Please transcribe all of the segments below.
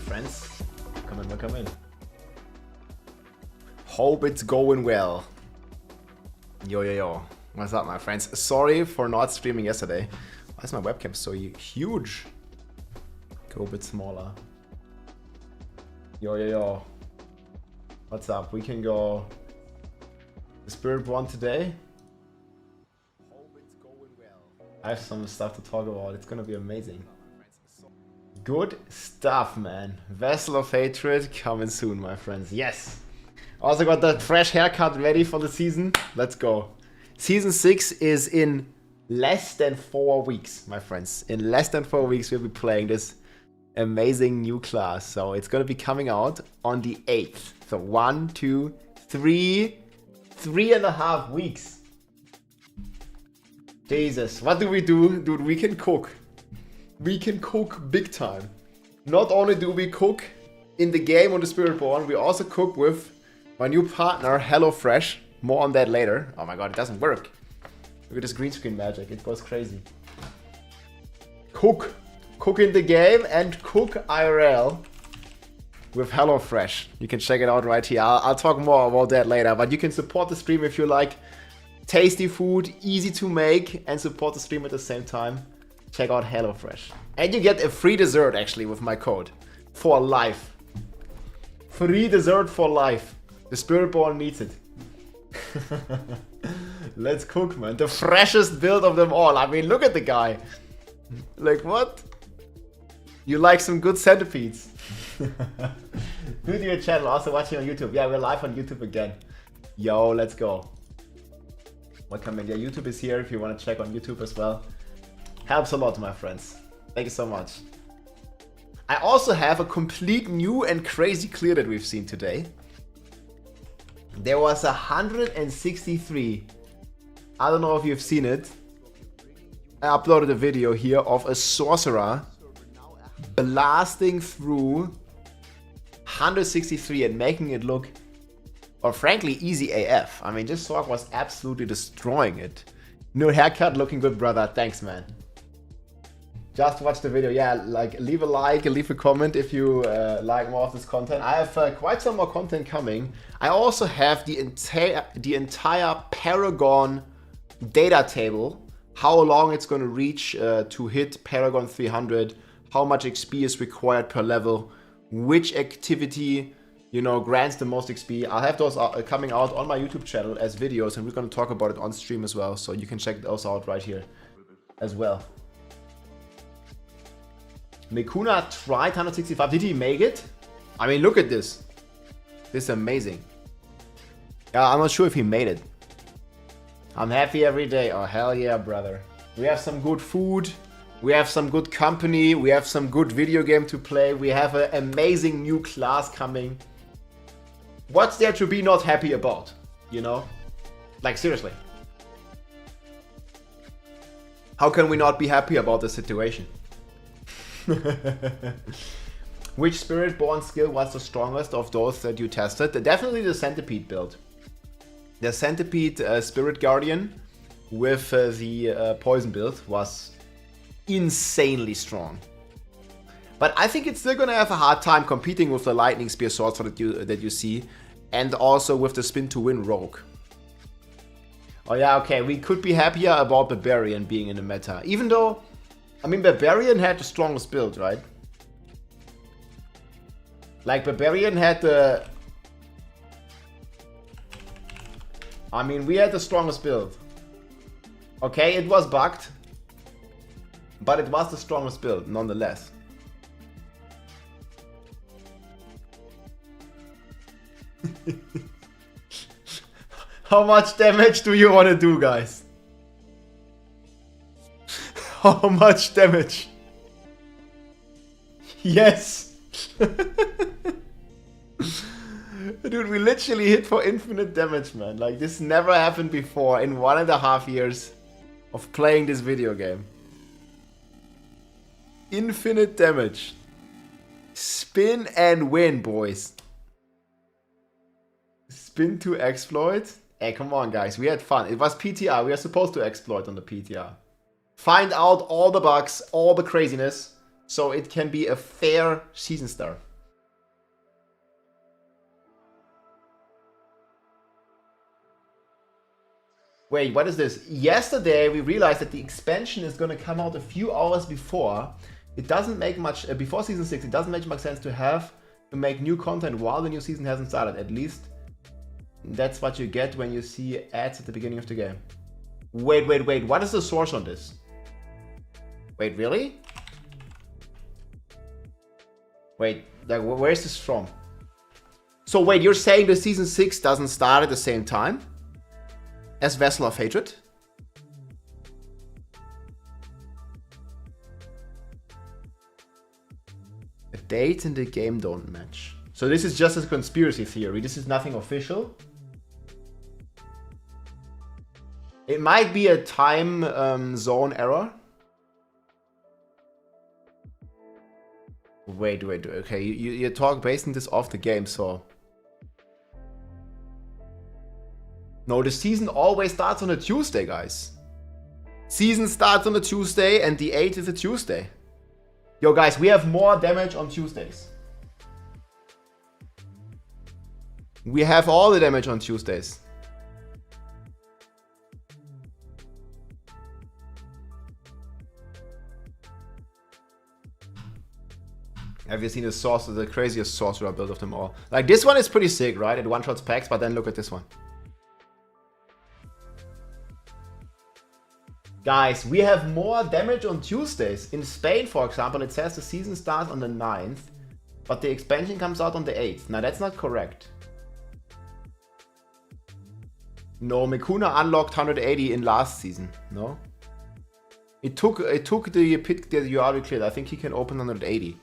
Friends, come in. Hope it's going well. Yo. What's up, my friends? Sorry for not streaming yesterday. Why is my webcam so huge? Go a bit smaller. Yo. What's up? We can go the Spirit One today. Hope it's going well. I have some stuff to talk about. It's gonna be amazing. Good stuff, man. Vessel of Hatred coming soon, my friends. Yes. Also got that fresh haircut ready for the season. Let's go. Season 6 is in less than 4 weeks, my friends. In less than 4 weeks, we'll be playing this amazing new class. So it's going to be coming out on the 8th. So 1, 2, 3, 3.5 weeks. Jesus. What do we do? Dude, we can cook. We can cook big time. Not only do we cook in the game on the Spiritborn, we also cook with my new partner, HelloFresh. More on that later. Oh my god, it doesn't work. Look at this green screen magic, it goes crazy. Cook in the game and cook IRL with HelloFresh. You can check it out right here. I'll talk more about that later, but you can support the stream if you like tasty food, easy to make, and support the stream at the same time. Check out HelloFresh. And you get a free dessert actually with my code. For life. Free dessert for life. The Spiritborn needs it. Let's cook, man. The freshest build of them all. I mean, look at the guy. Like, what? You like some good centipedes. New to your channel, also watching on YouTube. Yeah, we're live on YouTube again. Yo, let's go. Welcome in. Yeah, YouTube is here if you want to check on YouTube as well. Helps a lot, my friends. Thank you so much. I also have a complete new and crazy clear that we've seen today. There was 163. I don't know if you've seen it. I uploaded a video here of a sorcerer blasting through 163 and making it look, or frankly, easy AF. I mean, this Sorg was absolutely destroying it. New haircut, looking good, brother. Thanks, man. Just watch the video. Yeah, like leave a like, leave a comment if you like more of this content. I have quite some more content coming. I also have the entire Paragon data table, how long it's going to reach to hit Paragon 300, how much XP is required per level, which activity, you know, grants the most XP. I'll have those coming out on my YouTube channel as videos, and we're going to talk about it on stream as well, so you can check those out right here as well. Mekuna tried 165. Did he make it? I mean, look at this. This is amazing. Yeah, I'm not sure if he made it. I'm happy every day. Oh, hell yeah, brother. We have some good food. We have some good company. We have some good video game to play. We have an amazing new class coming. What's there to be not happy about? You know? Like, seriously. How can we not be happy about the situation? Which Spirit-born skill was the strongest of those that you tested? Definitely the Centipede build. The Centipede Spirit Guardian with the Poison build was insanely strong. But I think it's still gonna have a hard time competing with the Lightning Spear swords that you see, and also with the Spin to Win Rogue. Oh yeah, okay, we could be happier about Barbarian being in the meta, even though, I mean, Barbarian had the strongest build, right? Like, Barbarian had the... I mean, we had the strongest build. Okay, it was bugged. But it was the strongest build, nonetheless. How much damage do you want to do, guys? How much damage? Yes! Dude, we literally hit for infinite damage, man. Like, this never happened before in 1.5 years of playing this video game. Infinite damage. Spin and win, boys. Spin to exploit? Hey, come on, guys. We had fun. It was PTR. We are supposed to exploit on the PTR. Find out all the bugs, all the craziness, so it can be a fair season start. Wait, what is this? Yesterday we realized that the expansion is going to come out a few hours before. It doesn't make much, before season 6, it doesn't make much sense to make new content while the new season hasn't started. At least that's what you get when you see ads at the beginning of the game. Wait, what is the source on this? Wait, really? Wait, like, where is this from? So wait, you're saying the season 6 doesn't start at the same time as Vessel of Hatred? The dates in the game don't match. So this is just a conspiracy theory. This is nothing official. It might be a time zone error. Wait. Okay, you talk basing this off the game, so... No, the season always starts on a Tuesday, guys. Season starts on a Tuesday and the 8th is a Tuesday. Yo, guys, we have more damage on Tuesdays. We have all the damage on Tuesdays. Have you seen the craziest sorcerer build of them all? Like, this one is pretty sick, right? It one-shots packs, but then look at this one. Guys, we have more damage on Tuesdays. In Spain, for example, it says the season starts on the 9th, but the expansion comes out on the 8th. Now, that's not correct. No, Mekuna unlocked 180 in last season. No? It took the pit that you already cleared. I think he can open 180.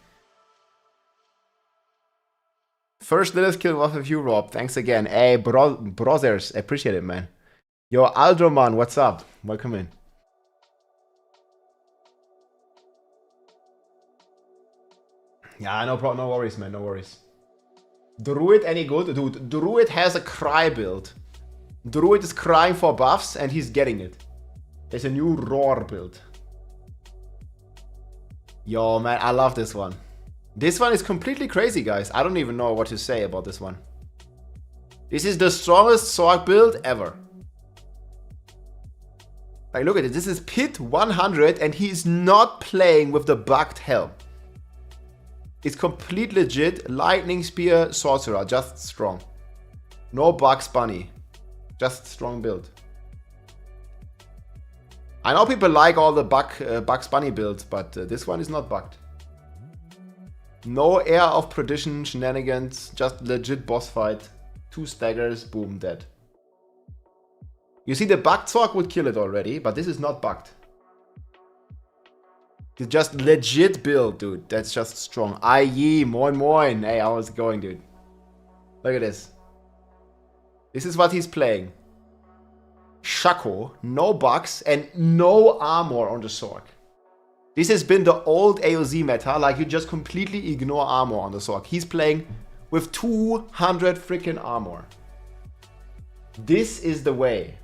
First Lilith kill was with you, Rob. Thanks again. Hey, brothers. Appreciate it, man. Yo, Aldroman, what's up? Welcome in. Yeah, no problem. No worries, man. No worries. Druid any good? Dude, Druid has a cry build. Druid is crying for buffs and he's getting it. There's a new roar build. Yo, man, I love this one. This one is completely crazy, guys. I don't even know what to say about this one. This is the strongest Sorg build ever. Like, look at it. This is Pit 100 and he is not playing with the bugged helm. It's complete legit. Lightning Spear Sorcerer. Just strong. No Bugs Bunny. Just strong build. I know people like all the Bugs Bunny builds, but this one is not bugged. No air of perdition shenanigans. Just legit boss fight. 2 staggers. Boom. Dead. You see, the bugged Sorg would kill it already, but this is not bugged. It's just legit build, dude. That's just strong. Aye, moin moin. Hey, how's it going, dude? Look at this. This is what he's playing. Shaco, no bugs, and no armor on the Sorg. This has been the old AOZ meta, like you just completely ignore armor on the Sorg. He's playing with 200 freaking armor. This is the way.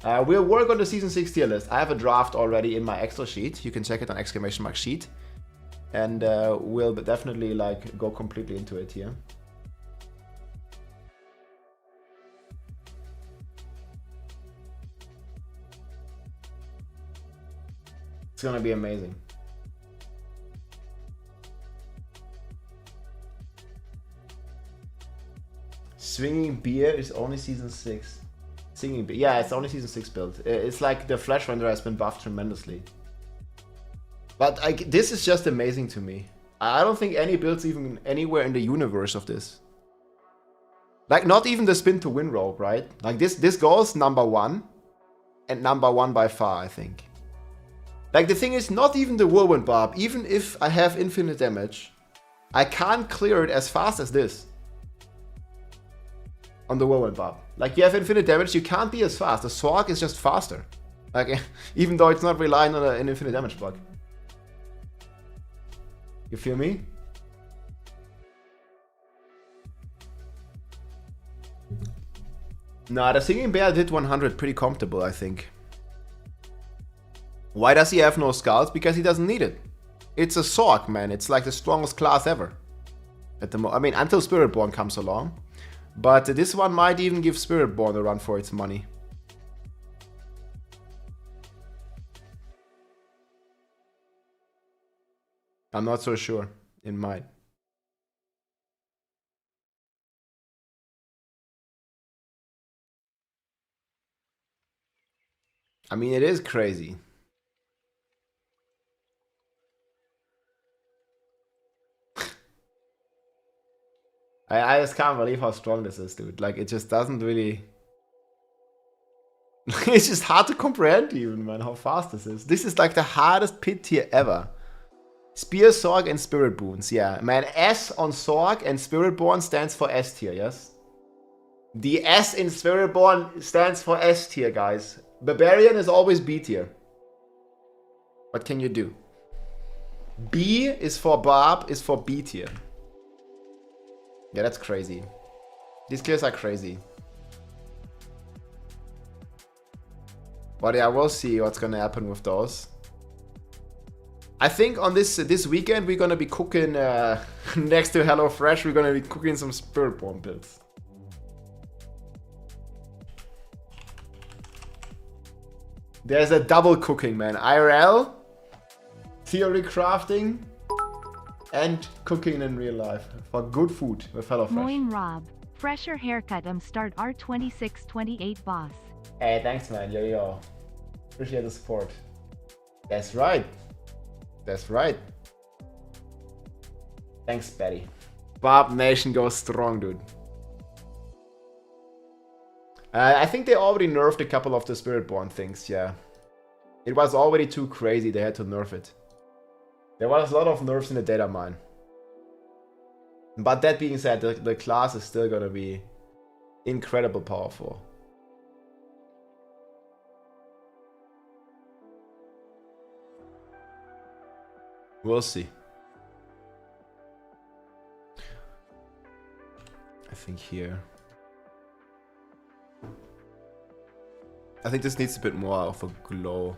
We'll work on the Season 6 tier list. I have a draft already in my Excel sheet. You can check it on !sheet. And we'll definitely like go completely into it here. It's gonna be amazing. Swinging Beer is only Season 6. Singing Beer. Yeah, it's only Season 6 build. It's like the Flash Render has been buffed tremendously. But this is just amazing to me. I don't think any build's even anywhere in the universe of this. Like, not even the spin to win rope, right? Like, this goes number 1. And number 1 by far, I think. Like, the thing is, not even the Whirlwind Barb, even if I have infinite damage, I can't clear it as fast as this. On the Whirlwind Barb. Like, you have infinite damage, you can't be as fast. The Sorg is just faster. Like, even though it's not relying on an infinite damage block. You feel me? Nah, the Singing Bear did 100 pretty comfortable, I think. Why does he have no skulls? Because he doesn't need it. It's a Sorg, man. It's like the strongest class ever. I mean, until Spiritborn comes along. But this one might even give Spiritborn a run for its money. I'm not so sure. It might. I mean, it is crazy. I just can't believe how strong this is, dude. Like, it just doesn't really... It's just hard to comprehend even, man, how fast this is. This is like the hardest pit tier ever. Spear, Sorg, and Spirit Boons, yeah. Man, S on Sorg and Spiritborn stands for S tier, yes? The S in Spiritborn stands for S tier, guys. Barbarian is always B tier. What can you do? B is for Barb, is for B tier. Yeah, that's crazy. These clears are crazy. But yeah, we'll see what's gonna happen with those. I think on this weekend we're gonna be cooking next to HelloFresh. We're gonna be cooking some Spiritborn builds. There's a double cooking, man. IRL, theory crafting, and cooking in real life for good food with HelloFresh. Moin Rob, fresher haircut start R2628 boss. Hey, thanks, man. Yo. Appreciate the support. That's right. That's right. Thanks, Betty. Barb Nation goes strong, dude. I think they already nerfed a couple of the Spiritborn things, yeah. It was already too crazy, they had to nerf it. There was a lot of nerfs in the data mine. But that being said, the class is still gonna be incredibly powerful. We'll see. think here. I think this needs a bit more of a glow.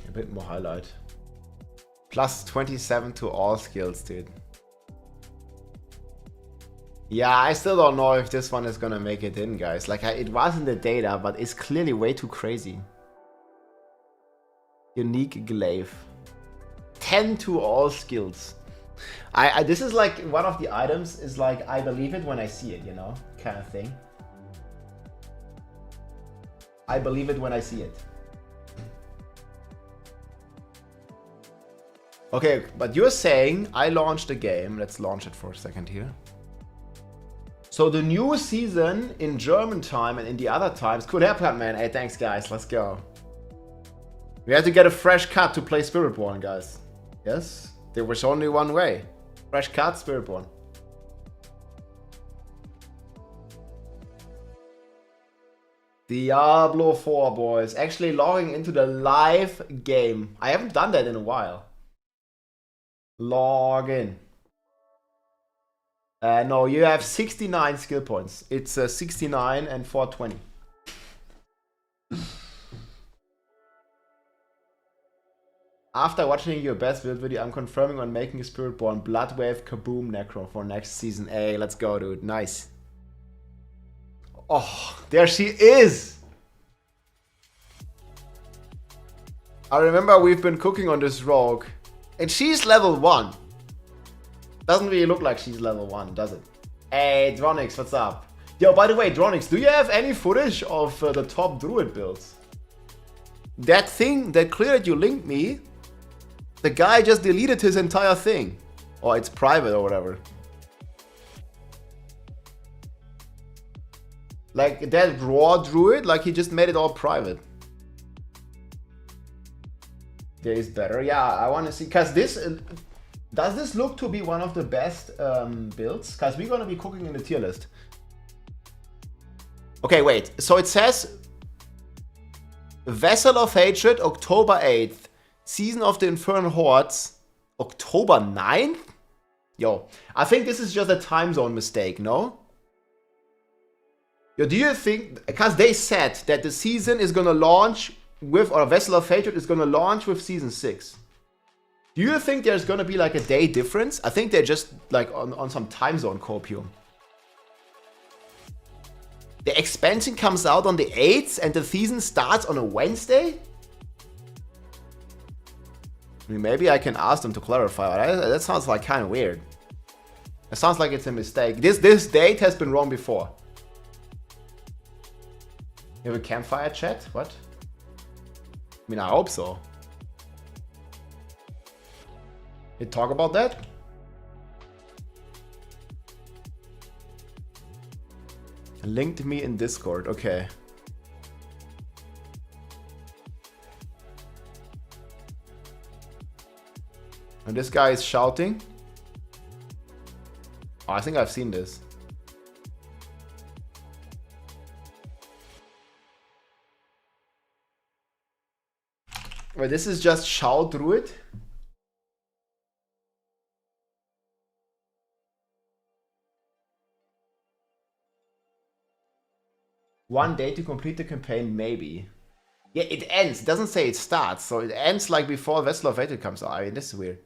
A bit more highlight. Plus 27 to all skills, dude. Yeah, I still don't know if this one is gonna make it in, guys. Like, it was in the data, but it's clearly way too crazy. Unique glaive. 10 to all skills. This is like one of the items is like, I believe it when I see it, you know, kind of thing. I believe it when I see it. Okay, but you're saying I launched a game. Let's launch it for a second here. So the new season in German time and in the other times. Cool haircut, man. Hey, thanks, guys. Let's go. We have to get a fresh cut to play Spiritborn, guys. Yes? There was only one way. Fresh cut, Spiritborn. Diablo 4, boys. Actually logging into the live game. I haven't done that in a while. Log in. No, you have 69 skill points. It's 69 and 420. After watching your best build video, I'm confirming on making a Spiritborn Bloodwave Kaboom Necro for next season. Hey, let's go, dude. Nice. Oh, there she is! I remember we've been cooking on this rogue. And she's level 1. Doesn't really look like she's level 1, does it? Hey, Dronix, what's up? Yo, by the way, Dronix, do you have any footage of the top druid builds? That thing, that clear that you linked me, the guy just deleted his entire thing. Or it's private or whatever. Like that raw druid, like he just made it all private. There is better. Yeah, I want to see, because this, does this look to be one of the best builds? Because we're going to be cooking in the tier list. Okay, wait. So it says Vessel of Hatred, October 8th. Season of the Infernal Hordes, October 9th? Yo, I think this is just a time zone mistake, no? Yo, do you think, because they said that the season is going to launch with, or Vessel of Hatred is going to launch with season 6. Do you think there's going to be like a day difference? I think they're just like on some time zone copium. The expansion comes out on the 8th and the season starts on a Wednesday? I mean, maybe I can ask them to clarify. That sounds like kind of weird. It sounds like it's a mistake. This date has been wrong before. You have a campfire chat? What? I mean, I hope so. You talk about that? Linked me in Discord. Okay. And this guy is shouting. Oh, I think I've seen this. Wait, this is just shout druid? One day to complete the campaign, maybe. Yeah, it ends. It doesn't say it starts. So it ends like before Vessel of Hatred comes out. I mean, this is weird.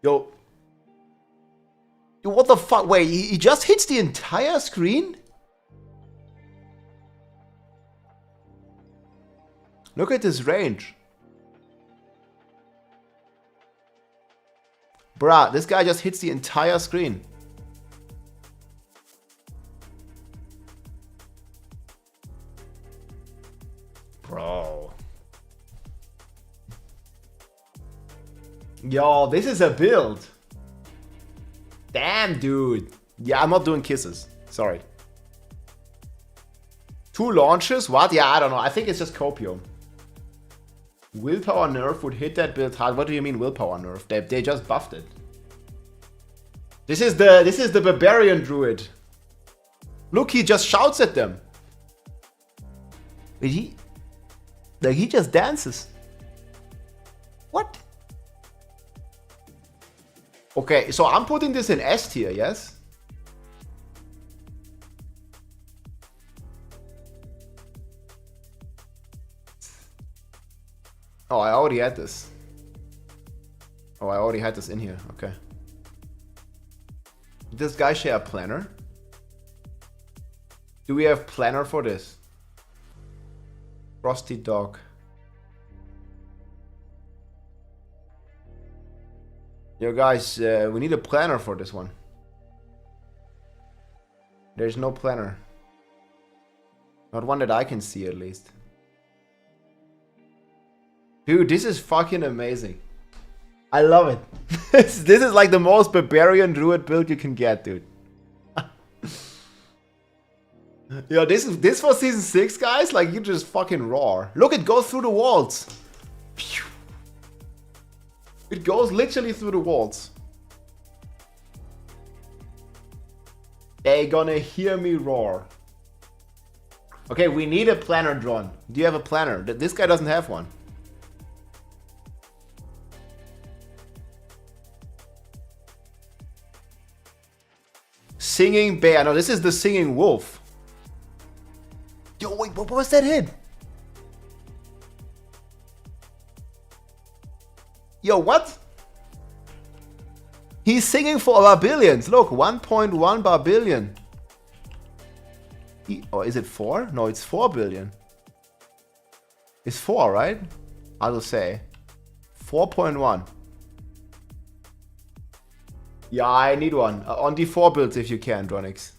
Yo. Yo, what the fuck? Wait, he just hits the entire screen? Look at this range. Bruh, this guy just hits the entire screen. Yo, this is a build. Damn, dude. Yeah, I'm not doing kisses. Sorry. 2 launches? What? Yeah, I don't know. I think it's just copium. Willpower nerf would hit that build hard. What do you mean willpower nerf? They just buffed it. This is the barbarian druid. Look, he just shouts at them. He just dances. What? Okay, so I'm putting this in S tier, yes? Oh, I already had this. Oh, I already had this in here. Okay. Did this guy share a planner? Do we have planner for this? Frosty dog. Yo guys, we need a planner for this one. There's no planner. Not one that I can see at least. Dude, this is fucking amazing. I love it. This is like the most barbarian druid build you can get, dude. Yo, this for season 6, guys. Like, you just fucking roar. Look, it goes through the walls. Phew. It goes literally through the walls. They gonna hear me roar. Okay, we need a planner drawn. Do you have a planner? This guy doesn't have one. Singing bear. No, this is the singing wolf. Yo, wait, what was that hit? Yo, what? He's singing for barbarians. Look, 1.1 barbarian. Or is it 4? No, it's 4 billion. It's 4, right? I'll say 4.1. Yeah, I need one. On D4 builds if you can, Dronix.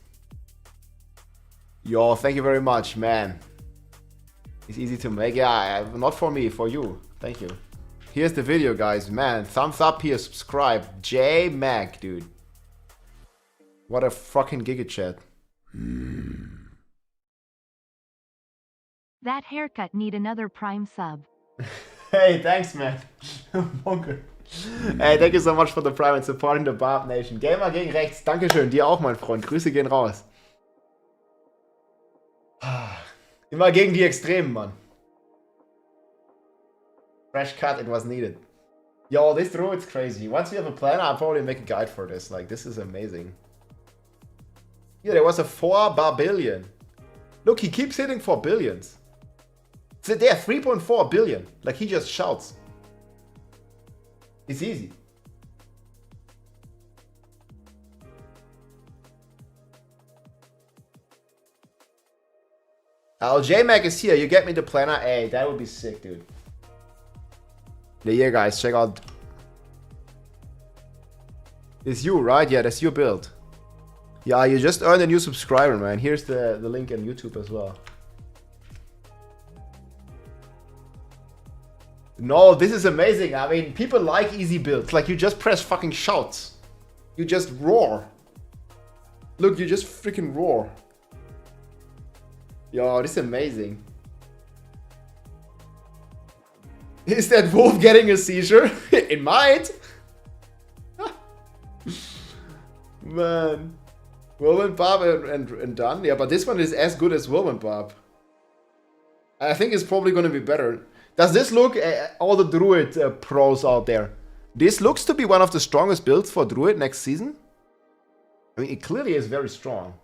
Yo, thank you very much, man. It's easy to make. Yeah, not for me, for you. Thank you. Here's the video, guys. Man, thumbs up here, subscribe. J Mac, dude. What a fucking giga chat. That haircut need another Prime sub. Hey, thanks, man. Bunker. Hey, thank you so much for the Prime and supporting the Barb Nation. Gamer gegen rechts. Dankeschön. Dir auch, mein Freund. Grüße gehen raus. Immer gegen die Extremen, Mann. Fresh cut, it was needed. Yo, this druid's crazy. Once you have a plan, I'll probably make a guide for this. Like, this is amazing. Yeah, there was a 4 barbarian. Look, he keeps hitting for billions. So there, 3.4 billion. Like, he just shouts. It's easy. J-Mac is here. You get me the planner? Hey, that would be sick, dude. Yeah, guys, check out. It's you, right? Yeah, that's your build. Yeah, you just earned a new subscriber, man. Here's the link on YouTube as well. No, this is amazing. I mean, people like easy builds. Like, you just press fucking shouts. You just roar. Look, you just freaking roar. Yo, this is amazing. Is that wolf getting a seizure? It might. Man. Whirlwind Barb and done. Yeah, but this one is as good as Whirlwind Barb. I think it's probably going to be better. Does this look, all the Druid pros out there, this looks to be one of the strongest builds for Druid next season? I mean, it clearly is very strong.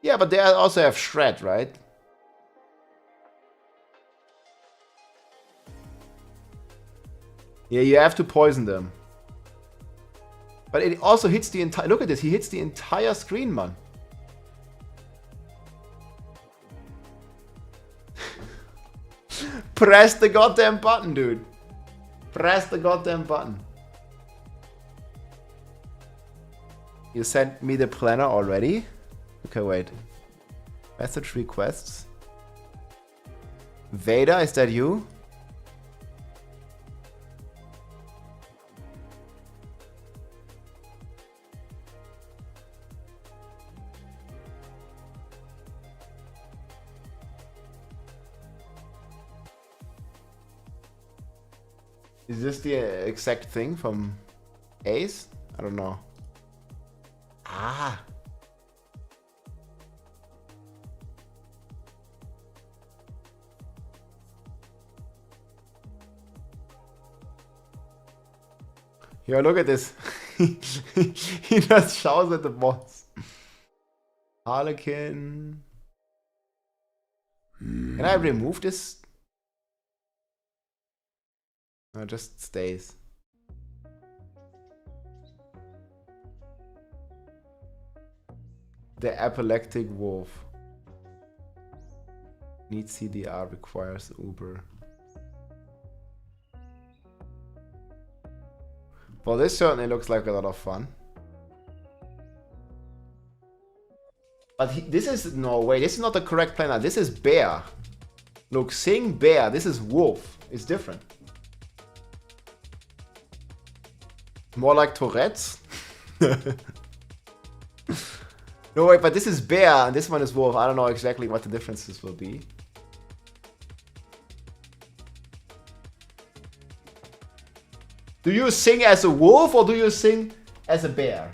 Yeah, but they also have Shred, right? Yeah, you have to poison them. But it also hits the entire... Look at this, he hits the entire screen, man. Press the goddamn button, dude. Press the goddamn button. You sent me the planner already? Okay, wait. Message requests. Vader, is that you? Is this the exact thing from Ace? I don't know. Ah. Yo, look at this. He just shouts at the boss. Harlequin. Can I remove this? No, it just stays. The epileptic wolf. Needs CDR, requires Uber. Well, this certainly looks like a lot of fun. But this is... No, wait, this is not the correct planner. This is bear. Look, sing bear. This is wolf. It's different. More like Tourette's. No, wait, but this is bear and this one is wolf. I don't know exactly what the differences will be. Do you sing as a wolf or do you sing as a bear?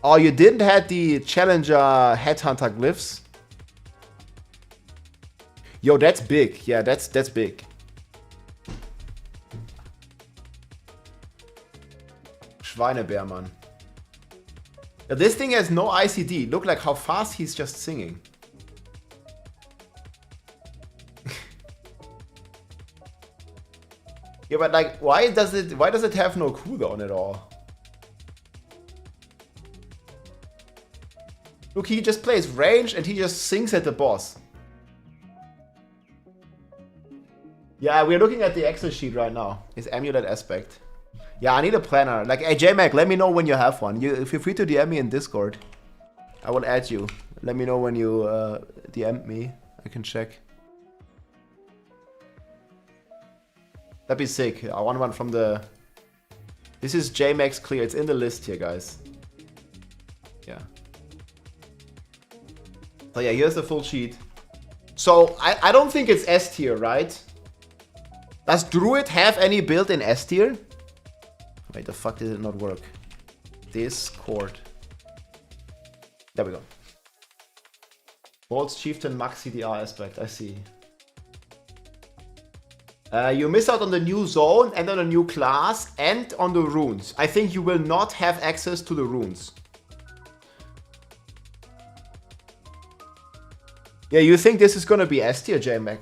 Oh, you didn't have the Challenger Headhunter glyphs? Yo, that's big. Yeah, that's big. Schweinebeer, man. Yeah, this thing has no ICD. Look like how fast he's just singing. Yeah, but like, why does it have no cooldown at all? Look, he just plays range and he just sings at the boss. Yeah, we're looking at the Excel sheet right now. His amulet aspect. Yeah, I need a planner. Like, hey, JMac, let me know when you have one. You feel free to DM me in Discord. I will add you. Let me know when you DM me. I can check. That'd be sick. I want one from the... This is JMax clear. It's in the list here, guys. Yeah. So yeah, here's the full sheet. So I don't think it's S tier, right? Does Druid have any build in S tier? Wait, the fuck did it not work? Discord. There we go. Bolt's Chieftain Max CDR aspect, I see. You miss out on the new zone and on a new class and on the runes. I think you will not have access to the runes. Yeah, you think this is gonna be S tier, JMac?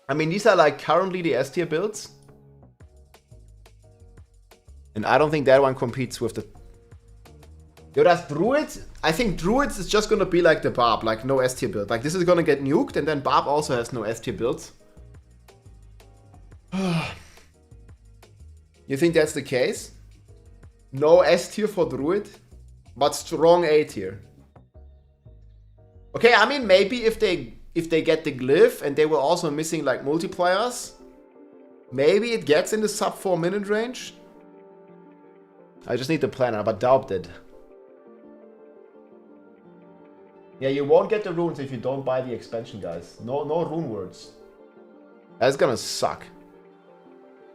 I mean, these are like currently the S tier builds. And I don't think that one competes with the... Yo, that's Druid? I think Druid is just gonna be like the Barb, like no S tier build. Like this is gonna get nuked and then Barb also has no S tier builds. You think that's the case? No S tier for Druid, but strong A tier. Okay, I mean maybe if they get the glyph and they were also missing like multipliers, maybe it gets in the sub 4 minute range. I just need the planner, but doubt it. Yeah, you won't get the runes if you don't buy the expansion, guys. No rune words. That's gonna suck.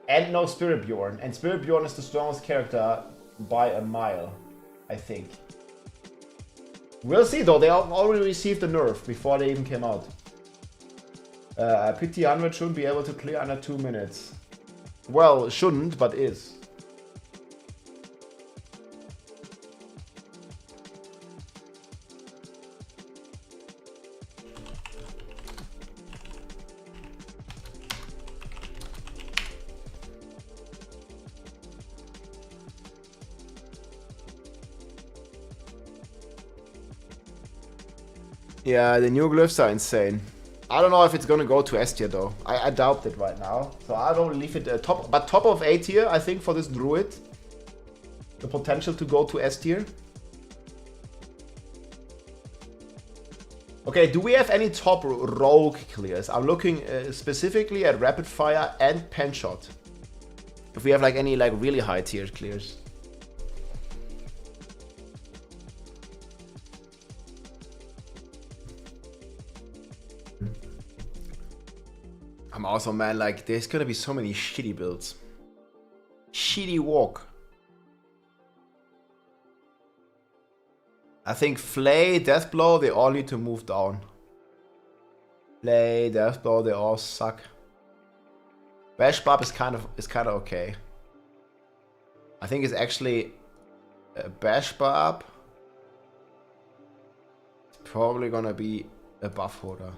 And no Spirit Bjorn. And Spirit Bjorn is the strongest character by a mile, I think. We'll see though, they already received the nerf before they even came out. PT 100 shouldn't be able to clear under 2 minutes. Well, shouldn't, but is. Yeah, the new glyphs are insane. I don't know if it's gonna go to S tier though. I doubt it right now. So I don't leave it top, but top of A tier, I think, for this Druid. The potential to go to S tier. Okay, do we have any top rogue clears? I'm looking specifically at Rapid Fire and Pen Shot. If we have like any like really high tier clears. I'm also, man, like, there's gonna be so many shitty builds. Shitty walk. I think Flay, Deathblow, they all need to move down. Flay, Deathblow, they all suck. Bash Barb is kind of okay. I think it's actually Bash Barb. It's probably gonna be a buff holder.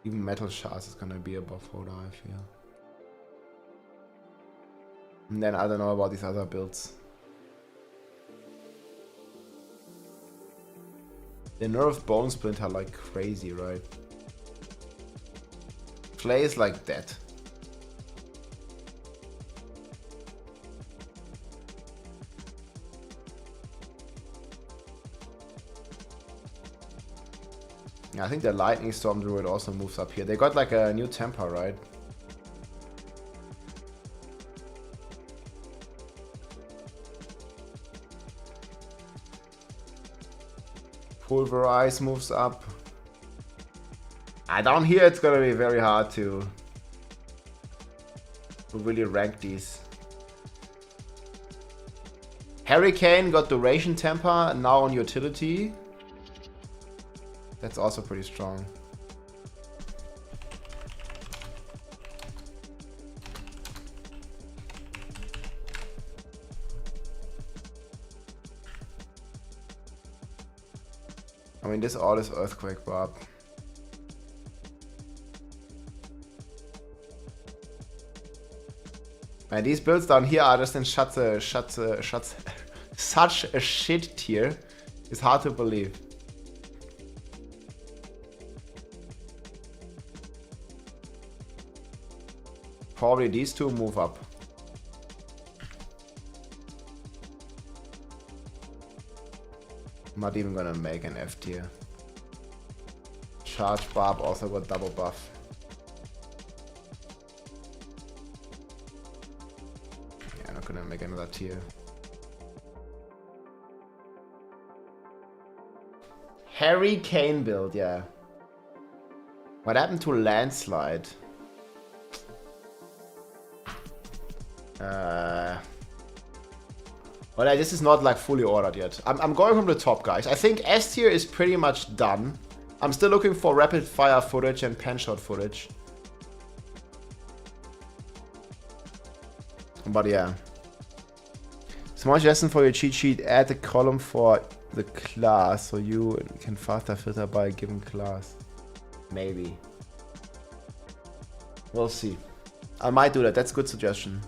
Even Metal Shards is gonna be a buff holder, I feel. And then I don't know about these other builds. They nerf Bone Splinter like crazy, right? Flay is like that. Yeah, I think the Lightning Storm Druid also moves up here. They got like a new temper, right? Pulverize moves up. Down here it's gonna be very hard to really rank these. Hurricane got Duration Temper, now on Utility. That's also pretty strong. I mean, this all is Earthquake Barb. Man, these builds down here are just in such a shit tier. It's hard to believe. Probably these two move up. I'm not even gonna make an F tier. Charge Barb also got double buff. Yeah, I'm not gonna make another tier. Hurricane build, yeah. What happened to Landslide? Well, this is not like fully ordered yet. I'm going from the top, guys. I think S tier is pretty much done. I'm still looking for rapid fire footage and pen shot footage. But yeah. Small suggestion for your cheat sheet: add a column for the class so you can faster filter by a given class. Maybe. We'll see. I might do that. That's a good suggestion.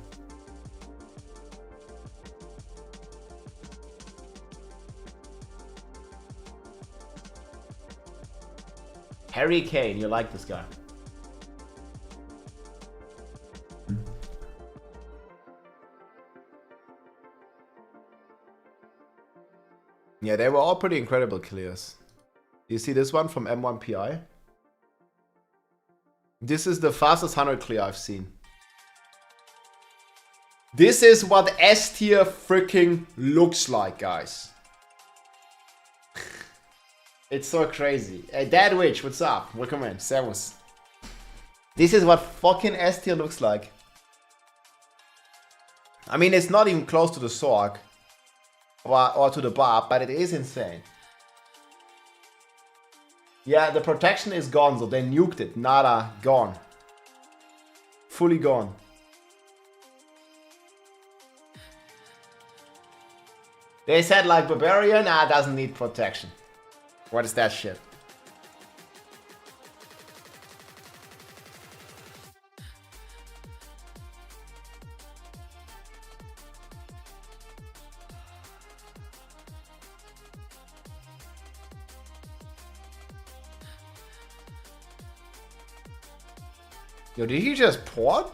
Hurricane, you like this guy. Yeah, they were all pretty incredible clears. You see this one from M1PI? This is the fastest 100 clear I've seen. This is what S tier freaking looks like, guys. It's so crazy. Dad Witch, what's up? Welcome in. Servus. This is what fucking S tier looks like. I mean, it's not even close to the Sorg or to the Barb, but it is insane. Yeah, the protection is gone, so they nuked it. Nada, gone. Fully gone. They said like Barbarian, doesn't need protection. What is that shit? Yo, did he just port?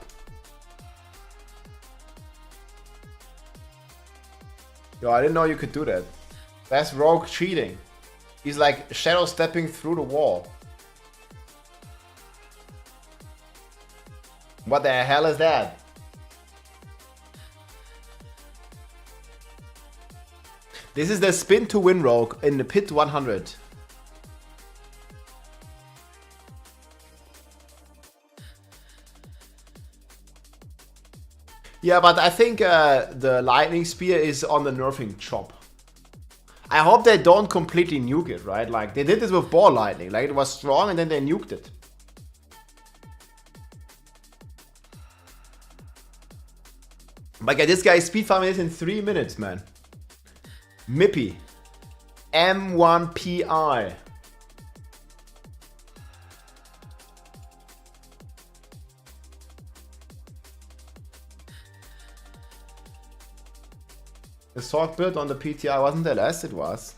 Yo, I didn't know you could do that. That's rogue cheating. He's like shadow stepping through the wall. What the hell is that? This is the spin to win rogue in the pit 100. Yeah, but I think the lightning spear is on the nerfing chop. I hope they don't completely nuke it, right? Like, they did this with ball lightning. Like, it was strong and then they nuked it. But yeah, this guy is speed farming this in 3 minutes, man. Mippy. M1PI. The sword build on the PTI wasn't the last, it was.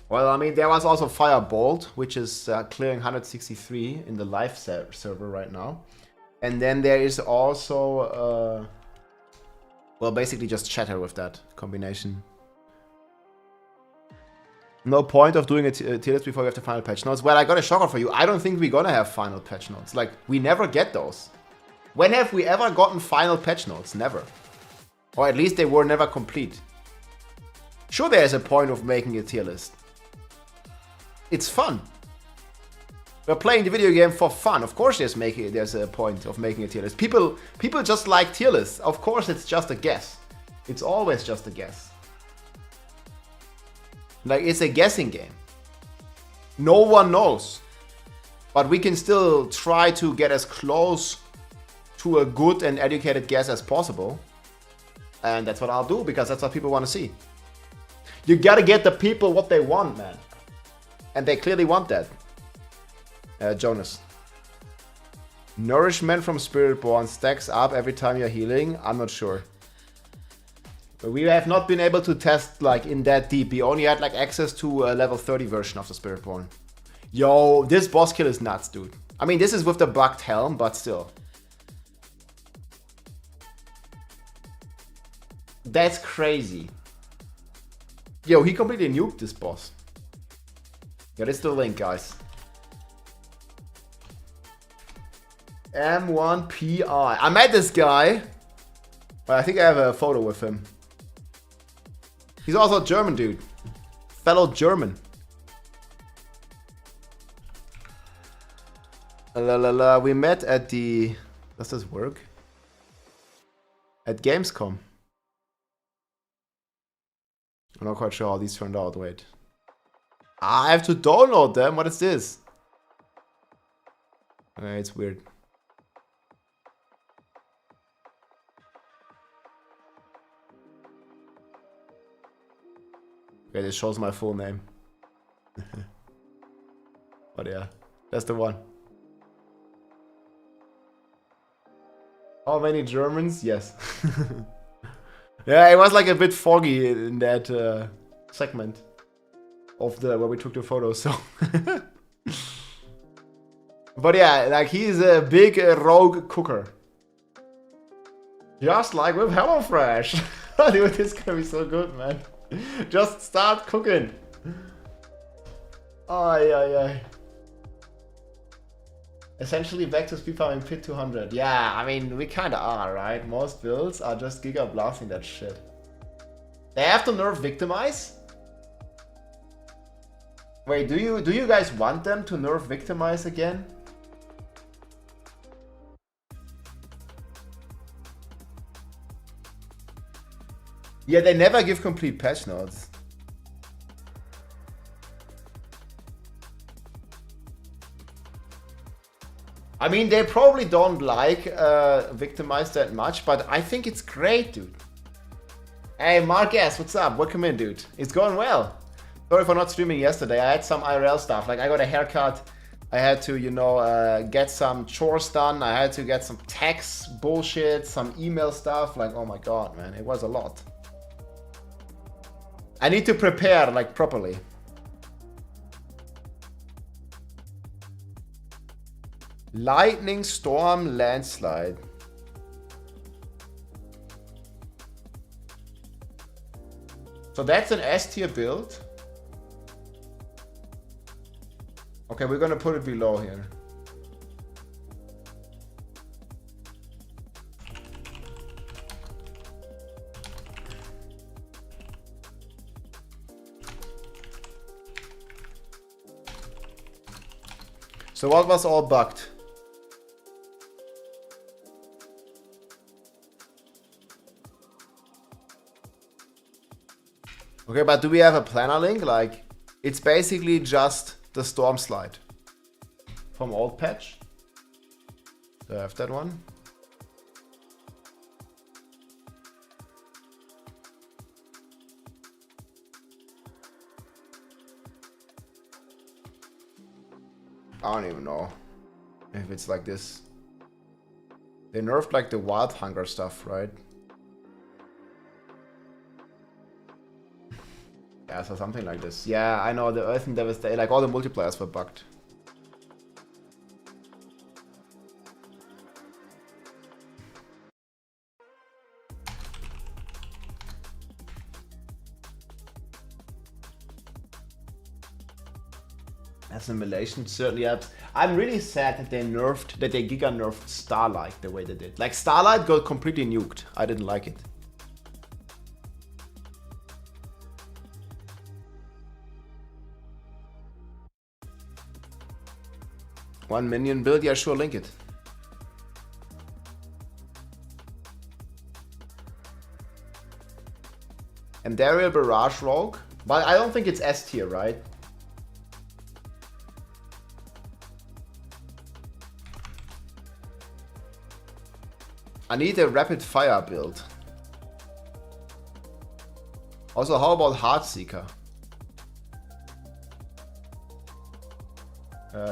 Well, I mean, there was also Firebolt, which is clearing 163 in the live server right now. And then there is also, well, basically just Shatter with that combination. No point of doing a tier list before you have the final patch notes. Well, I got a shocker for you. I don't think we're gonna have final patch notes. Like, we never get those. When have we ever gotten final patch notes? Never. Or at least they were never complete. Sure, there's a point of making a tier list. It's fun. We're playing the video game for fun. Of course there's a point of making a tier list. People just like tier lists. Of course it's just a guess. It's always just a guess. Like, it's a guessing game. No one knows. But we can still try to get as close to a good and educated guess as possible. And that's what I'll do, because that's what people want to see. You gotta get the people what they want, man. And they clearly want that. Jonas. Nourishment from Spiritborn stacks up every time you're healing? I'm not sure. But we have not been able to test like in that deep. We only had like access to a level 30 version of the Spiritborn. Yo, this boss kill is nuts, dude. I mean, this is with the bugged helm, but still. That's crazy. Yo, he completely nuked this boss. Yeah, this is the link, guys. M1PI. I met this guy, but I think I have a photo with him. He's also a German dude. Fellow German. La la la. We met at the... Does this work? At Gamescom. I'm not quite sure how these turned out. Wait. I have to download them. What is this? It's weird. Okay, this shows my full name. But yeah, that's the one. How many Germans? Yes. Yeah, it was like a bit foggy in that segment of the where we took the photos. So, but yeah, like he's a big rogue cooker, just like with HelloFresh. Dude, this is gonna be so good, man. Just start cooking. Ay, ay, ay. Essentially back to speed farming pit 200. Yeah, I mean, we kinda are, right? Most builds are just giga blasting that shit. They have to nerf Victimize? Wait, do you guys want them to nerf Victimize again? Yeah, they never give complete patch notes. I mean, they probably don't like Victimize that much, but I think it's great, dude. Hey, Mark S, what's up? Welcome in, dude. It's going well. Sorry for not streaming yesterday. I had some IRL stuff. Like, I got a haircut. I had to, you know, get some chores done. I had to get some tax bullshit, some email stuff. Like, oh my god, man. It was a lot. I need to prepare, like, properly. Lightning Storm Landslide. So that's an S tier build. Okay, we're gonna put it below here. So what was all bugged? Okay, but do we have a planner link? Like, it's basically just the storm slide from old patch. Do I have that one? I don't even know if it's like this. They nerfed like the wild hunger stuff, right? Yeah, so something like this. Yeah, I know the Earth and Devastation, like all the multipliers were bugged. Assimilation certainly helps. I'm really sad that they giga nerfed Starlight the way they did. Like Starlight got completely nuked. I didn't like it. One minion build, yeah, sure, link it. And Daryl Barrage Rogue, but I don't think it's S tier, right? I need a rapid fire build. Also, how about Heartseeker?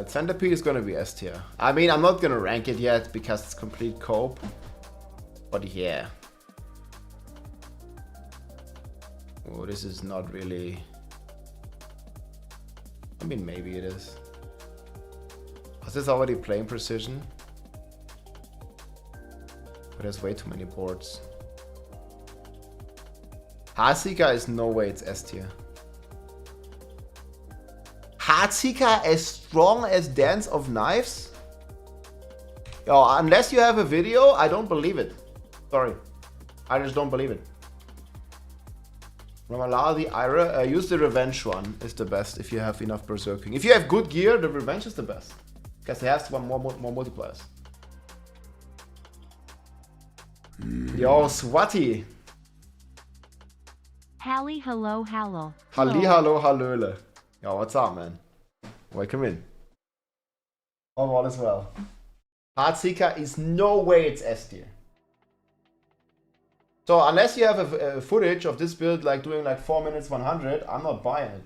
Centipede is gonna be S tier. I mean, I'm not gonna rank it yet because it's complete cope. But yeah. Oh, this is not really... I mean, maybe it is. Was this already playing precision? But there's way too many boards. Heartseeker is no way it's S tier. Heartseeker as strong as Dance of Knives? Yo, unless you have a video, I don't believe it. Sorry. I just don't believe it. Ramallah, the Ira, use the Revenge one is the best if you have enough berserking. If you have good gear, the Revenge is the best. Because it has one more multipliers. Yo, Swati. Halli, hello, hallo. Halli, hallo, hallöle. Yo, what's up, man? Welcome in. All is well. Heartseeker is no way it's S tier. So unless you have a footage of this build like doing like 4 minutes 100, I'm not buying it.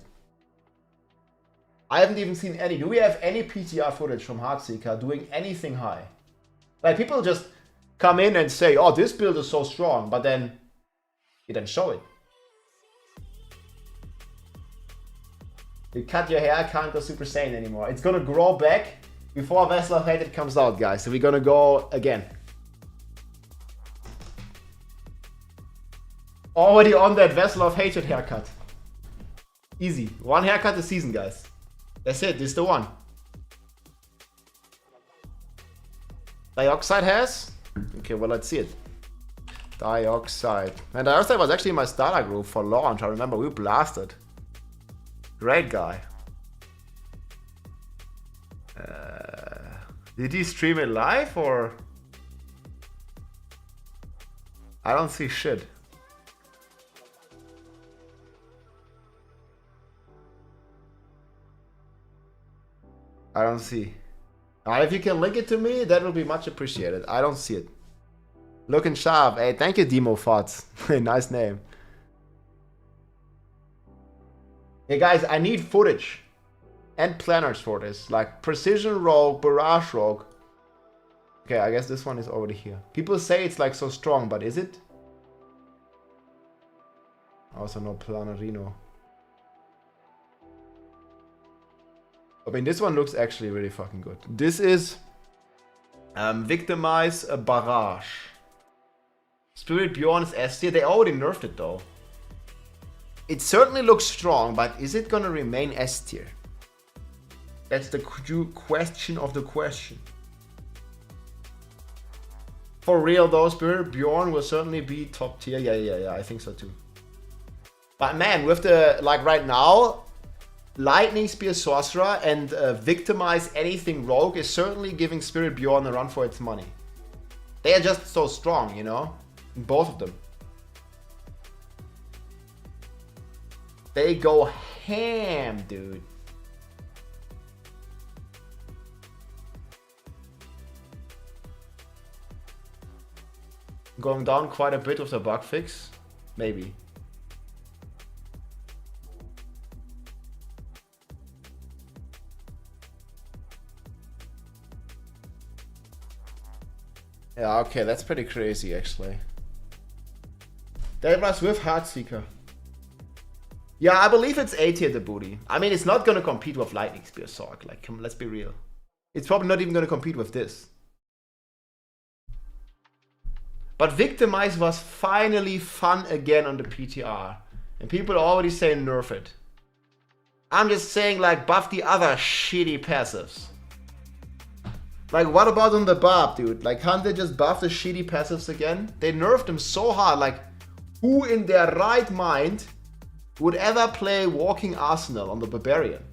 I haven't even seen any. Do we have any PTR footage from Heartseeker doing anything high? Like people just come in and say, oh, this build is so strong, but then you don't show it. You cut your hair, can't go Super Saiyan anymore. It's gonna grow back before Vessel of Hated comes out, guys. So we're gonna go again. Already on that Vessel of Hatred haircut. Easy. One haircut a season, guys. That's it. This is the one. Dioxide has? Okay, well, let's see it. Dioxide. And Dioxide was actually in my starter group for launch. I remember we blasted. Great guy. Did he stream it live or? I don't see shit. I don't see. If you can link it to me, that will be much appreciated. I don't see it. Looking sharp. Hey, thank you, Demo Fots. Nice name. Hey guys, I need footage and planners for this. Like Precision Rogue, Barrage Rogue. Okay, I guess this one is already here. People say it's like so strong, but is it? Also no Planarino. I mean, this one looks actually really fucking good. This is Victimize a Barrage. Spirit Bjorn is S tier. They already nerfed it though. It certainly looks strong, but is it gonna remain S tier? That's the question of the question. For real though, Spirit Bjorn will certainly be top tier. Yeah, I think so too. But man, with the, like right now, Lightning Spear Sorcerer and Victimize Anything Rogue is certainly giving Spirit Bjorn a run for its money. They are just so strong, you know? Both of them. They go ham, dude. Going down quite a bit with the bug fix? Maybe. Yeah, okay, that's pretty crazy actually. That was with Heartseeker. Yeah, I believe it's A tier the booty. I mean, it's not gonna compete with Lightning Spear Sorg. Like, come, let's be real. It's probably not even gonna compete with this. But Victimize was finally fun again on the PTR. And people already say nerf it. I'm just saying, like, buff the other shitty passives. Like, what about on the Barb, dude? Like, can't they just buff the shitty passives again? They nerfed them so hard. Like, who in their right mind would ever play Walking Arsenal on the Barbarian?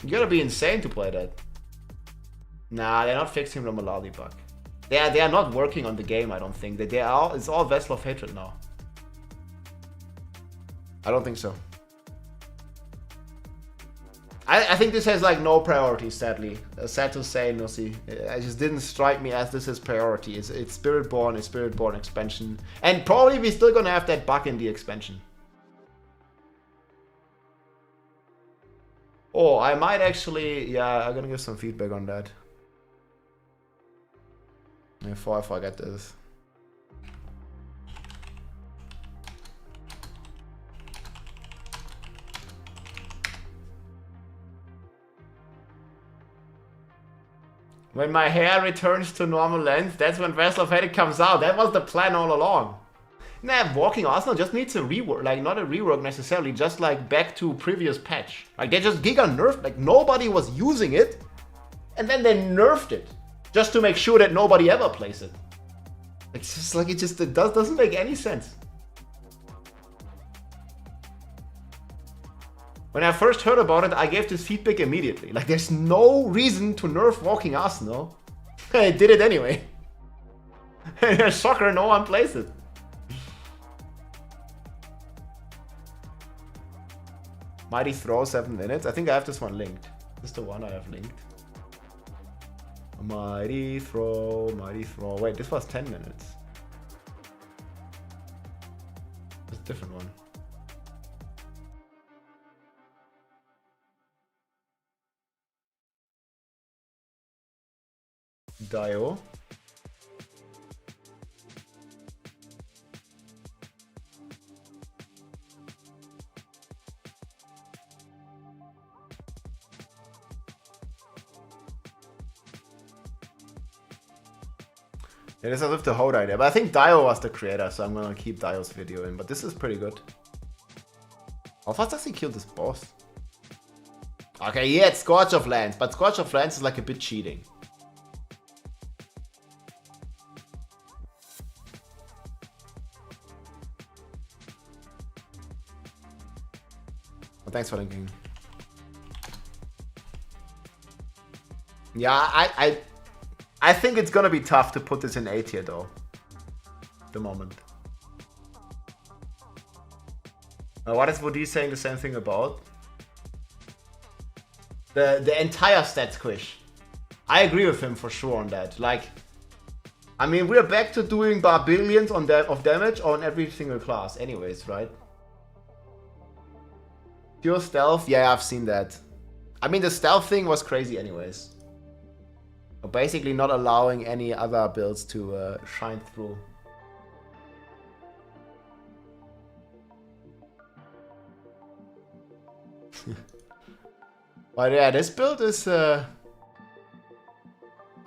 You gotta be insane to play that. Nah, they're not fixing the Malali bug. They are not working on the game, I don't think. It's all Vessel of Hatred now. I don't think so. I think this has like no priority, sadly. Sad to say, Nussi. It just didn't strike me as this is priority. It's Spiritborn, it's Spiritborn expansion. And probably we're still gonna have that bug in the expansion. Oh, I might actually, yeah, I'm gonna give some feedback on that. Before I forget this. When my hair returns to normal length, that's when Vessel of Hatred comes out. That was the plan all along. Nah, Walking Arsenal just needs a rework. Like, not a rework necessarily, just like back to previous patch. Like, they just giga nerfed. Like, nobody was using it. And then they nerfed it. Just to make sure that nobody ever plays it. It's just like, it doesn't make any sense. When I first heard about it, I gave this feedback immediately. Like, there's no reason to nerf Walking Arsenal. I did it anyway. Shocker, no one plays it. Mighty Throw, 7 minutes. I think I have this one linked. This is the one I have linked. Mighty Throw, Mighty Throw. Wait, this was 10 minutes. It's a different one. Dio. Yeah, this is with the whole idea, but I think Dio was the creator, so I'm gonna keep Dio's video in. But this is pretty good. How fast does he kill this boss? Okay, yeah, it's Scourge of Lands, but Scourge of Lands is like a bit cheating. Well, thanks for linking. Yeah, I think it's gonna be tough to put this in A tier though. At the moment. What is Woody saying the same thing about? The entire stat squish. I agree with him for sure on that. Like, I mean, we're back to doing billions on of damage on every single class anyways, right? Pure stealth, yeah, I've seen that. I mean, the stealth thing was crazy anyways. Basically not allowing any other builds to shine through. But yeah, this build is... I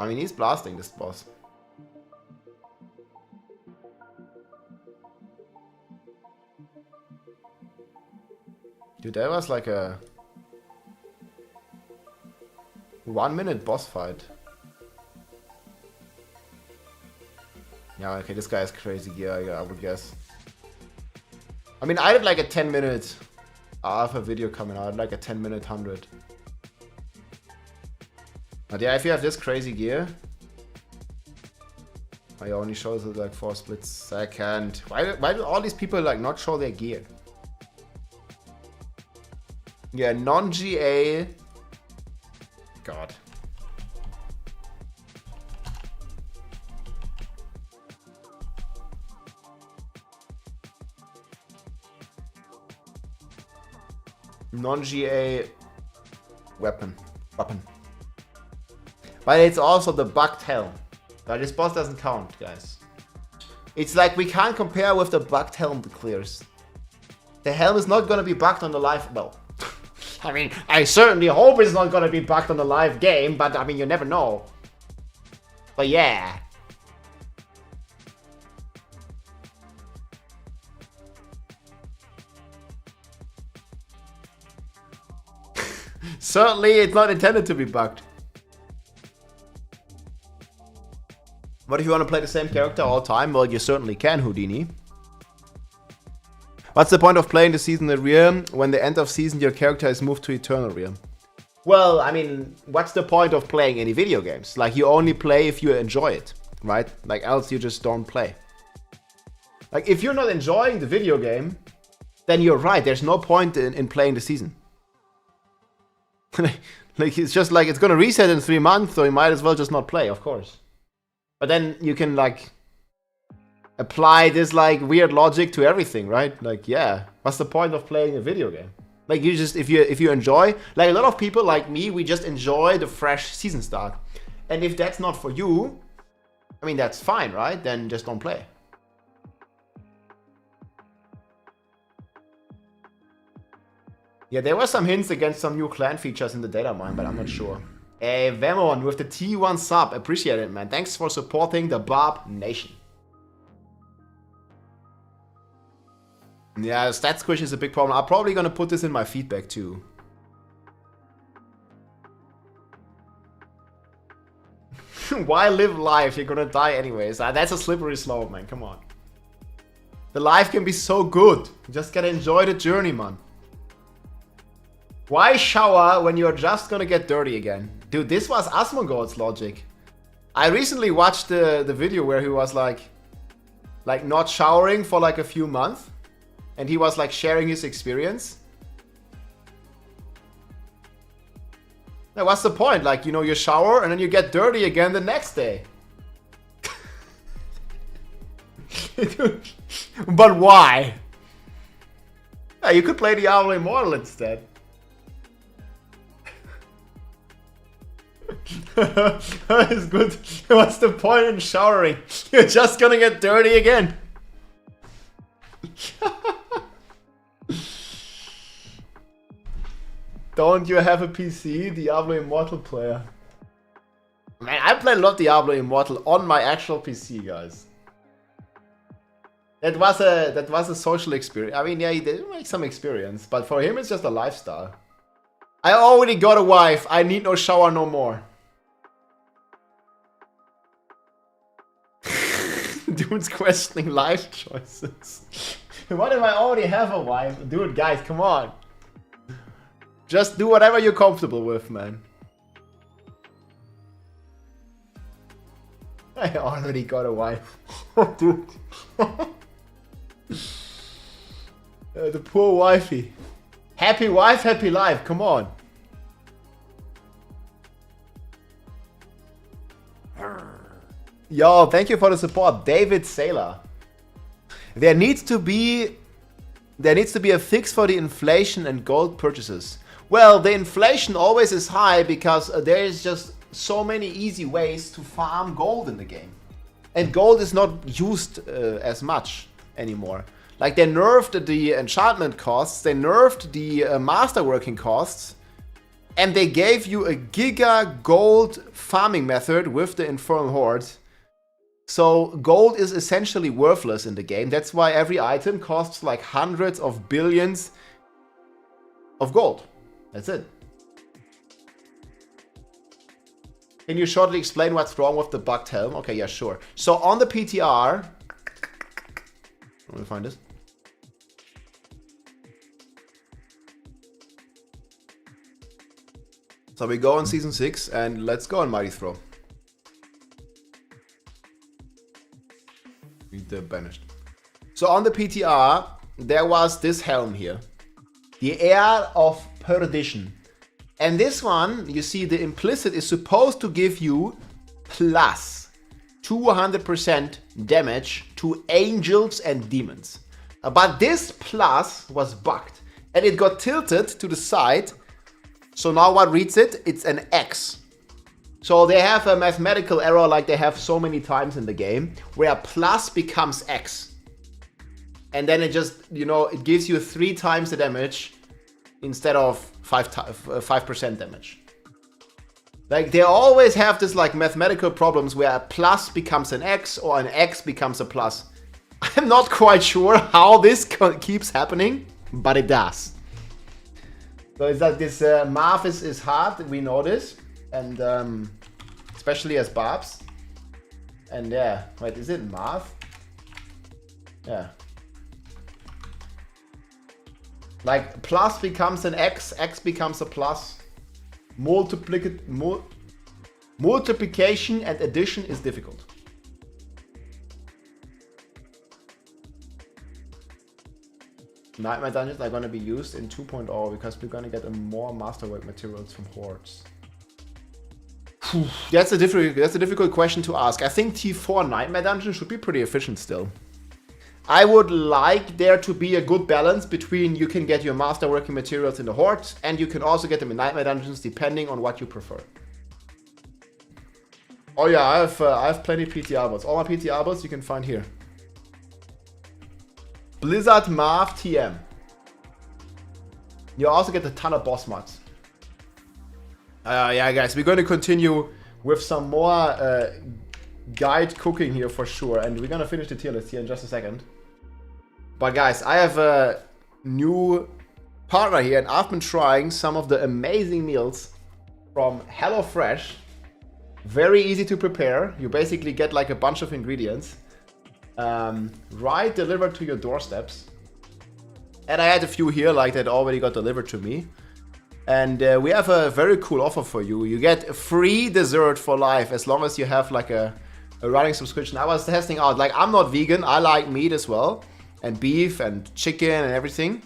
mean, he's blasting this boss. Dude, that was like a 1-minute boss fight. Yeah, okay, this guy is crazy gear, I would guess. I mean, I did like a 10-minute alpha video coming out, like a 10-minute 100. But yeah, if you have this crazy gear, I only shows it like 4 split second. Why do all these people like not show their gear? Yeah, non-GA. God. Non-GA weapon. But it's also the bugged helm. But this boss doesn't count, guys. It's like we can't compare with the bugged helm clears. The helm is not gonna be bugged on the live. Well, I mean, I certainly hope it's not gonna be bugged on the live game, but I mean, you never know. But yeah. Certainly, it's not intended to be bugged. But if you want to play the same character all time, well, you certainly can, Houdini. What's the point of playing the season in Realm when the end of season your character is moved to Eternal Realm? Well, I mean, what's the point of playing any video games? Like, you only play if you enjoy it, right? Like, else you just don't play. Like, if you're not enjoying the video game, then you're right. There's no point in playing the season. Like, it's just like, it's gonna reset in 3 months, so you might as well just not play, of course. But then you can, like, apply this, like, weird logic to everything, right? Like, yeah, what's the point of playing a video game? Like, you just, if you enjoy, like, a lot of people like me, we just enjoy the fresh season start. And if that's not for you, I mean, that's fine, right? Then just don't play. Yeah, there were some hints against some new clan features in the data mine, but I'm not sure. Hey, Vemon with the T1 sub. Appreciate it, man. Thanks for supporting the Bob Nation. Yeah, stat squish is a big problem. I'm probably gonna put this in my feedback too. Why live life? You're gonna die anyways. That's a slippery slope, man. Come on. The life can be so good. You just gotta enjoy the journey, man. Why shower when you're just gonna get dirty again? Dude, this was Asmongold's logic. I recently watched the video where he was like not showering for like a few months. And he was like sharing his experience. Now, what's the point? Like, you know, you shower and then you get dirty again the next day. But why? Yeah, you could play Diablo Immortal instead. It's good. What's the point in showering? You're just gonna get dirty again. Don't you have a PC? Diablo Immortal player. Man, I played a lot of Diablo Immortal on my actual PC, guys. That was a social experience. I mean, yeah, he did make some experience, but for him it's just a lifestyle. I already got a wife. I need no shower no more. Dude's questioning life choices. What if I already have a wife? Dude, guys, come on. Just do whatever you're comfortable with, man. I already got a wife. Dude. The poor wifey. Happy wife, happy life. Come on. Yo, thank you for the support, David Saylor. There needs to be a fix for the inflation and gold purchases. Well, the inflation always is high because there is just so many easy ways to farm gold in the game. And gold is not used as much anymore. Like, they nerfed the enchantment costs, they nerfed the masterworking costs, and they gave you a giga gold farming method with the Infernal Horde. So gold is essentially worthless in the game. That's why every item costs like hundreds of billions of gold. That's it. Can you shortly explain what's wrong with the bugged helm? Okay, yeah, sure. So on the PTR, let me find this. So we go on season 6 and let's go on Mighty Throw. They're banished. So on the PTR, there was this helm here. The Heir of Perdition. And this one, you see the implicit is supposed to give you plus 200% damage to angels and demons. But this plus was bugged. And it got tilted to the side. So now what reads it? It's an X. So they have a mathematical error like they have so many times in the game, where plus becomes X. And then it just, you know, it gives you 3 times the damage instead of 5% damage. Like they always have this like mathematical problems where a plus becomes an X or an X becomes a plus. I'm not quite sure how this keeps happening, but it does. So it's that this math is hard, we know this. And especially as Barbs. And yeah, wait, is it math? Yeah. Like plus becomes an X, X becomes a plus. Multiplication and addition is difficult. Nightmare dungeons are gonna be used in 2.0 because we're gonna get more masterwork materials from hordes. That's a difficult question to ask. I think T4 Nightmare Dungeon should be pretty efficient still. I would like there to be a good balance between you can get your masterworking materials in the hordes and you can also get them in Nightmare Dungeons depending on what you prefer. Oh yeah, I have plenty of PTR bots. All my PTR bots you can find here. Blizzard Marv TM. You also get a ton of boss mods. Yeah, guys, we're going to continue with some more guide cooking here for sure. And we're going to finish the tier list here in just a second. But guys, I have a new partner here. And I've been trying some of the amazing meals from HelloFresh. Very easy to prepare. You basically get like a bunch of ingredients. Right delivered to your doorsteps. And I had a few here like that already got delivered to me. And we have a very cool offer for you. You get free dessert for life as long as you have like a running subscription. I was testing out, like I'm not vegan, I like meat as well. And beef and chicken and everything.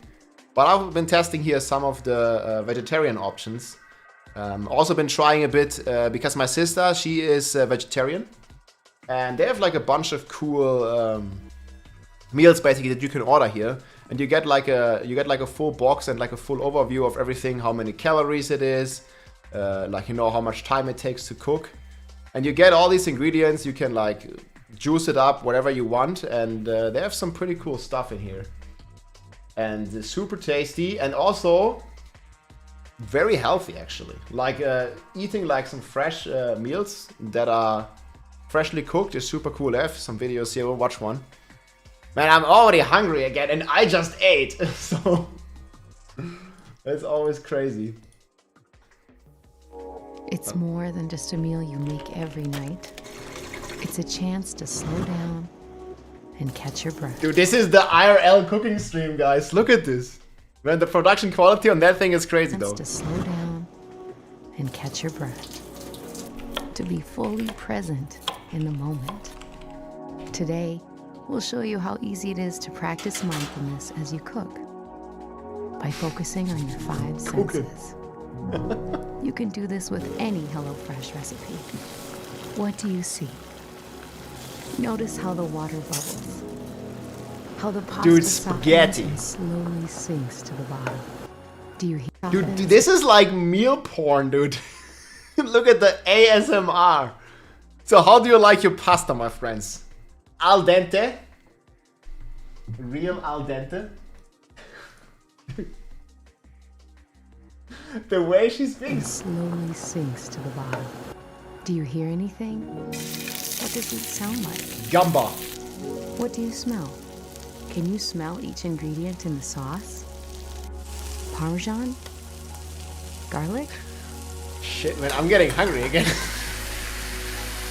But I've been testing here some of the vegetarian options. Also been trying a bit because my sister, she is vegetarian. And they have like a bunch of cool meals basically that you can order here. And you get like a full box and like a full overview of everything, how many calories it is, like you know how much time it takes to cook. And you get all these ingredients, you can like juice it up whatever you want, and they have some pretty cool stuff in here. And super tasty and also very healthy actually. Like eating like some fresh meals that are freshly cooked is super cool. I have some videos here, we'll watch one. Man, I'm already hungry again, and I just ate, so it's always crazy. It's more than just a meal you make every night. It's a chance to slow down and catch your breath. Dude, this is the IRL cooking stream, guys. Look at this. Man, the production quality on that thing is crazy, though. To slow down and catch your breath. To be fully present in the moment. Today, we'll show you how easy it is to practice mindfulness as you cook by focusing on your 5 senses. You can do this with any HelloFresh recipe. What do you see? Notice how the water bubbles, how the pasta softens and slowly sinks to the bottom. Do you hear? Dude, this is like meal porn, dude. Look at the ASMR. So how do you like your pasta, my friends? Al dente? Real al dente? The way she speaks. Slowly sinks to the bottom. Do you hear anything? What does it sound like? Gamba. What do you smell? Can you smell each ingredient in the sauce? Parmesan? Garlic? Shit, man, I'm getting hungry again.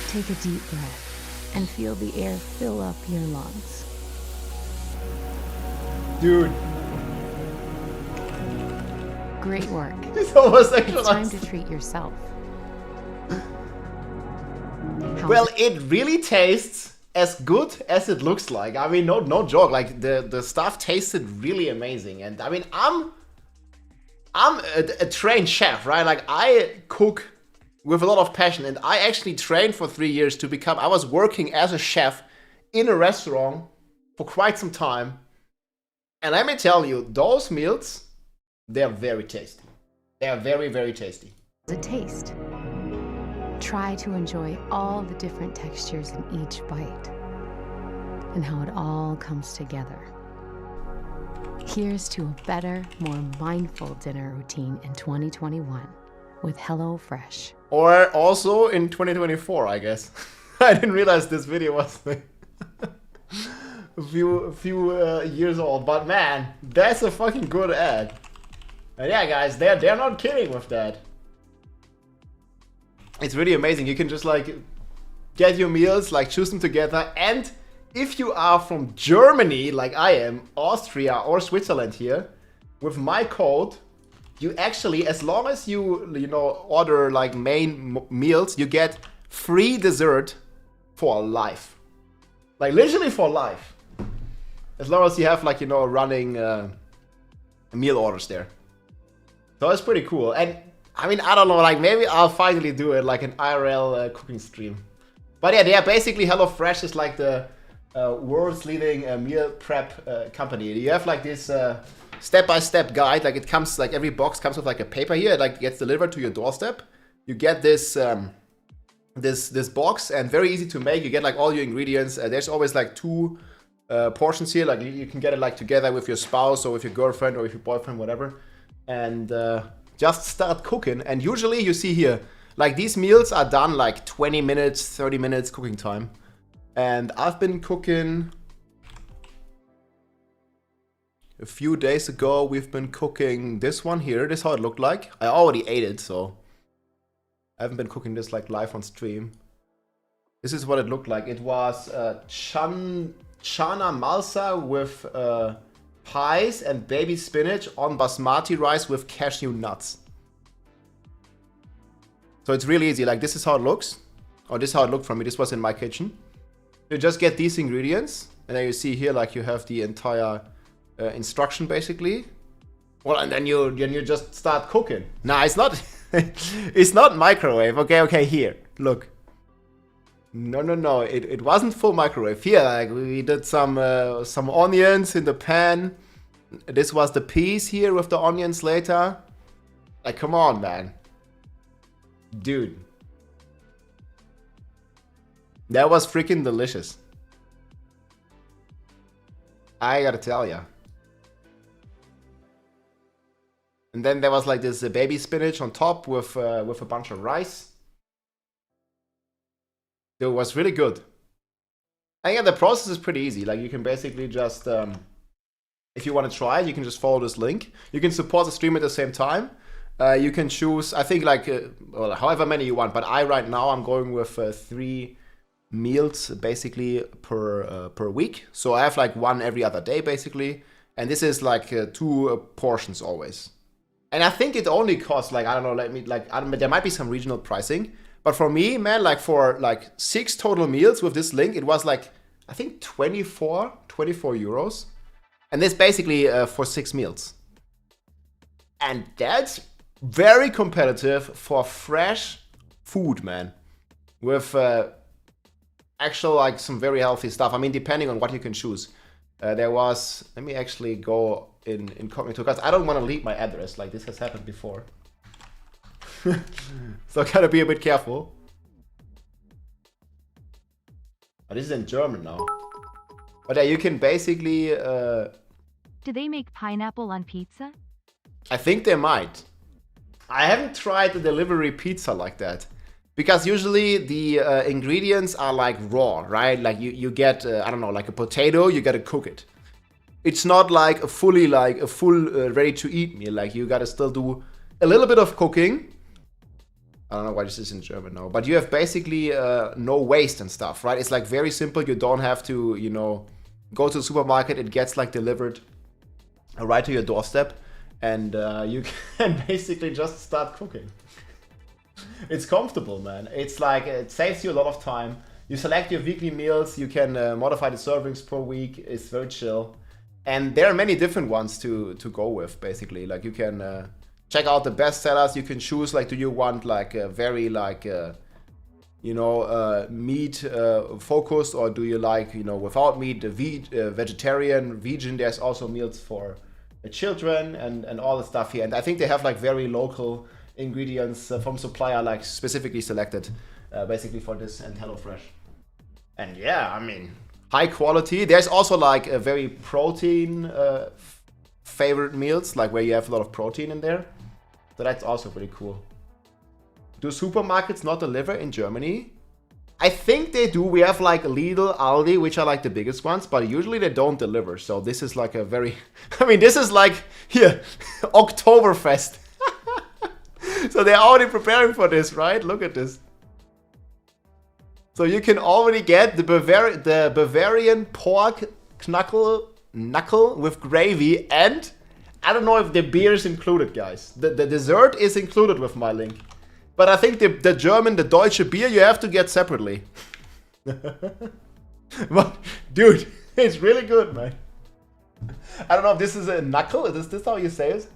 Take a deep breath and feel the air fill up your lungs. Dude. Great work. He's It's time homosexualized. to treat yourself. How's Well, it really tastes as good as it looks like. I mean, no joke. Like the stuff tasted really amazing, and I mean, I'm a trained chef, right? Like I cook with a lot of passion, and I actually trained for 3 years to become. I was working as a chef in a restaurant for quite some time, and let me tell you, those meals, they're very tasty. They are very, very tasty. it taste? Try to enjoy all the different textures in each bite and how it all comes together. Here's to a better, more mindful dinner routine in 2021 with HelloFresh. Or also in 2024, I guess. I didn't realize this video was a few years old, but man, that's a fucking good ad. And yeah, guys, they're not kidding with that. It's really amazing. You can just like get your meals, like choose them together, and if you are from Germany, like I am, Austria or Switzerland here, with my code, you actually, as long as you know, order like main meals, you get free dessert for life. Like literally for life. As long as you have like, you know, running meal orders there. So it's pretty cool. And I mean, I don't know, like maybe I'll finally do it like an IRL cooking stream. But yeah, they are basically HelloFresh is like the world's leading meal prep company. You have like this step-by-step guide, like it comes, like every box comes with like a paper here, it like gets delivered to your doorstep. You get this this box, and very easy to make. You get like all your ingredients. There's always like 2 portions here, like you can get it like together with your spouse or with your girlfriend or with your boyfriend, whatever, and just start cooking. And usually you see here, like these meals are done like 20 minutes, 30 minutes cooking time. And I've been cooking a few days ago. We've been cooking this one here. This is how it looked like. I already ate it, so I haven't been cooking this like live on stream. This is what it looked like. It was chana malsa with pies and baby spinach on basmati rice with cashew nuts. So it's really easy. Like this is how it looks. Or this is how it looked from me. This was in my kitchen. You just get these ingredients, and then you see here like you have the entire instruction basically. Well, and then you just start cooking. Nah, it's not it's not microwave. Okay, here, look. No, it wasn't full microwave. Here, like we did some onions in the pan. This was the peas here with the onions later. Like, come on, man, dude. That was freaking delicious. I gotta tell ya. And then there was like this baby spinach on top with a bunch of rice. It was really good. And yeah, the process is pretty easy. Like you can basically just, if you want to try it, you can just follow this link. You can support the stream at the same time. You can choose, I think like, well, however many you want. But right now I'm going with 3 meals basically per week. So I have like 1 every other day basically. And this is like 2 portions always. And I think it only costs like, I don't know, there might be some regional pricing. But for me, man, like for like 6 total meals with this link, it was like, I think 24 euros. And this basically for 6 meals. And that's very competitive for fresh food, man. With actual like some very healthy stuff. I mean, depending on what you can choose. There was, let me actually go in incognito, because I don't want to leak my address, like this has happened before. So I gotta be a bit careful. Oh, this is in German now. But yeah, you can basically... Do they make pineapple on pizza? I think they might. I haven't tried the delivery pizza like that. Because usually the ingredients are like raw, right? Like you get, I don't know, like a potato, you gotta cook it. It's not like a full ready to eat meal. Like you gotta still do a little bit of cooking. I don't know why this is in German now. But you have basically no waste and stuff, right? It's like very simple. You don't have to, you know, go to the supermarket. It gets like delivered right to your doorstep. and you can basically just start cooking. It's comfortable, man. It's like, it saves you a lot of time. You select your weekly meals, you can modify the servings per week. It's very chill. And there are many different ones to go with, basically. Like, you can check out the best sellers. You can choose, like, do you want like a very like you know, meat focused, or do you like, you know, without meat, vegetarian, vegan. There's also meals for children and all the stuff here. And I think they have like very local ingredients from supplier, like specifically selected basically for this and HelloFresh. And yeah, I mean, high quality. There's also like a very protein favorite meals, like where you have a lot of protein in there. So that's also pretty cool. Do supermarkets not deliver in Germany? I think they do. We have like Lidl, Aldi, which are like the biggest ones, but usually they don't deliver. So this is like a very, I mean, this is like, here, Oktoberfest. So they're already preparing for this, right? Look at this. So you can already get the Bavarian pork knuckle with gravy, and I don't know if the beer is included, guys. The dessert is included with my link. But I think the German, the Deutsche beer, you have to get separately. But, dude, it's really good, man. I don't know if this is a knuckle. Is this how you say it?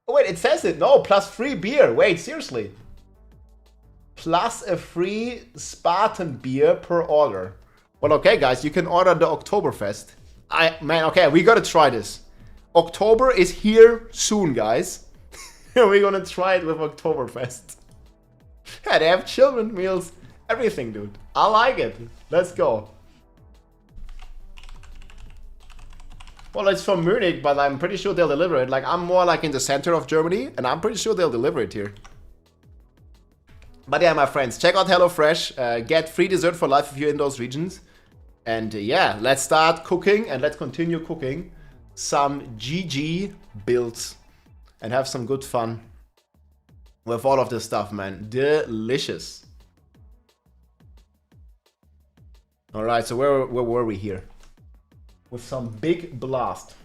Oh, wait, it says it. No, plus free beer. Wait, seriously. Plus a free Spartan beer per order. Well, okay, guys, you can order the Oktoberfest. Man, okay, we gotta try this. October is here soon, guys. We're gonna try it with Oktoberfest. Yeah, they have children meals, everything, dude. I like it. Let's go. Well, it's from Munich, but I'm pretty sure they'll deliver it. Like, I'm more like in the center of Germany, and I'm pretty sure they'll deliver it here. But yeah, my friends, check out HelloFresh. Get free dessert for life if you're in those regions. And yeah, let's start cooking, and let's continue cooking some GG builds. And have some good fun with all of this stuff, man. Delicious. Alright, so where were we here? With some big blast.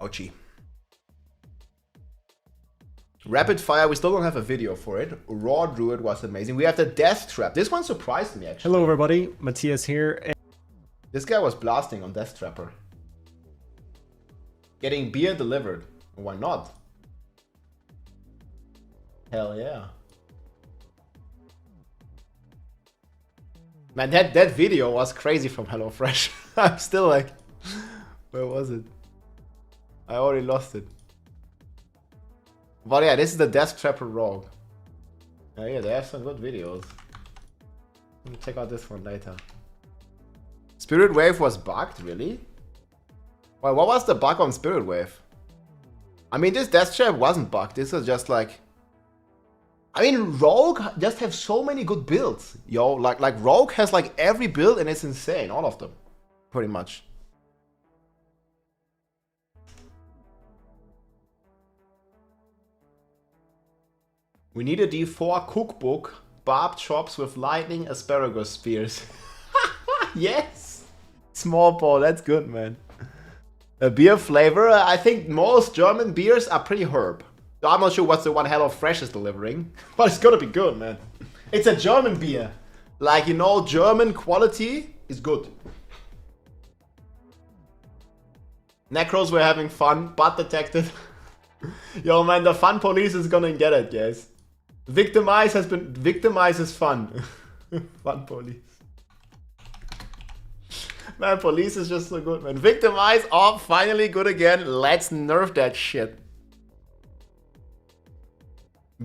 Ouchie. Rapid fire, we still don't have a video for it. Raw Druid was amazing. We have the Death Trap. This one surprised me, actually. Hello, everybody. Matthias here. This guy was blasting on Death Trapper. Getting beer delivered. Why not? Hell yeah. Man, that video was crazy from HelloFresh. I'm still like, where was it? I already lost it. But yeah, this is the Death Trapper Rogue. Yeah, they have some good videos. Let me check out this one later. Spirit Wave was bugged, really? Well, what was the bug on Spirit Wave? I mean, this Death Trap wasn't bugged. This is just like... I mean, Rogue just have so many good builds. Yo, like Rogue has like every build and it's insane. All of them. Pretty much. We need a D4 cookbook. Barb chops with lightning asparagus spears. Yes! Small ball, that's good, man. A beer flavor, I think most German beers are pretty herb. I'm not sure what's the one HelloFresh is delivering, but it's gonna be good, man. It's a German beer. Like, you know, German quality is good. Necros were having fun, but detected. Yo, man, the fun police is gonna get it, guys. Victimize is fun. Fun police. Man, police is just so good, man. Victimize, oh, finally good again. Let's nerf that shit.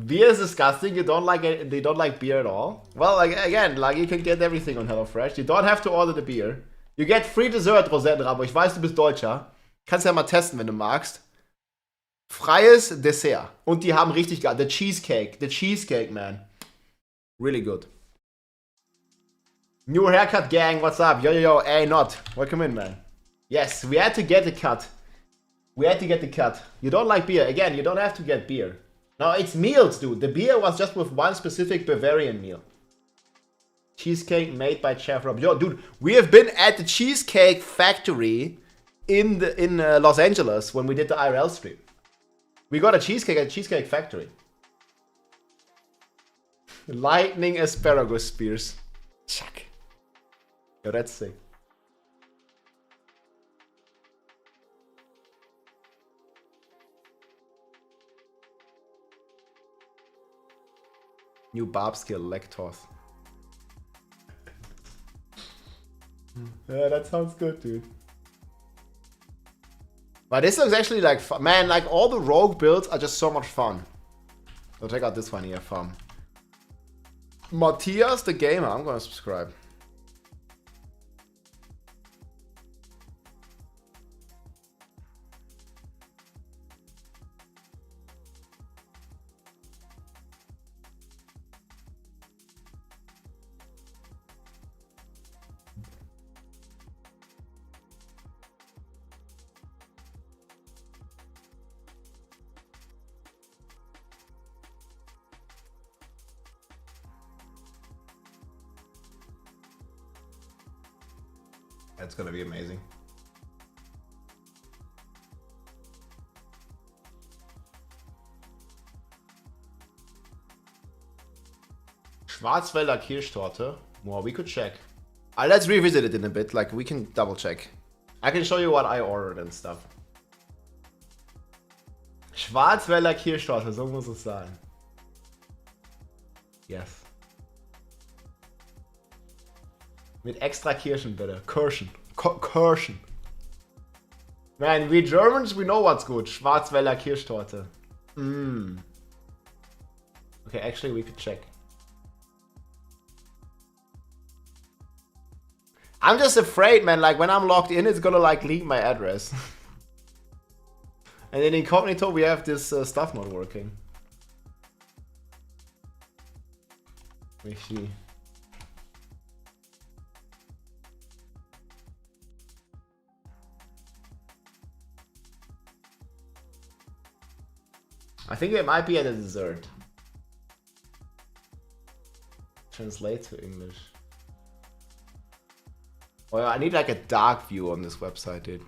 Beer is disgusting. You don't like it. They don't like beer at all. Well, like, again, like you can get everything on HelloFresh. You don't have to order the beer. You get free dessert, Rosettenrabo. Ich weiß, du bist Deutscher. Kannst ja mal testen, wenn du magst. Freies Dessert. Und die haben richtig geil. The cheesecake, man. Really good. New haircut gang, what's up? Yo, hey, not. Welcome in, man. Yes, we had to get the cut. You don't like beer. Again, you don't have to get beer. No, it's meals, dude. The beer was just with one specific Bavarian meal. Cheesecake made by Chef Rob. Yo, dude, we have been at the Cheesecake Factory in Los Angeles when we did the IRL stream. We got a cheesecake at Cheesecake Factory. Lightning asparagus spears. Chuck. Yo, that's sick. New barb skill, lectors. Yeah, that sounds good, dude. But this looks actually like fun. Man, like all the rogue builds are just so much fun. So check out this one here, fun. Matthias the Gamer, I'm gonna subscribe. That's gonna be amazing. Schwarzwälder Kirschtorte. Well, we could check. Let's revisit it in a bit. Like, we can double check. I can show you what I ordered and stuff. Schwarzwälder Kirschtorte, so muss es sein. Yes. Mit extra Kirschen, bitte. Kirschen. Kirschen. Man, we Germans, we know what's good. Schwarzwälder Kirschtorte. Okay, actually, we could check. I'm just afraid, man, like, when I'm logged in, it's gonna, like, leak my address. And in incognito, we have this stuff not working. Let me see. I think it might be at a dessert. Translate to English. Well, I need like a dark view on this website, dude.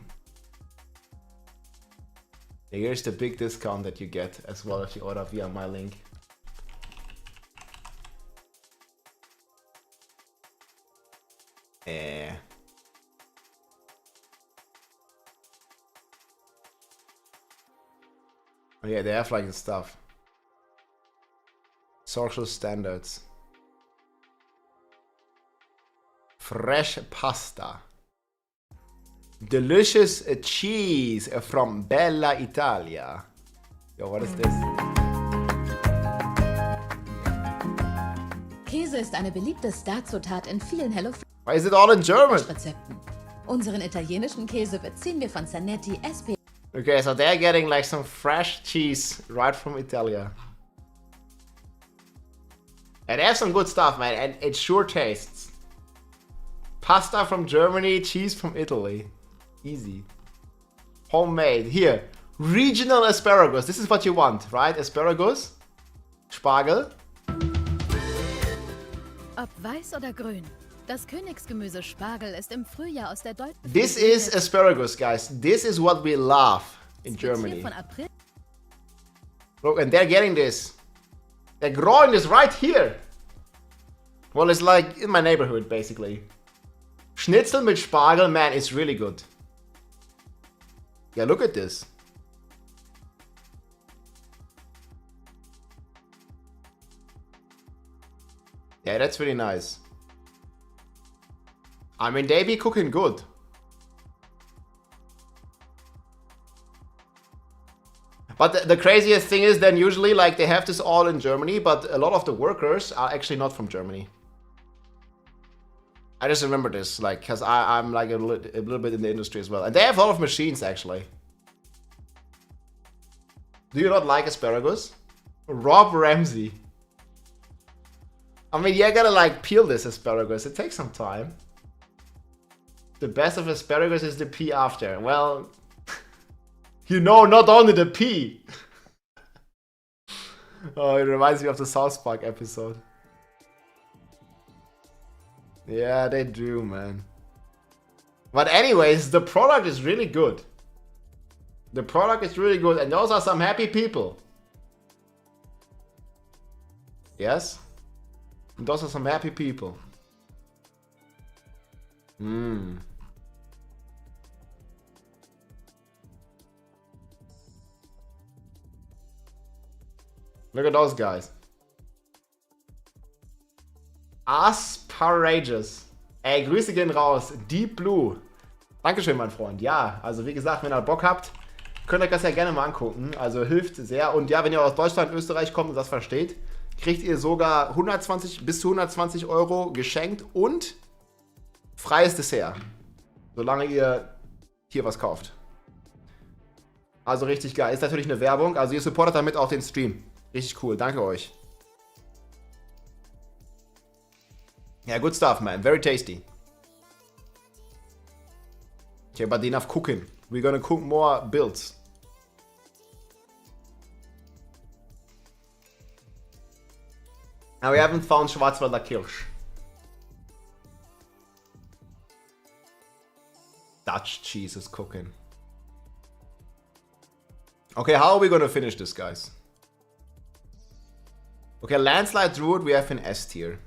Here's the big discount that you get as well if you order via my link. Oh yeah, they have like the stuff. Social standards. Fresh pasta. Delicious cheese from Bella Italia. Yo, what is this? Käse ist eine beliebte Starzutat in vielen hellofresh Why is it all in German? Rezepten. Unseren italienischen Käse beziehen wir von Zanetti SP. Okay, so they're getting like some fresh cheese right from Italia. And they have some good stuff, man, and it sure tastes. Pasta from Germany, cheese from Italy. Easy. Homemade. Here, regional asparagus. This is what you want, right? Asparagus, Spargel. Ob weiß oder grün. Das Königsgemüse Spargel ist im Frühjahr aus der deutschen... This is asparagus, guys. This is what we love in Germany. Von April Look, and they're getting this. They're growing this right here. Well, it's like in my neighborhood, basically. Schnitzel mit Spargel, man, it's really good. Yeah, look at this. Yeah, that's really nice. I mean, they be cooking good. But the craziest thing is then usually like they have this all in Germany, but a lot of the workers are actually not from Germany. I just remember this, like, because I'm like a little bit in the industry as well. And they have a lot of machines, actually. Do you not like asparagus? Rob Ramsey. I mean, you gotta like peel this asparagus. It takes some time. The best of asparagus is the pea after. Well, you know, not only the pea. Oh, it reminds me of the South Park episode. Yeah, they do, man. But anyways, the product is really good. The product is really good, and those are some happy people. Yes? Those are some happy people. Hmm. Look at those guys. Asparagus. Ey, Grüße gehen raus. Deep Blue. Dankeschön, mein Freund. Ja, also wie gesagt, wenn ihr Bock habt, könnt ihr euch das ja gerne mal angucken. Also hilft sehr. Und ja, wenn ihr aus Deutschland, Österreich kommt und das versteht, kriegt ihr sogar 120 bis zu 120 Euro geschenkt und freies Dessert. Solange ihr hier was kauft. Also richtig geil. Ist natürlich eine Werbung. Also ihr supportet damit auch den Stream. Richtig cool. Danke euch. Yeah, good stuff, man. Very tasty. Okay, but enough cooking. We're gonna cook more builds. And we haven't found Schwarzwälder Kirsch. Dutch cheese is cooking. Okay, how are we gonna finish this, guys? Okay, Landslide Druid we have in S tier.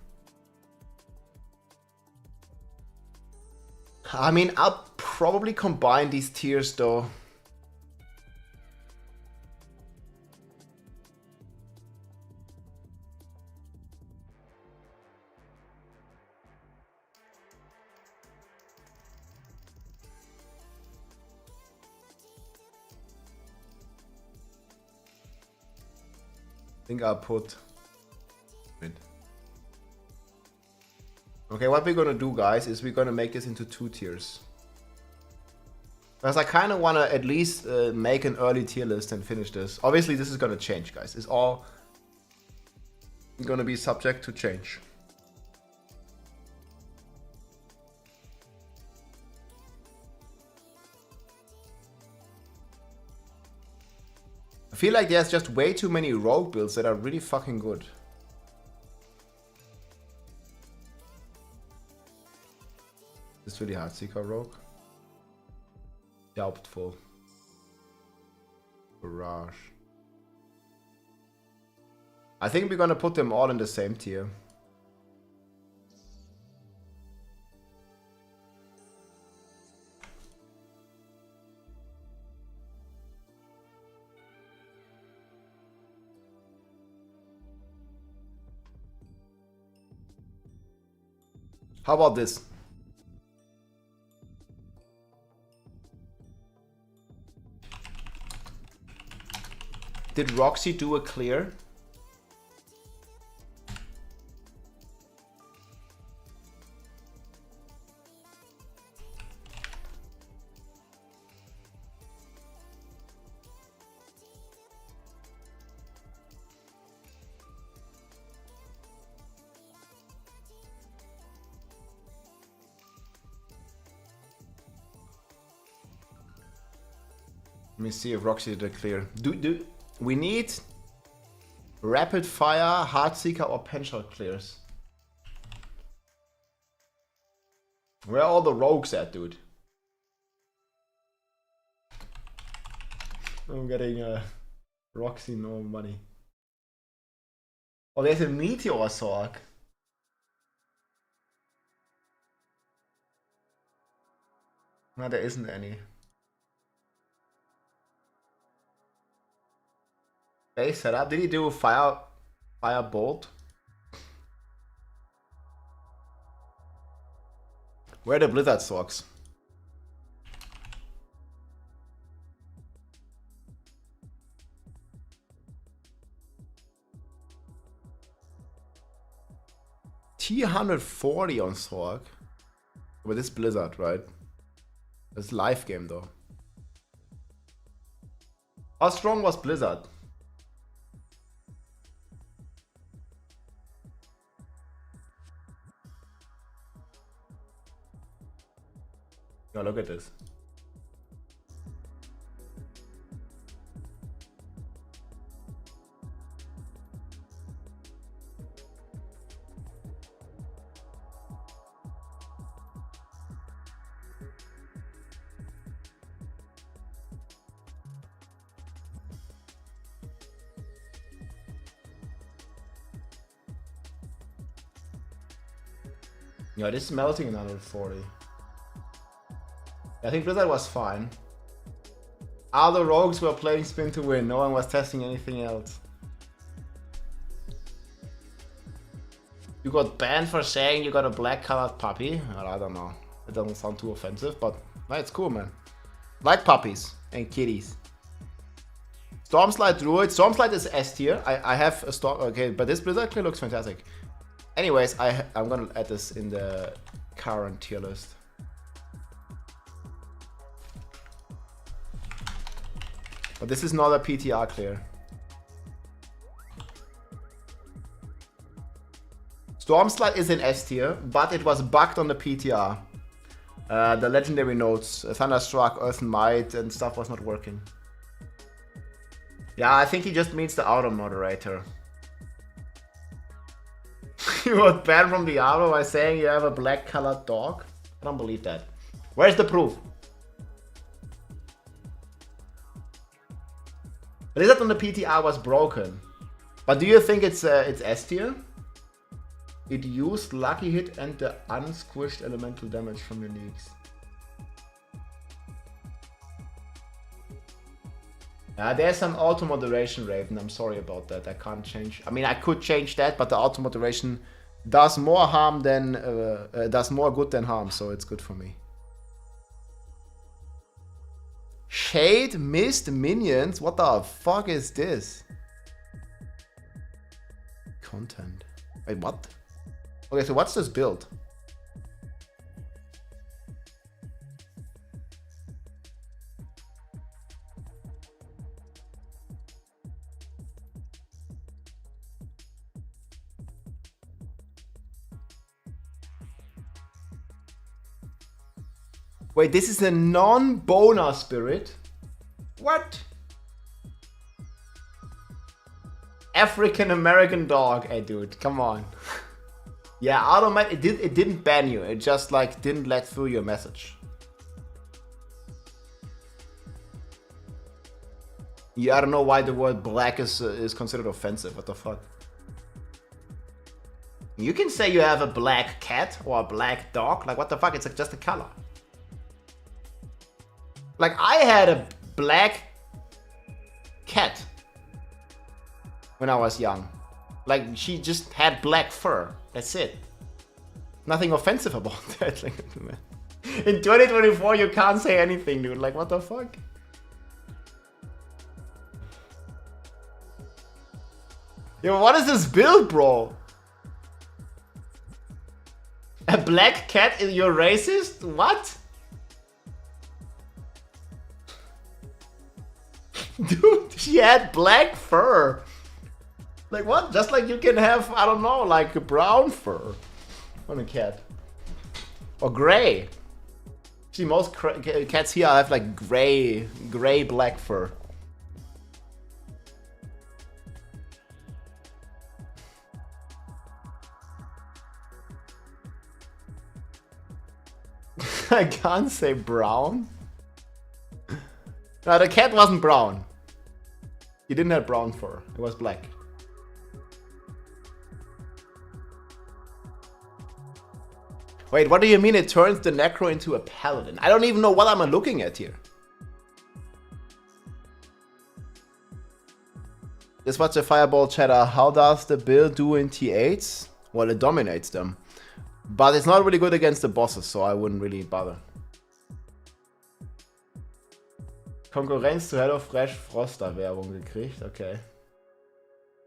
I mean, I'll probably combine these tiers though. I think I'll put mid. Okay, what we're gonna do, guys, is we're gonna make this into 2 tiers. Because I kind of want to at least make an early tier list and finish this. Obviously, this is gonna change, guys. It's all gonna be subject to change. I feel like there's just way too many rogue builds that are really fucking good. This is really hard. Seeker Rogue. Doubtful. Barrage. I think we're gonna put them all in the same tier. How about this? Did Roxy do a clear? Let me see if Roxy did a clear. We need rapid fire, Heartseeker, or Penshot clears. Where are all the rogues at, dude? I'm getting Roxy no money. Oh, there's a Meteor Sorg. No, there isn't any. Base setup. Did he do fire bolt? Where are the Blizzard Sorgs? T140 on Sorg. But this Blizzard, right? It's live game though. How strong was Blizzard? Oh, look at this. Yeah, this is melting in 140. I think Blizzard was fine. All the rogues were playing spin to win. No one was testing anything else. You got banned for saying you got a black colored puppy. Well, I don't know. It doesn't sound too offensive, but no, it's cool, man. Like puppies and kitties. Stormslide Druid. Stormslide is S tier. I have a storm. Okay, but this Blizzard clear looks fantastic. Anyways, I'm gonna add this in the current tier list. But this is not a PTR clear. Stormslide is in S tier, but it was bugged on the PTR. The legendary nodes, Thunderstruck, Earth and Might, and stuff was not working. Yeah, I think he just means the auto moderator. You got banned from Diablo by saying you have a black colored dog? I don't believe that. Where's the proof? Blizzard on the PTR was broken. But do you think it's S tier? It used Lucky Hit and the unsquished elemental damage from uniques. There's some auto moderation, Raven. I'm sorry about that. I can't change. I mean, I could change that, but the auto moderation does more harm than does more good than harm, so it's good for me. Shade missed minions. What the fuck is this? Content. Wait, what? Okay, so what's this build? Wait, this is a non-boner spirit? What? African American dog. Hey dude, come on. Yeah, automatic. It didn't ban you. It just like didn't let through your message. Yeah, I don't know why the word black is considered offensive. What the fuck? You can say you have a black cat or a black dog. Like what the fuck? It's like just a color. Like I had a black cat when I was young. Like she just had black fur. That's it. Nothing offensive about that. Like, in 2024, you can't say anything, dude. Like, what the fuck? Yo, what is this build, bro? A black cat is you're racist? What? Dude, she had black fur. Like what? Just like you can have, I don't know, like a brown fur on a cat. Or gray. See, most cats here have like gray black fur. I can't say brown. No, the cat wasn't brown. He didn't have brown fur. It was black. Wait, what do you mean it turns the Necro into a Paladin? I don't even know what I'm looking at here. Just watch the Fireball chatter. How does the build do in T8s? Well, it dominates them. But it's not really good against the bosses, so I wouldn't really bother. Konkurrenz zu HelloFresh Froster Werbung gekriegt, okay.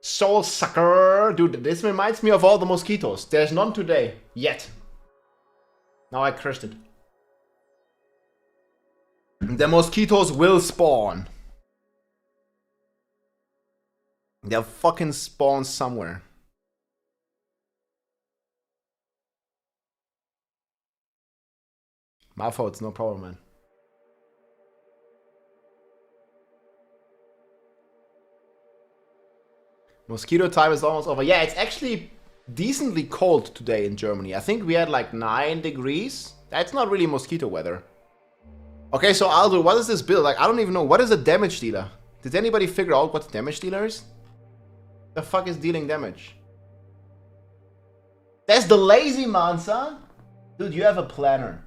Soul Sucker! Dude, this reminds me of all the mosquitoes. There's none today. Yet. Now I crushed it. The mosquitoes will spawn. They'll fucking spawn somewhere. My fault, it's no problem, man. Mosquito time is almost over. Yeah, it's actually decently cold today in Germany. I think we had like 9 degrees. That's not really mosquito weather. Okay, so Aldo, what is this build? Like, I don't even know. What is a damage dealer? Did anybody figure out what the damage dealer is? The fuck is dealing damage? That's the lazy man, son. Dude, you have a planner.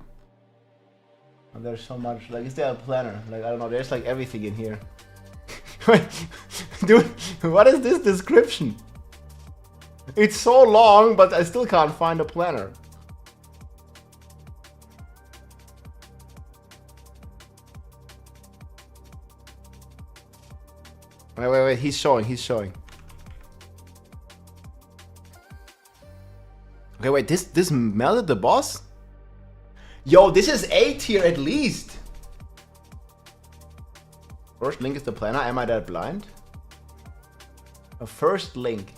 And there's so much, like, is there a planner? Like, I don't know, there's like everything in here. Dude, what is this description? It's so long, but I still can't find a planner. Wait, he's showing. Okay, wait, this melted the boss? Yo, this is A tier at least. First link is the planner. Am I that blind? A first link.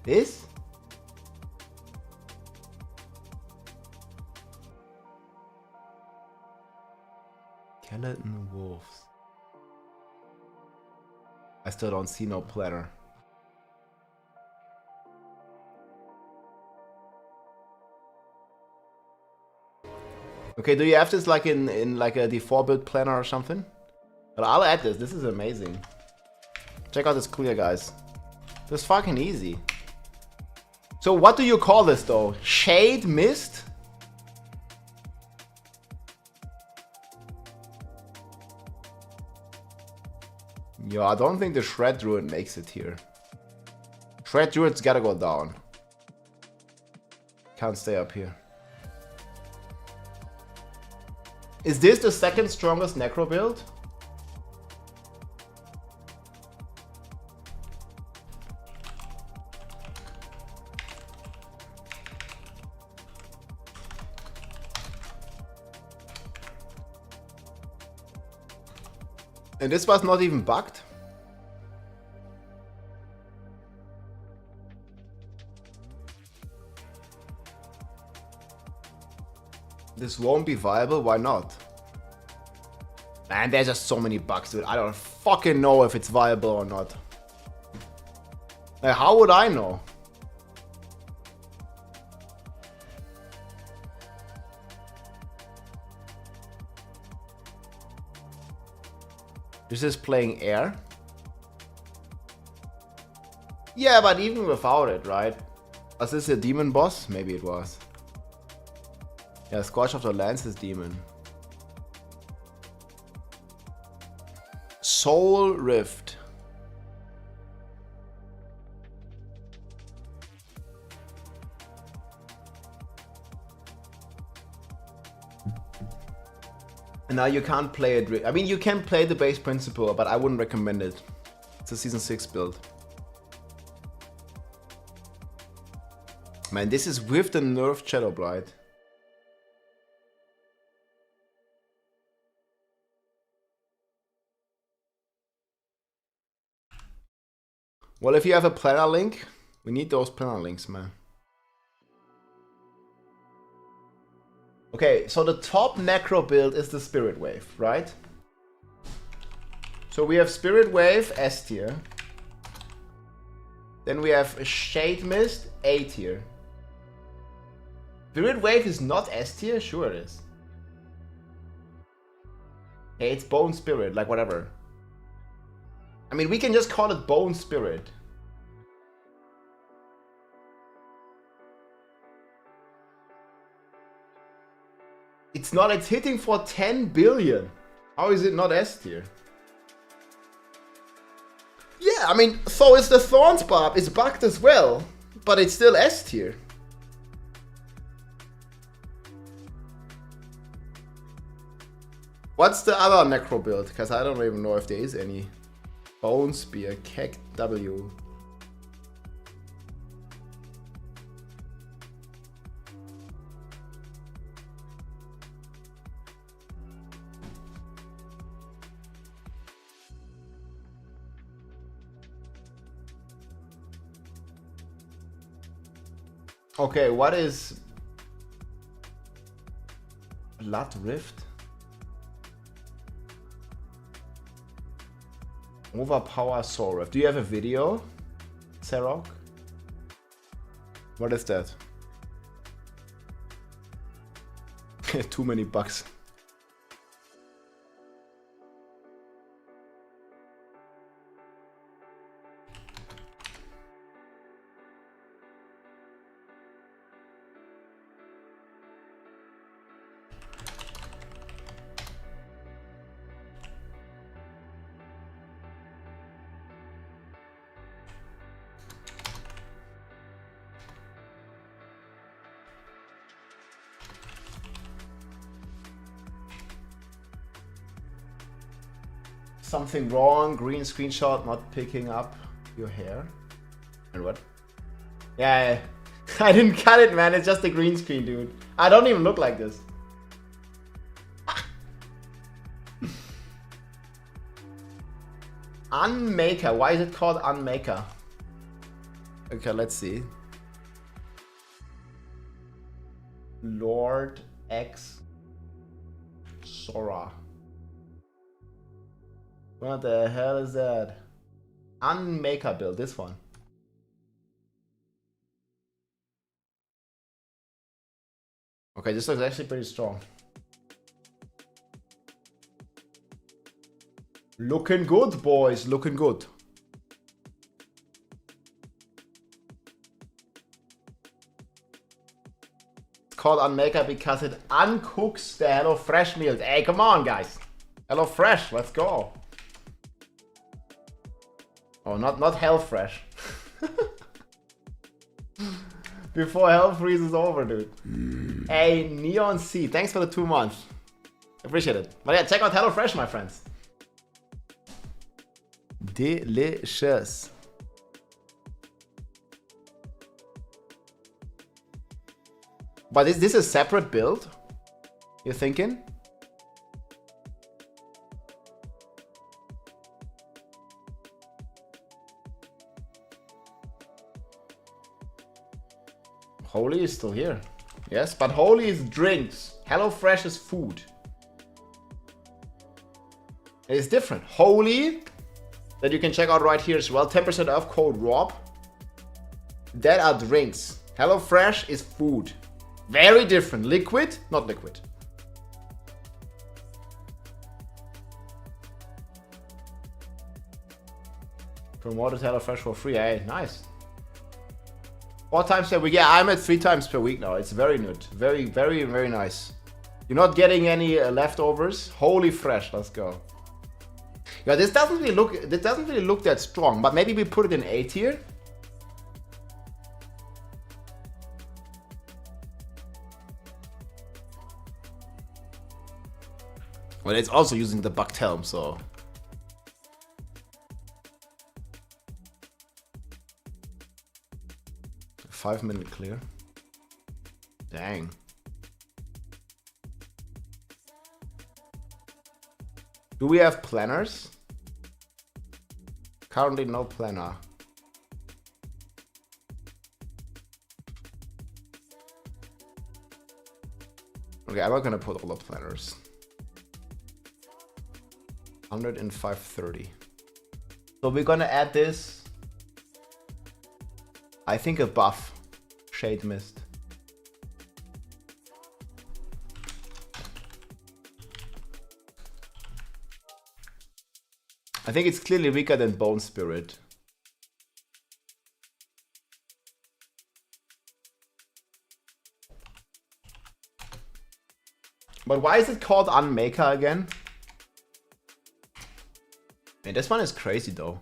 This? Skeleton wolves. I still don't see no planner. Okay, do you have this like in like a D4 build planner or something? But I'll add this. This is amazing. Check out this clear, guys. This is fucking easy. So what do you call this though? Shade mist? Yo, I don't think the Shred Druid makes it here. Shred Druid's gotta go down. Can't stay up here. Is this the second strongest Necro build? And this was not even bugged? This won't be viable, why not? Man, there's just so many bugs, dude. I don't fucking know if it's viable or not. Like, how would I know? This is playing air. Yeah, but even without it, right? Was this a demon boss? Maybe it was. Yeah, Scorch of the Lands is demon. Soul Rift. And now you can't play it. I mean, you can play the base principle, but I wouldn't recommend it. It's a Season 6 build. Man, this is with the nerfed Shadowblight. Well, if you have a planner link, we need those planner links, man. Okay, so the top Necro build is the Spirit Wave, right? So we have Spirit Wave S tier. Then we have Shade Mist A tier. Spirit Wave is not S tier? Sure it is. Okay, it's Bone Spirit, like whatever. I mean, we can just call it Bone Spirit. It's not, it's hitting for 10 billion. How is it not S tier? Yeah, I mean, so is the Thorns Barb. It's bugged as well, but it's still S tier. What's the other Necro build? Because I don't even know if there is any. Bone Spear, Keck W. Okay, what is Blood Rift? Overpower Soul Rift. Do you have a video, Serok? What is that? Too many bugs. Something wrong. Green screenshot not picking up your hair. And what? Yeah, I didn't cut it, man. It's just a green screen, dude. I don't even look like this. Unmaker. Why is it called Unmaker? Okay, let's see. Lord X Sora. What the hell is that? Unmaker build, this one. Okay, this looks actually pretty strong. Looking good, boys. Looking good. It's called Unmaker because it uncooks the HelloFresh meals. Hey, come on, guys. HelloFresh, let's go. Oh, not HellFresh. Before hell freezes over, dude. Hey, Neon C, thanks for the 2 months. Appreciate it. But yeah, check out HelloFresh, my friends. Delicious. But is this a separate build? You're thinking? Holy is still here. Yes, but Holy is drinks. HelloFresh is food. It is different. Holy, that you can check out right here as well. 10% off code ROB. That are drinks. HelloFresh is food. Very different. Liquid, not liquid. Promoted HelloFresh for free. Hey, nice. 4 times per week. Yeah, I'm at 3 times per week now. It's very good. Very, very, very nice. You're not getting any leftovers. Holy fresh. Let's go. Yeah, this doesn't really look that strong, but maybe we put it in A tier. Well, it's also using the bucked helm, so. Five-minute clear. Dang. Do we have planners? Currently no planner. Okay, I'm not gonna put all the planners. 105.30. So we're gonna add this. I think a buff. Shade Mist. I think it's clearly weaker than Bone Spirit. But why is it called Unmaker again? Man, this one is crazy though.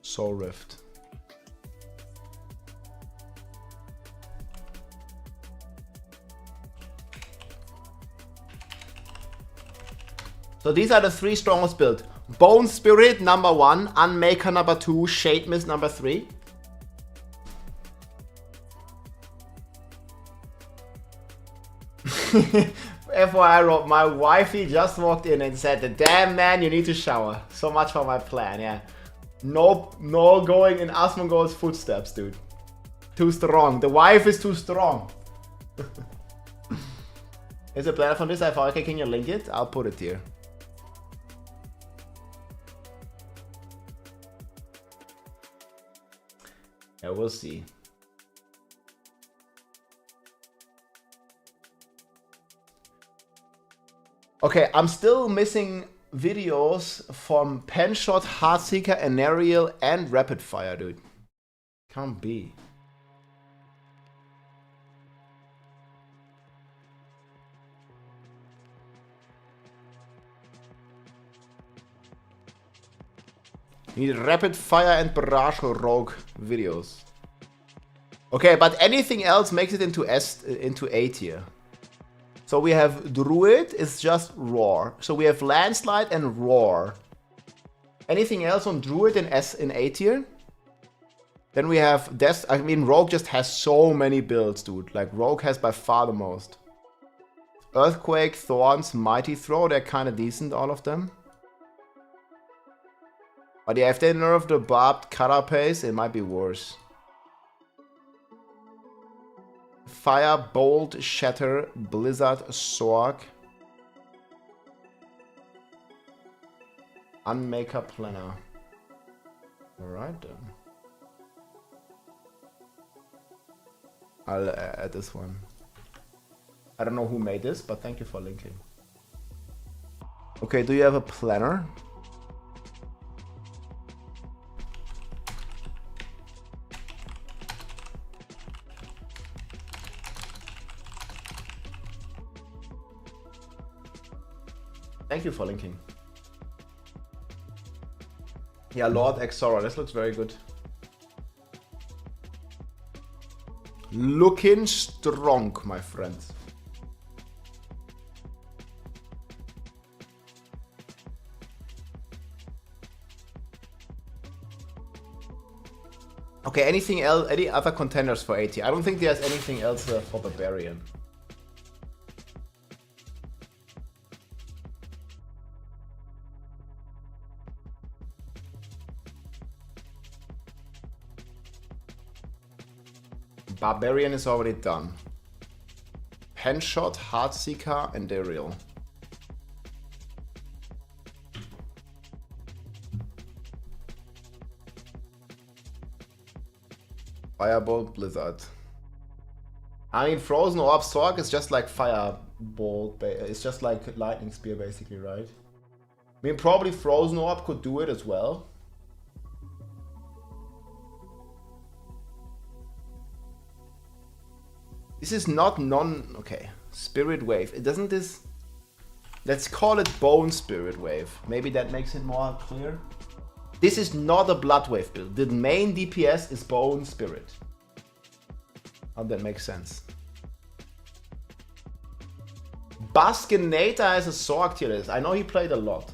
Soul Rift. So these are the 3 strongest builds. Bone Spirit number 1, Unmaker number 2, Shade Mist number 3. FYI, Rob, my wifey just walked in and said, damn man, you need to shower. So much for my plan, yeah. No going in Asmongold's footsteps, dude. Too strong. The wife is too strong. Is a planner from this? Okay, can you link it? I'll put it here. Yeah, we'll see. Okay, I'm still missing videos from Penshot, Heartseeker, Enariel, and Rapid Fire, dude. Can't be. Need Rapid Fire and Barrage Rogue videos. Okay, but anything else makes it into A tier. So we have Druid is just Roar. So we have Landslide and Roar. Anything else on Druid in A tier? Then we have Death. I mean, Rogue just has so many builds, dude. Like, Rogue has by far the most. Earthquake, Thorns, Mighty Throw. They're kind of decent, all of them. But yeah, if they nerf the Barbed Carapace, it might be worse. Fire, Bolt, Shatter, Blizzard, Sorg. Unmaker Planner. Alright then. I'll add this one. I don't know who made this, but thank you for linking. Okay, do you have a planner? Thank you for linking. Yeah, Lord Exora, this looks very good. Looking strong, my friends. Okay, anything else? Any other contenders for AT? I don't think there's anything else for Barbarian. Barbarian is already done. Penshot, Heartseeker, and Dariel. Firebolt, Blizzard. I mean, Frozen Orb Sorg is just like Firebolt. It's just like Lightning Spear, basically, right? I mean, probably Frozen Orb could do it as well. This is not okay. Spirit Wave. It doesn't this... Let's call it Bone Spirit Wave. Maybe that makes it more clear. This is not a Blood Wave build. The main DPS is Bone Spirit. Oh, that makes sense. Baskinator has a Sorg tier list. I know he played a lot.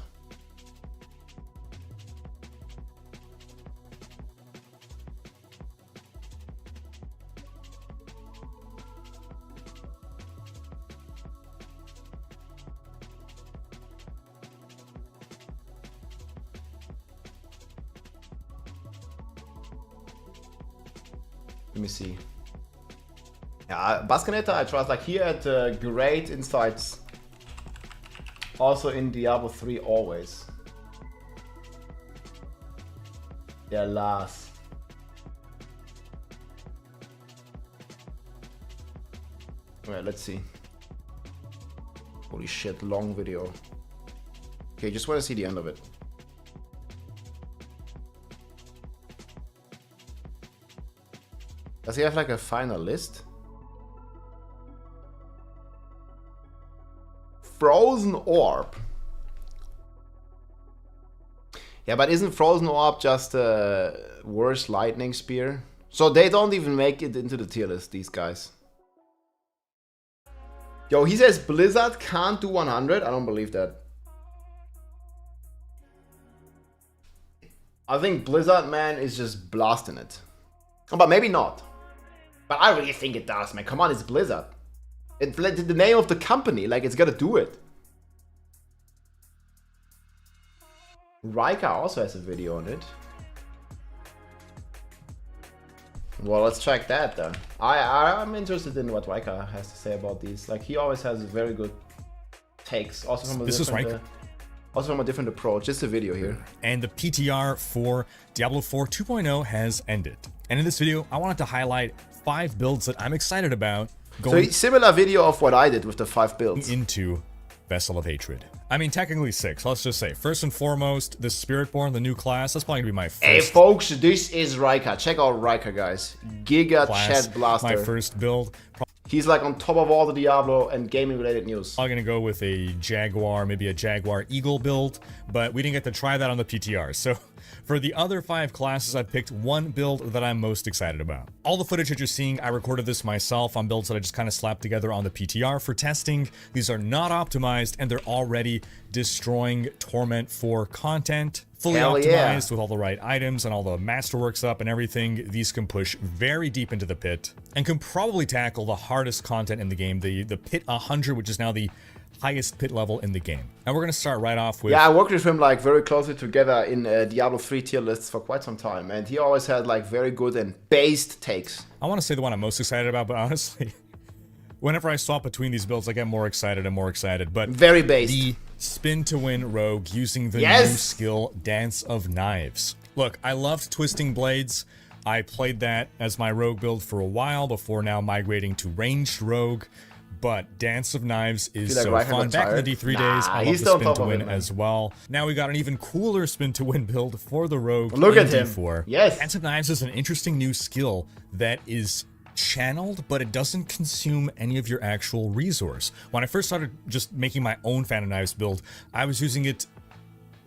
Let me see. Yeah, Baskinator I trust. Like, he had great insights. Also in Diablo 3 always. Yeah, Lars. Alright, let's see. Holy shit, long video. Okay, just want to see the end of it. Does he have like a final list? Frozen Orb. Yeah, but isn't Frozen Orb just a worse Lightning Spear? So they don't even make it into the tier list, these guys. Yo, he says Blizzard can't do 100. I don't believe that. I think Blizzard, man, is just blasting it. But maybe not. But I really think it does, man. Come on, it's Blizzard. It's the name of the company. Like, it's gotta do it. Rika also has a video on it. Well, let's check that then. I'm interested in what Rika has to say about these. Like, he always has very good takes. Also from a different approach. Just a video here. And the PTR for Diablo 4 2.0 has ended. And in this video, I wanted to highlight 5 builds that I'm excited about going similar video of what I did with the 5 builds. Into Vessel of Hatred. I mean, technically 6. Let's just say, first and foremost, the Spiritborn, the new class. That's probably gonna be my first. Hey, folks, this is Rika. Check out Rika, guys. Giga class, Chat Blaster. My first build. He's like on top of all the Diablo and gaming related news. I'm gonna go with a Jaguar, maybe a Jaguar Eagle build, but we didn't get to try that on the PTR. So For the other 5 classes, I've picked one build that I'm most excited about. All the footage that you're seeing, I recorded this myself on builds that I just kind of slapped together on the PTR for testing. These are not optimized, and they're already destroying Torment 4 content. Fully optimized with all the right items and all the masterworks up and everything, these can push very deep into the pit and can probably tackle the hardest content in the game, the pit 100, which is now the highest pit level in the game. Now we're gonna start right off with... Yeah, I worked with him like very closely together in Diablo 3 tier lists for quite some time, and he always had like very good and based takes. I want to say the one I'm most excited about, but honestly, whenever I swap between these builds, I get more excited and more excited. But very based. The spin to win rogue using the new skill Dance of Knives. Look, I loved twisting blades. I played that as my rogue build for a while before now migrating to ranged rogue. But Dance of Knives is so fun. Back in the D3 days, I love the spin to win as well. Now we got an even cooler spin to win build for the rogue. Look at him. D4. Yes. Dance of Knives is an interesting new skill that is channeled, but it doesn't consume any of your actual resource. When I first started just making my own Fan of Knives build, I was using it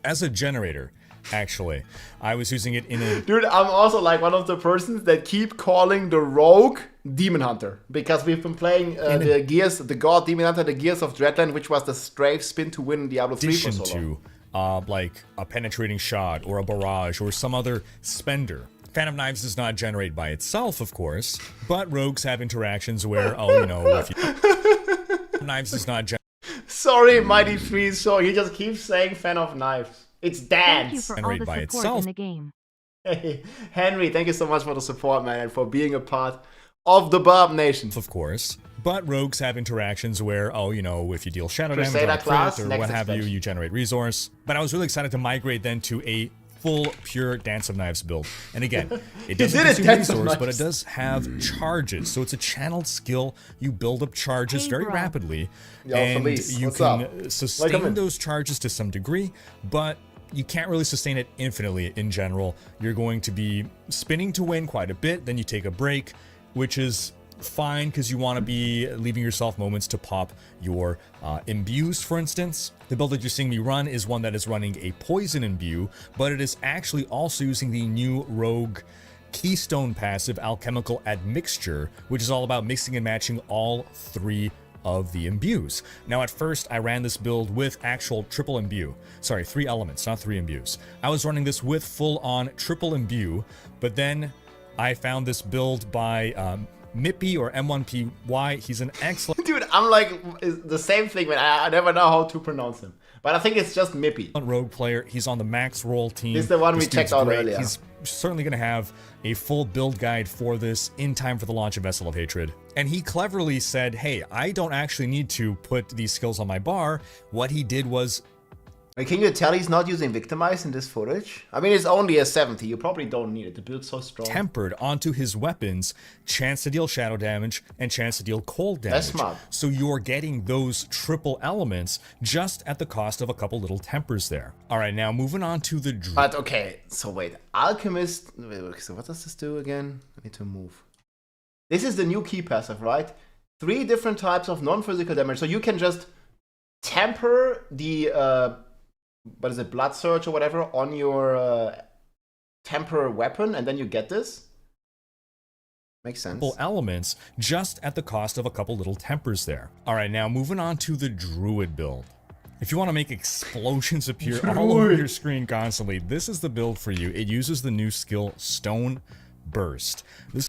as a generator. Actually, I was using it in a... Dude, I'm also like one of the persons that keep calling the rogue Demon Hunter, because we've been playing the Gears, the God Demon Hunter, the Gears of Dreadland, which was the strafe spin to win in Diablo 3 for so long. Like a penetrating shot or a barrage or some other spender. Fan of Knives does not generate by itself, of course, but rogues have interactions where, oh, you know, if you... Knives does not generate... Sorry, Mighty Freeze, so he just keeps saying Fan of Knives. It's Dance. Thank you for all the support in the game. Hey, Henry, thank you so much for the support, man, and for being a part of the Bob Nation. Of course, but rogues have interactions where, oh, you know, if you deal shadow damage on class, crit or what have you, you generate resource. But I was really excited to migrate then to a full pure Dance of Knives build. And again, it doesn't consume resource, but it does have charges. So it's a channeled skill. You build up charges very rapidly, and you can sustain those charges to some degree, but you can't really sustain it infinitely in general. You're going to be spinning to win quite a bit, then you take a break, which is fine because you want to be leaving yourself moments to pop your imbues, for instance. The build that you're seeing me run is one that is running a poison imbue, but it is actually also using the new rogue keystone passive Alchemical Admixture, which is all about mixing and matching all 3 of the imbues. Now at first I ran this build with actual triple imbue. Sorry, 3 elements, not 3 imbues. I was running this with full-on triple imbue, but then I found this build by Mippy or M1PY. He's an excellent... Dude, I'm like the same thing, man. I never know how to pronounce him. But I think it's just Mippy. Rogue player. He's on the max roll team. He's the one we checked out earlier. He's certainly going to have a full build guide for this in time for the launch of Vessel of Hatred. And he cleverly said, hey, I don't actually need to put these skills on my bar. What he did was... Can you tell he's not using Victimize in this footage? I mean, it's only a 70. You probably don't need it. The build's so strong. Tempered onto his weapons, chance to deal shadow damage and chance to deal cold damage. That's smart. So you're getting those triple elements just at the cost of a couple little tempers there. All right, now moving on to the... But okay, so wait. Alchemist... Wait, so what does this do again? I need to move. This is the new key passive, right? 3 different types of non-physical damage. So you can just temper the... what is it, Blood Surge or whatever, on your temper weapon, and then you get this? Makes sense. Elements just at the cost of a couple little tempers there. All right, now moving on to the Druid build. If you want to make explosions appear all over your screen constantly, this is the build for you. It uses the new skill Stone Burst. This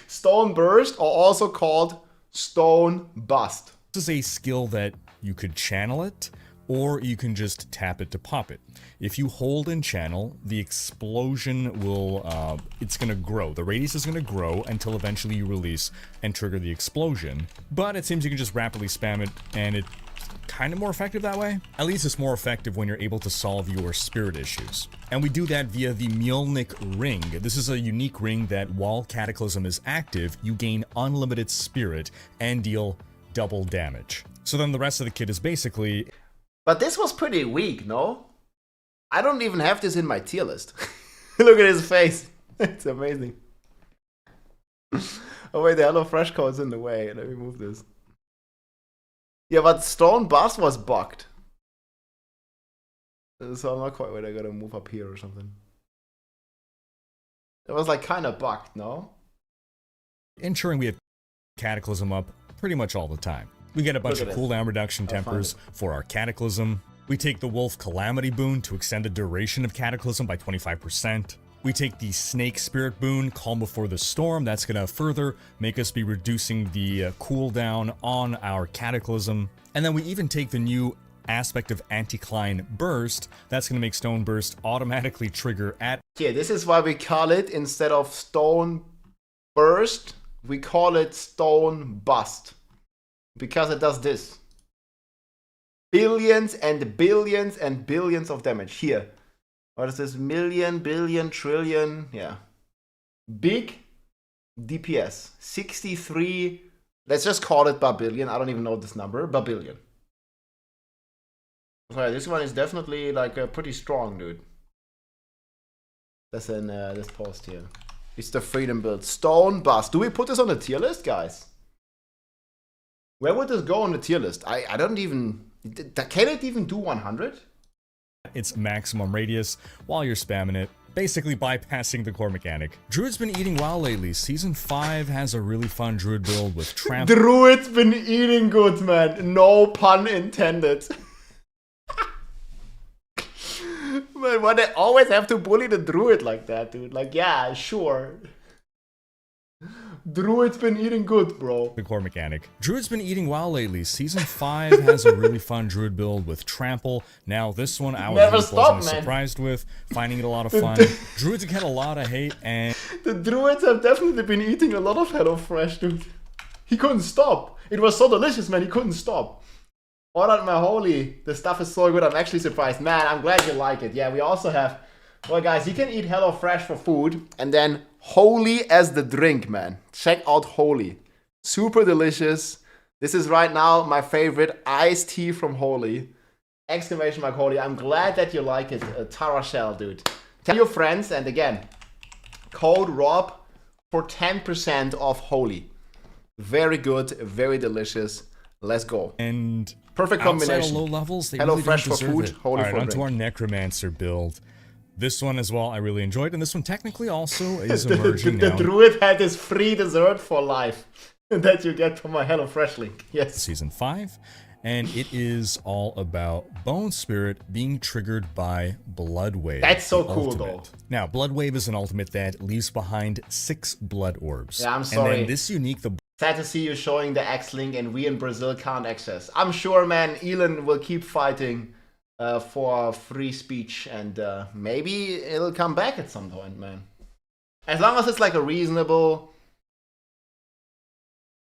Stone Burst, or also called Stone Bust. This is a skill that you could channel it, or you can just tap it to pop it. If you hold and channel, the explosion will, it's gonna grow. The radius is gonna grow until eventually you release and trigger the explosion. But it seems you can just rapidly spam it, and it's kind of more effective that way. At least it's more effective when you're able to solve your spirit issues. And we do that via the Mjolnir Ring. This is a unique ring that while Cataclysm is active, you gain unlimited spirit and deal double damage. So then the rest of the kit is basically... But this was pretty weak, no? I don't even have this in my tier list. Look at his face. It's amazing. Oh wait, the HelloFresh code's in the way. Let me move this. Yeah, but Stone Bust was bugged. So I'm not quite wait, I gotta move up here or something. It was like kind of bugged, no? Ensuring we have Cataclysm up pretty much all the time. We get a bunch of cooldown reduction tempers for our Cataclysm. We take the Wolf Calamity boon to extend the duration of Cataclysm by 25%. We take the Snake Spirit boon, Calm Before the Storm. That's going to further make us be reducing the cooldown on our Cataclysm. And then we even take the new aspect of Anticline Burst. That's going to make Stone Burst automatically trigger at... Yeah, this is why we call it, instead of Stone Burst, we call it Stone Bust. Because it does this. Billions and billions and billions of damage. Here. What is this? Million, billion, trillion. Yeah. Big DPS. 63. Let's just call it babillion. I don't even know this number. Babillion. Okay, this one is definitely like pretty strong, dude. That's in this post here. It's the Freedom build. Stone Bust. Do we put this on the tier list, guys? Where would this go on the tier list? I don't even... Can it even do 100? Its maximum radius while you're spamming it, basically bypassing the core mechanic. Druid's been eating well lately. Season 5 has a really fun Druid build with Trample. Druid's been eating good, man. No pun intended. Man, why they always have to bully the Druid like that, dude? Like, yeah, sure. Druid's been eating good, bro. The core mechanic. Druid's been eating well lately. Season 5 has a really fun Druid build with Trample. Now this one I was really pleasantly surprised with, finding it a lot of fun. Druids get a lot of hate, and... The Druids have definitely been eating a lot of HelloFresh, dude. He couldn't stop. It was so delicious, man. He couldn't stop. Ordered my holy. The stuff is so good. I'm actually surprised. Man, I'm glad you like it. Yeah, we also have... Well, guys, you can eat HelloFresh for food, and then Holy as the drink, man. Check out Holy. Super delicious. This is right now my favorite iced tea from Holy. Exclamation mark Holy. I'm glad that you like it, Tara Shell, dude. Tell your friends, and again, code Rob for 10% off Holy. Very good, very delicious. Let's go. And perfect combination. Low levels, they Hello really Fresh don't for deserve food, it. Holy All right, for onto drink. our Necromancer build. This one as well I really enjoyed, and this one technically also is emerging the now. Druid had his free dessert for life that you get from my HelloFresh link. Yes. Season 5, and it is all about Bone Spirit being triggered by Blood Wave. That's so cool, ultimate. though. Now, Blood Wave is an ultimate that leaves behind 6 Blood Orbs. Yeah, I'm sorry. And then this unique... Sad to see you showing the X link and we in Brazil can't access. I'm sure, man, Elon will keep fighting for free speech, and maybe it'll come back at some point, man. As long as it's like a reasonable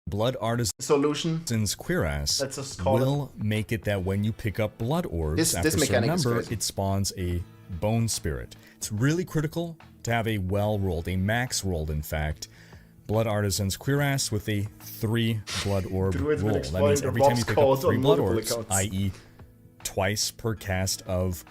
Blood Artisan solution, Cuirass let's just call will make it that when you pick up Blood Orbs, after this a certain mechanic number, is crazy. it spawns a Bone Spirit. It's really critical to have a well-rolled, a max-rolled, in fact, Blood Artisan's Cuirass with a 3 Blood Orb roll. That means every time you pick up 3 Blood Orbs, i.e. twice per cast of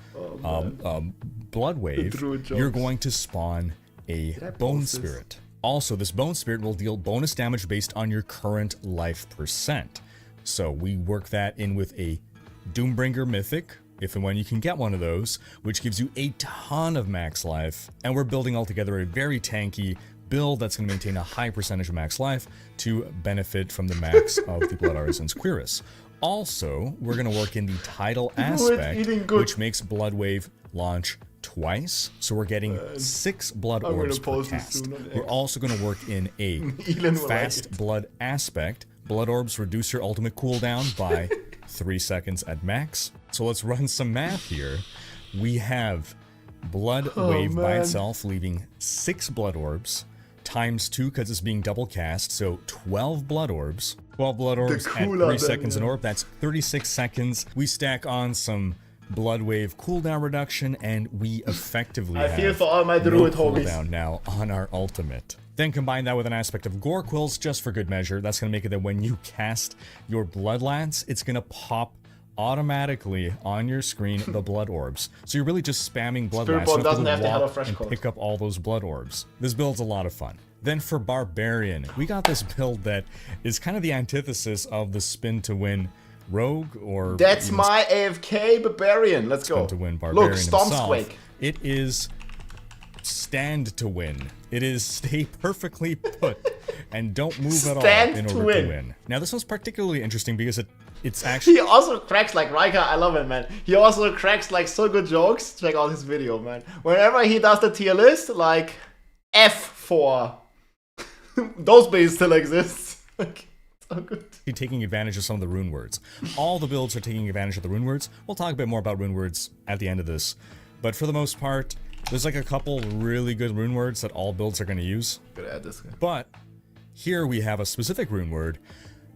Blood Wave, you're going to spawn a Bone Spirit. Also, this Bone Spirit will deal bonus damage based on your current life percent. So we work that in with a Doombringer Mythic, if and when you can get one of those, which gives you a ton of max life. And we're building altogether a very tanky build that's going to maintain a high percentage of max life to benefit from the max of the Blood Artisan's Cuirass. Also, we're going to work in the tidal aspect, which makes Blood Wave launch twice. So we're getting 6 Blood Orbs per cast. We're also going to work in a fast blood aspect. Blood Orbs reduce your ultimate cooldown by 3 seconds at max. So let's run some math here. We have Blood Wave by itself, leaving 6 Blood Orbs, times 2 because it's being double cast, so 12 Blood Orbs. 12 Blood Orbs at 3 seconds an orb, that's 36 seconds. We stack on some Blood Wave cooldown reduction, and we effectively have feel for all my Druid homies cooldown now on our ultimate. Then combine that with an aspect of Gore Quills, just for good measure. That's going to make it that when you cast your Blood Lance, it's going to pop automatically on your screen the Blood Orbs. So you're really just spamming Blood Lance. You doesn't have to walk and pick up all those Blood Orbs. This build's a lot of fun. Then for Barbarian, we got this build that is kind of the antithesis of the spin to win rogue or... That's my AFK Barbarian. Let's go. To win Barbarian Look, himself. Stormsquake. It is stand to win. It is stay perfectly put and don't move at all in order to win. Now this one's particularly interesting because it's actually... He also cracks like Riker. I love it, man. He also cracks like so good jokes. Check out his video, man. Whenever he does the tier list, like F4. Those builds still exist. Like, so good. Taking advantage of some of the rune words. All the builds are taking advantage of the rune words. We'll talk a bit more about rune words at the end of this. But for the most part, there's like a couple really good rune words that all builds are going to use. Gotta add this guy. But here we have a specific rune word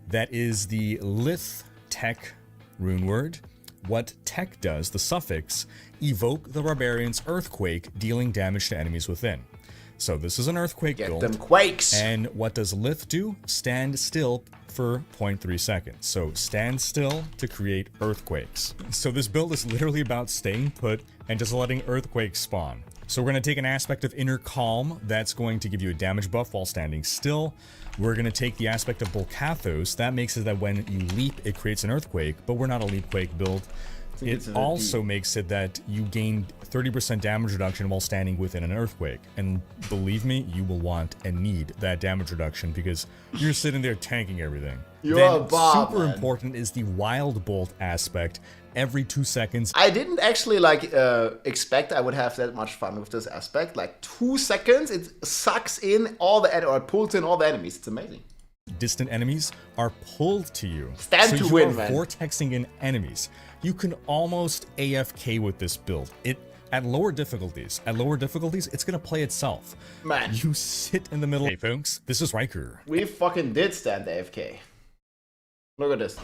that is the Lith Tech rune word. What tech does, the suffix, evoke the barbarian's earthquake, dealing damage to enemies within. So this is an earthquake build. Get them quakes. And what does Lith do? Stand still for 0.3 seconds. So stand still to create earthquakes. So this build is literally about staying put and just letting earthquakes spawn. So we're going to take an aspect of Inner Calm that's going to give you a damage buff while standing still. We're going to take the aspect of Volcathos. That makes it that when you leap, it creates an earthquake, but we're not a leap quake build. It also makes it that you gain 30% damage reduction while standing within an earthquake. And believe me, you will want and need that damage reduction because you're sitting there tanking everything. You're a Bob, super man. important is the Wild Bolt aspect. Every 2 seconds. I didn't actually like expect I would have that much fun with this aspect. Like 2 seconds, it sucks in all the or pulls in all the enemies. It's amazing. Distant enemies are pulled to you. Stand to win, are man. Vortexing in enemies. You can almost AFK with this build. At lower difficulties, it's gonna play itself. Man. You sit in the middle. Hey folks, this is Riker. We fucking did stand AFK. Look at this.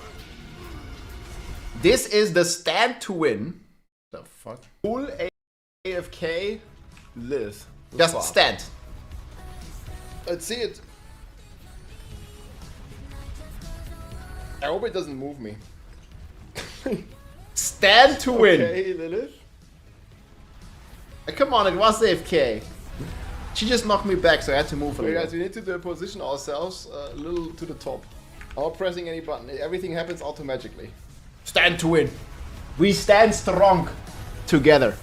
This is the stand to win. The fuck? Full AFK Liz. Just stand. Let's see it. I hope it doesn't move me. Stand to win. Okay, Lilith. Come on, it was AFK. She just knocked me back, so I had to move a little. Guys, we need to position ourselves a little to the top. Not pressing any button. Everything happens automatically. Stand to win. We stand strong together.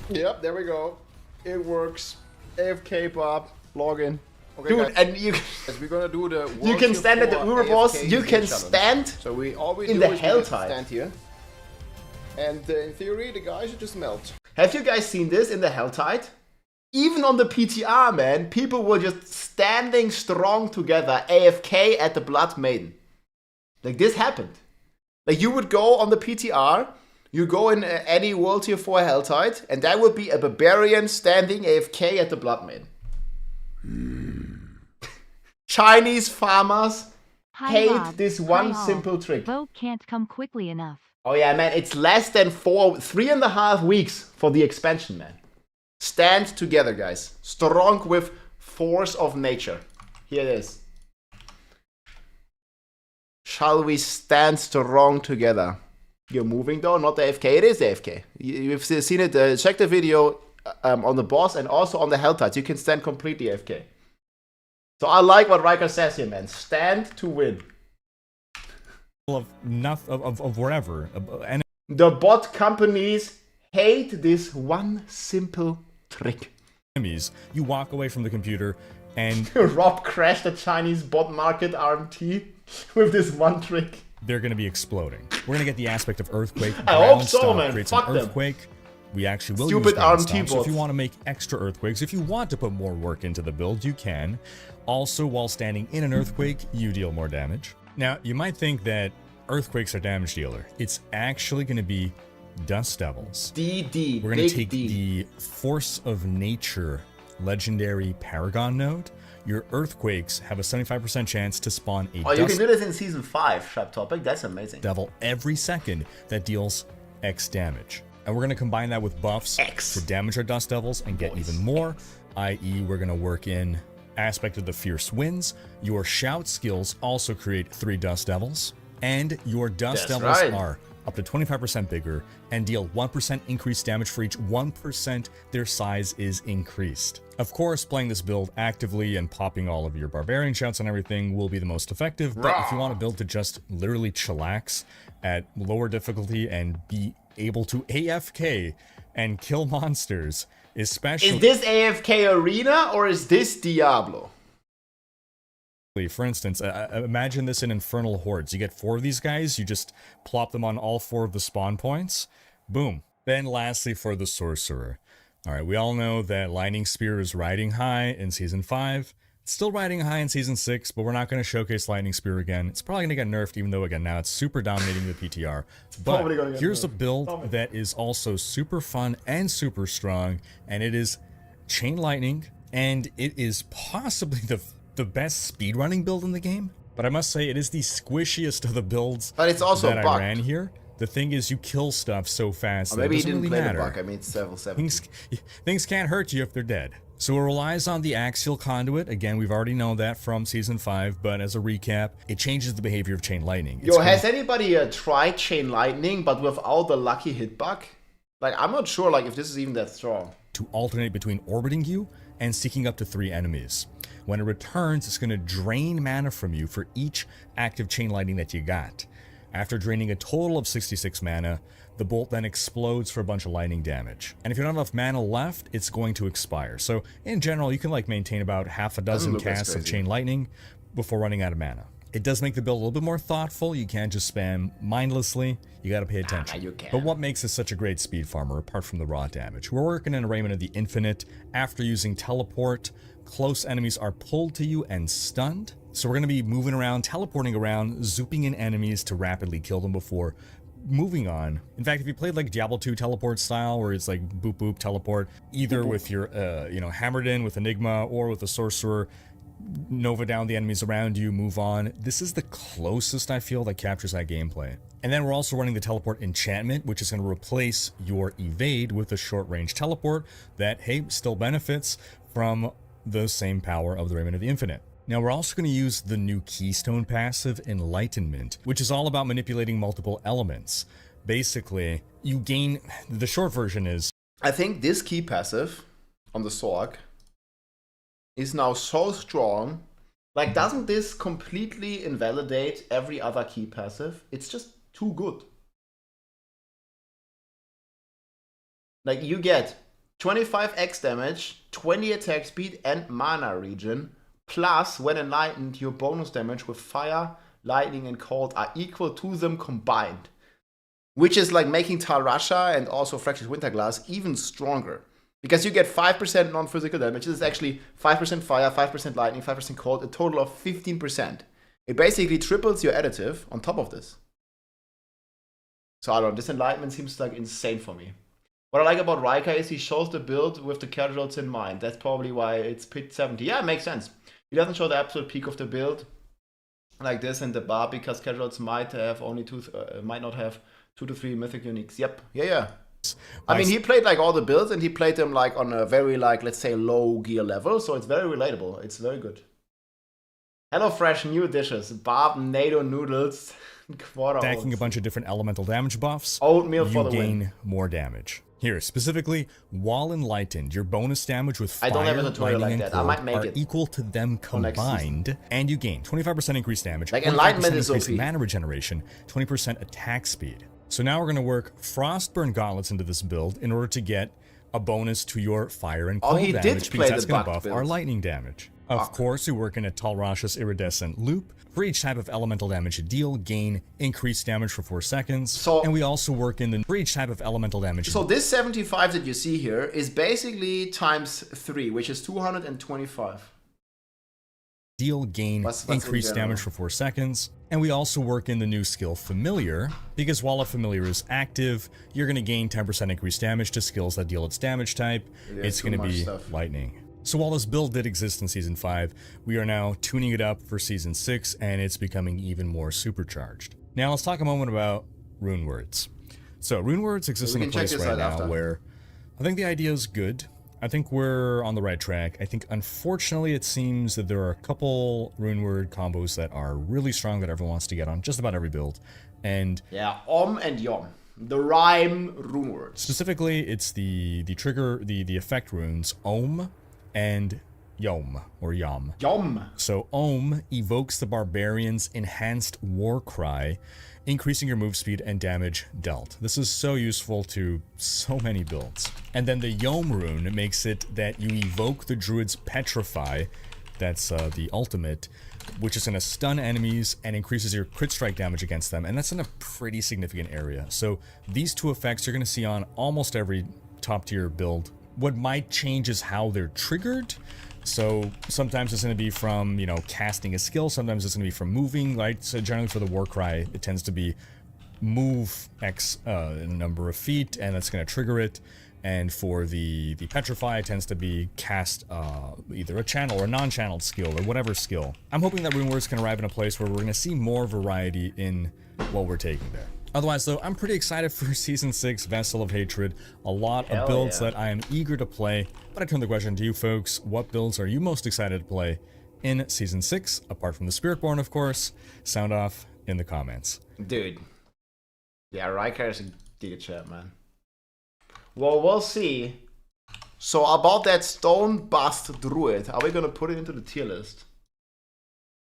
Yep, there we go. It works. AFK Bob, login. Okay, dude, guys, and you we're gonna do the you can stand at the Uber boss. You can stand. So we always in the helltide. Stand here. And in theory, the guy should just melt. Have you guys seen this in the helltide? Even on the PTR, man, people were just standing strong together, AFK at the Blood Maiden. Like this happened. Like you would go on the PTR, you go in any World Tier 4 Helltide, and that would be a barbarian standing AFK at the Blood Maiden. Chinese farmers hate this one simple trick. Vote can't come quickly enough. Oh yeah, man, it's less than 3.5 weeks for the expansion, man. Stand together, guys. Strong with force of nature. Here it is. Shall we stand strong together? You're moving though, not the AFK. It is AFK. You've seen it. Check the video on the boss and also on the Helltides. You can stand completely AFK. So I like what Riker says here, man. Stand to win. Of wherever. And the bot companies hate this one simple trick. Enemies, you walk away from the computer and Rob crashed the Chinese bot market RMT with this one trick. They're going to be exploding. We're going to get the aspect of earthquake. I hope so, man. Creates Fuck an them. earthquake. We actually will Stupid use ground RMT stomp. So if you bots. want to make extra earthquakes, if you want to put more work into the build, you can. Also, while standing in an earthquake, you deal more damage. Now, you might think that earthquakes are damage dealer. It's actually going to be Dust Devils. DD. We're going to take the Force of Nature legendary Paragon node. Your earthquakes have a 75% chance to spawn a you can do this in Season 5, Sharp Topic. That's amazing. Devil every second that deals X damage. And we're going to combine that with buffs to damage our Dust Devils and get even more, i.e. we're going to work in aspect of the Fierce Winds. Your Shout skills also create 3 Dust Devils. And your Dust Devils are up to 25% bigger, and deal 1% increased damage for each 1% their size is increased. Of course, playing this build actively and popping all of your barbarian shouts and everything will be the most effective, but if you want a build to just literally chillax at lower difficulty and be able to AFK and kill monsters, especially... Is this AFK Arena or is this Diablo? For instance, imagine this in Infernal Hordes. You get 4 of these guys, you just plop them on all 4 of the spawn points, boom. Then lastly for the Sorcerer. Alright, we all know that Lightning Spear is riding high in Season 5. It's still riding high in Season 6, but we're not going to showcase Lightning Spear again. It's probably going to get nerfed, even though, again, now it's super dominating the PTR. But here's a build that is also super fun and super strong, and it is Chain Lightning, and it is possibly the best speedrunning build in the game. But I must say, it is the squishiest of the builds but it's also that I ran here. The thing is, you kill stuff so fast that it doesn't really matter. The bug. I mean, it's level 70. Things can't hurt you if they're dead. So it relies on the axial conduit. Again, we've already known that from Season 5, but as a recap, it changes the behavior of Chain Lightning. Has anybody tried Chain Lightning, but without the lucky hit bug? Like, I'm not sure like if this is even that strong. To alternate between orbiting you and seeking up to 3 enemies. When it returns, it's going to drain mana from you for each active Chain Lightning that you got. After draining a total of 66 mana, the bolt then explodes for a bunch of lightning damage. And if you don't have enough mana left, it's going to expire. So in general, you can like maintain about half a dozen casts of Chain Lightning before running out of mana. It does make the build a little bit more thoughtful. You can't just spam mindlessly. You gotta pay attention. You can. But what makes this such a great speed farmer, apart from the raw damage? We're working in Arraignment of the Infinite. After using Teleport, close enemies are pulled to you and stunned. So we're going to be moving around, teleporting around, zooping in enemies to rapidly kill them before moving on. In fact, if you played like Diablo 2 teleport style, where it's like boop boop teleport, either with your, hammered in with Enigma or with the Sorcerer, Nova down the enemies around you, move on. This is the closest I feel that captures that gameplay. And then we're also running the Teleport Enchantment, which is going to replace your Evade with a short range teleport that, hey, still benefits from the same power of the Arraignment of the Infinite. Now we're also going to use the new Keystone passive, Enlightenment, which is all about manipulating multiple elements. Basically, you gain... The short version is... I think this key passive on the Sorg is now so strong. Like, doesn't this completely invalidate every other key passive? It's just too good. Like, you get 25x damage, 20 attack speed, and mana regen. Plus, when enlightened, your bonus damage with fire, lightning, and cold are equal to them combined. Which is like making Tarasha and also Fractured Winterglass even stronger. Because you get 5% non-physical damage. This is actually 5% fire, 5% lightning, 5% cold, a total of 15%. It basically triples your additive on top of this. So I don't know, this enlightenment seems like insane for me. What I like about Rika is he shows the build with the casuals in mind. That's probably why it's pit 70. Yeah, it makes sense. He doesn't show the absolute peak of the build like this in the bar because casuals might have only might not have 2 to 3 mythic uniques. Yep, yeah. I mean, he played like all the builds and he played them like on a very like, let's say, low gear level. So it's very relatable. It's very good. HelloFresh new dishes, Barb NATO noodles, quarter stacking a bunch of different elemental damage buffs. Oatmeal for the win. You win. gain more damage. Here, specifically, while enlightened, your bonus damage with fire, I don't have a tutorial lightning, like that. and I might cold make are it equal to them combined, and you gain 25% increased damage, like 25% enlightenment is increased OP. mana regeneration, 20% attack speed. So now we're going to work Frostburn Gauntlets into this build in order to get a bonus to your fire and cold he did damage, play because that's the going to bugged buff our build. lightning damage. Of course, we work in a Talrash's Iridescent Loop. For each type of elemental damage you deal, gain increased damage for 4 seconds. And we also work in the for each type of elemental damage. So this 75 that you see here is basically times 3, which is 225. Deal, gain increased damage for 4 seconds. And we also work in the new skill Familiar, because while a Familiar is active, you're going to gain 10% increased damage to skills that deal its damage type. It's going to be lightning. So while this build did exist in Season 5, we are now tuning it up for Season 6, and it's becoming even more supercharged. Now let's talk a moment about rune words. So rune words exist in a place right now where I think the idea is good. I think we're on the right track. I think unfortunately it seems that there are a couple rune word combos that are really strong that everyone wants to get on just about every build. And yeah, and yom. The rhyme rune words. Specifically, it's the trigger, the effect runes and Yom, or Yom. Yom. So evokes the barbarian's enhanced war cry, increasing your move speed and damage dealt. This is so useful to so many builds. And then the Yom rune makes it that you evoke the druid's petrify, that's the ultimate, which is going to stun enemies and increases your crit strike damage against them, and that's in a pretty significant area. So these two effects you're going to see on almost every top tier build. What might change is how they're triggered. So sometimes it's going to be from, you know, casting a skill, sometimes it's going to be from moving, right? So generally for the Warcry, it tends to be move X number of feet, and that's going to trigger it. And for the Petrify, it tends to be cast either a channel or a non-channeled skill or whatever skill. I'm hoping that RuneWords can arrive in a place where we're going to see more variety in what we're taking there. Otherwise, though, I'm pretty excited for Season 6, Vessel of Hatred. A lot of builds that I am eager to play. But I turn the question to you folks. What builds are you most excited to play in Season 6? Apart from the Spiritborn, of course. Sound off in the comments. Dude. Yeah, Riker is a giga chat, man. Well, we'll see. So about that stone bust druid, are we gonna put it into the tier list?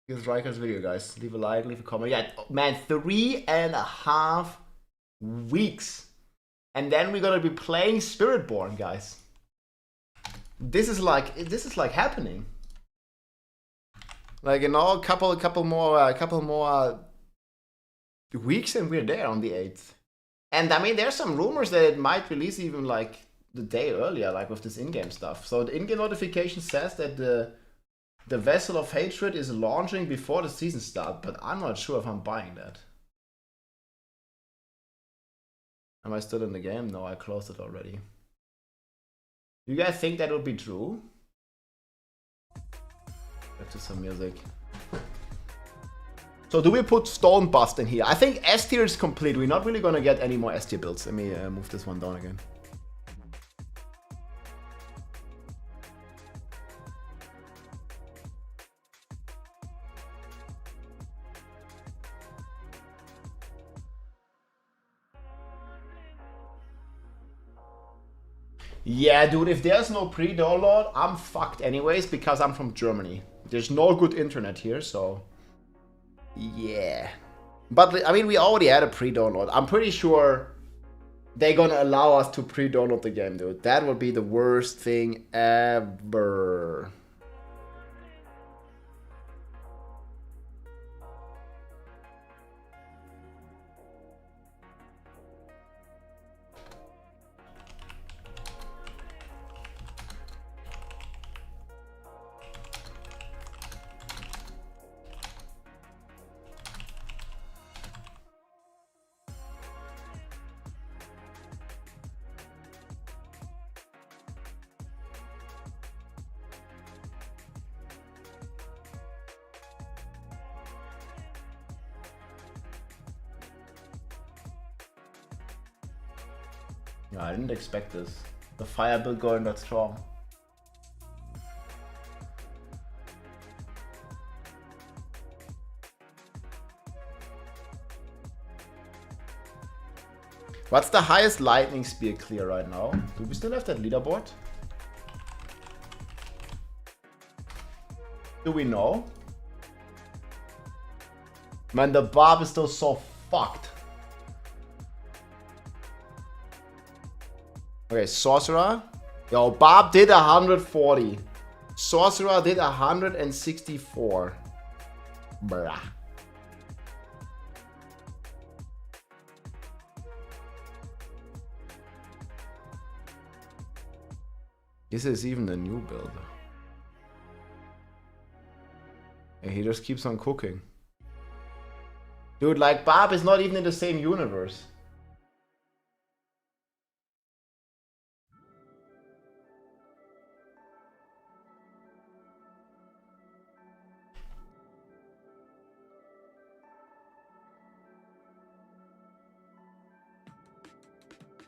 Here's Riker's video, guys. Leave a like, leave a comment. Yeah, man, 3.5 weeks. And then we're gonna be playing Spiritborn, guys. This is like happening. Like, you know, a couple more weeks and we're there on the 8th. And I mean, there's some rumors that it might release even like the day earlier, like with this in-game stuff. So the in-game notification says that the Vessel of Hatred is launching before the season start, but I'm not sure if I'm buying that. Am I still in the game? No, I closed it already. Do you guys think that would be true? Back to some music. So do we put Stone Bust in here? I think S tier is complete. We're not really gonna get any more S tier builds. Let me move this one down again. Yeah, dude, if there's no pre-download, I'm fucked anyways because I'm from Germany. There's no good internet here, so... yeah. But, I mean, we already had a pre-download. I'm pretty sure they're gonna allow us to pre-download the game, dude. That would be the worst thing ever. Yeah, I didn't expect this. The fire build going that strong. What's the highest lightning spear clear right now? Do we still have that leaderboard? Do we know? Man, the barb is still so fucked. Okay, Sorcerer. Yo, Barb did 140. Sorcerer did 164. Bruh. This is even a new build. And he just keeps on cooking. Dude, like, Barb is not even in the same universe.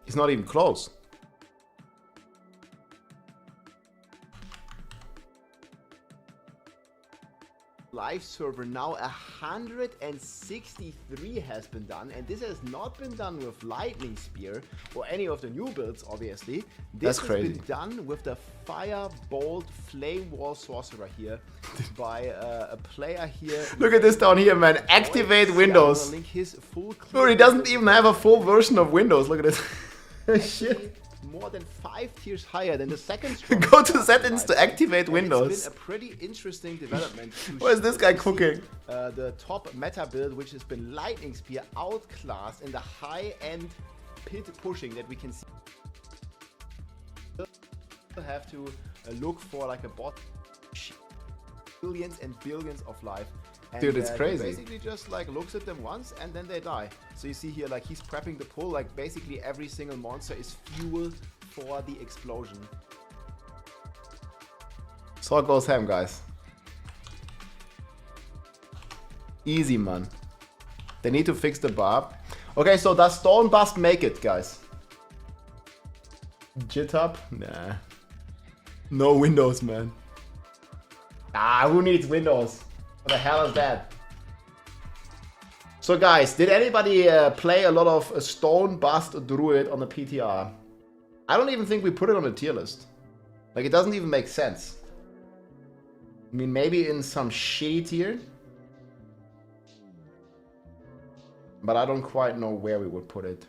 It's not even close. live server now 163 has been done, and this has not been done with Lightning Spear or any of the new builds, obviously. This has been done with the Firebolt Flame Wall Sorcerer here by a player here. Look at this down here, man. Activate Windows. Link his full Dude, he doesn't even have a full version of Windows. Look at this. Shit. More than 5 tiers higher than the second. Go to settings to activate Windows. It's been a pretty interesting development. What is this guy cooking? The top meta build, which has been Lightning Spear, outclassed in the high-end pit pushing that we can see. You have to look for like a bot. Billions and billions of life. And, dude, it's crazy. He basically just like looks at them once and then they die. So you see here, like he's prepping the pull. Like basically every single monster is fuel for the explosion. So it goes ham, guys. Easy, man. They need to fix the barb. Okay, so does Stone Bust make it, guys? GitHub? Nah. No Windows, man. Ah, who needs Windows? What the hell is that? So guys, did anybody play a lot of Stone Bust Druid on the PTR? I don't even think we put it on the tier list. Like, it doesn't even make sense. I mean, maybe in some shitty tier. But I don't quite know where we would put it.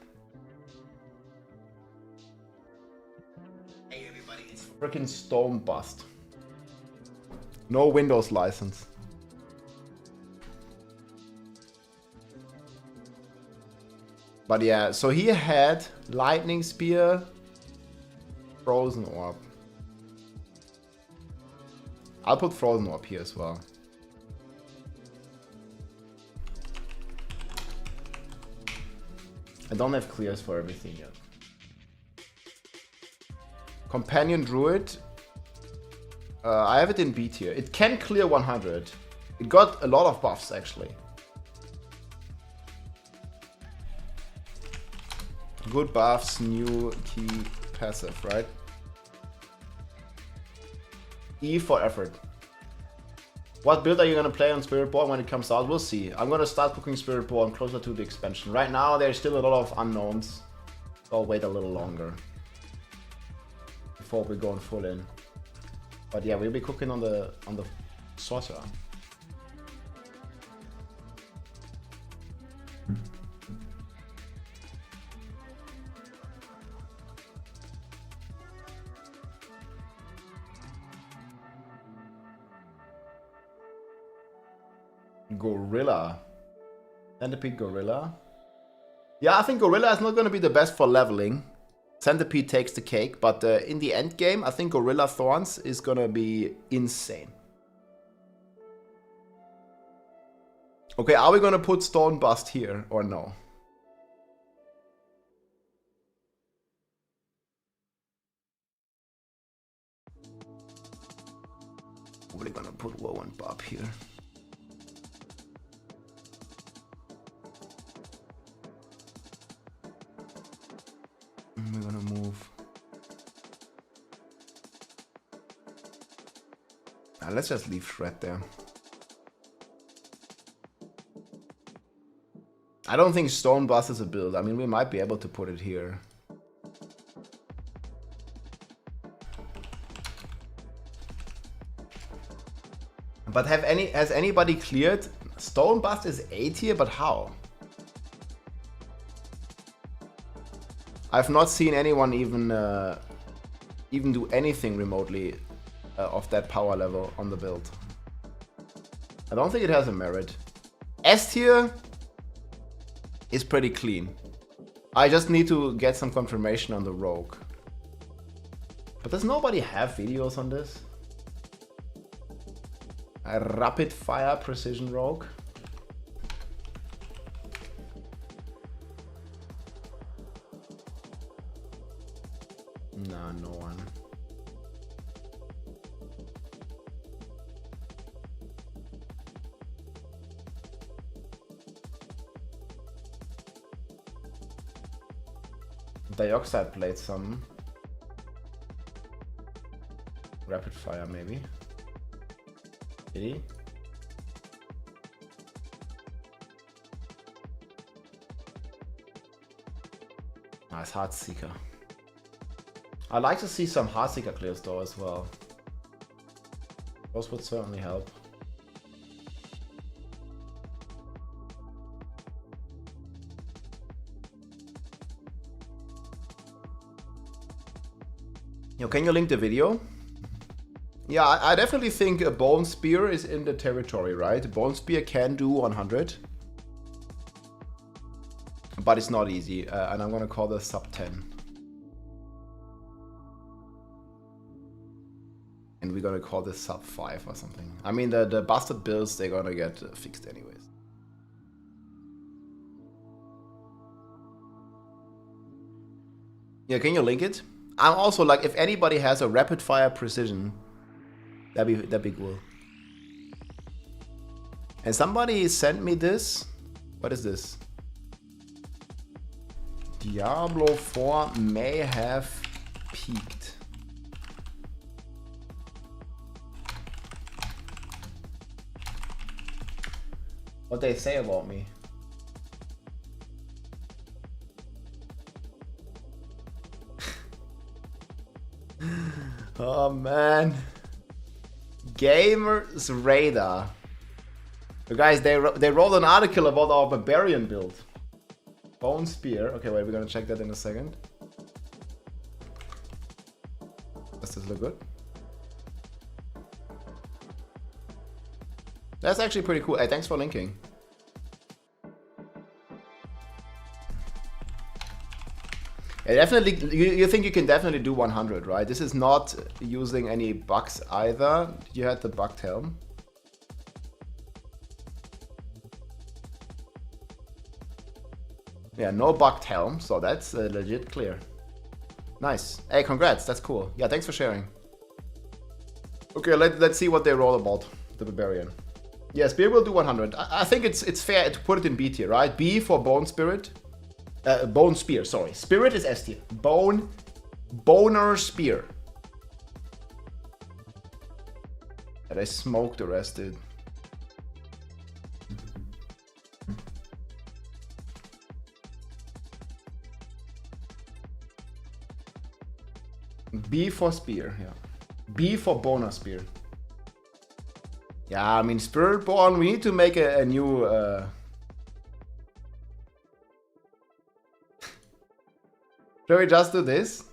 Hey everybody, it's freaking Stone Bust. No Windows license. But yeah, so he had Lightning Spear, Frozen Orb. I'll put Frozen Orb here as well. I don't have clears for everything yet. Companion Druid. I have it in B tier. It can clear 100. It got a lot of buffs actually. Good buffs, new key passive, right? E for effort. What build are you gonna play on Spiritborn when it comes out? We'll see. I'm gonna start cooking Spiritborn closer to the expansion. Right now, there's still a lot of unknowns. I'll wait a little longer before we go full in. But yeah, we'll be cooking on the sorcerer. Gorilla. Centipede Gorilla. Yeah, I think Gorilla is not going to be the best for leveling. Centipede takes the cake, but in the end game, I think Gorilla Thorns is going to be insane. Okay, are we going to put Stone Bust here or no? We're going to put Woe and Bob here. We're gonna move. Let's just leave Shred there. I don't think Stone Bust is a build. I mean, we might be able to put it here. But has anybody cleared? Stone Bust is A tier, but how? I've not seen anyone even do anything remotely of that power level on the build. I don't think it has a merit. S tier is pretty clean. I just need to get some confirmation on the rogue. But does nobody have videos on this? A rapid fire precision rogue? No, no one. Dioxide played some. Rapid fire maybe. Did he? Nice Heartseeker. I'd like to see some Heartseeker clears though as well. Those would certainly help. Yo, can you link the video? Yeah, I definitely think a Bone Spear is in the territory, right? Bone Spear can do 100. But it's not easy, and I'm gonna call this sub 10. And we're gonna call this sub 5 or something. I mean, the busted builds, they're gonna get fixed anyways. Yeah, can you link it? I'm also like, if anybody has a rapid fire precision, that'd be cool. And somebody sent me this. What is this? Diablo 4 may have peaked. What they say about me? Oh man. Gamers Radar. So guys, they wrote an article about our barbarian build. Bone Spear. Okay, wait, we're gonna check that in a second. Does this look good? That's actually pretty cool. Hey, thanks for linking. Yeah, definitely, you think you can definitely do 100, right? This is not using any bugs either. You had the bugged helm. Yeah, no bugged helm, so that's legit clear. Nice. Hey, congrats, that's cool. Yeah, thanks for sharing. Okay, let's see what they roll about the barbarian. Yeah, Spear will do 100. I think it's fair to put it in B tier, right? B for Bone Spirit. Bone Spear, sorry. Spirit is S tier. Boner Spear. And I smoked the rest, dude. B for Spear, yeah. B for Boner Spear. Yeah, I mean, Spiritborn, we need to make a new... Shall we just do this?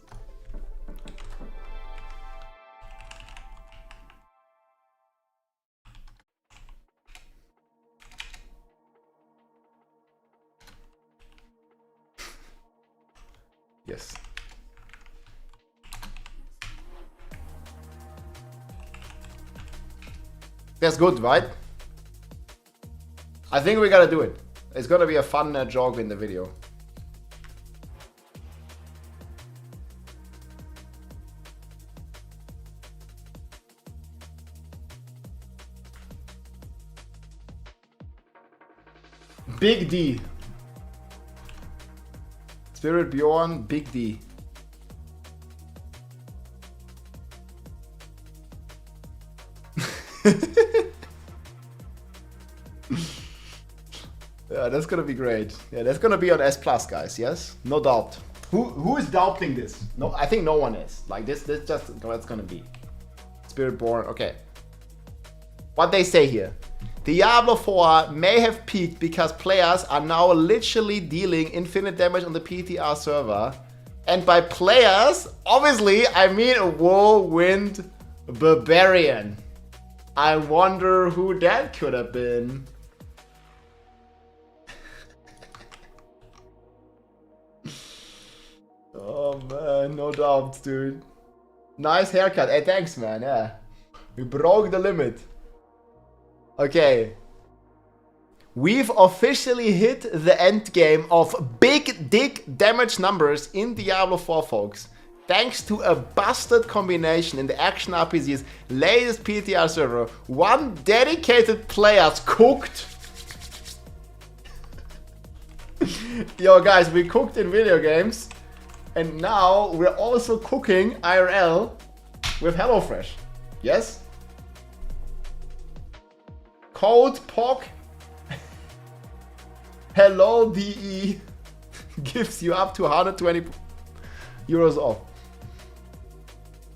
Yes. That's good, right? I think we gotta do it. It's gonna be a fun joke in the video. Big D. Spirit Bjorn, Big D. Yeah, that's gonna be great. Yeah, that's gonna be on S+, guys, yes? No doubt. Who is doubting this? No, I think no one is. Like, this just what's gonna be. Spiritborn, okay. What they say here. Diablo 4 may have peaked because players are now literally dealing infinite damage on the PTR server. And by players, obviously, I mean a whirlwind barbarian. I wonder who that could have been. Oh man, no doubt, dude. Nice haircut. Hey, thanks, man. Yeah. We broke the limit. Okay. We've officially hit the end game of big dick damage numbers in Diablo 4, folks. Thanks to a busted combination in the Action RPG's latest PTR server. One dedicated player's cooked. Yo guys, we cooked in video games. And now we're also cooking IRL with HelloFresh. Yes? Code POC. Hello DE. gives you up to 120 euros off.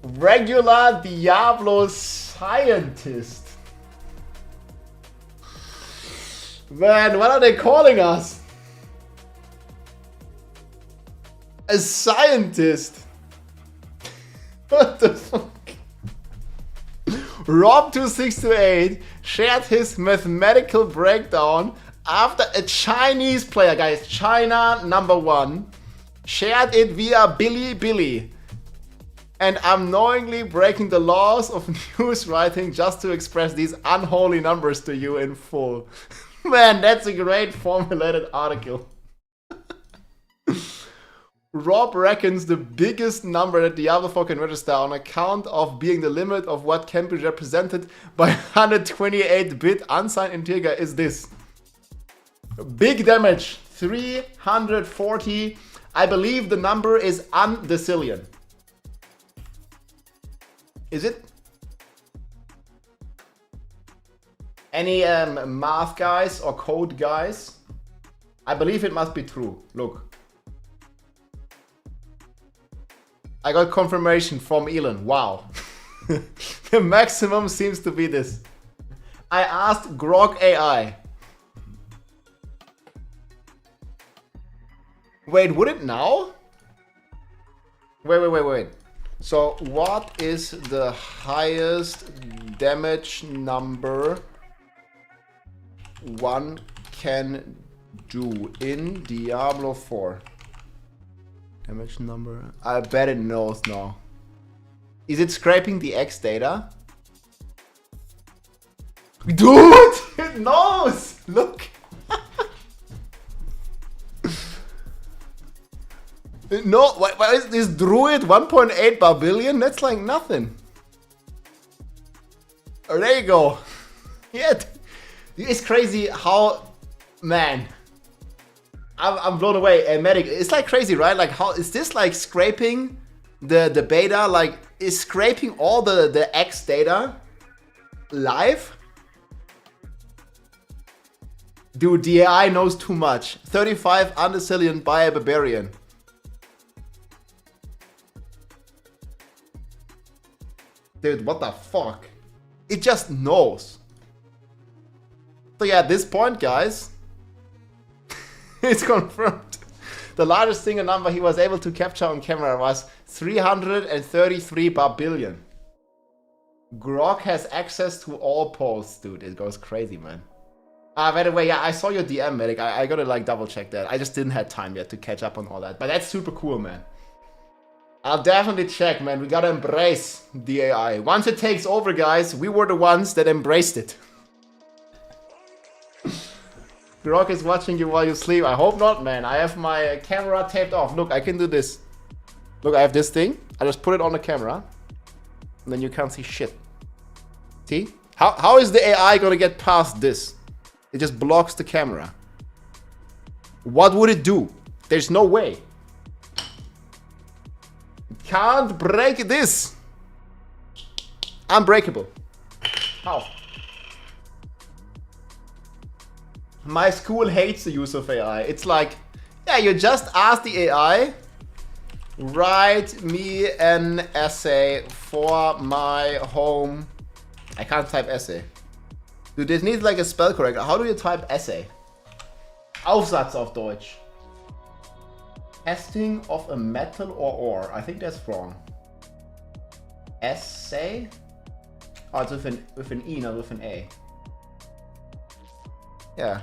Regular Diablo scientist. Man, what are they calling us? A scientist. What the fuck? Rob2628 shared his mathematical breakdown after a Chinese player, guys, China #1, shared it via Billy. And I'm knowingly breaking the laws of news writing just to express these unholy numbers to you in full. Man, that's a great formulated article. Rob reckons the biggest number that Diablo 4 can register on account of being the limit of what can be represented by 128-bit unsigned integer is this. Big damage, 340. I believe the number is undecillion. Is it? Any math guys or code guys? I believe it must be true. Look. I got confirmation from Elon. Wow. The maximum seems to be this. I asked Grok AI. Wait, would it now? Wait. So, what is the highest damage number one can do in Diablo 4? Damage number? I bet it knows now. Is it scraping the X data? Dude! It knows! Look! No, why is this Druid 1.8 billion? That's like nothing. Oh, there you go. Yeah, it's crazy how, man. I'm blown away. Medic, it's like crazy, right? Like, how is this like scraping the beta? Like, is scraping all the X data live? Dude, the AI knows too much. 35 undecillion by a barbarian. Dude, what the fuck? It just knows. So yeah, at this point, guys, it's confirmed. The largest single number he was able to capture on camera was 333 billion. Grok has access to all posts, dude. It goes crazy, man. By the way, yeah, I saw your DM, Medic. I gotta like double check that. I just didn't have time yet to catch up on all that. But that's super cool, man. I'll definitely check, man. We gotta embrace the AI. Once it takes over, guys, we were the ones that embraced it. Grok is watching you while you sleep. I hope not, man. I have my camera taped off. Look, I can do this. Look, I have this thing. I just put it on the camera. And then you can't see shit. See? How is the AI gonna get past this? It just blocks the camera. What would it do? There's no way. Can't break this. Unbreakable. How? My school hates the use of AI. It's like, yeah, you just ask the AI, write me an essay for my home. I can't type essay. Dude, this needs like a spell corrector. How do you type essay? Aufsatz auf Deutsch. Testing of a metal or ore. I think that's wrong. Essay? Oh, it's with an E, not with an A. Yeah.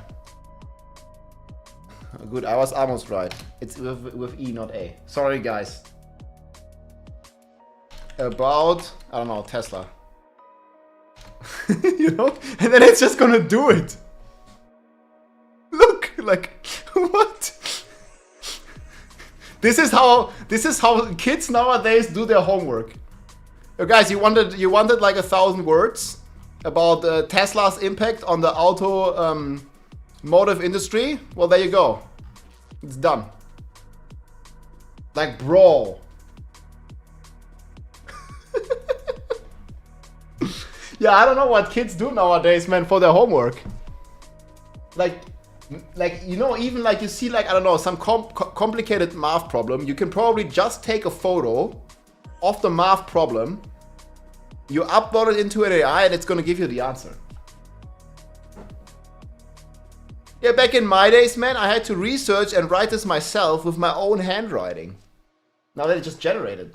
Good, I was almost right. It's with E, not A. Sorry, guys. About, I don't know, Tesla. You know? And then it's just gonna do it. Look, like, what? This is how kids nowadays do their homework. So guys, you wanted like 1,000 words about Tesla's impact on the automotive industry. Well, there you go. It's done. Like, bro. Yeah, I don't know what kids do nowadays, man, for their homework. Like, Like, you know, even like you see like, I don't know, some complicated math problem, you can probably just take a photo of the math problem, you upload it into an AI and it's gonna give you the answer. Yeah, back in my days, man, I had to research and write this myself with my own handwriting. Now that it's just generated.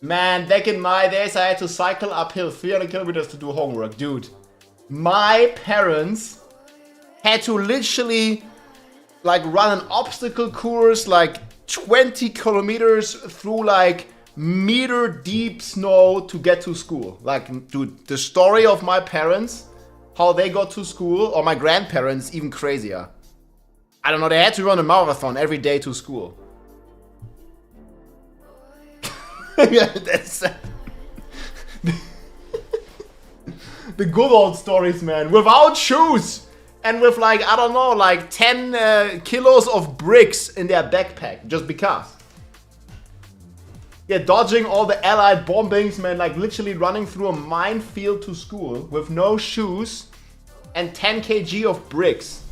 Man, back in my days, I had to cycle uphill 300 kilometers to do homework. Dude, my parents had to literally like run an obstacle course like 20 kilometers through like meter deep snow to get to school. Like, dude, the story of my parents, how they got to school, or my grandparents, even crazier. I don't know, they had to run a marathon every day to school. Yeah, that's the good old stories, man. Without shoes and with like, I don't know, like 10 kilos of bricks in their backpack, just because. Yeah, dodging all the Allied bombings, man, like literally running through a minefield to school with no shoes and 10 kg of bricks.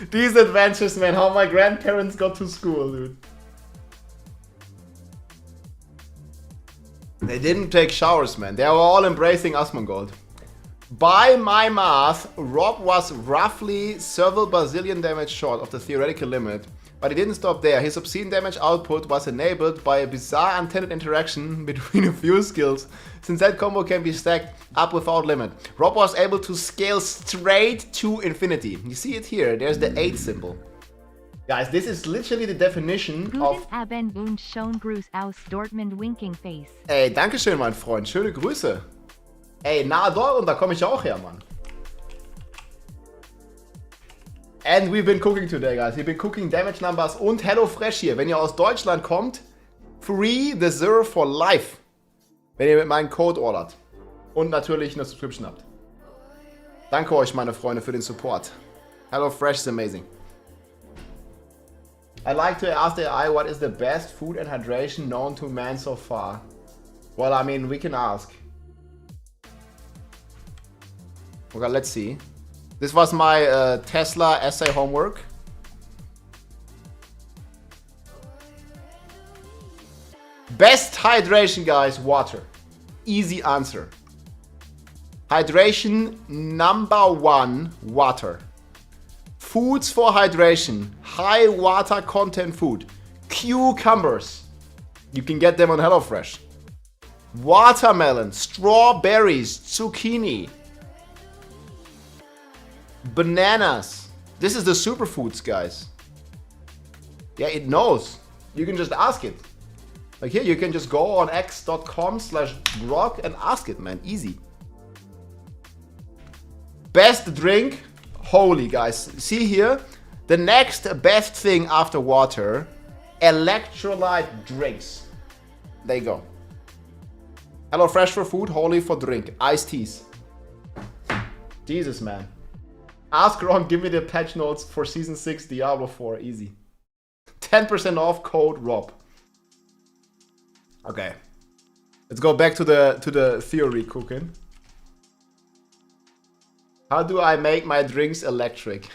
These adventures, man, how my grandparents got to school, dude. They didn't take showers, man. They were all embracing Asmongold. By my math, Rob was roughly several bazillion damage short of the theoretical limit, but he didn't stop there. His obscene damage output was enabled by a bizarre unintended interaction between a few skills, since that combo can be stacked up without limit. Rob was able to scale straight to infinity. You see it here, there's the 8 symbol. Guys, this is literally the definition of... Abend und schön Gruß aus Dortmund winking face. Ey, dankeschön, mein Freund. Schöne Grüße. Ey, nahe Dortmund, da komme ich auch her, Mann. And we've been cooking today, guys. We've been cooking damage numbers und HelloFresh hier. Wenn ihr aus Deutschland kommt, free the Zero for life. Wenn ihr mit meinem Code ordert. Und natürlich eine Subscription habt. Danke euch, meine Freunde, für den Support. HelloFresh is amazing. I like to ask the AI what is the best food and hydration known to man so far. Well, I mean, we can ask. Okay, let's see. This was my Tesla essay homework. Best hydration, guys, water. Easy answer. Hydration number 1, water. Foods for hydration, high water content food. Cucumbers. You can get them on HelloFresh. Watermelon, strawberries, zucchini. Bananas. This is the superfoods, guys. Yeah, it knows. You can just ask it. Like here, you can just go on x.com/grok and ask it, man. Easy. Best drink. Holy, guys. See here? The next best thing after water, electrolyte drinks. There you go. HelloFresh for food, holy for drink. Iced teas. Jesus, man. Ask Ron, give me the patch notes for Season 6 Diablo 4. Easy. 10% off code Rob. Okay. Let's go back to the theory cooking. How do I make my drinks electric?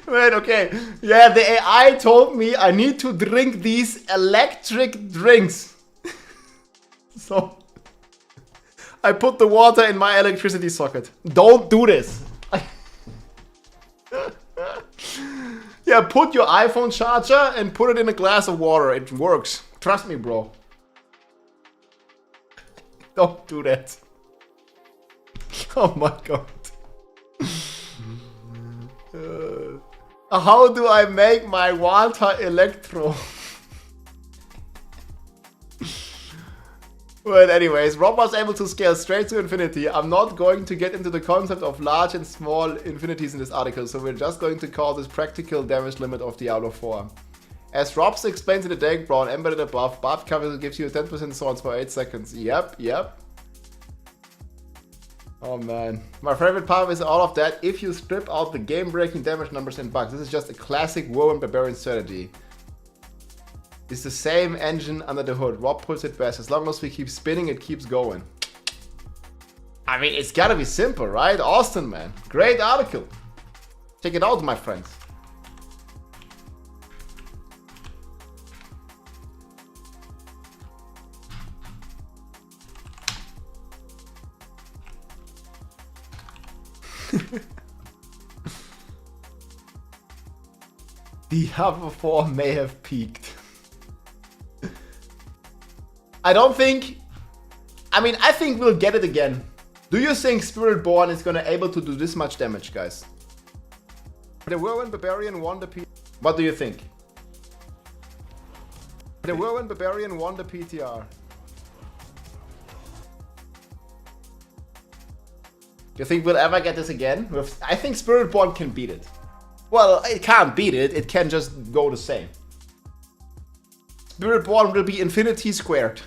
Wait, okay. Yeah, the AI told me I need to drink these electric drinks. So I put the water in my electricity socket. Don't do this. Yeah, put your iPhone charger and put it in a glass of water. It works. Trust me, bro. Don't do that. Oh my god. How do I make my water electro? But anyways, Rob was able to scale straight to infinity. I'm not going to get into the concept of large and small infinities in this article, so we're just going to call this practical damage limit of Diablo 4. As Robs explains in the deck brawl embedded above, buff capital gives you a 10% swords for 8 seconds. Yep. Oh man. My favorite part is all of that. If you strip out the game-breaking damage numbers and bugs, this is just a classic War and Barbarian strategy. It's the same engine under the hood. What pulls it best? As long as we keep spinning, it keeps going. I mean, it's gotta be simple, right? Austin, man. Great article. Check it out, my friends. Diablo 4 may have peaked. I don't think... I mean, I think we'll get it again. Do you think Spiritborn is gonna able to do this much damage, guys? The Whirlwind Barbarian won the What do you think? The Whirlwind Barbarian won the PTR. Do you think we'll ever get this again? I think Spiritborn can beat it. Well, it can't beat it, it can just go the same. Spiritborn will be infinity squared.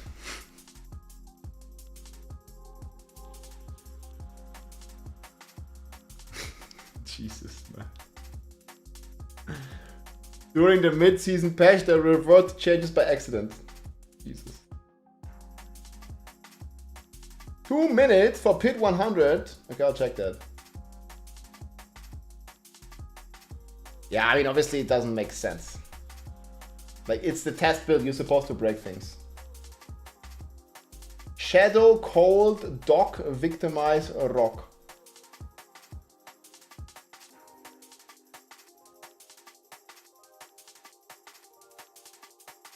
Jesus, man. During the mid-season patch, they revert changes by accident. Jesus. 2 minutes for Pit 100. Okay, I'll check that. Yeah, I mean, obviously it doesn't make sense. Like, it's the test build, you're supposed to break things. Shadow, Cold, Dock, Victimize, Rock.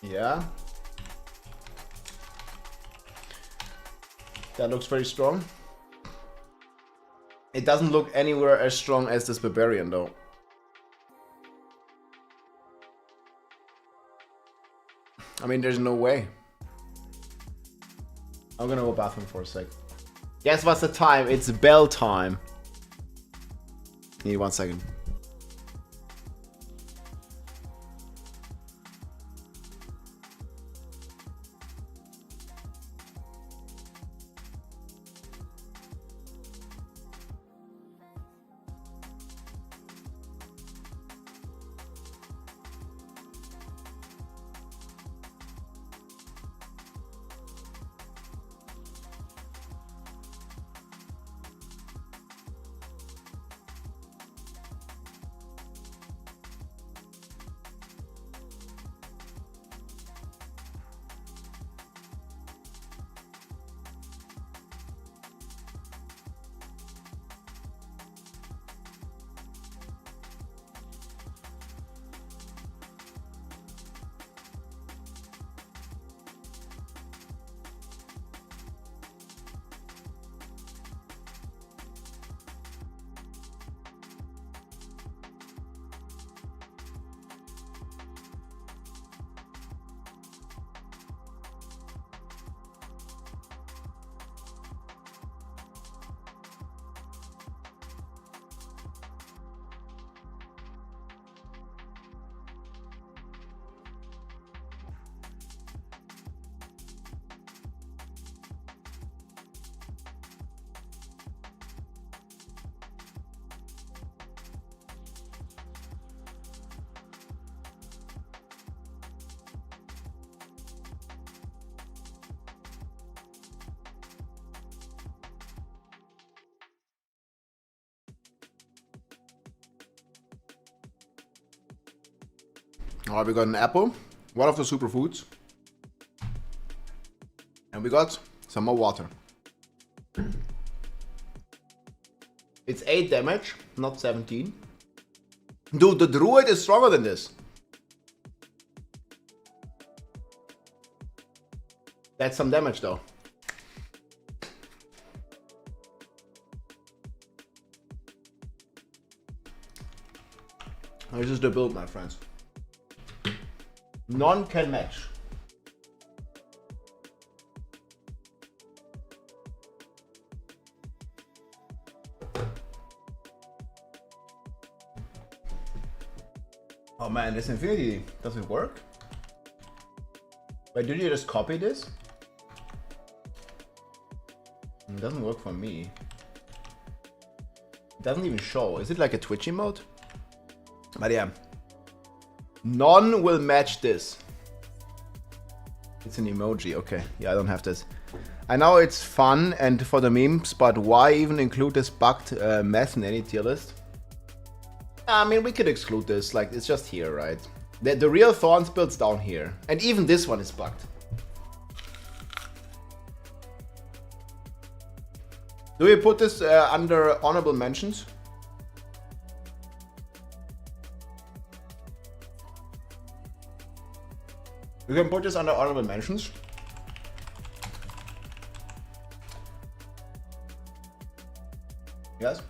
Yeah. That looks very strong. It doesn't look anywhere as strong as this Barbarian, though. I mean, there's no way. I'm gonna go bathroom for a sec. Guess what's the time? It's bell time. Need 1 second. Alright, we got an apple, one of the superfoods, and we got some more water. It's 8 damage, not 17. Dude, the druid is stronger than this. That's some damage though. This is the build, my friends. None can match. Oh man, this infinity doesn't work. Wait, did you just copy this? It doesn't work for me. It doesn't even show. Is it like a Twitch emote? But yeah. None will match this. It's an emoji. Okay. Yeah, I don't have this. I know it's fun and for the memes, but why even include this bugged mess in any tier list? I mean, we could exclude this. Like, it's just here, right? The real Thorns build's down here. And even this one is bugged. Do we put this under honorable mentions? We can put this under honorable mentions. Yes?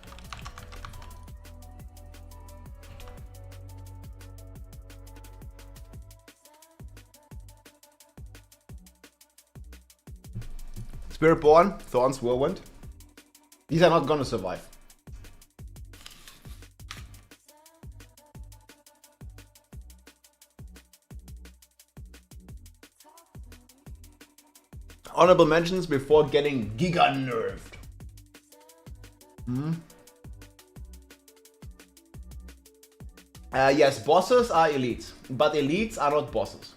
Spiritborn, Thorns, Whirlwind. These are not gonna survive. Honorable mentions before getting giga nerfed. Yes, bosses are elites, but elites are not bosses.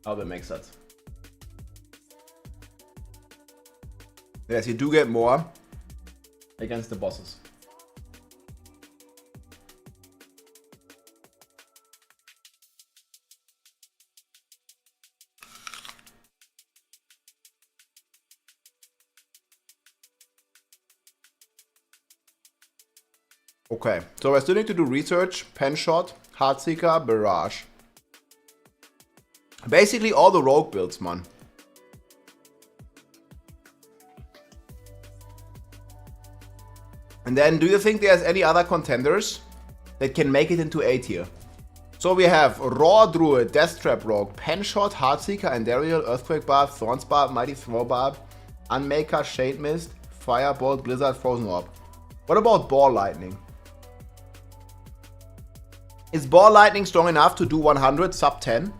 How that makes sense. Yes, you do get more against the bosses. Okay, so I still need to do research, pen shot, Heartseeker, Barrage. Basically all the rogue builds, man. And then, do you think there's any other contenders that can make it into A tier? So we have Raw Druid, Death Trap Rogue, Pen Shot, Heartseeker, Andariel, Earthquake Barb, Thorns Barb, Mighty Throw Barb, Unmaker, Shade Mist, Firebolt, Blizzard, Frozen Orb. What about Ball Lightning? Is Ball Lightning strong enough to do 100 sub 10?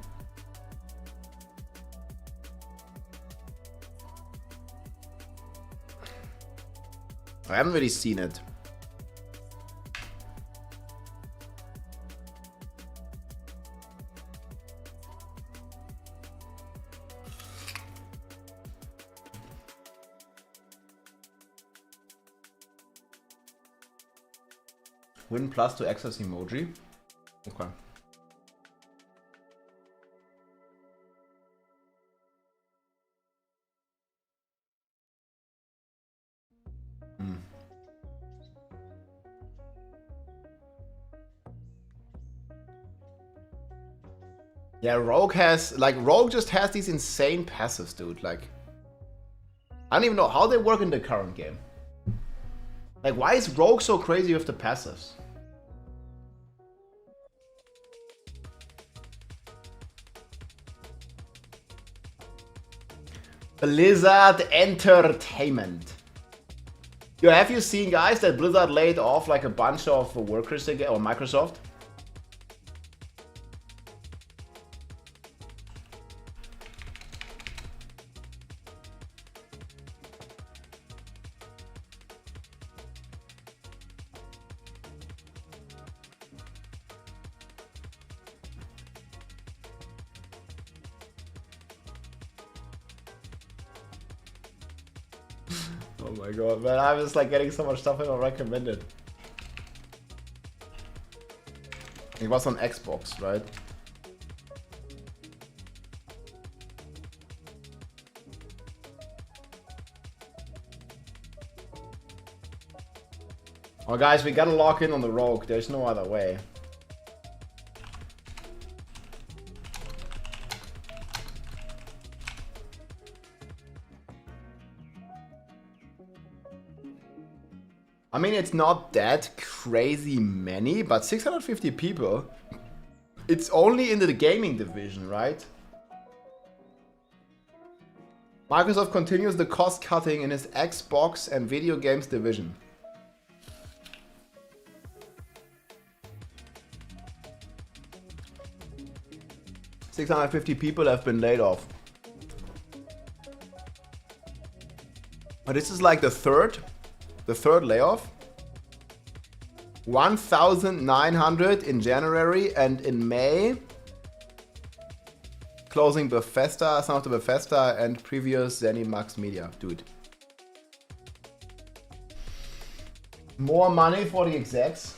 I haven't really seen it. Win plus to access emoji. Okay. Yeah, Rogue has, like, Rogue just has these insane passives, dude. Like, I don't even know how they work in the current game. Like, why is Rogue so crazy with the passives? Blizzard Entertainment. Yo, have you seen, guys, that Blizzard laid off like a bunch of workers again, or Microsoft? Oh my god, man, I'm just like getting so much stuff in recommended. It was on Xbox, right? Oh guys, we gotta lock in on the Rogue, there's no other way. I mean, it's not that crazy many, but 650 people. It's only in the gaming division, right? Microsoft continues the cost cutting in its Xbox and video games division. $650 people have been laid off. But this is like the third layoff. 1,900 in January, and in May, closing Bethesda, some of the Bethesda and previous ZeniMax Media. Dude. More money for the execs.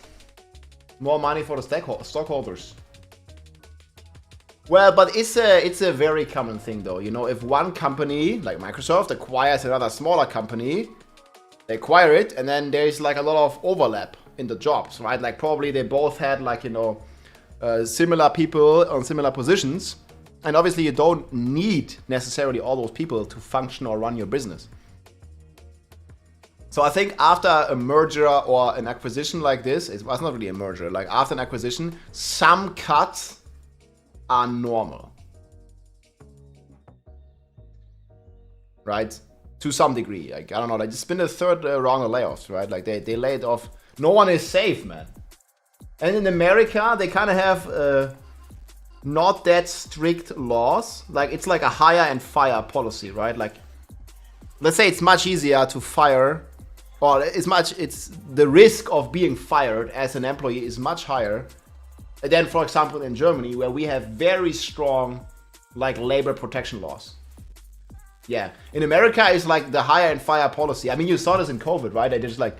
More money for the stockholders. Well, but it's a very common thing though. You know, if one company, like Microsoft, acquires another smaller company, they acquire it, and then there's like a lot of overlap in the jobs, right? Like probably they both had like, you know, similar people on similar positions. And obviously you don't need necessarily all those people to function or run your business. So I think after a merger or an acquisition like this, it was not really a merger, like after an acquisition, some cuts are normal. Right? To some degree. Like, I don't know, like it's been the third round of layoffs, right? Like they laid off. No one is safe, man. And in America, they kind of have not that strict laws. Like it's like a hire and fire policy, right? Like, let's say it's much easier to fire, or it's the risk of being fired as an employee is much higher than, for example, in Germany, where we have very strong like labor protection laws. Yeah, in America it's like the hire and fire policy. I mean, you saw this in COVID, right? They just like,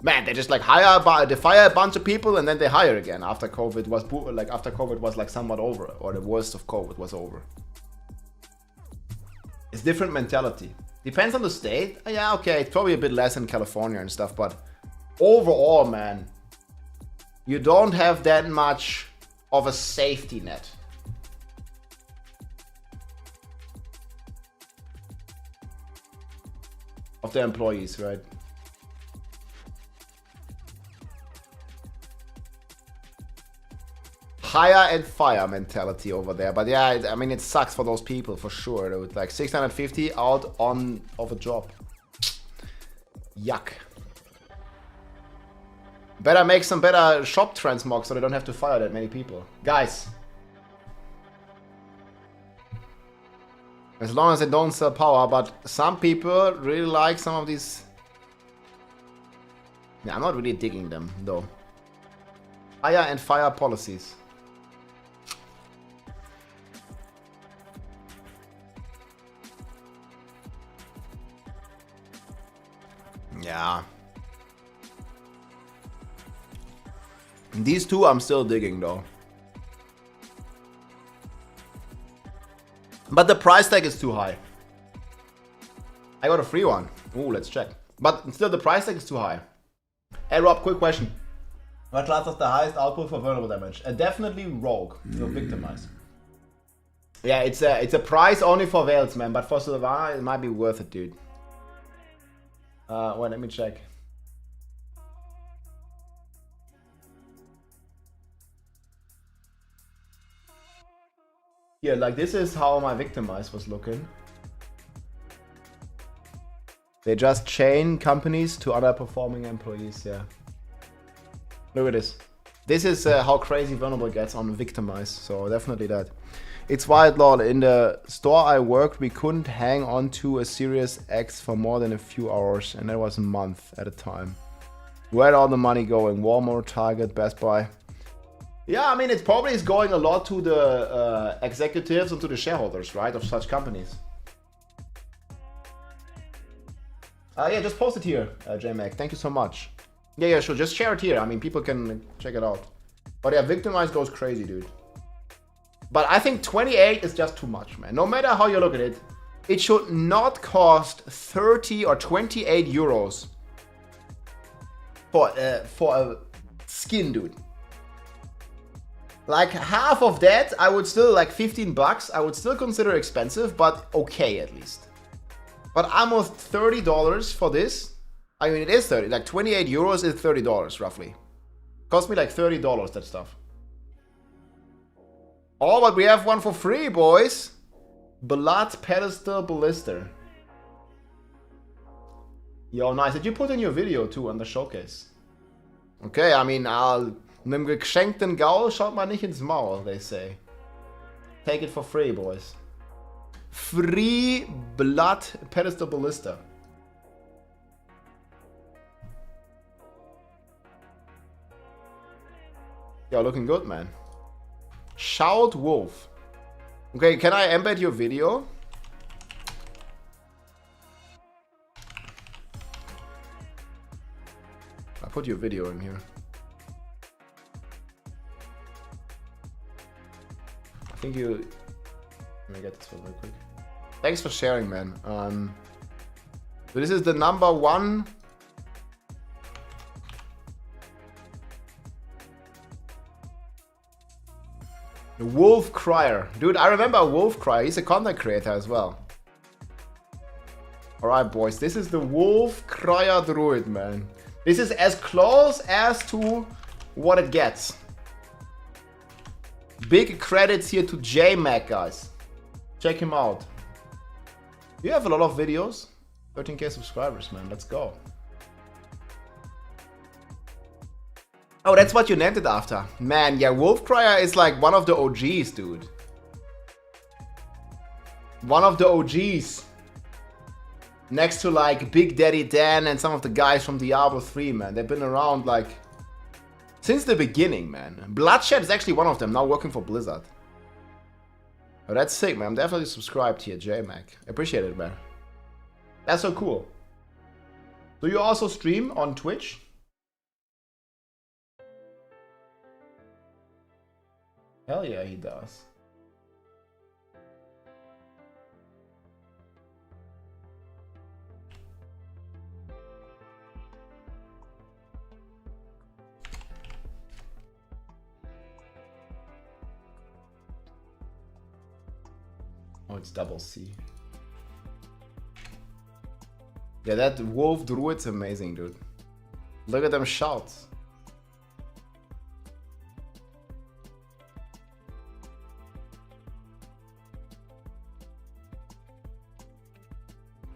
man, they just like they fire a bunch of people and then they hire again after COVID was like somewhat over, or the worst of COVID was over. It's different mentality. Depends on the state. Yeah, okay, it's probably a bit less in California and stuff, but overall, man, you don't have that much of a safety net. Of the employees, right? Hire and fire mentality over there. But yeah, I mean, it sucks for those people for sure. They would like 650 out of a job. Yuck. Better make some better shop transmog so they don't have to fire that many people. Guys. As long as they don't sell power, but some people really like some of these. Yeah, I'm not really digging them though. Hire and fire policies. Yeah. These two I'm still digging though. But the price tag is too high. I got a free one. Ooh, let's check. But still the price tag is too high. Hey Rob, quick question. What class has the highest output for vulnerable damage? Definitely Rogue. You're victimized. Yeah, it's a price only for Veils, man. But for Sylvana, it might be worth it, dude. Wait, let me check. Yeah, like this is how my victimize was looking. They just chain companies to underperforming employees, yeah. Look at this. This is how crazy vulnerable gets on victimize, so definitely that. It's wild, lol. In the store I worked, we couldn't hang on to a Series X for more than a few hours, and that was a month at a time. Where'd all the money going? Walmart, Target, Best Buy? Yeah, I mean, it probably is going a lot to the executives and to the shareholders, right, of such companies. Yeah, just post it here, JMac. Thank you so much. Yeah, sure. Just share it here. I mean, people can check it out. But yeah, Victimize goes crazy, dude. But I think 28 is just too much, man. No matter how you look at it, it should not cost 30 or 28 euros for a skin, dude. Like half of that, I would still, like 15 bucks, I would still consider expensive, but okay at least. But almost $30 for this. I mean, it is 30, like 28 euros is $30 roughly. Cost me like $30, that stuff. Oh, but we have one for free, boys. Blood Pedestal Ballister. Yo, nice. Did you put in your video too on the showcase? Okay, I mean, einem geschenkten Gaul schaut man nicht ins Maul, they say. Take it for free, boys. Free Blood Pedestal Ballista. You're looking good, man. Shout wolf. Okay, can I embed your video? I put your video in here. I think you... Let me get this one real quick. Thanks for sharing, man. So this is the number 1... The Wolf Crier. Dude, I remember Wolf Crier. He's a content creator as well. Alright, boys. This is the Wolf Crier Druid, man. This is as close as to what it gets. Big credits here to JMac, guys. Check him out. You have a lot of videos. 13k subscribers, man. Let's go. Oh, that's what you named it after. Man, yeah, Wolf Crier is like one of the OGs, dude. One of the OGs. Next to like Big Daddy Dan and some of the guys from Diablo 3, man. They've been around like since the beginning, man. Bloodshed is actually one of them, now working for Blizzard. Oh, that's sick, man. I'm definitely subscribed here, JMac. Appreciate it, man. That's so cool. Do you also stream on Twitch? Hell yeah, he does. Oh, it's double C. Yeah, that Wolf Druid's amazing, dude. Look at them shouts.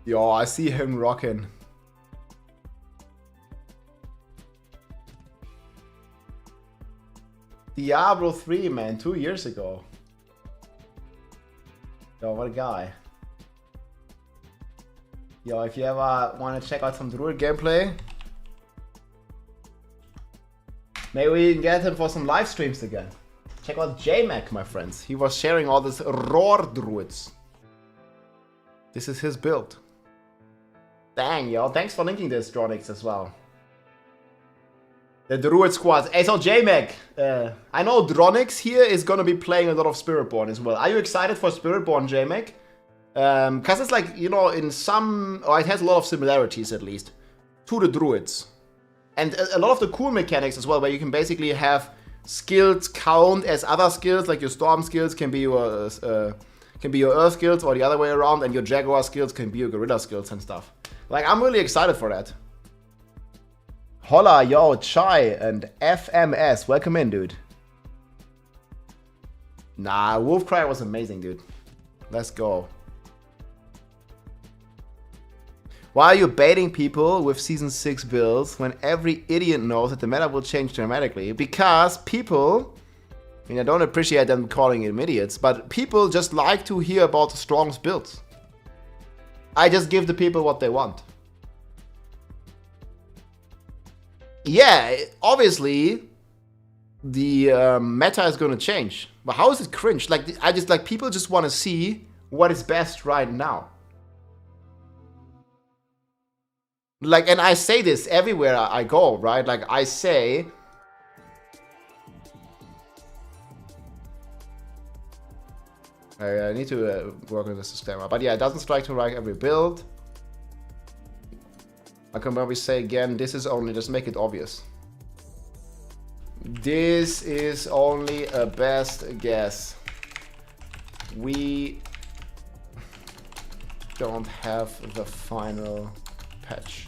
Yo, I see him rocking. Diablo 3, man, 2 years ago. Yo, what a guy. Yo, if you ever want to check out some Druid gameplay, maybe we can get him for some live streams again. Check out JMac, my friends. He was sharing all this Roar Druids. This is his build. Dang, yo. Thanks for linking this, Dronix, as well. The Druid squads. Hey, so JMac, I know Dronix here is gonna be playing a lot of Spiritborn as well. Are you excited for Spiritborn, JMac? Because it's like, you know, in some... Or it has a lot of similarities, at least, to the Druids. And a lot of the cool mechanics as well, where you can basically have skills count as other skills, like your Storm skills can be your Earth skills, or the other way around, and your Jaguar skills can be your Gorilla skills and stuff. Like, I'm really excited for that. Holla, yo, Chai and FMS. Welcome in, dude. Nah, Wolfcry was amazing, dude. Let's go. Why are you baiting people with Season 6 builds when every idiot knows that the meta will change dramatically? Because people... I mean, I don't appreciate them calling them idiots, but people just like to hear about the strongest builds. I just give the people what they want. Yeah, obviously, the meta is going to change. But how is it cringe? Like, people just want to see what is best right now. Like, and I say this everywhere I go, right? Like, I say... I need to work on this disclaimer. But yeah, it doesn't strike to like every build. I can probably say again, this is only, just make it obvious. This is only a best guess. We don't have the final patch.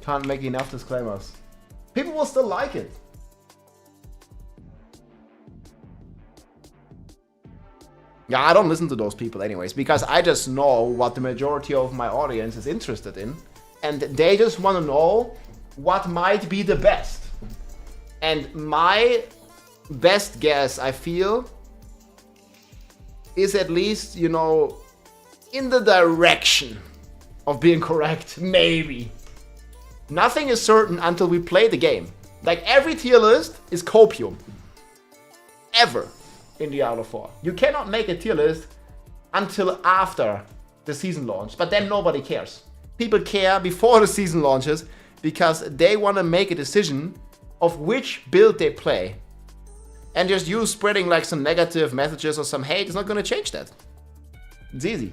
Can't make enough disclaimers. People will still like it. Yeah, I don't listen to those people anyways, because I just know what the majority of my audience is interested in. And they just want to know what might be the best. And my best guess, I feel, is at least, you know, in the direction of being correct, maybe. Nothing is certain until we play the game. Like, every tier list is copium. Ever in Diablo 4. You cannot make a tier list until after the season launch, but then nobody cares. People care before the season launches because they want to make a decision of which build they play. And just you spreading like some negative messages or some hate is not going to change that. It's easy.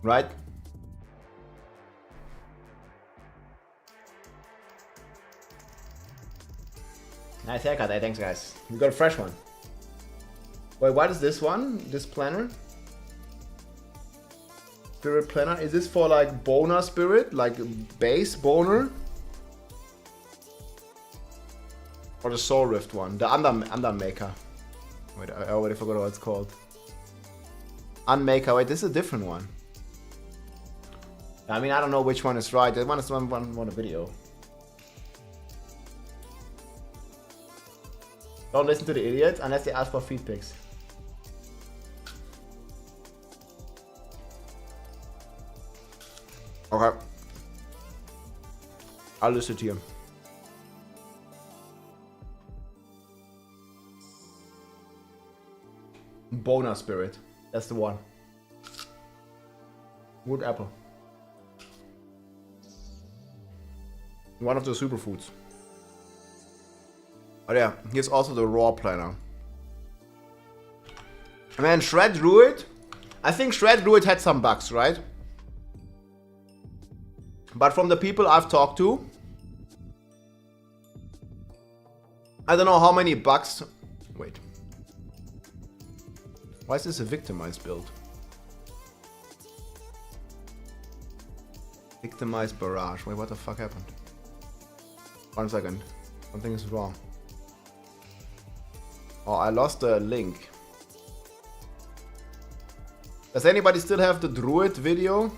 Right? Nice haircut, hey, thanks guys. We got a fresh one. Wait, what is this one? This planner? Spirit planner? Is this for like boner spirit? Like base boner? Or the soul rift one? The Undermaker. Wait, I already forgot what it's called. Unmaker, wait, this is a different one. I mean, I don't know which one is right. That one is one on the video. Don't listen to the idiots unless they ask for feed pics. Okay. I'll listen to you. Boner spirit. That's the one. Wood apple. One of the superfoods. Oh yeah, here's also the raw planner. And then Shred Druid. I think Shred Druid had some bugs, right? But from the people I've talked to, I don't know how many bugs. Wait. Why is this a victimized build? Victimized barrage. Wait, what the fuck happened? 1 second. Something is wrong. Oh, I lost the link. Does anybody still have the Druid video?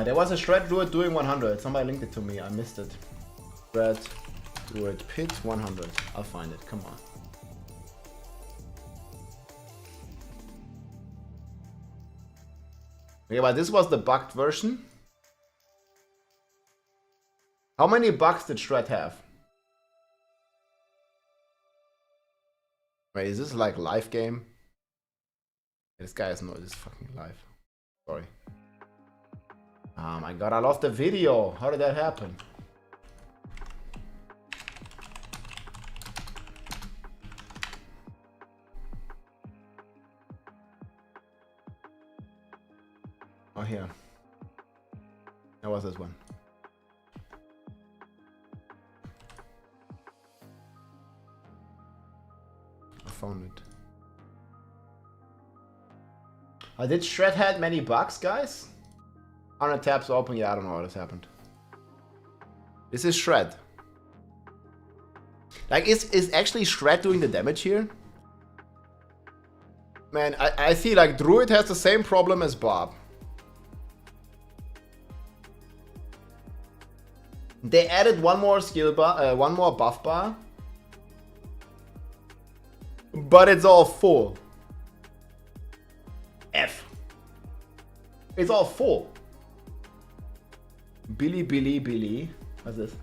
There was a Shred Druid doing 100. Somebody linked it to me. I missed it. Shred Druid Pit 100. I'll find it. Come on. Okay, but this was the bugged version. How many bugs did Shred have? Wait, is this like live game? This guy is not. This is fucking live. Sorry. Oh my god, I lost the video. How did that happen? Oh, here. That was this one. I found it. Did Shred had many bugs, guys? 100 tabs open. Yeah, I don't know what has happened. This is Shred. Like, is actually Shred doing the damage here? Man, I see like Druid has the same problem as Bob. They added one more skill bar, one more buff bar. But it's all full. F. It's all full. Billy. What's this?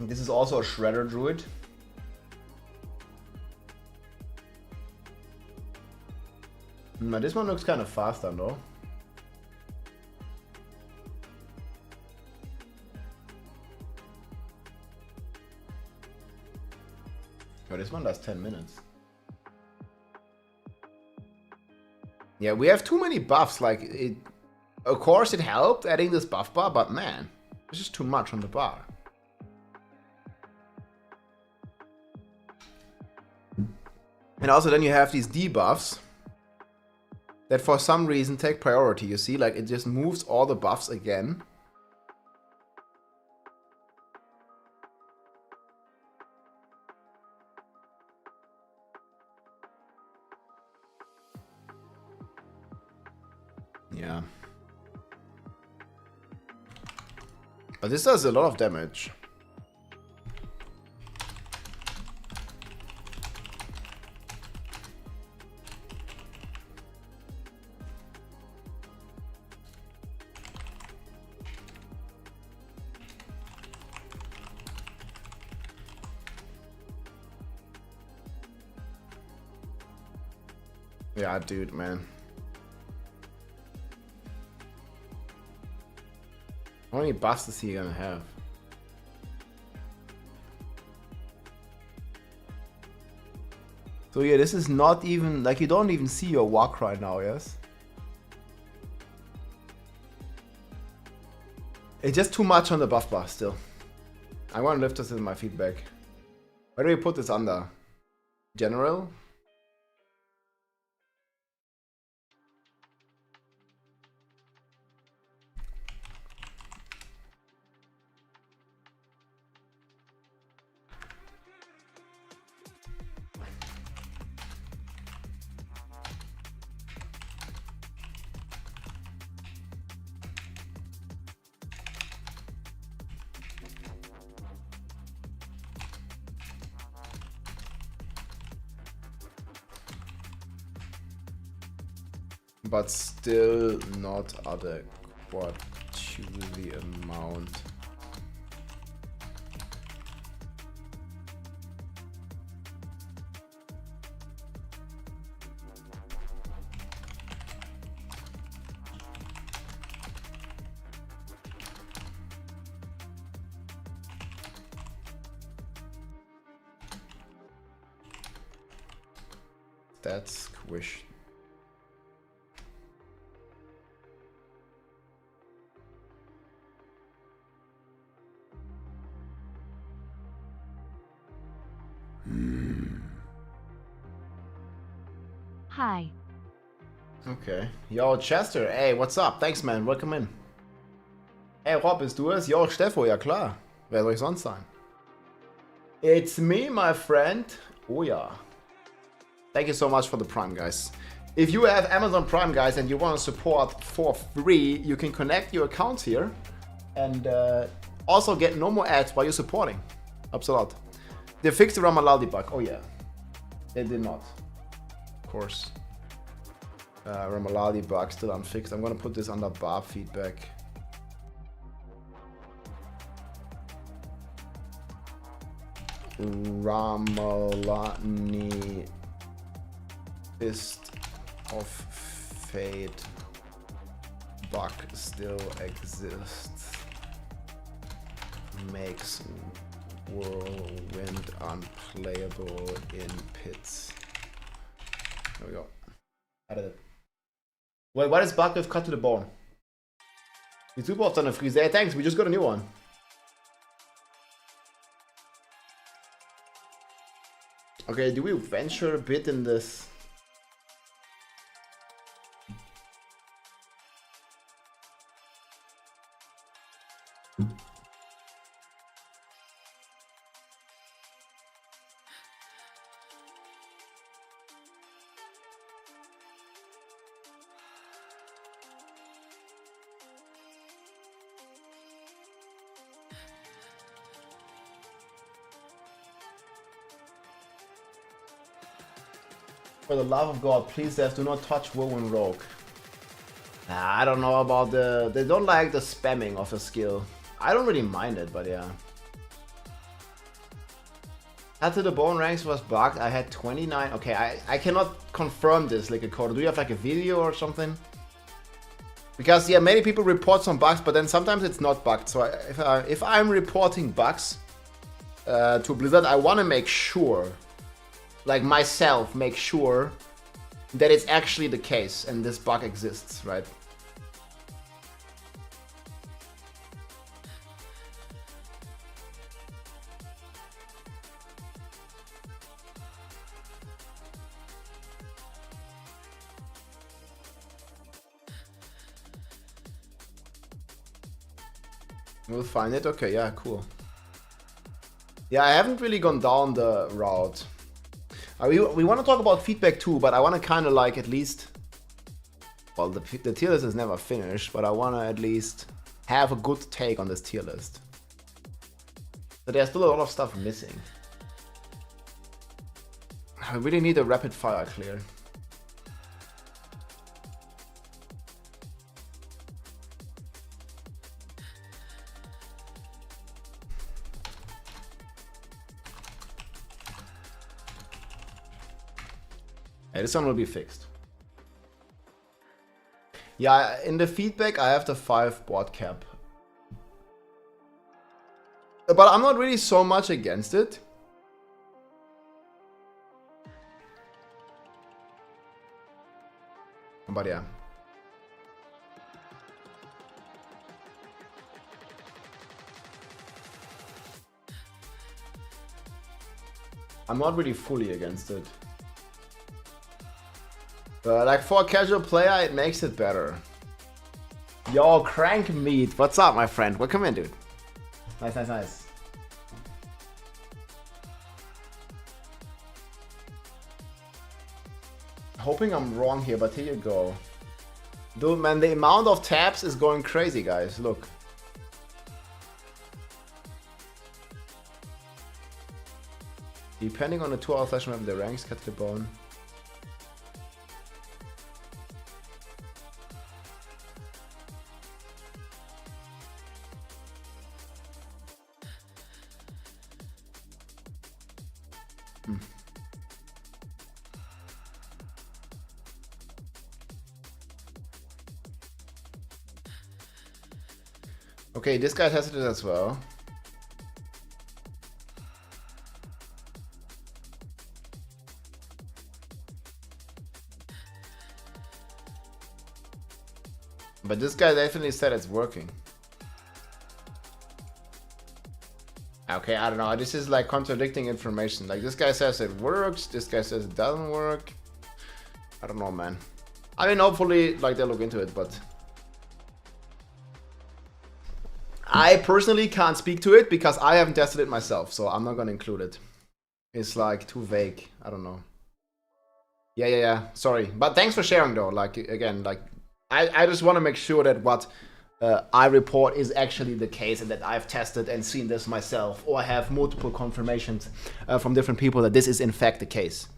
This is also a Shredder Druid. Now this one looks kind of faster though. Oh, this one does 10 minutes. Yeah, we have too many buffs. Like, it, of course it helped adding this buff bar, but man, it's just too much on the bar. And also then you have these debuffs that for some reason take priority. You see, like it just moves all the buffs again. Yeah. But this does a lot of damage. Yeah, dude, man. How many buffs is he gonna have? So yeah, this is not even, like, you don't even see your walk right now, yes? It's just too much on the buff bar still. I want to lift this in my feedback. Where do we put this under? General? But still not adequate to the amount. That's squished. Hi. Okay. Yo, Chester, ey, what's up? Thanks, man. Welcome in. Hey, Rob, bist du es? Yo, Steffo, ja klar. Wer soll ich sonst sein? It's me, my friend. Oh ja. Thank you so much for the Prime, guys. If you have Amazon Prime, guys, and you want to support for free, you can connect your accounts here and also get no more ads while you're supporting. Helps a lot. They fixed the Ramalaldi bug. Oh yeah. They did not. Of course. Ramalaldi bug still unfixed. I'm gonna put this under bar feedback. Ramalani Fist of Fate bug still exists. Makes Whirlwind unplayable in pits. There we go. Added it. Wait, what is bug with cut to the bone? Die super oft eine Frise. Hey, thanks, we just got a new one. Okay, do we venture a bit in this? For the love of God, please, Dev, do not touch Whirlwind Rogue. I don't know about the... They don't like the spamming of a skill. I don't really mind it, but yeah. After the bone ranks was bugged, I had 29... Okay, I cannot confirm this, like a code. Do you have like a video or something? Because, yeah, many people report some bugs, but then sometimes it's not bugged. So if I'm reporting bugs to Blizzard, I want to make sure... Like myself, make sure that it's actually the case and this bug exists, right? We'll find it. Okay, yeah, cool. Yeah, I haven't really gone down the route. We want to talk about feedback too, but I want to kind of like at least Well, the tier list is never finished, but I want to at least have a good take on this tier list. So there's still a lot of stuff missing. I really need a rapid fire clear. Hey, this one will be fixed. Yeah, in the feedback I have the 5 board cap. But I'm not really so much against it. But yeah. I'm not really fully against it. But like for a casual player, it makes it better. Yo, Crank Meat, what's up, my friend? Welcome in, dude. Nice, nice, nice. Hoping I'm wrong here, but here you go. Dude, man, the amount of tabs is going crazy, guys. Look. Depending on the 2-hour session, we have the ranks cut to the bone. Okay, this guy tested it as well. But this guy definitely said it's working. Okay, I don't know. This is like contradicting information. Like this guy says it works, this guy says it doesn't work. I don't know, man. I mean, hopefully, like they'll look into it, but I personally can't speak to it because I haven't tested it myself, so I'm not gonna include it. It's like too vague. I don't know. Yeah. Sorry, but thanks for sharing though. Like again, like I just want to make sure that what I report is actually the case and that I've tested and seen this myself, or I have multiple confirmations from different people that this is in fact the case.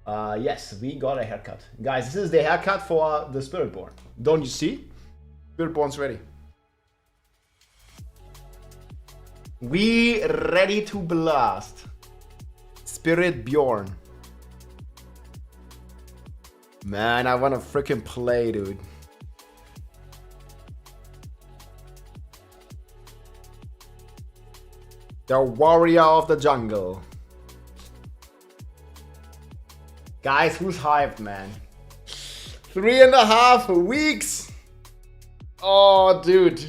Yes, we got a haircut, guys. This is the haircut for the Spiritborn. Don't you see? Spiritborn's ready. We ready to blast. Spirit Bjorn. Man, I wanna freaking play, dude. The warrior of the jungle. Guys, who's hyped, man? 3.5 weeks. Oh, dude.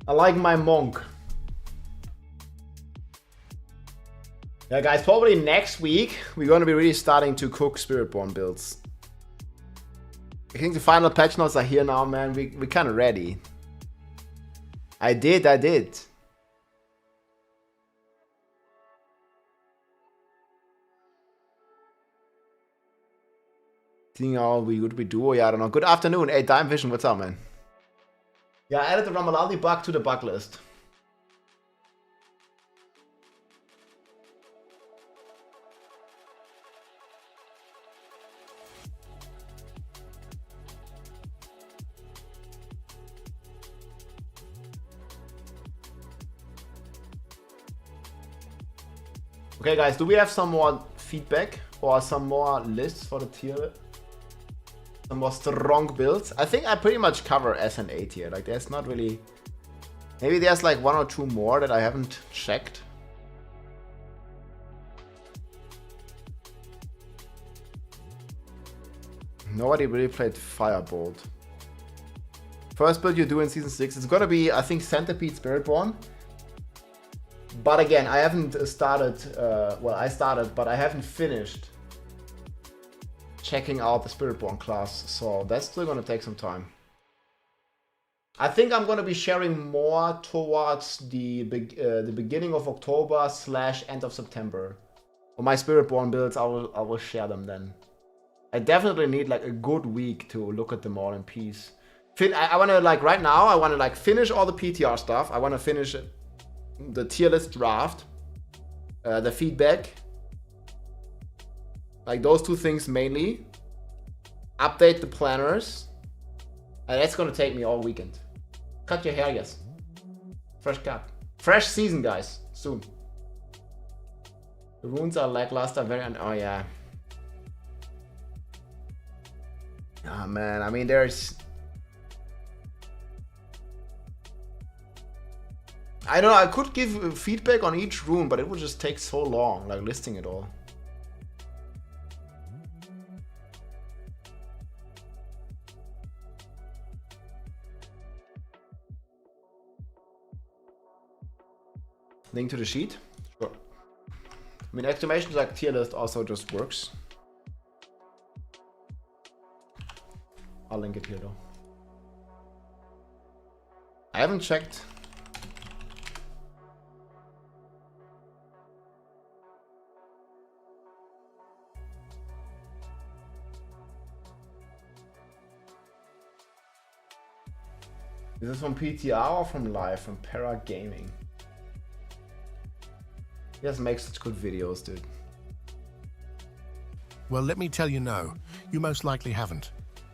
I like my monk. Yeah, guys, probably next week we're gonna be really starting to cook Spiritborn builds. I think the final patch notes are here now, man. We're kind of ready. I did. Seeing all we would we do? Yeah, I don't know. Good afternoon, hey Dime Vision, what's up, man? Yeah, I added the Ramaladi bug to the bug list. Okay, guys, do we have some more feedback or some more lists for the tier? Some more strong builds. I think I pretty much cover S and A tier. Like, there's not really... Maybe there's like 1 or 2 more that I haven't checked. Nobody really played Firebolt. First build you do in Season 6. It's gonna be, I think, Centipede Spiritborn. But again, I haven't started... well, I started, but I haven't finished checking out the Spiritborn class, so that's still gonna take some time. I think I'm gonna be sharing more towards the beginning of October / end of September. For my Spiritborn builds, I will share them then. I definitely need like a good week to look at them all in peace. I want to like right now, I want to like finish all the PTR stuff. I want to finish the tier list draft, the feedback. Like those two things mainly. Update the planners. And that's going to take me all weekend. Cut your hair, yes. Fresh cut. Fresh season, guys. Soon. The runes are lackluster. Oh, yeah. Oh, man. I mean, there's... I don't know. I could give feedback on each rune, but it would just take so long, like listing it all. Link to the sheet? Sure. I mean, exclamations like tier list also just works. I'll link it here though. I haven't checked. Is this from PTR or from live? From Para Gaming. He doesn't make such good videos, dude. Well, let me tell you no. You most likely haven't.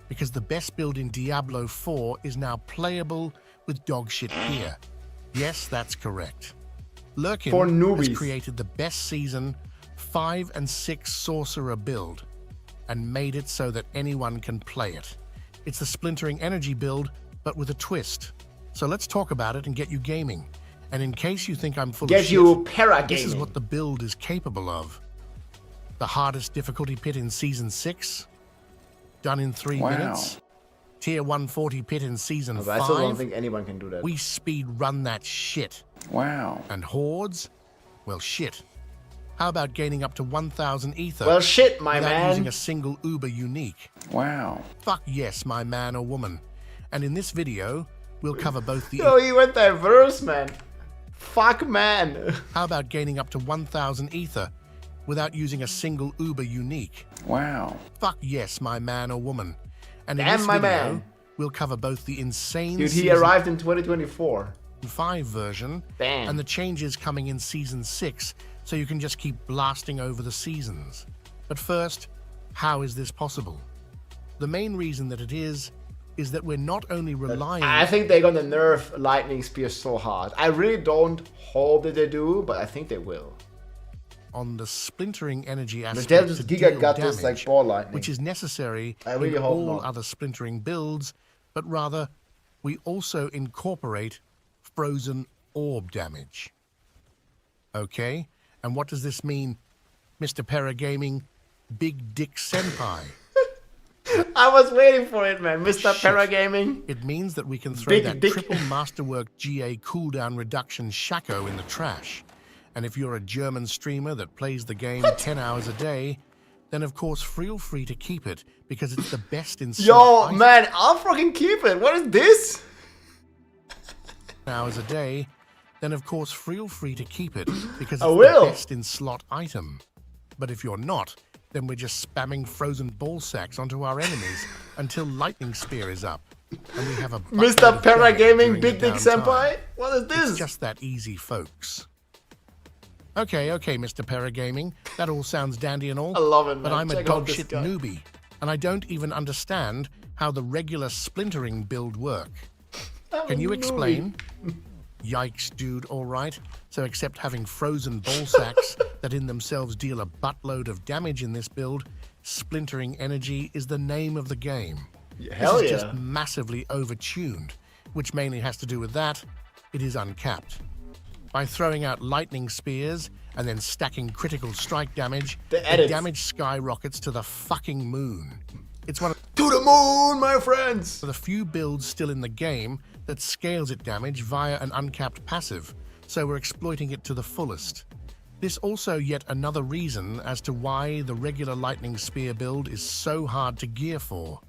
Because the best build in Diablo 4 is now playable with dogshit gear. Yes, that's correct. Lurkin has created the best season 5 and 6 sorcerer build and made it so that anyone can play it. It's the splintering energy build, but with a twist. So let's talk about it and get you gaming. And in case you think I'm full of shit, this is what the build is capable of. The hardest difficulty pit in Season 6, done in 3 minutes. Tier 140 pit in Season 5. I still don't think anyone can do that. We speed run that shit. Wow. And hordes? Well, shit. How about gaining up to 1,000 ether? Well, shit, my man. Using a single Uber unique. Wow. Fuck yes, my man or woman. And in this video, we'll cover both the... Yo, he went diverse, man. Fuck, man. How about gaining up to 1,000 ether without using a single Uber unique? Wow. Fuck yes, my man or woman. And in Damn, this my video, man. we'll cover both the insane Dude, he Season arrived in 2024. 5 version Damn. and the changes coming in Season 6, so you can just keep blasting over the seasons. But first, how is this possible? The main reason that it is that we're not only relying... I think they're gonna nerf Lightning Spear so hard. I really don't hope that they do, but I think they will. On the splintering energy But aspect just to Giga deal got damage, this like ball lightning. which is necessary I really in hope all not. other splintering builds, but rather we also incorporate frozen orb damage. Okay, and what does this mean, Mr. Paragaming Big Dick Senpai? I was waiting for it, man. Mr. Paragaming. It means that we can throw Big that dick. triple masterwork GA cooldown reduction shako in the trash. And if you're a German streamer that plays the game 10 hours a day, then of course feel free to keep it because it's the best in Yo, man, I'll fucking keep it. What is this? hours a day, then of course feel free to keep it because I it's will. the best in slot item. But if you're not, then we're just spamming frozen ball sacks onto our enemies until Lightning Spear is up. And we have a Mr. Paragaming Big Dick Senpai? What is this? It's just that easy, folks. Okay, Mr. Paragaming. That all sounds dandy and all. I love it, man. But I'm a Check out this dogshit guy. newbie, and I don't even understand how the regular splintering build work. Can you explain? Yikes, dude, all right. So except having frozen ball sacks that in themselves deal a buttload of damage in this build, splintering energy is the name of the game. Hell This is yeah. just massively overtuned, which mainly has to do with that, it is uncapped. By throwing out lightning spears and then stacking critical strike damage, the damage skyrockets to the fucking moon. It's one of To the moon, my friends! the few builds still in the game that scales its damage via an uncapped passive, so we're exploiting it to the fullest. This also yet another reason as to why the regular lightning spear build is so hard to gear for.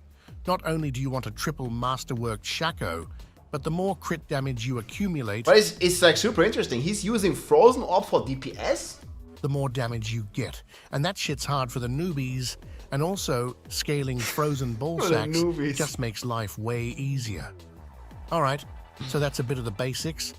Not only do you want a triple masterwork shako, but the more crit damage you accumulate... But it's like super interesting. He's using Frozen Orb for DPS? the more damage you get. And that shit's hard for the newbies, and also scaling frozen ball sacks just makes life way easier. Alright, so that's a bit of the basics.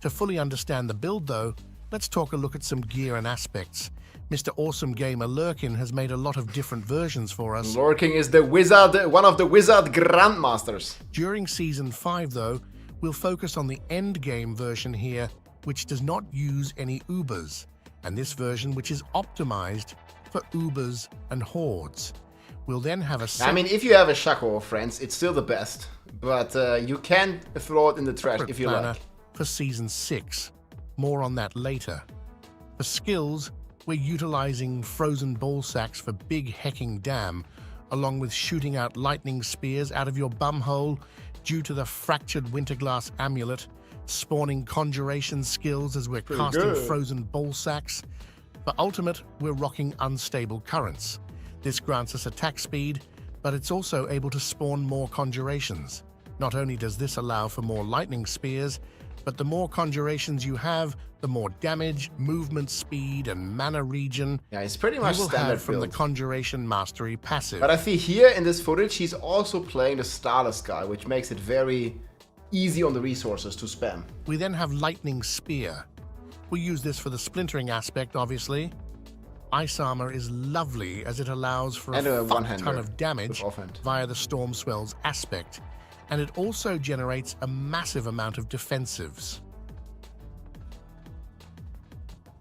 To fully understand the build though, let's talk a look at some gear and aspects. Mr. Awesome Gamer Lurkin has made a lot of different versions for us. Lurkin is the wizard, one of the wizard grandmasters. During Season 5 though, we'll focus on the end game version here, which does not use any Ubers, and this version which is optimized for Ubers and Hordes. We'll then have a... I mean, if you have a Shaco, friends, it's still the best, but you can throw it in the trash if you like. For Season 6. More on that later. For skills, we're utilizing frozen ball sacks for big hecking dam, along with shooting out lightning spears out of your bumhole due to the fractured winterglass amulet, spawning conjuration skills as we're casting frozen ball sacks. For ultimate, we're rocking unstable currents. This grants us attack speed, but it's also able to spawn more conjurations. Not only does this allow for more lightning spears, but the more conjurations you have, the more damage, movement speed, and mana regen it's pretty much you will standard have from build. the Conjuration Mastery passive. But I see here in this footage, he's also playing the Starless guy, which makes it very easy on the resources to spam. We then have Lightning Spear. We use this for the splintering aspect, obviously. Ice Armor is lovely as it allows for a fuck ton of damage via the Storm Swell's aspect, and it also generates a massive amount of defensives.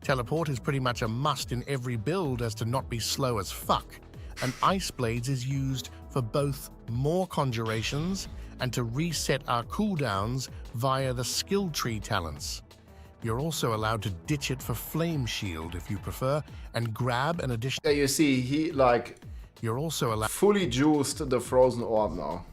Teleport is pretty much a must in every build as to not be slow as fuck, and Ice Blades is used for both more conjurations and to reset our cooldowns via the skill tree talents. You're also allowed to ditch it for Flame Shield if you prefer, and grab an additional... Yeah, you see, he You're also allowed... fully juiced the Frozen Orb now.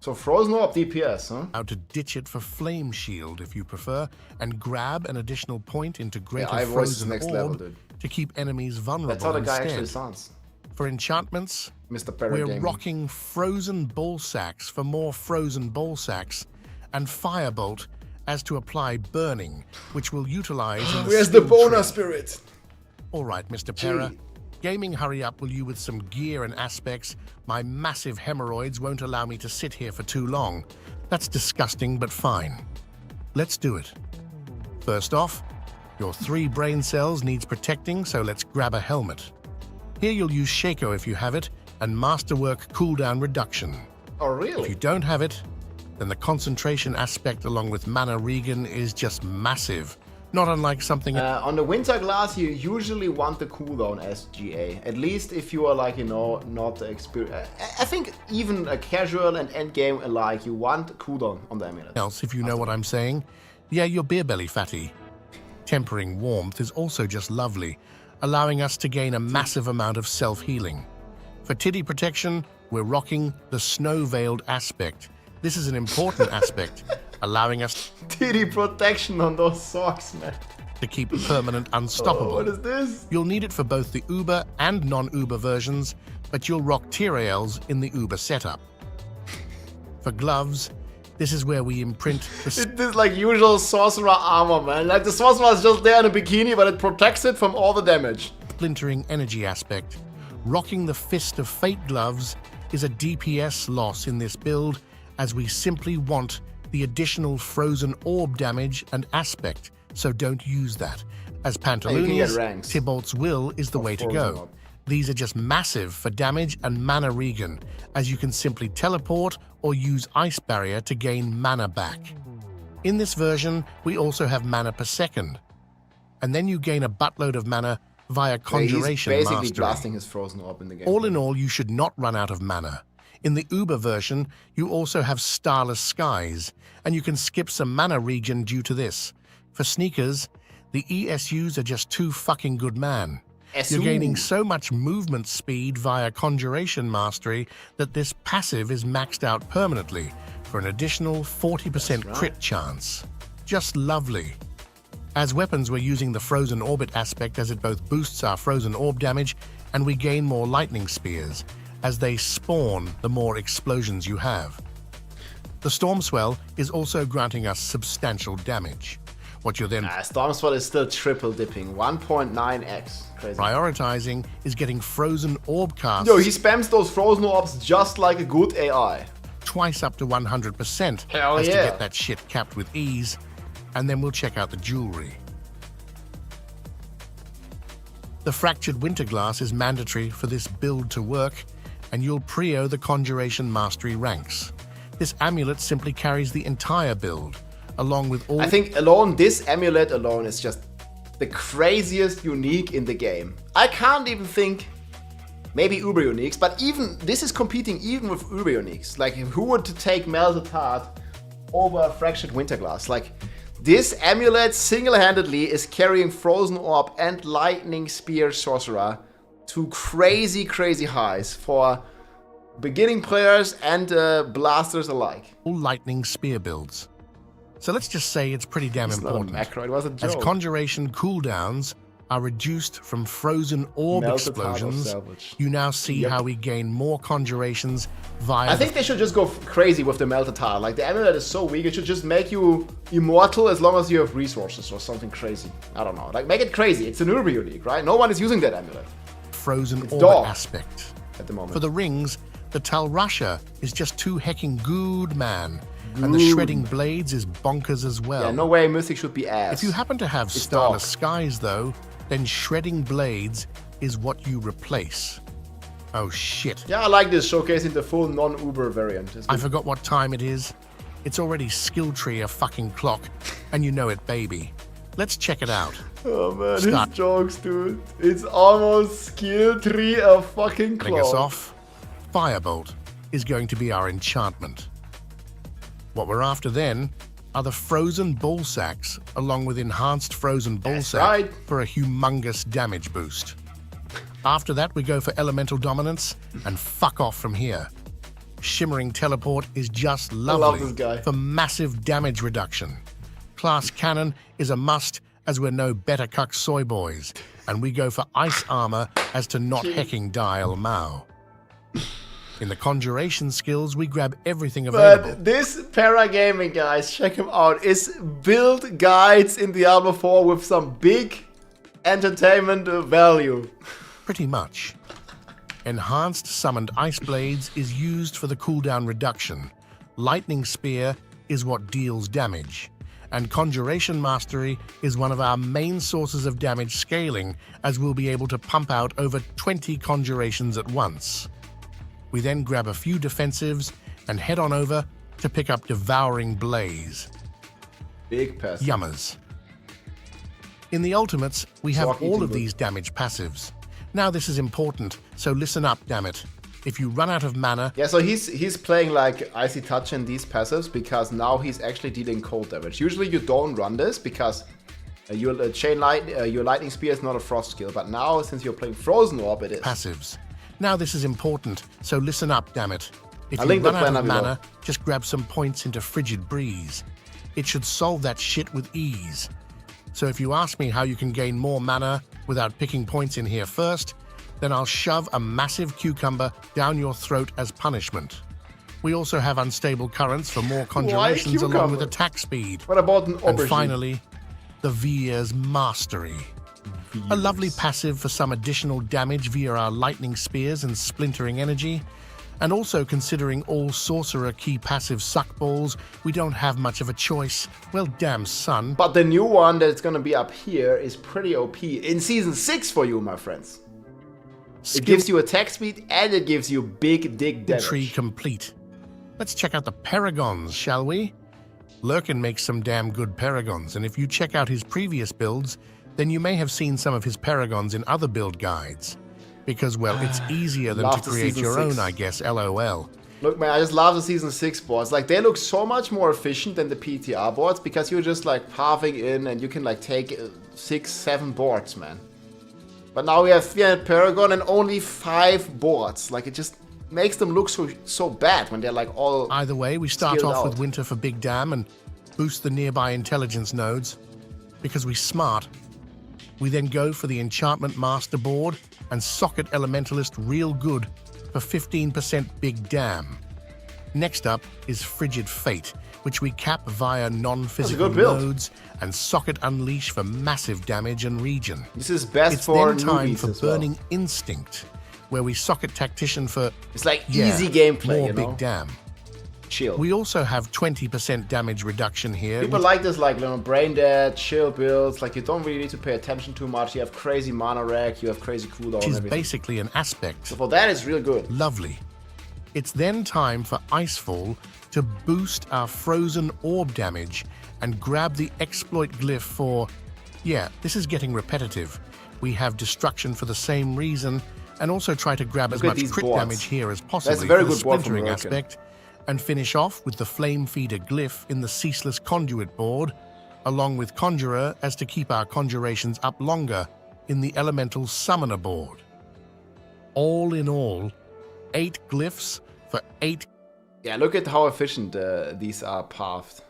So Frozen Orb DPS, huh? Allowed to ditch it for Flame Shield if you prefer, and grab an additional point into Greater Frozen next Orb level, dude. to keep enemies vulnerable. That's how the guy instead. actually sounds. For enchantments, Mr. Parrot we're Gaming. rocking Frozen Ball Sacks for more Frozen Ball Sacks, and Firebolt as to apply Burning, which we'll utilize in the Where's the skill Boner tree. Spirit? Alright, Mr. Para. Gaming hurry up will you with some gear and aspects. My massive hemorrhoids won't allow me to sit here for too long. That's disgusting, but fine. Let's do it. First off, your 3 brain cells needs protecting, so let's grab a helmet. Here you'll use Shaco if you have it, and Masterwork cooldown reduction. Oh, really? If you don't have it, then the concentration aspect along with mana regen is just massive. Not unlike something... on the Winter Glass, you usually want the cooldown as GA. At least if you are like, you know, not experienced. I think even a casual and endgame alike, you want cooldown on the amulet. Else, if you know what I'm saying. Yeah, your beer belly fatty. Tempering warmth is also just lovely, allowing us to gain a massive amount of self-healing. For titty protection, we're rocking the snow-veiled aspect. This is an important aspect, allowing us titty protection on those socks, man. To keep permanent unstoppable. Oh, what is this? You'll need it for both the Uber and non-Uber versions, but you'll rock Tyraels in the Uber setup. For gloves, this is where we imprint the... This is like usual sorcerer armor, man. Like the sorcerer is just there in a bikini, but it protects it from all the damage. Splintering energy aspect. Rocking the Fist of Fate gloves is a DPS loss in this build, as we simply want the additional frozen orb damage and aspect, so don't use that. As Pantaloons, Tybalt's Will is the way to go. Orb. These are just massive for damage and mana regen, as you can simply teleport or use Ice Barrier to gain mana back. In this version, we also have mana per second, and then you gain a buttload of mana via Conjuration He's basically Mastery. blasting his Frozen Orb in the game. All in all, you should not run out of mana. In the Uber version, you also have Starless Skies, and you can skip some mana regen due to this. For sneakers, the ESUs are just too fucking good, man. You're gaining so much movement speed via Conjuration Mastery that this passive is maxed out permanently for an additional 40% crit chance. Just lovely. As weapons, we're using the Frozen Orbit aspect as it both boosts our Frozen Orb damage and we gain more Lightning Spears, as they spawn the more explosions you have. The Storm Swell is also granting us substantial damage. What you're then Stormspot is still triple dipping. 1.9x. Crazy. prioritizing is getting frozen orb casts Yo, he spams those frozen orbs just like a good AI. twice up to 100% Hell as to yeah. get that shit capped with ease, and then we'll check out the jewelry. The Fractured Winterglass is mandatory for this build to work, and you'll prio the Conjuration Mastery ranks. This amulet simply carries the entire build, along with all... I think alone, this amulet alone is just the craziest unique in the game. I can't even think, maybe Uber uniques, but even this is competing even with Uber uniques. Like, who would take Melted Heart over Fractured Winterglass? Like, this amulet single-handedly is carrying Frozen Orb and Lightning Spear Sorcerer to crazy, crazy highs for beginning players and blasters alike. all lightning spear builds. So let's just say it's pretty damn It's not a important. macro, it was a As joke. conjuration cooldowns are reduced from frozen orb Melted Heart of explosions, Salvage. you now see Yep. how we gain more conjurations via I think they should just go crazy with the Melted Heart. Like, the amulet is so weak, it should just make you immortal as long as you have resources or something crazy. I don't know. Like, make it crazy. It's an Uber unique, right? No one is using that amulet frozen It's orb dog. aspect. at the moment. For the rings, the Tal Rasha is just too hecking good, man. And the shredding blades is bonkers as well. Yeah, no way Mythic should be ass. If you happen to have It's starless dog. skies, though, then shredding blades is what you replace. Oh shit. Yeah, I like this, showcasing the full non-Uber variant. It's I good. forgot what time it is. It's already skill tree a fucking clock, and you know it, baby. Let's check it out. Oh man, Start. his jokes, dude. It's almost skill tree a fucking Letting us clock. off, Firebolt is going to be our enchantment. What we're after then are the frozen ball sacks, along with enhanced frozen ball That's sack right. for a humongous damage boost. After that, we go for elemental dominance and fuck off from here. Shimmering teleport is just love lovely this guy. for massive damage reduction. Class cannon is a must, as we're no better cuck soy boys, and we go for ice armor as to not hecking dial Mao. In the conjuration skills, we grab everything available. But this Paragaming, guys, check him out, is build guides in Diablo 4 with some big entertainment value. Pretty much. Enhanced summoned ice blades is used for the cooldown reduction. Lightning spear is what deals damage. And conjuration mastery is one of our main sources of damage scaling, as we'll be able to pump out over 20 conjurations at once. We then grab a few defensives and head on over to pick up Devouring Blaze. Big pass. Yummers. In the ultimates, we have Sock all eating of good. these damage passives. Now this is important, so listen up, damn it. If you run out of mana, Yeah, so he's playing like Icy Touch in these passives because now he's actually dealing cold damage. Usually you don't run this because your Lightning Spear is not a frost skill, but now since you're playing Frozen Orb, it is. passives. Now this is important, so listen up, damn it. If I'll you link the run out plan of below. mana, just grab some points into Frigid Breeze. It should solve that shit with ease. So if you ask me how you can gain more mana without picking points in here first, then I'll shove a massive cucumber down your throat as punishment. We also have unstable currents for more conjurations along cucumber? with attack speed. What about an And aubergine? finally, the Vier's Mastery. A lovely passive for some additional damage via our lightning spears and splintering energy. And also considering all sorcerer key passive suckballs, we don't have much of a choice. Well, damn son. But the new one that's gonna be up here is pretty OP in Season 6 for you, my friends. It gives you attack speed and it gives you big dig damage. Tree complete. Let's check out the Paragons, shall we? Lurkin makes some damn good Paragons, and if you check out his previous builds, then you may have seen some of his Paragons in other build guides. Because, well, it's easier than Love to the create Season your 6. own, I guess, LOL. Look, man, I just love the Season 6 boards. Like, they look so much more efficient than the PTR boards because you're just, like, pathing in and you can, like, take 6, 7 boards, man. But now we have 300 Paragon and only 5 boards. Like, it just makes them look so bad when they're, like, all... Either way, we start skilled off out. with Winter for Big Dam and boost the nearby intelligence nodes. Because we smart. We then go for the Enchantment Master board and Socket Elementalist real good for 15% Big Dam. Next up is Frigid Fate, which we cap via non-physical nodes and socket unleash for massive damage and regen. This is best it's for then time for as well. Burning Instinct, where we socket Tactician for it's like easy gameplay, more you know? big dam. Chill. We also have 20% damage reduction here. People like this, like, you know, brain dead, chill builds. Like, you don't really need to pay attention too much. You have crazy mana rack, you have crazy cooldown. Which is and everything. basically an aspect. So for that, it's real good. Lovely. It's then time for Icefall to boost our frozen orb damage and grab the exploit glyph for... Yeah, this is getting repetitive. We have destruction for the same reason and also try to grab as much crit damage here as possible That's a very for the good board from splintering Merkin. aspect, and finish off with the Flame Feeder glyph in the Ceaseless Conduit board, along with Conjurer as to keep our conjurations up longer in the Elemental Summoner board. All in all, 8 glyphs for 8... Yeah, look at how efficient these are pathed.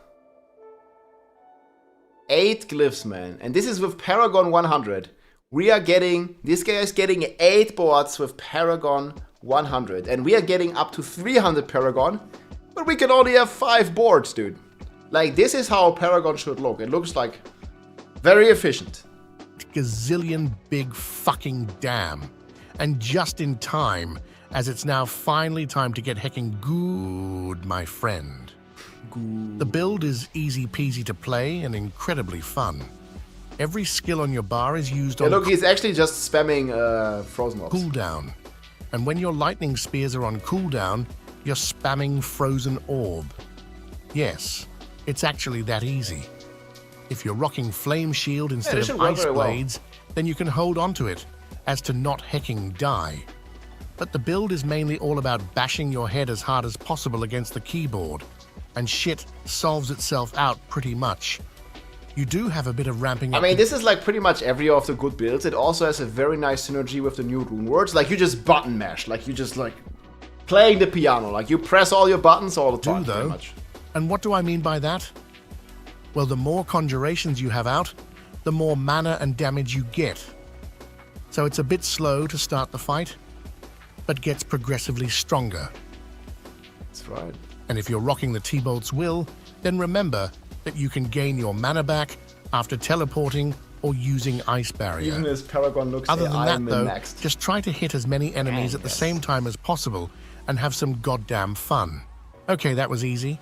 8 glyphs, man. And this is with Paragon 100. We are getting... This guy is getting 8 boards with Paragon 100. And we are getting up to 300 Paragon. But we can only have 5 boards, dude. Like, this is how Paragon should look. It looks like very efficient. Gazillion big fucking dam. And just in time, as it's now finally time to get hecking good, my friend. Good. The build is easy peasy to play and incredibly fun. Every skill on your bar is used on... Look, he's actually just spamming frozen orbs. Cooldown. And when your lightning spears are on cooldown, you're spamming frozen orb. Yes, it's actually that easy. If you're rocking flame shield instead of ice blades, then you can hold on to it, as to not hecking die. But the build is mainly all about bashing your head as hard as possible against the keyboard, and shit solves itself out pretty much. You do have a bit of ramping up. I mean, this is like pretty much every of the good builds. It also has a very nice synergy with the new rune words. Like, you just button mash, like you just like playing the piano, like you press all your buttons all the time. Pretty much. And what do I mean by that? Well, the more conjurations you have out, the more mana and damage you get. So it's a bit slow to start the fight, but gets progressively stronger. That's right. And if you're rocking the T-Bolt's Will, then remember that you can gain your mana back after teleporting or using Ice Barrier. Even as Paragon looks Other than that, though, next. just try to hit as many enemies at the same time as possible and have some goddamn fun. Okay, that was easy.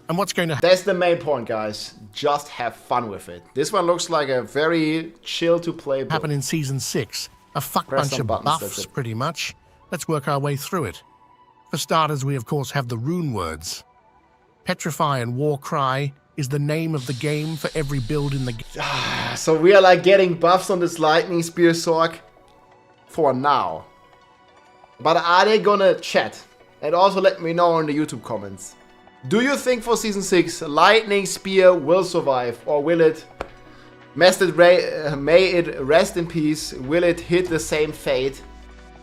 And what's going to happen? That's the main point, guys. Just have fun with it. This one looks like a very chill to play build. Happen in Season 6. A fuck bunch of buffs, pretty much. Let's work our way through it. For starters, we of course have the rune words. Petrify and Warcry is the name of the game for every build in the game. So we are like getting buffs on this Lightning Spear Sork for now. But are they gonna chat? And also let me know in the YouTube comments. Do you think for Season 6 Lightning Spear will survive? Or will it, may it rest in peace, will it hit the same fate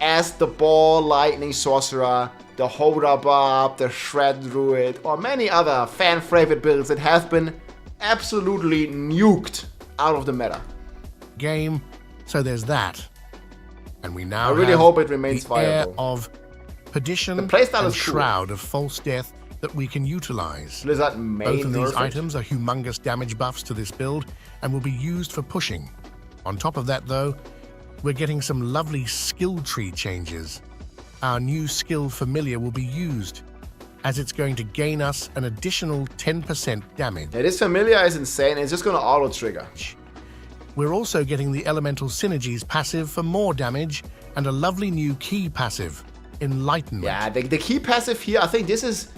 as the Ball Lightning Sorcerer, the Hoda Barb, the Shred Druid, or many other fan-favorite builds that have been absolutely nuked out of the meta? Game, so there's that. And we now I really hope it remains the viable. Air of Perdition and playstyle is Shroud of False Death that we can utilize. Blizzard may Both of these nerf it. items are humongous damage buffs to this build and will be used for pushing. On top of that, though, we're getting some lovely skill tree changes. Our new skill Familiar will be used, as it's going to gain us an additional 10% damage. Yeah, this Familiar is insane. It's just going to auto-trigger. We're also getting the Elemental Synergies passive for more damage and a lovely new key passive, Enlightenment. Yeah, the key passive here, I think this is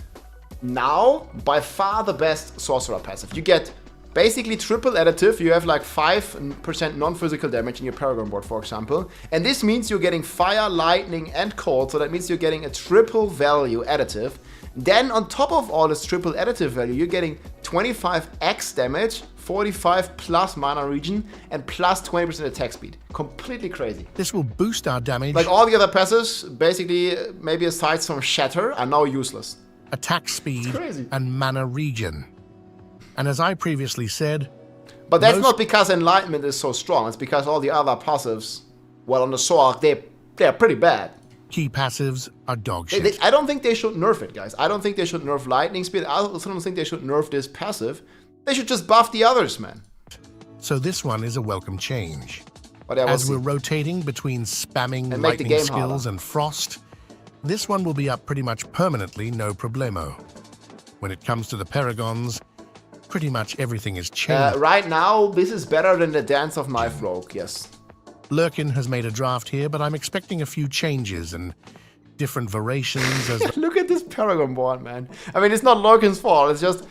now by far the best Sorcerer passive. You get basically triple additive. You have like 5% non-physical damage in your Paragon board, for example. And this means you're getting Fire, Lightning, and Cold. So that means you're getting a triple value additive. Then on top of all this triple additive value, you're getting 25x damage, 45 plus mana regen, and plus 20% attack speed. Completely crazy. This will boost our damage. Like all the other passives, basically, maybe aside from Shatter, are now useless. Attack speed and mana regen. And as I previously said... But that's not because Enlightenment is so strong. It's because all the other passives, well, on the Sork, they're pretty bad. Key passives are dog shit. I don't think they should nerf it, guys. I don't think they should nerf lightning speed. I also don't think they should nerf this passive. They should just buff the others, man. So this one is a welcome change. But as we're rotating between spamming lightning skills and frost, this one will be up pretty much permanently, no problemo. When it comes to the paragons, pretty much everything is changed. Right now, this is better than the Dance of Knife Rogue, yes. Lurkin has made a draft here, but I'm expecting a few changes and different variations. As Look at this Paragon board, man. I mean, it's not Lurkin's fault. It's just,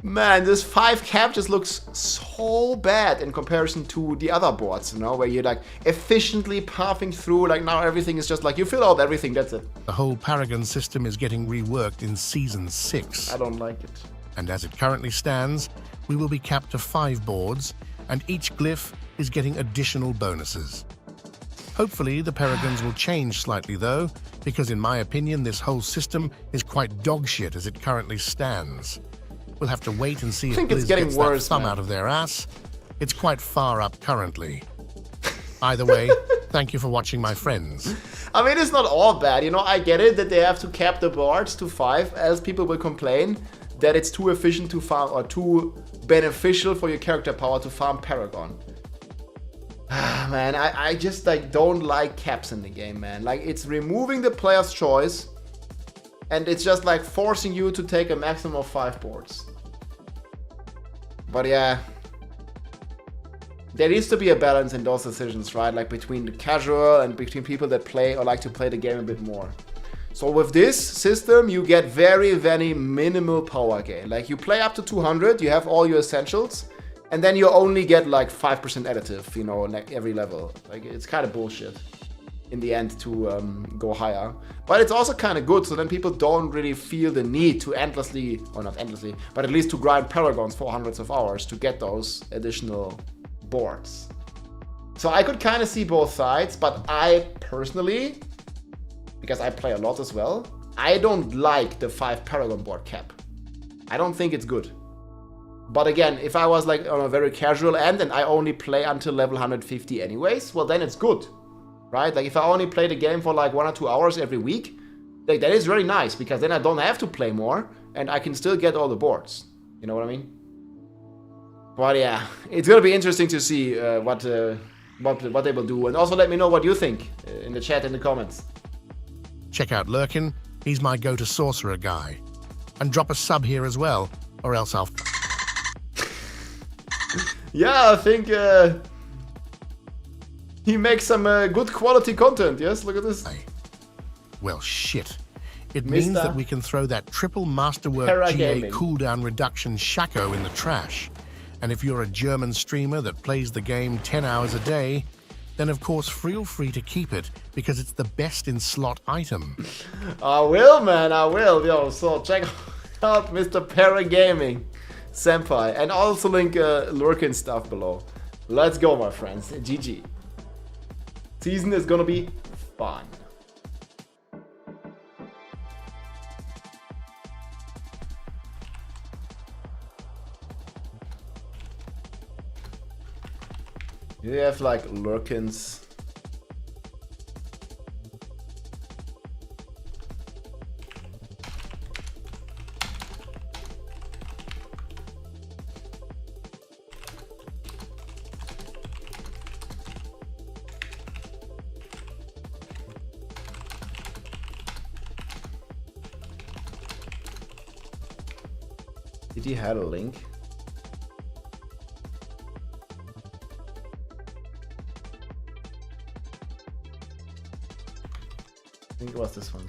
man, this 5 cap just looks so bad in comparison to the other boards, you know, where you're like efficiently pathing through. Like now everything is just like you fill out everything, that's it. The whole Paragon system is getting reworked in Season 6. I don't like it. And as it currently stands, we will be capped to 5 boards, and each glyph is getting additional bonuses. Hopefully, the Paragons will change slightly though, because in my opinion, this whole system is quite dogshit as it currently stands. We'll have to wait and see if Blizz gets that thumb out of their ass. It's quite far up currently. Either way, thank you for watching, my friends. I mean, it's not all bad, you know, I get it that they have to cap the boards to 5, as people will complain that it's too efficient to farm, or too beneficial for your character power to farm Paragon. Man, I just like don't like caps in the game, man. Like, it's removing the player's choice, and it's just like forcing you to take a maximum of 5 boards. But yeah, there needs to be a balance in those decisions, right? Like between the casual and between people that play or like to play the game a bit more. So with this system, you get very, very minimal power gain. Like you play up to 200, you have all your essentials, and then you only get like 5% additive, you know, like every level. Like it's kind of bullshit in the end to go higher. But it's also kind of good, so then people don't really feel the need to endlessly, or not endlessly, but at least to grind Paragons for hundreds of hours to get those additional boards. So I could kind of see both sides, but I personally, because I play a lot as well, I don't like the 5 Paragon board cap. I don't think it's good. But again, if I was like on a very casual end and I only play until level 150 anyways, well then it's good, right? Like if I only play the game for like 1 or 2 hours every week, like that is really nice because then I don't have to play more and I can still get all the boards. You know what I mean? But yeah, it's gonna be interesting to see what they will do, and also let me know what you think in the chat, in the comments. Check out Lurkin, he's my go-to sorcerer guy. And drop a sub here as well, or else I'll... Yeah, I think he makes some good quality content, yes? Look at this. Well, shit. It means that we can throw that triple masterwork GA cooldown reduction shako in the trash. And if you're a German streamer that plays the game 10 hours a day, then of course feel free to keep it because it's the best in slot item. I will, man, I will. Yo, so check out Mr. Paragaming Senpai, and also link Lurkin stuff below. Let's go, my friends. GG. Season is gonna be fun. Do you have like Lurkins? Did he have a link? I think it was this one.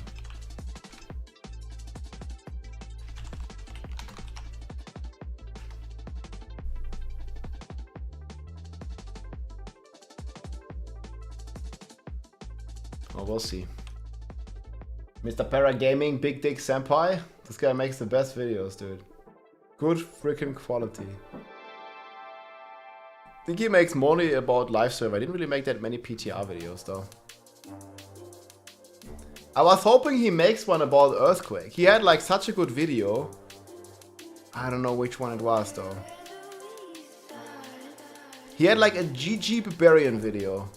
Oh, we'll see. Mr. Paragaming, Big Dick Senpai. This guy makes the best videos, dude. Good freaking quality. I think he makes money about live server. I didn't really make that many PTR videos though. I was hoping he makes one about Earthquake. He had like such a good video. I don't know which one it was though. He had like a GG Barbarian video.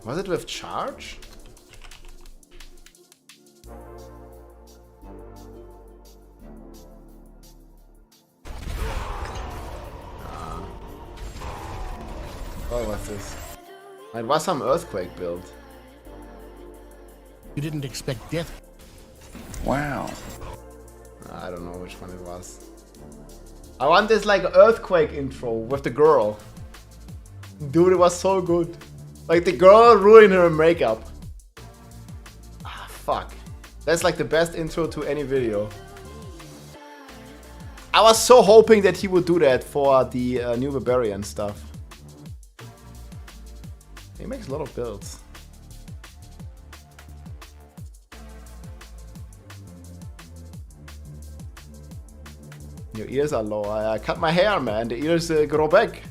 Was it with charge? Oh, what's this? It was some earthquake build. You didn't expect death. Wow. I don't know which one it was. I want this like earthquake intro with the girl. Dude, it was so good. Like the girl ruined her makeup. Ah, fuck. That's like the best intro to any video. I was so hoping that he would do that for the new Barbarian stuff. He makes a lot of builds. Your ears are low. I cut my hair, man. The ears grow back.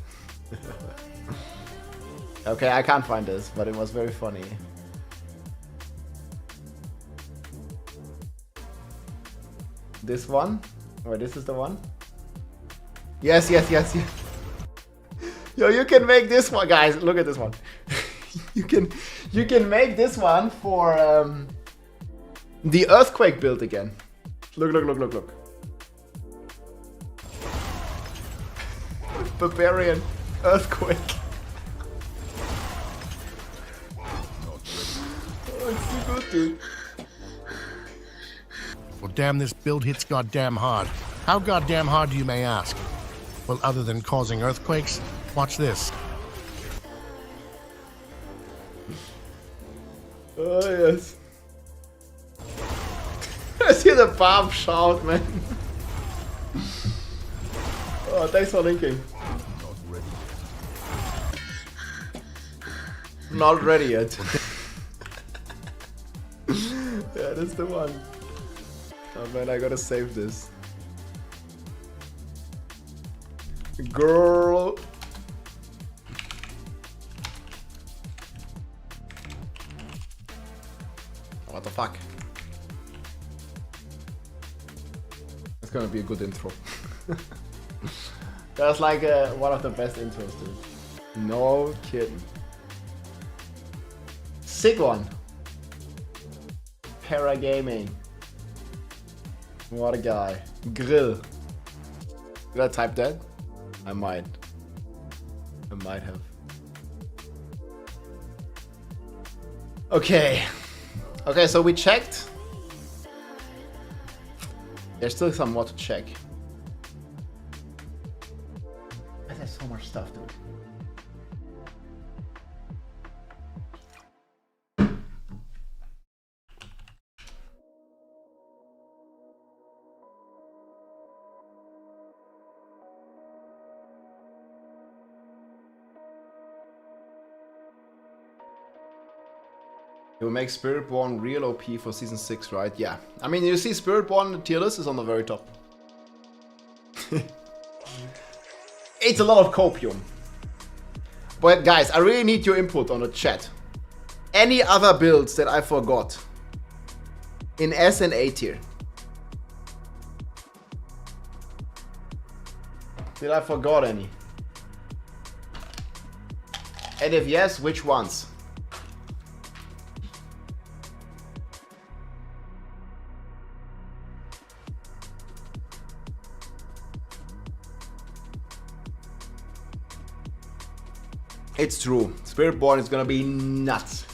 Okay, I can't find this, but it was very funny. This one? Or this is the one? Yes, yes, yes, yes. Yo, you can make this one, guys. Look at this one. you can make this one for the earthquake build again. Look, look, look, look, look. Barbarian earthquake. Oh, it's so good, dude. Well, damn, this build hits goddamn hard. How goddamn hard, you may ask? Well, other than causing earthquakes, watch this. Oh, yes. I see the bomb shout, man. Oh, thanks for linking. Not ready yet. Yeah, that's the one. Oh man, I gotta save this. Girl. What the fuck? It's gonna be a good intro. That's like one of the best intros, dude. No kidding. Sick one. Paragaming. What a guy. Grill. Did I type that? I might. I might have. Okay. Okay, so we checked. There's still some more to check. There's so much stuff, dude. You'll make Spiritborn real OP for Season 6, right? Yeah. I mean, you see Spiritborn, the tier list is on the very top. It's a lot of copium. But guys, I really need your input on the chat. Any other builds that I forgot in S and A tier? Did I forgot any? And if yes, which ones? It's true. Spiritborn is gonna be nuts.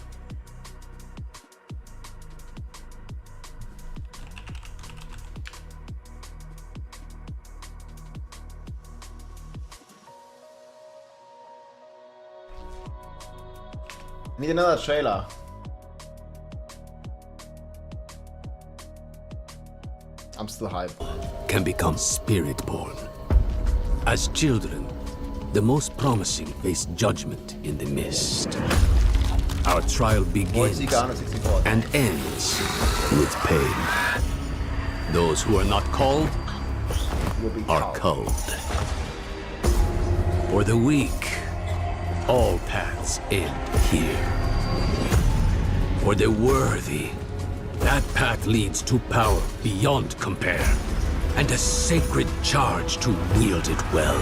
I need another trailer. I'm still hyped. Can become Spiritborn. As children, the most promising face judgment in the mist. Our trial begins and ends with pain. Those who are not called are culled. For the weak, all paths end here. For the worthy, that path leads to power beyond compare, and a sacred charge to wield it well.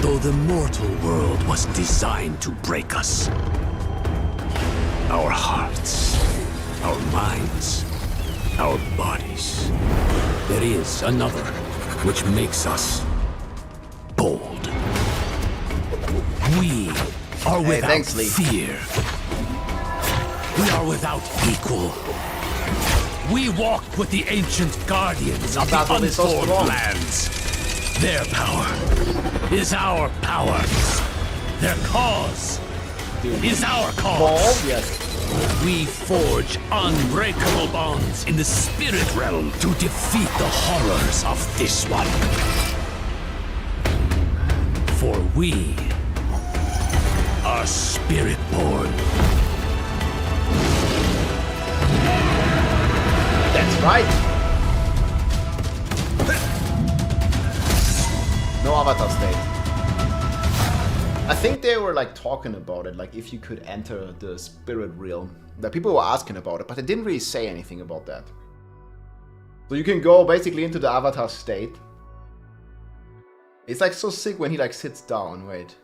Though the mortal world was designed to break us, our hearts, our minds, our bodies. There is another which makes us bold. We are without fear. We are without equal. We walk with the ancient guardians of the unformed lands. Their power is our power. Their cause is our cause. We forge unbreakable bonds in the spirit realm to defeat the horrors of this one. For we are spirit-born. That's right. No avatar state. I think they were like talking about it, like if you could enter the spirit realm. That people were asking about it, but they didn't really say anything about that. So you can go basically into the avatar state. It's like so sick when he like sits down. Wait.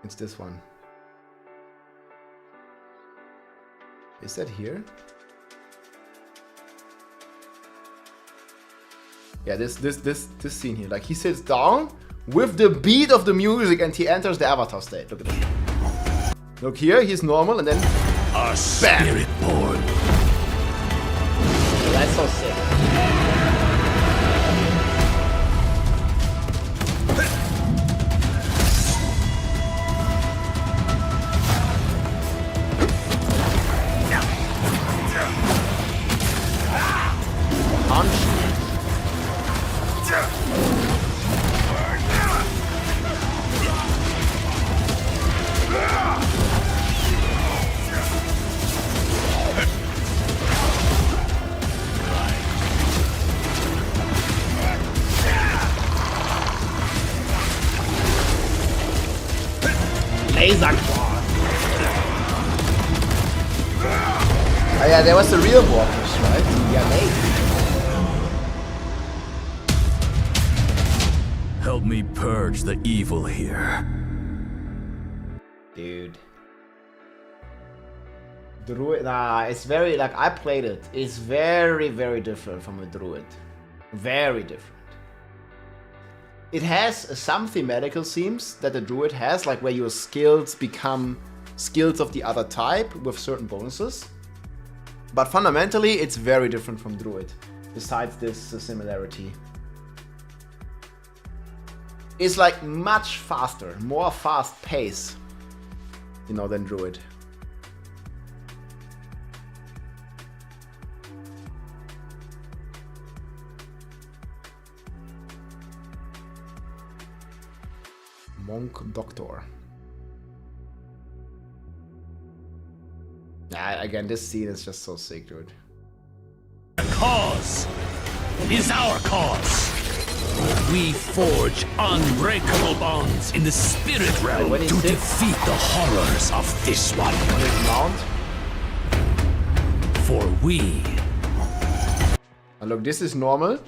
It's this one. Is that here? Yeah, this scene here. Like he sits down with the beat of the music and he enters the avatar state. Look at this. Look here, he's normal and then our spirit born. That's so sick. Oh yeah, there was the real walkers, right? Yeah, maybe. Help me purge the evil here. Dude. Druid, nah, it's very, like, I played it. It's very, very different from a druid. Very different. It has some thematical themes that the druid has, like where your skills become skills of the other type with certain bonuses. But fundamentally, it's very different from druid, besides this similarity. It's like much faster, more fast pace, you know, than druid. Monk Doctor. Again, this scene is just so sick, dude. The cause is our cause. We forge unbreakable bonds in the spirit realm to defeat the horrors of this one. For we... And look, this is normal.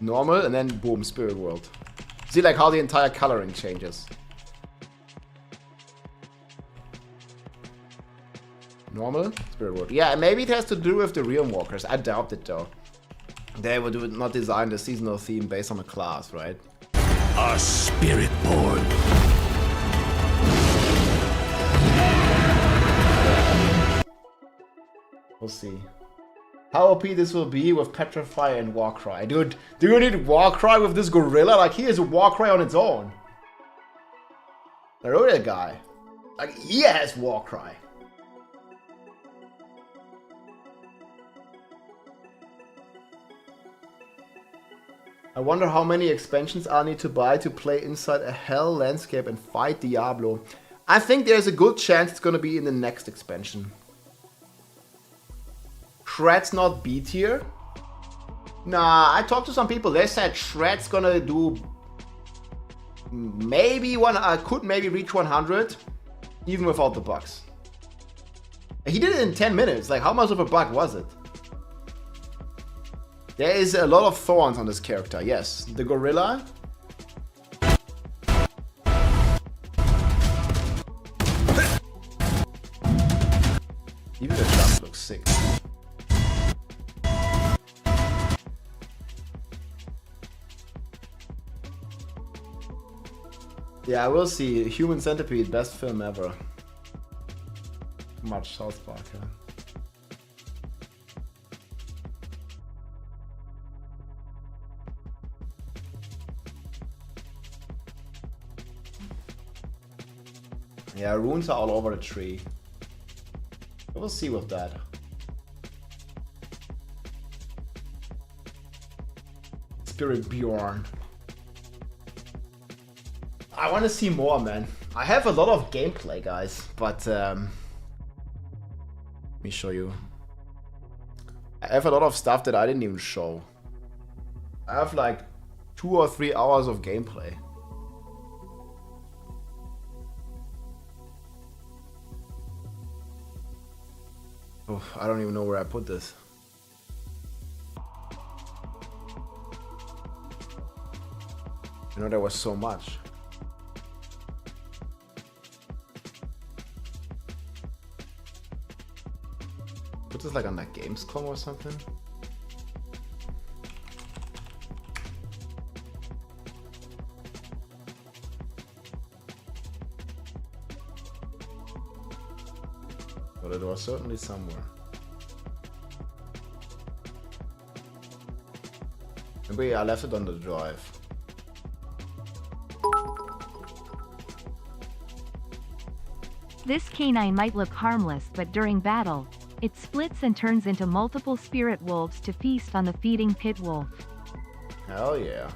Normal, and then boom, spirit world. See like how the entire coloring changes. Normal, spirit world. Yeah, maybe it has to do with the realm walkers. I doubt it though. They would not design the seasonal theme based on a class, right? Our spirit born. We'll see. How OP this will be with Petrify and Warcry. Dude, do you need Warcry with this gorilla? Like, he is a Warcry on its own. The real guy. Like, he has Warcry. I wonder how many expansions I need to buy to play inside a hell landscape and fight Diablo. I think there's a good chance it's gonna be in the next expansion. Shred's not B tier? Nah, I talked to some people. They said Shred's gonna do maybe could maybe reach 100, even without the bugs. He did it in 10 minutes. Like, how much of a bug was it? There is a lot of thorns on this character. Yes, the gorilla. Yeah, we'll see. Human Centipede, best film ever. Much South Park, yeah. Yeah, runes are all over the tree. We'll see with that. Spirit Bjorn. I want to see more, man. I have a lot of gameplay, guys, but let me show you. I have a lot of stuff that I didn't even show. I have like 2 or 3 hours of gameplay. Oh, I don't even know where I put this. You know, there was so much. Put this like on that Gamescom or something. But it was certainly somewhere. Maybe I left it on the drive. This canine might look harmless, but during battle, it splits and turns into multiple spirit wolves to feast on the feeding pit wolf. Hell yeah.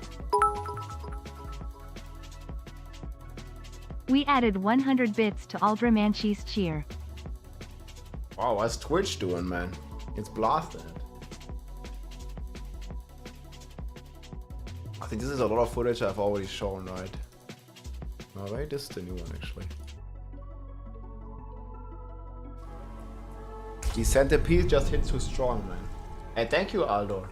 We added 100 bits to Aldramanshi's cheer. Wow, what's Twitch doing, man? It's blasted. I think this is a lot of footage I've already shown, right? No, right? This is the new one, actually. The centipede just hit too strong, man. Hey, thank you, Aldor.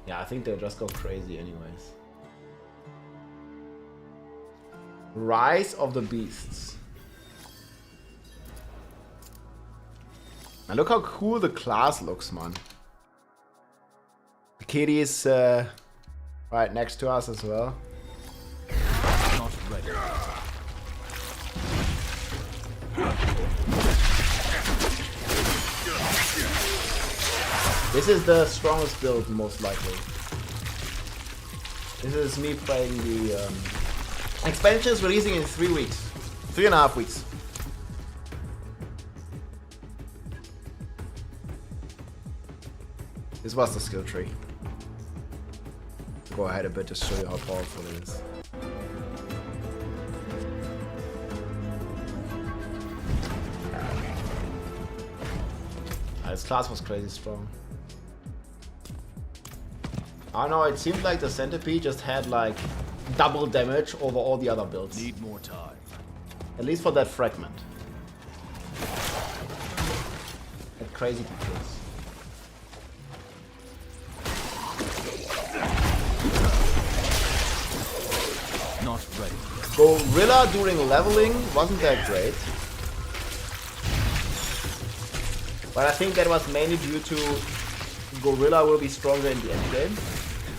Yeah, I think they'll just go crazy anyways. Rise of the Beasts. Now look how cool the class looks, man. The kitty is right next to us as well. Not ready. This is the strongest build, most likely. This is me playing the expansion is releasing in 3 weeks. 3.5 weeks. This was the skill tree. Go ahead a bit to show you how powerful it is. This class was crazy strong. I don't know, it seemed like the centipede just had like double damage over all the other builds. Need more time. At least for that fragment. At crazy details. Not ready. Gorilla during leveling wasn't that great. But I think that was mainly due to Gorilla will be stronger in the end game.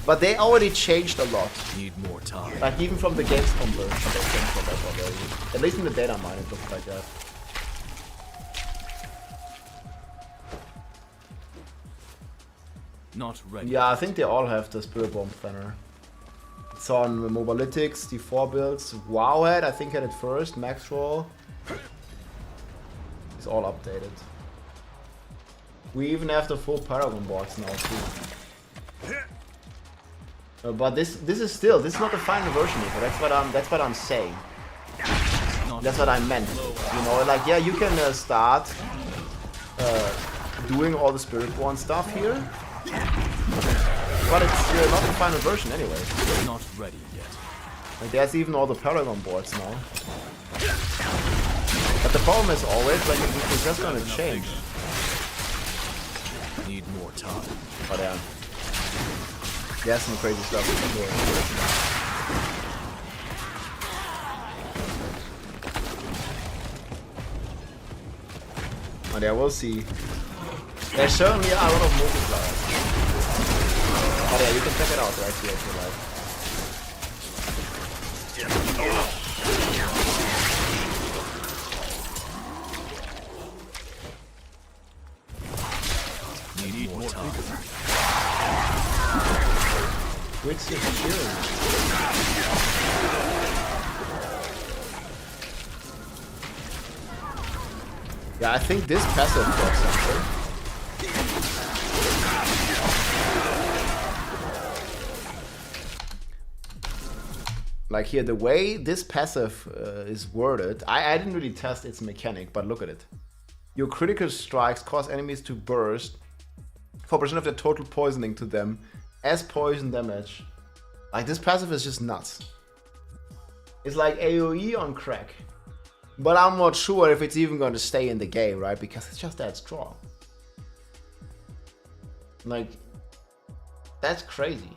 But they already changed a lot. Need more time. Like even from the Gamescom version, they changed a lot already. At least in the data mine it looks like that. Not ready. Yeah, I think they all have the Spirit Bomb Planner. It's on Mobalytics, the 4 builds. Wowhead, I think had it first. Max Roll. It's all updated. We even have the full Paragon boards now too. But this is not the final version either. That's what I'm saying. That's what I meant. You know, like yeah, you can start doing all the Spiritborn stuff here, but it's not the final version anyway. Not ready yet. Like there's even all the Paragon boards now. But the problem is always like it's just gonna change. Need more time. But yeah, there's some crazy stuff we can do. But yeah, we'll see. There certainly are a lot of multipliers. Yeah, you can check it out right here if you like. Need more time. What's your shield? Yeah, I think this passive does something. Like here, the way this passive is worded, I didn't really test its mechanic, but look at it. Your critical strikes cause enemies to burst 4% of their total poisoning to them as poison damage. Like, this passive is just nuts. It's like AoE on crack. But I'm not sure if it's even going to stay in the game, right? Because it's just that strong. Like, that's crazy.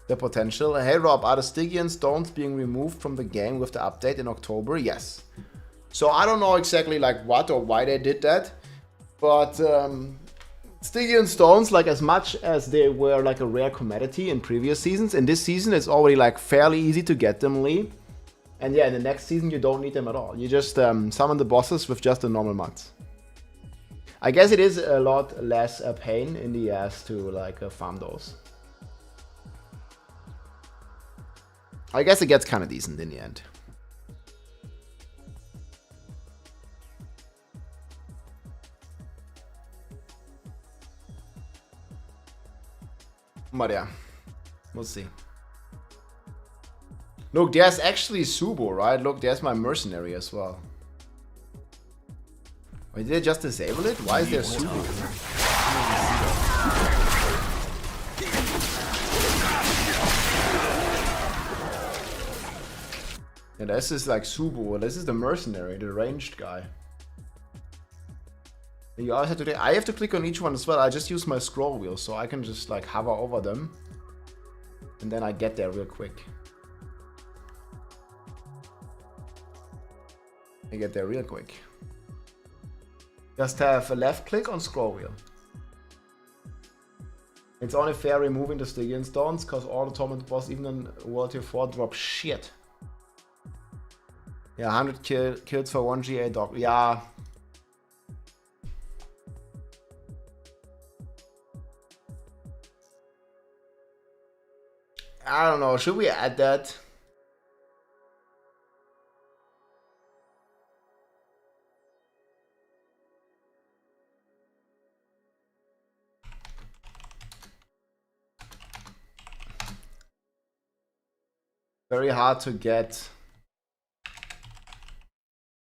The potential. Hey Rob, are the Stygian stones being removed from the game with the update in October? Yes. So I don't know exactly like what or why they did that. But Stygian stones, like as much as they were like a rare commodity in previous seasons, in this season it's already like fairly easy to get them, Lee. And yeah, in the next season you don't need them at all. You just summon the bosses with just the normal mods. I guess it is a lot less a pain in the ass to like farm those. I guess it gets kind of decent in the end. But yeah, we'll see. Look, there's actually Subo, right? Look, there's my mercenary as well. Wait, did I just disable it? Why is there Subo? Yeah, this is like Subo. This is the mercenary, the ranged guy. You always have to. I have to click on each one as well. I just use my scroll wheel, so I can just like hover over them, and then I get there real quick. I get there real quick. Just have a left click on scroll wheel. It's only fair removing the Stygian stones, cause all the torment boss, even in World Tier 4, drop shit. Yeah, 100 kills for 1 GA dog. Yeah. I don't know. Should we add that? Very hard to get.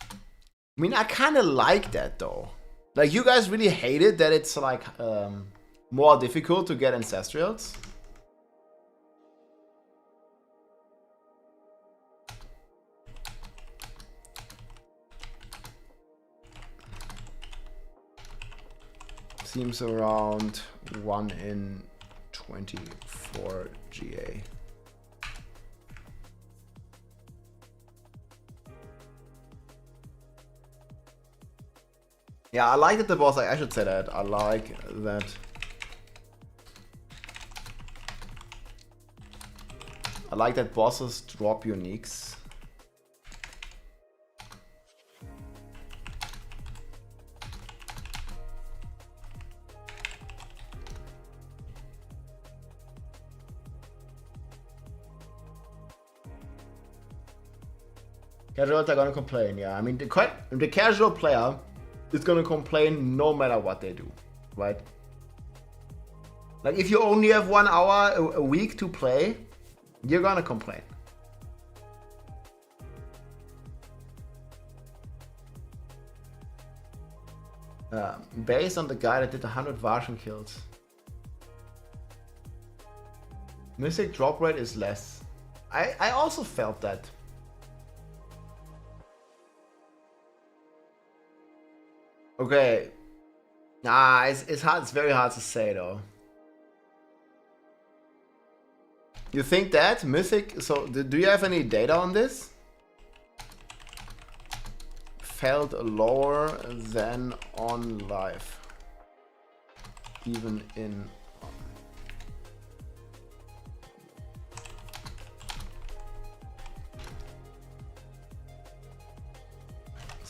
I mean, I kind of like that though. Like, you guys really hate it that it's like more difficult to get Ancestrals. Seems around 1 in 24 GA. Yeah, I like that the boss, I should say that. I like that. I like that bosses drop uniques. Casuals are gonna complain, yeah. I mean, the casual player is gonna complain no matter what they do, right? Like, if you only have 1 hour a week to play, you're gonna complain. Based on the guy that did 100 Varshan kills. Mythic drop rate is less. I also felt that. Okay. Nah, it's hard. It's very hard to say though. You think that Mythic? So do you have any data on this? Felt lower than on live, even in.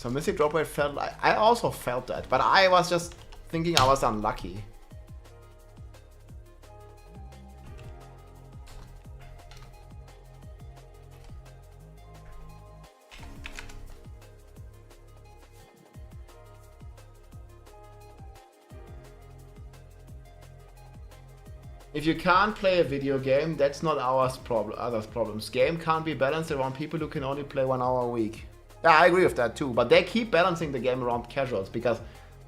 So Mythic drop rate felt like... I also felt that, but I was just thinking I was unlucky. If you can't play a video game, that's not others' problems. Game can't be balanced around people who can only play 1 hour a week. Yeah, I agree with that too. But they keep balancing the game around casuals because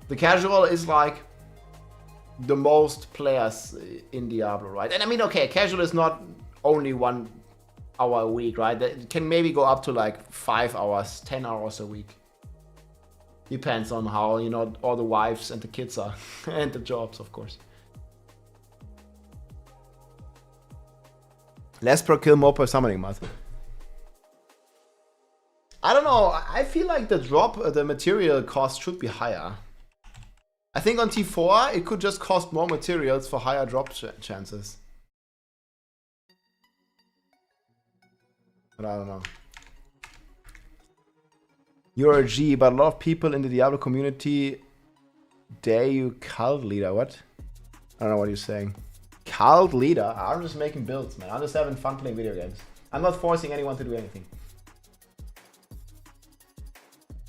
the casual is like the most players in Diablo, right? And I mean, okay, casual is not only 1 hour a week, right? It can maybe go up to like 5 hours, 10 hours a week. Depends on how, you know, all the wives and the kids are and the jobs, of course. Less per kill, more per summoning mod. I don't know. I feel like the material cost should be higher. I think on T4 it could just cost more materials for higher drop chances. But I don't know. You're a G, but a lot of people in the Diablo community dare you cult leader. What? I don't know what you're saying. Cult leader? I'm just making builds, man. I'm just having fun playing video games. I'm not forcing anyone to do anything.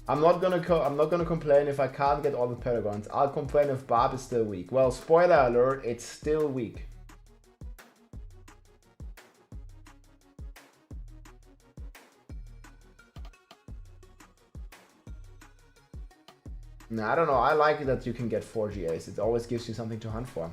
I'm not gonna complain if I can't get all the paragons. I'll complain if Barb is still weak. Well, spoiler alert, it's still weak. Nah, I don't know. I like it that you can get 4 GAs. It always gives you something to hunt for.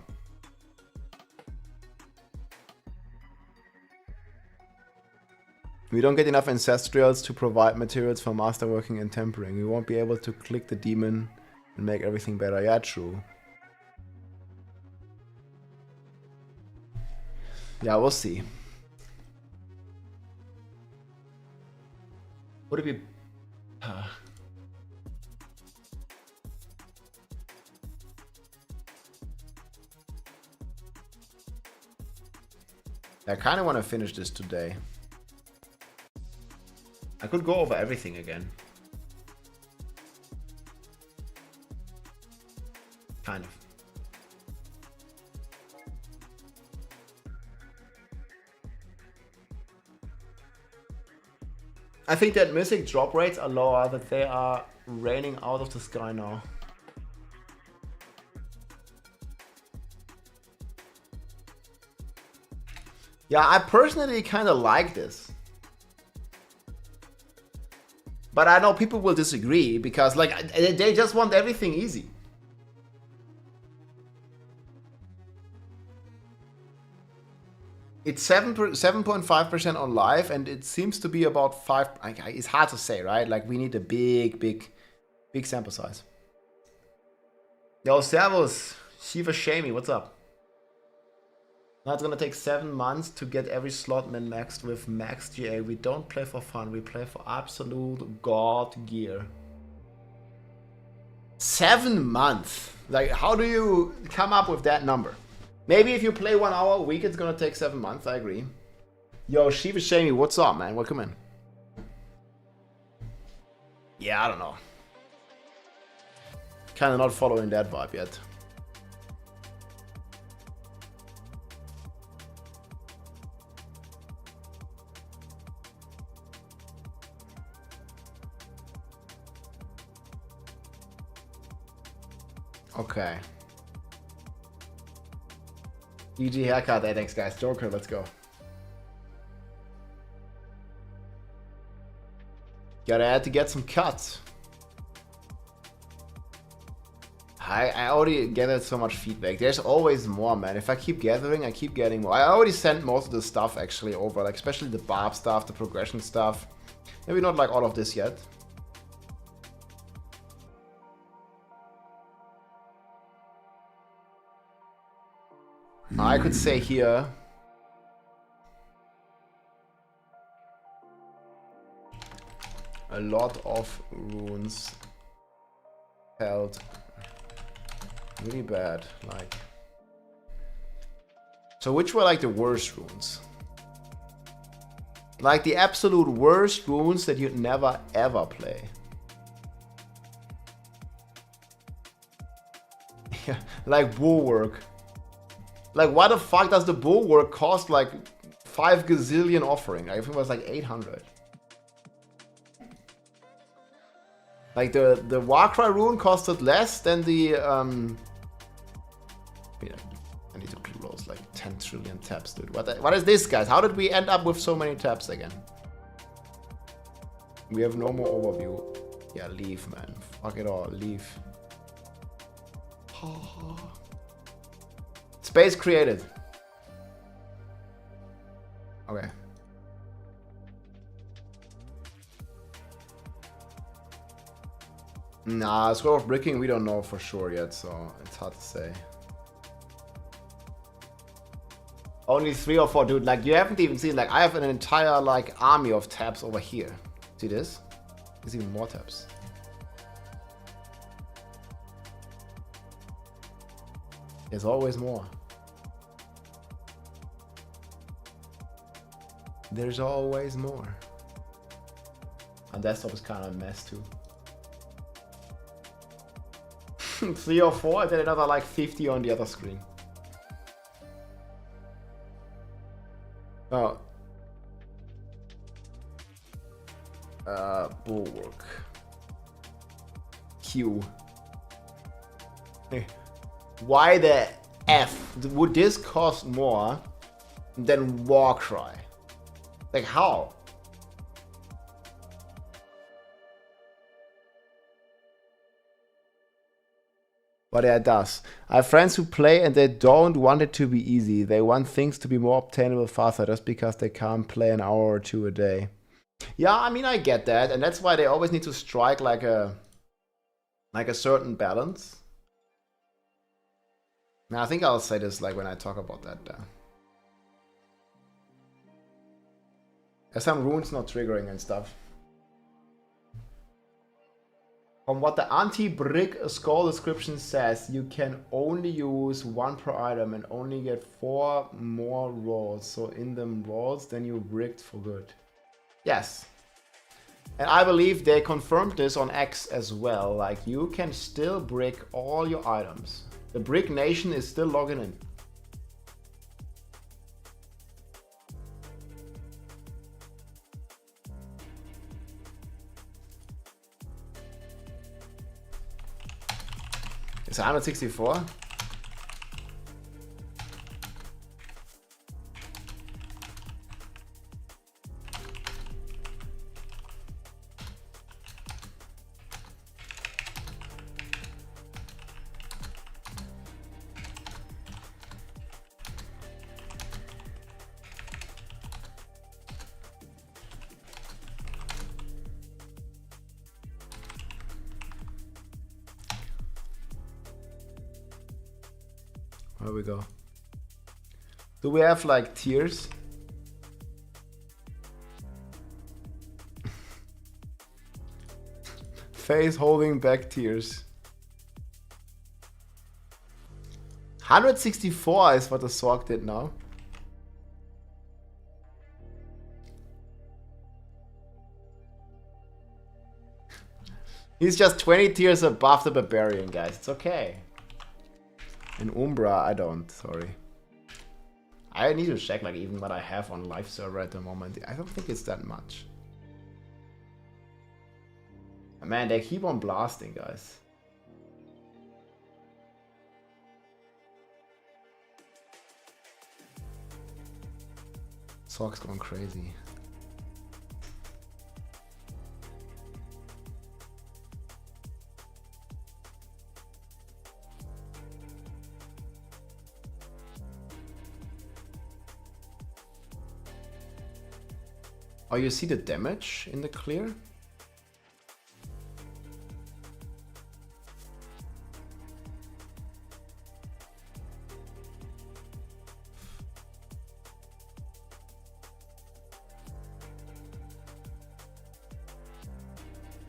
We don't get enough ancestrals to provide materials for masterworking and tempering. We won't be able to click the demon and make everything better. Yeah, true. Yeah, we'll see. Would it be... I kind of want to finish this today. I could go over everything again. Kind of. I think that Mythic drop rates are lower, that they are raining out of the sky now. Yeah, I personally kind of like this. But I know people will disagree because like they just want everything easy. It's 7.5% on live and it seems to be about 5. It's hard to say, right? Like we need a big sample size. Yo, servus, Shiva Shamey, what's up? Now it's gonna take 7 months to get every slot min maxed with max GA. We don't play for fun, we play for absolute god gear. 7 months? Like, how do you come up with that number? Maybe if you play 1 hour a week, it's gonna take 7 months, I agree. Yo, Shiva Shamey, what's up, man? Welcome in. Yeah, I don't know. Kinda not following that vibe yet. Okay. EG haircut, hey, thanks guys. Joker, let's go. Gotta add to get some cuts. I already gathered so much feedback. There's always more, man. If I keep gathering, I keep getting more. I already sent most of the stuff actually over, like especially the barb stuff, the progression stuff. Maybe not like all of this yet. I could say here a lot of runes felt really bad, like. So which were like the worst runes? Like the absolute worst runes that you'd never ever play. Like bulwark. Like why the fuck does the bulwark cost like 5 gazillion offering? I think it was like 800. Like the Warcry rune costed less than the yeah, I need to close like 10 trillion tabs, dude. What is this, guys? How did we end up with so many tabs again? We have no more overview. Yeah, leave, man. Fuck it all, leave. Space created. Okay. Nah, Scroll of Bricking we don't know for sure yet, so it's hard to say. Only 3 or 4, dude. Like you haven't even seen. Like I have an entire like army of tabs over here. See this? There's even more tabs. There's always more. There's always more. And desktop is kind of a mess too. 3 or 4, and then another like 50 on the other screen. Oh. Bulwark. Q. Why the F would this cost more than Warcry? Like how? But yeah, it does. I have friends who play and they don't want it to be easy. They want things to be more obtainable faster just because they can't play an hour or 2 a day. Yeah, I mean I get that, and that's why they always need to strike like a certain balance. Now I think I'll say this like when I talk about that. There's some runes not triggering and stuff. From what the anti-brick skull description says, you can only use 1 per item and only get 4 more rolls. So in them rolls, then you bricked for good. Yes. And I believe they confirmed this on X as well. Like you can still brick all your items. The Brick Nation is still logging in. It's 164. Where we go? Do we have like tiers? Face holding back tears. 164 is what the Sorg did now. He's just 20 tiers above the Barbarian, guys. It's okay. In Umbra, I don't, sorry. I need to check like even what I have on live server at the moment. I don't think it's that much. Man, they keep on blasting, guys. Sorg's going crazy. Oh, you see the damage in the clear?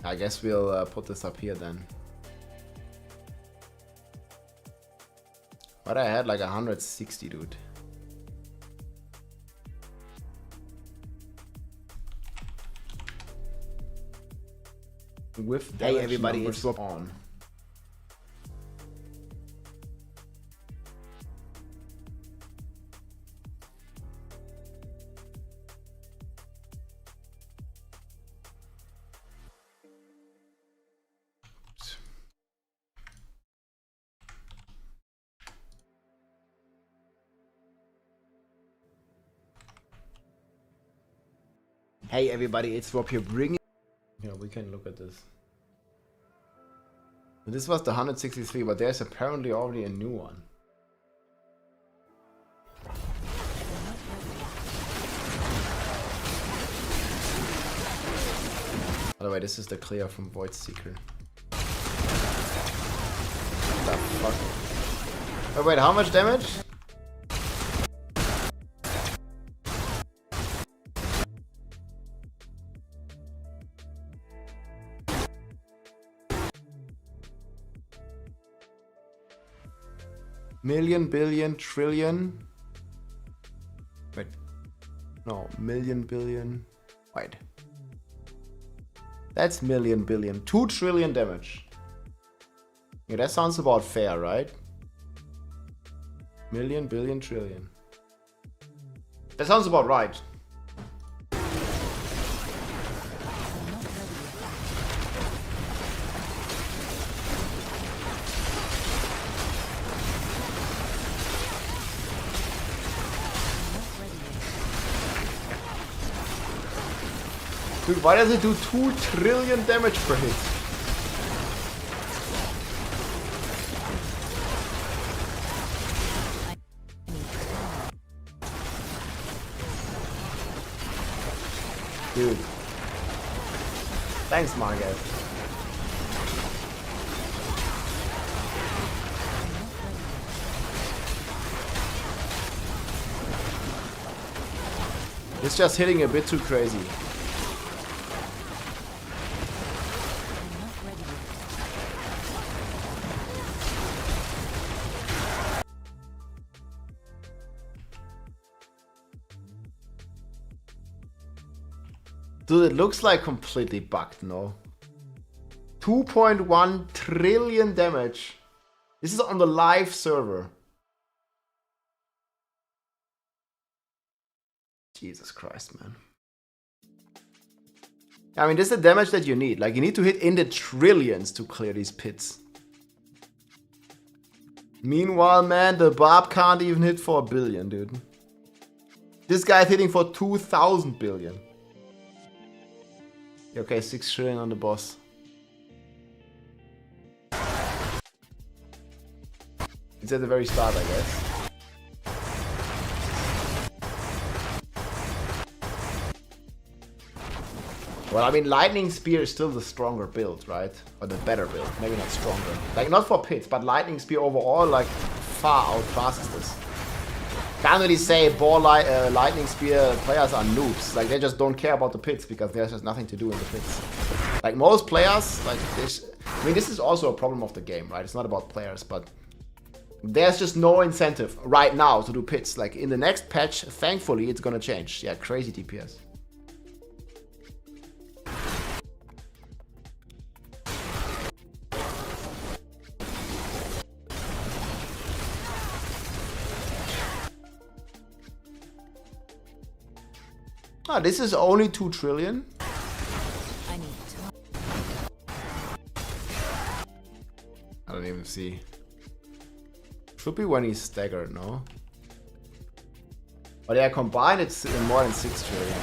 I guess we'll put this up here then. But I had like 160, dude. With hey everybody, it's on. Hey everybody, it's Rob here bringing... Yeah, we can look at this. This was the 163, but there's apparently already a new one. By the way, this is the clear from Void Seeker. What the fuck? Oh wait, how much damage? Million, billion, trillion. Wait. No, million, billion. Wait. That's million, billion. 2 trillion damage. Yeah, that sounds about fair, right? Million, billion, trillion. That sounds about right. Dude, why does it do 2 trillion damage per hit? Dude. Thanks, Margaret. It's just hitting a bit too crazy. Dude, it looks like completely bugged, no? 2.1 trillion damage. This is on the live server. Jesus Christ, man. I mean, this is the damage that you need. Like, you need to hit in the trillions to clear these pits. Meanwhile, man, the Barb can't even hit for 1 billion, dude. This guy's hitting for 2,000 billion. Okay, 6 trillion on the boss. It's at the very start, I guess. Well, I mean, Lightning Spear is still the stronger build, right? Or the better build. Maybe not stronger. Like, not for pits, but Lightning Spear overall, like, far outclasses this. Can't really say Lightning Spear players are noobs. Like, they just don't care about the pits because there's just nothing to do in the pits. Like, most players, like this... I mean, this is also a problem of the game, right? It's not about players, but... There's just no incentive right now to do pits. Like, in the next patch, thankfully, it's gonna change. Yeah, crazy DPS. Ah, this is only 2 trillion. I don't even see. Should be when he's staggered, no? But yeah, combined it's more than 6 trillion.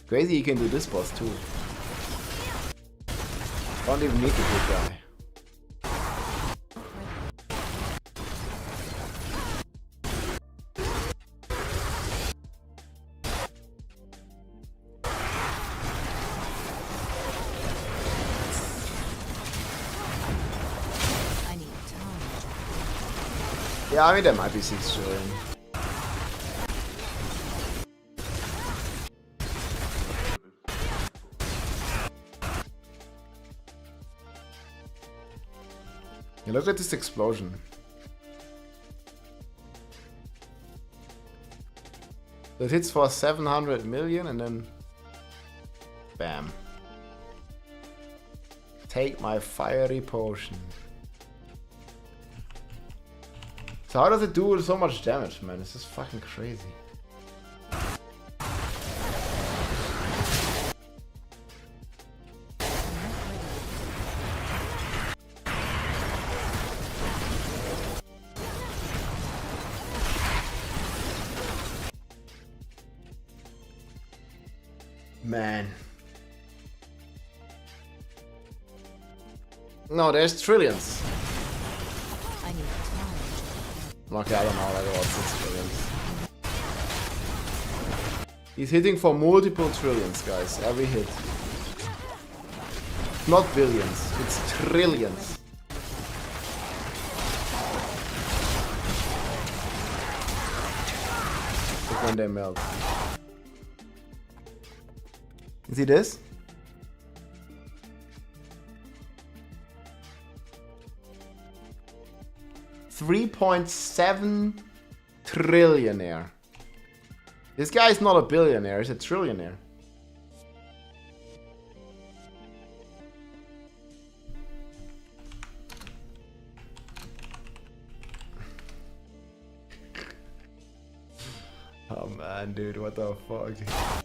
Crazy he can do this boss too. Don't even need the big guy. Yeah, I mean, there might be 6 trillion. Yeah, look at this explosion. It hits for 700 million and then... Bam. Take my fiery potion. So how does it do so much damage, man? This is fucking crazy. Man. No, there's trillions. I need time. Okay, I don't know, like about 6 trillions. He's hitting for multiple trillions, guys. Every hit. Not billions, it's trillions. Look when they melt. You see this? $3.7 trillionaire. This guy is not a billionaire, he's a trillionaire. Oh man, dude, what the fuck? I need time.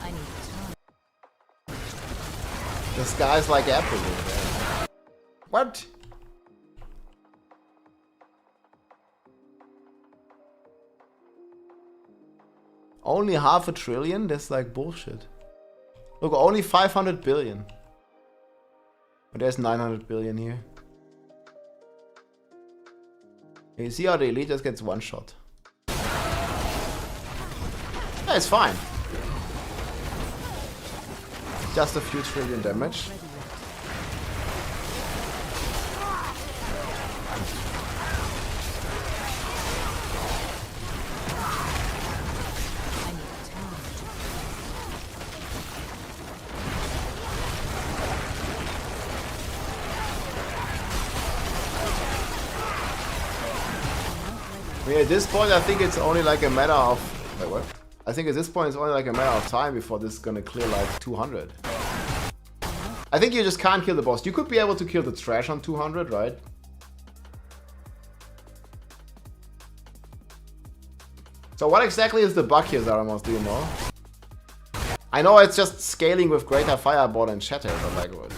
I need time. This guy's like Apple, man. What? Only half a trillion? That's like bullshit. Look, only 500 billion. But there's 900 billion here. And you see how the elite just gets one shot. Yeah, it's fine. Just a few trillion damage. I mean, at this point, I think it's only like a matter of... Wait, what? I think at this point, it's only like a matter of time before this is gonna clear like 200. I think you just can't kill the boss. You could be able to kill the trash on 200, right? So what exactly is the bug here, Zaramos? Do you know? I know it's just scaling with greater fireball and shatter, but like what?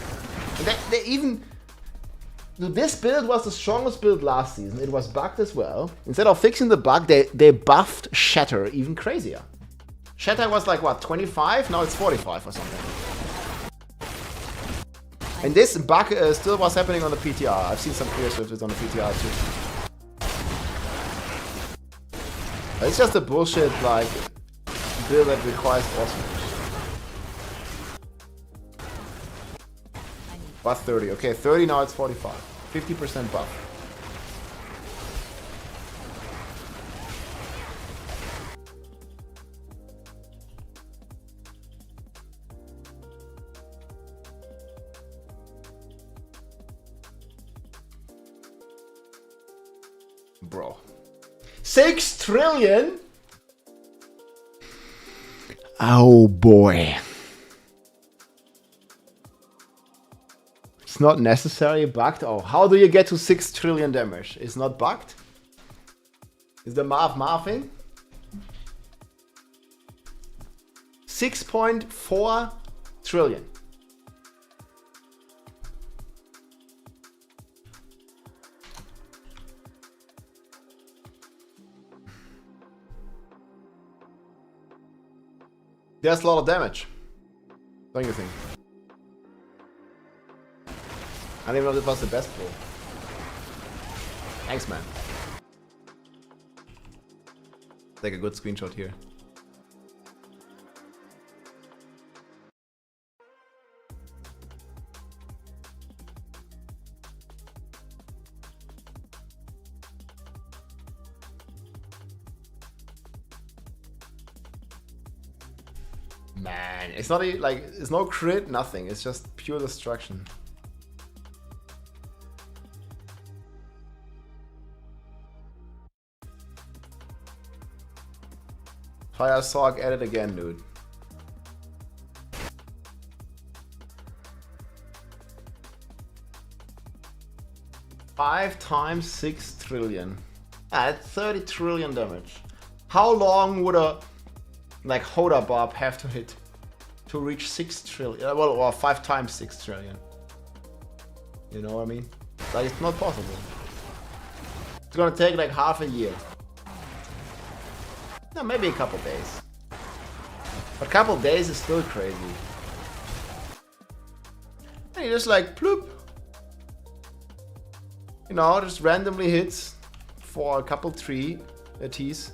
They even... Dude, this build was the strongest build last season. It was bugged as well. Instead of fixing the bug, they buffed Shatter even crazier. Shatter was like, what, 25? Now it's 45 or something. And this bug still was happening on the PTR. I've seen some clears with this on the PTR too. But it's just a bullshit, like, build that requires awesome. Buff 30. Okay, 30, now it's 45. 50% buff. Bro. 6 trillion? Oh boy. It's not necessarily bugged. Oh, how do you get to 6 trillion damage? It's not bugged? Is the math mathing? 6.4 trillion. That's a lot of damage. Don't you think? I don't even know if it was the best pull. Thanks, man. Take a good screenshot here. Man, it's not like, it's no crit, nothing. It's just pure destruction. Fire Sorg at it again, dude. Five times 6 trillion. That's 30 trillion damage. How long would a like Hoda Bob have to hit to reach 6 trillion. Well, or 5 times 6 trillion. You know what I mean? Like, it's not possible. It's gonna take like half a year. No, maybe a couple days. A couple days is still crazy. And you just like, ploop. You know, just randomly hits for a couple Ts.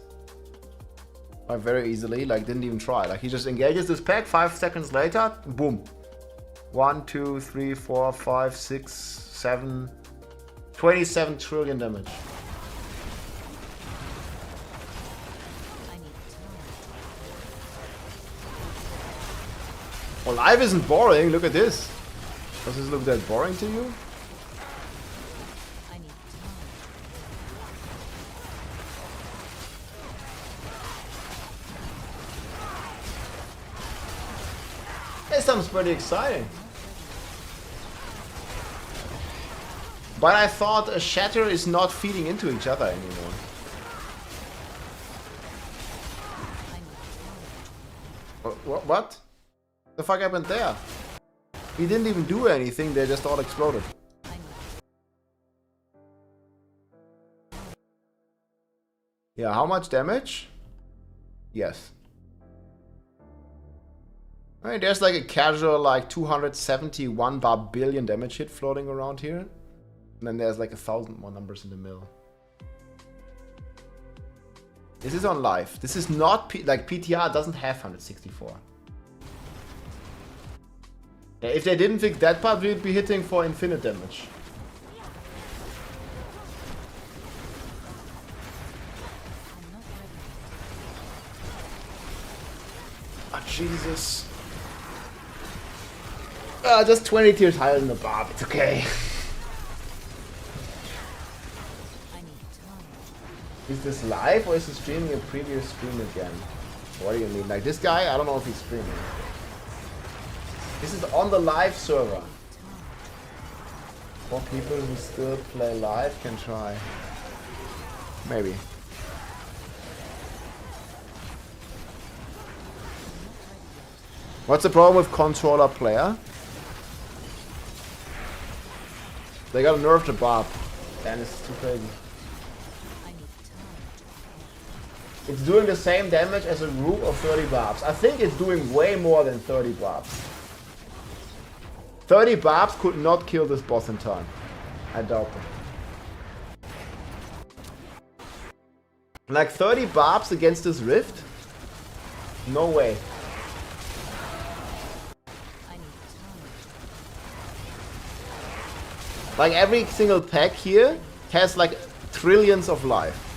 Like very easily, like didn't even try. Like he just engages this pack, 5 seconds later, boom. 1, 2, 3, 4, 5, 6, 7, 27 trillion damage. Well, life isn't boring, look at this. Does this look that boring to you? This sounds pretty exciting. But I thought a shatter is not feeding into each other anymore. What? The fuck happened there? He didn't even do anything, they just all exploded. Yeah, how much damage? Yes. I mean, there's like a casual like 271 billion damage hit floating around here. And then there's like 1,000 more numbers in the middle. This is on live. This is not like PTR doesn't have 164. Yeah, if they didn't fix that part, we'd be hitting for infinite damage. Oh, Jesus. Just 20 tiers higher than the Barb. It's okay. Is this live or is he streaming a previous stream again? What do you mean? Like this guy? I don't know if he's streaming. This is on the live server. For people who still play live can try. Maybe. What's the problem with controller player? They gotta nerf the Barb. And it's too crazy. It's doing the same damage as a group of 30 Barbs. I think it's doing way more than 30 Barbs. 30 Barbs could not kill this boss in time. I doubt it. Like 30 Barbs against this Rift? No way. Like every single pack here has like trillions of life.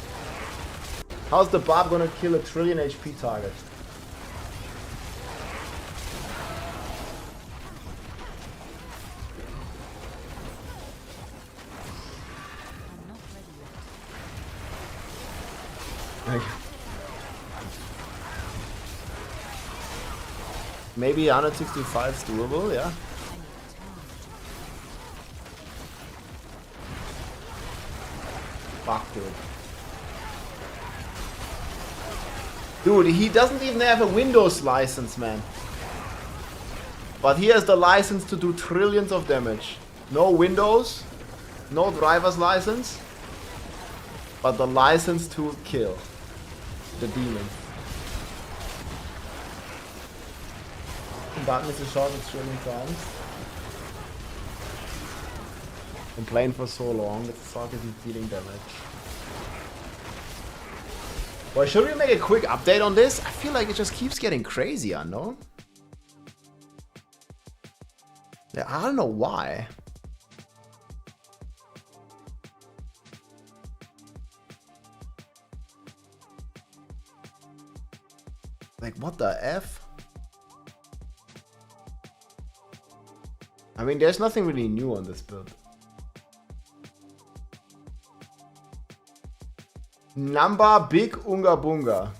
How's the Barb gonna kill a trillion HP target? Maybe 165 is doable, yeah. Fuck, dude. Dude, he doesn't even have a Windows license, man. But he has the license to do trillions of damage. No Windows, no driver's license, but the license to kill the demon. Button is a shot at trillion times. Been playing for so long that the sock isn't dealing damage. Well, should we make a quick update on this? I feel like it just keeps getting crazier, no? Yeah, I don't know why. Like, what the F? I mean, there's nothing really new on this build. Number Big Unga Bunga.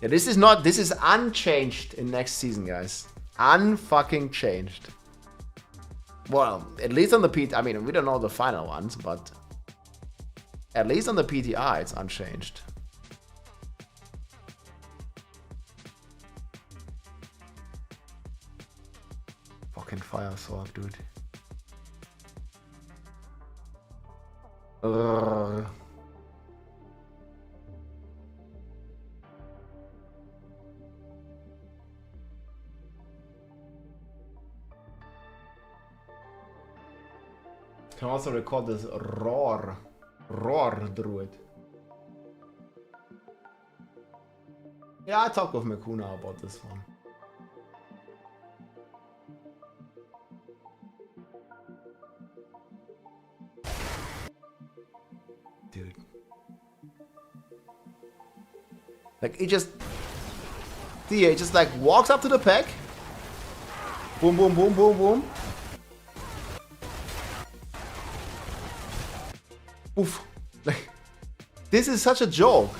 Yeah, this is unchanged in next season, guys. Unfucking changed. Well, at least on the P. I mean, we don't know the final ones, but At least on the PTR, it's unchanged. Fucking fire sword, dude. Can also record this roar druid. Yeah, I talked with Makuna about this one. Dude. Like, it just... DA just like walks up to the pack. Boom, boom, boom, boom, boom. Oof. Like, this is such a joke.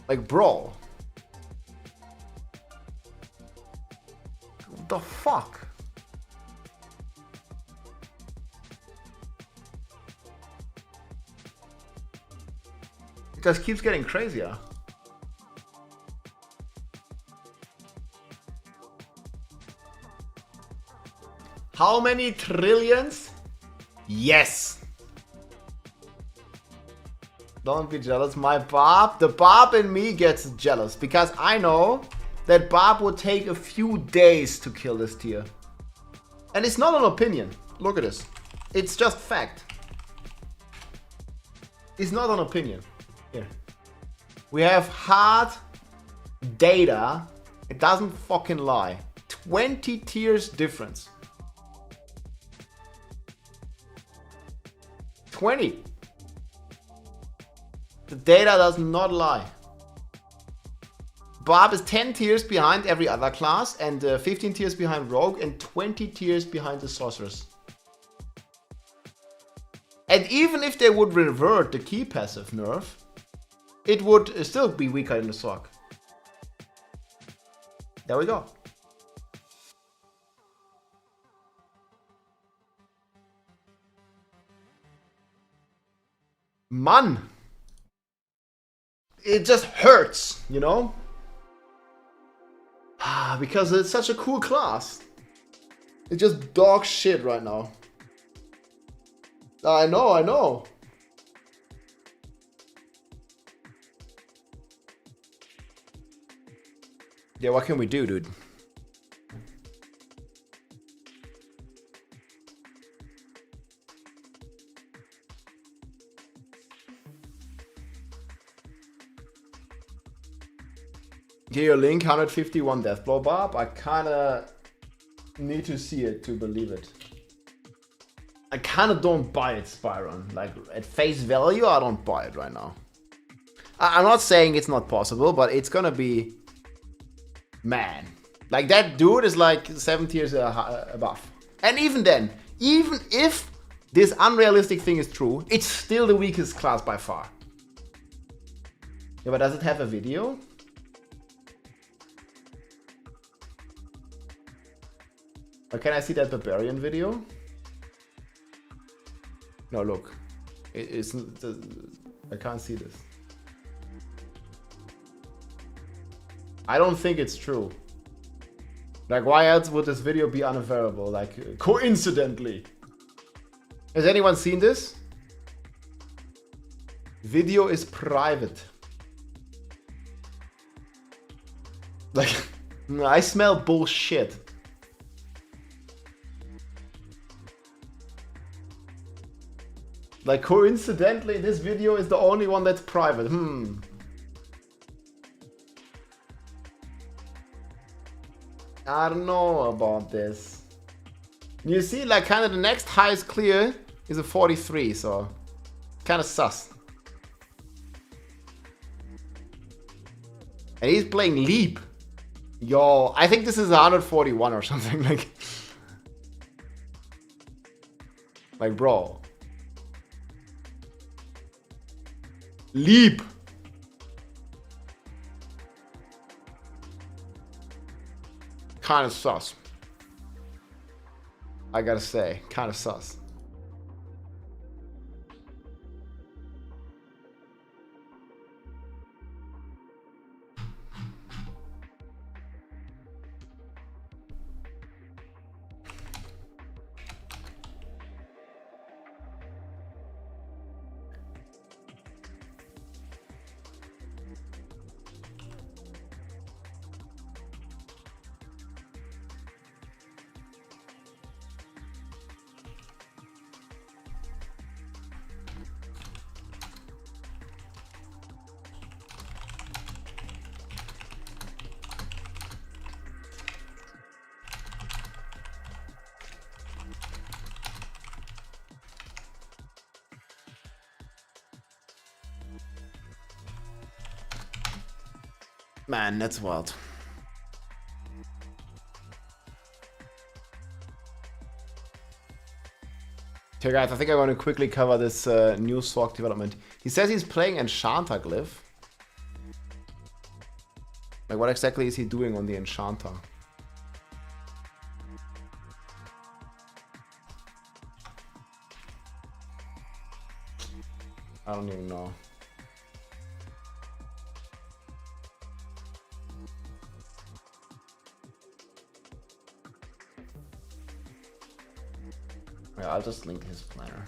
Like, bro. What the fuck? It just keeps getting crazier. How many trillions? Yes. Don't be jealous. My Bob, the Bob in me gets jealous because I know that Bob would take a few days to kill this tier. And it's not an opinion. Look at this. It's just fact. It's not an opinion. Here. We have hard data. It doesn't fucking lie. 20 tiers difference. 20. The data does not lie. Barb is 10 tiers behind every other class and 15 tiers behind Rogue and 20 tiers behind the Sorceress. And even if they would revert the key passive nerf, it would still be weaker than the Sorc. There we go. Man, it just hurts, you know? Because it's such a cool class. It's just dog shit right now. I know. Yeah, what can we do, dude? Here, link 151 Deathblow Barb. I kinda need to see it to believe it. I kinda don't buy it, Spyron. Like, at face value, I don't buy it right now. I'm not saying it's not possible, but it's gonna be... Man. Like, that dude is like 7 tiers above. And even then, even if this unrealistic thing is true, it's still the weakest class by far. Yeah, but does it have a video? Or can I see that Barbarian video? No, look. I can't see this. I don't think it's true. Like, why else would this video be unavailable? Like, coincidentally. Has anyone seen this? Video is private. Like, I smell bullshit. Like, coincidentally, this video is the only one that's private. I don't know about this. You see, like, kind of the next highest clear is a 43, so kind of sus. And he's playing Leap. Yo, I think this is 141 or something. Like, bro. Leap. Kind of sus. I gotta say, kind of sus. Man, that's wild. Okay guys, I think I want to quickly cover this new Sorg development. He says he's playing Enchanter Glyph. Like what exactly is he doing on the Enchanter? I don't even know. Yeah, I'll just link his planner.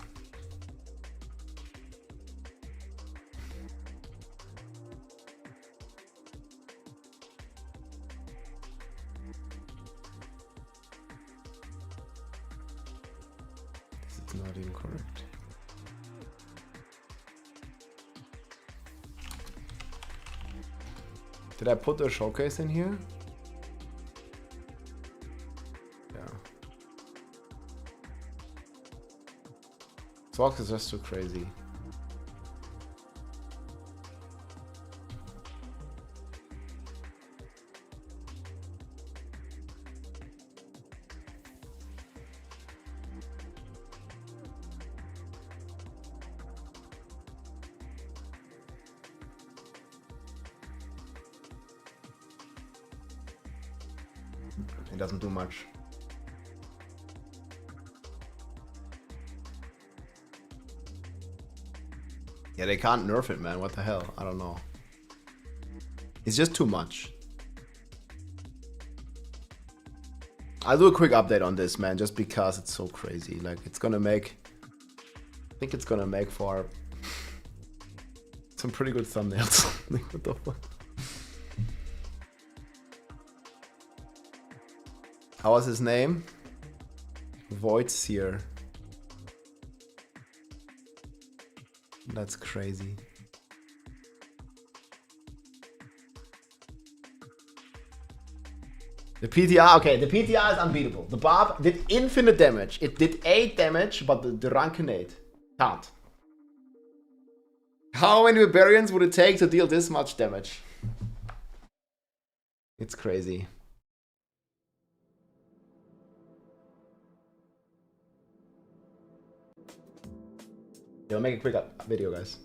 This is not incorrect. Did I put the showcase in here? Sorg is just too crazy. It doesn't do much. Yeah, they can't nerf it, man. What the hell? I don't know. It's just too much. I'll do a quick update on this, man, just because it's so crazy. Like, it's gonna make... I think it's gonna make for... some pretty good thumbnails. Like, what the fuck? How was his name? Voidseer. That's crazy. The PTR, okay, the PTR is unbeatable. The Barb did infinite damage. It did 8 damage, but the Rankenade can't. How many Barbarians would it take to deal this much damage? It's crazy. I'll make a quick video, guys.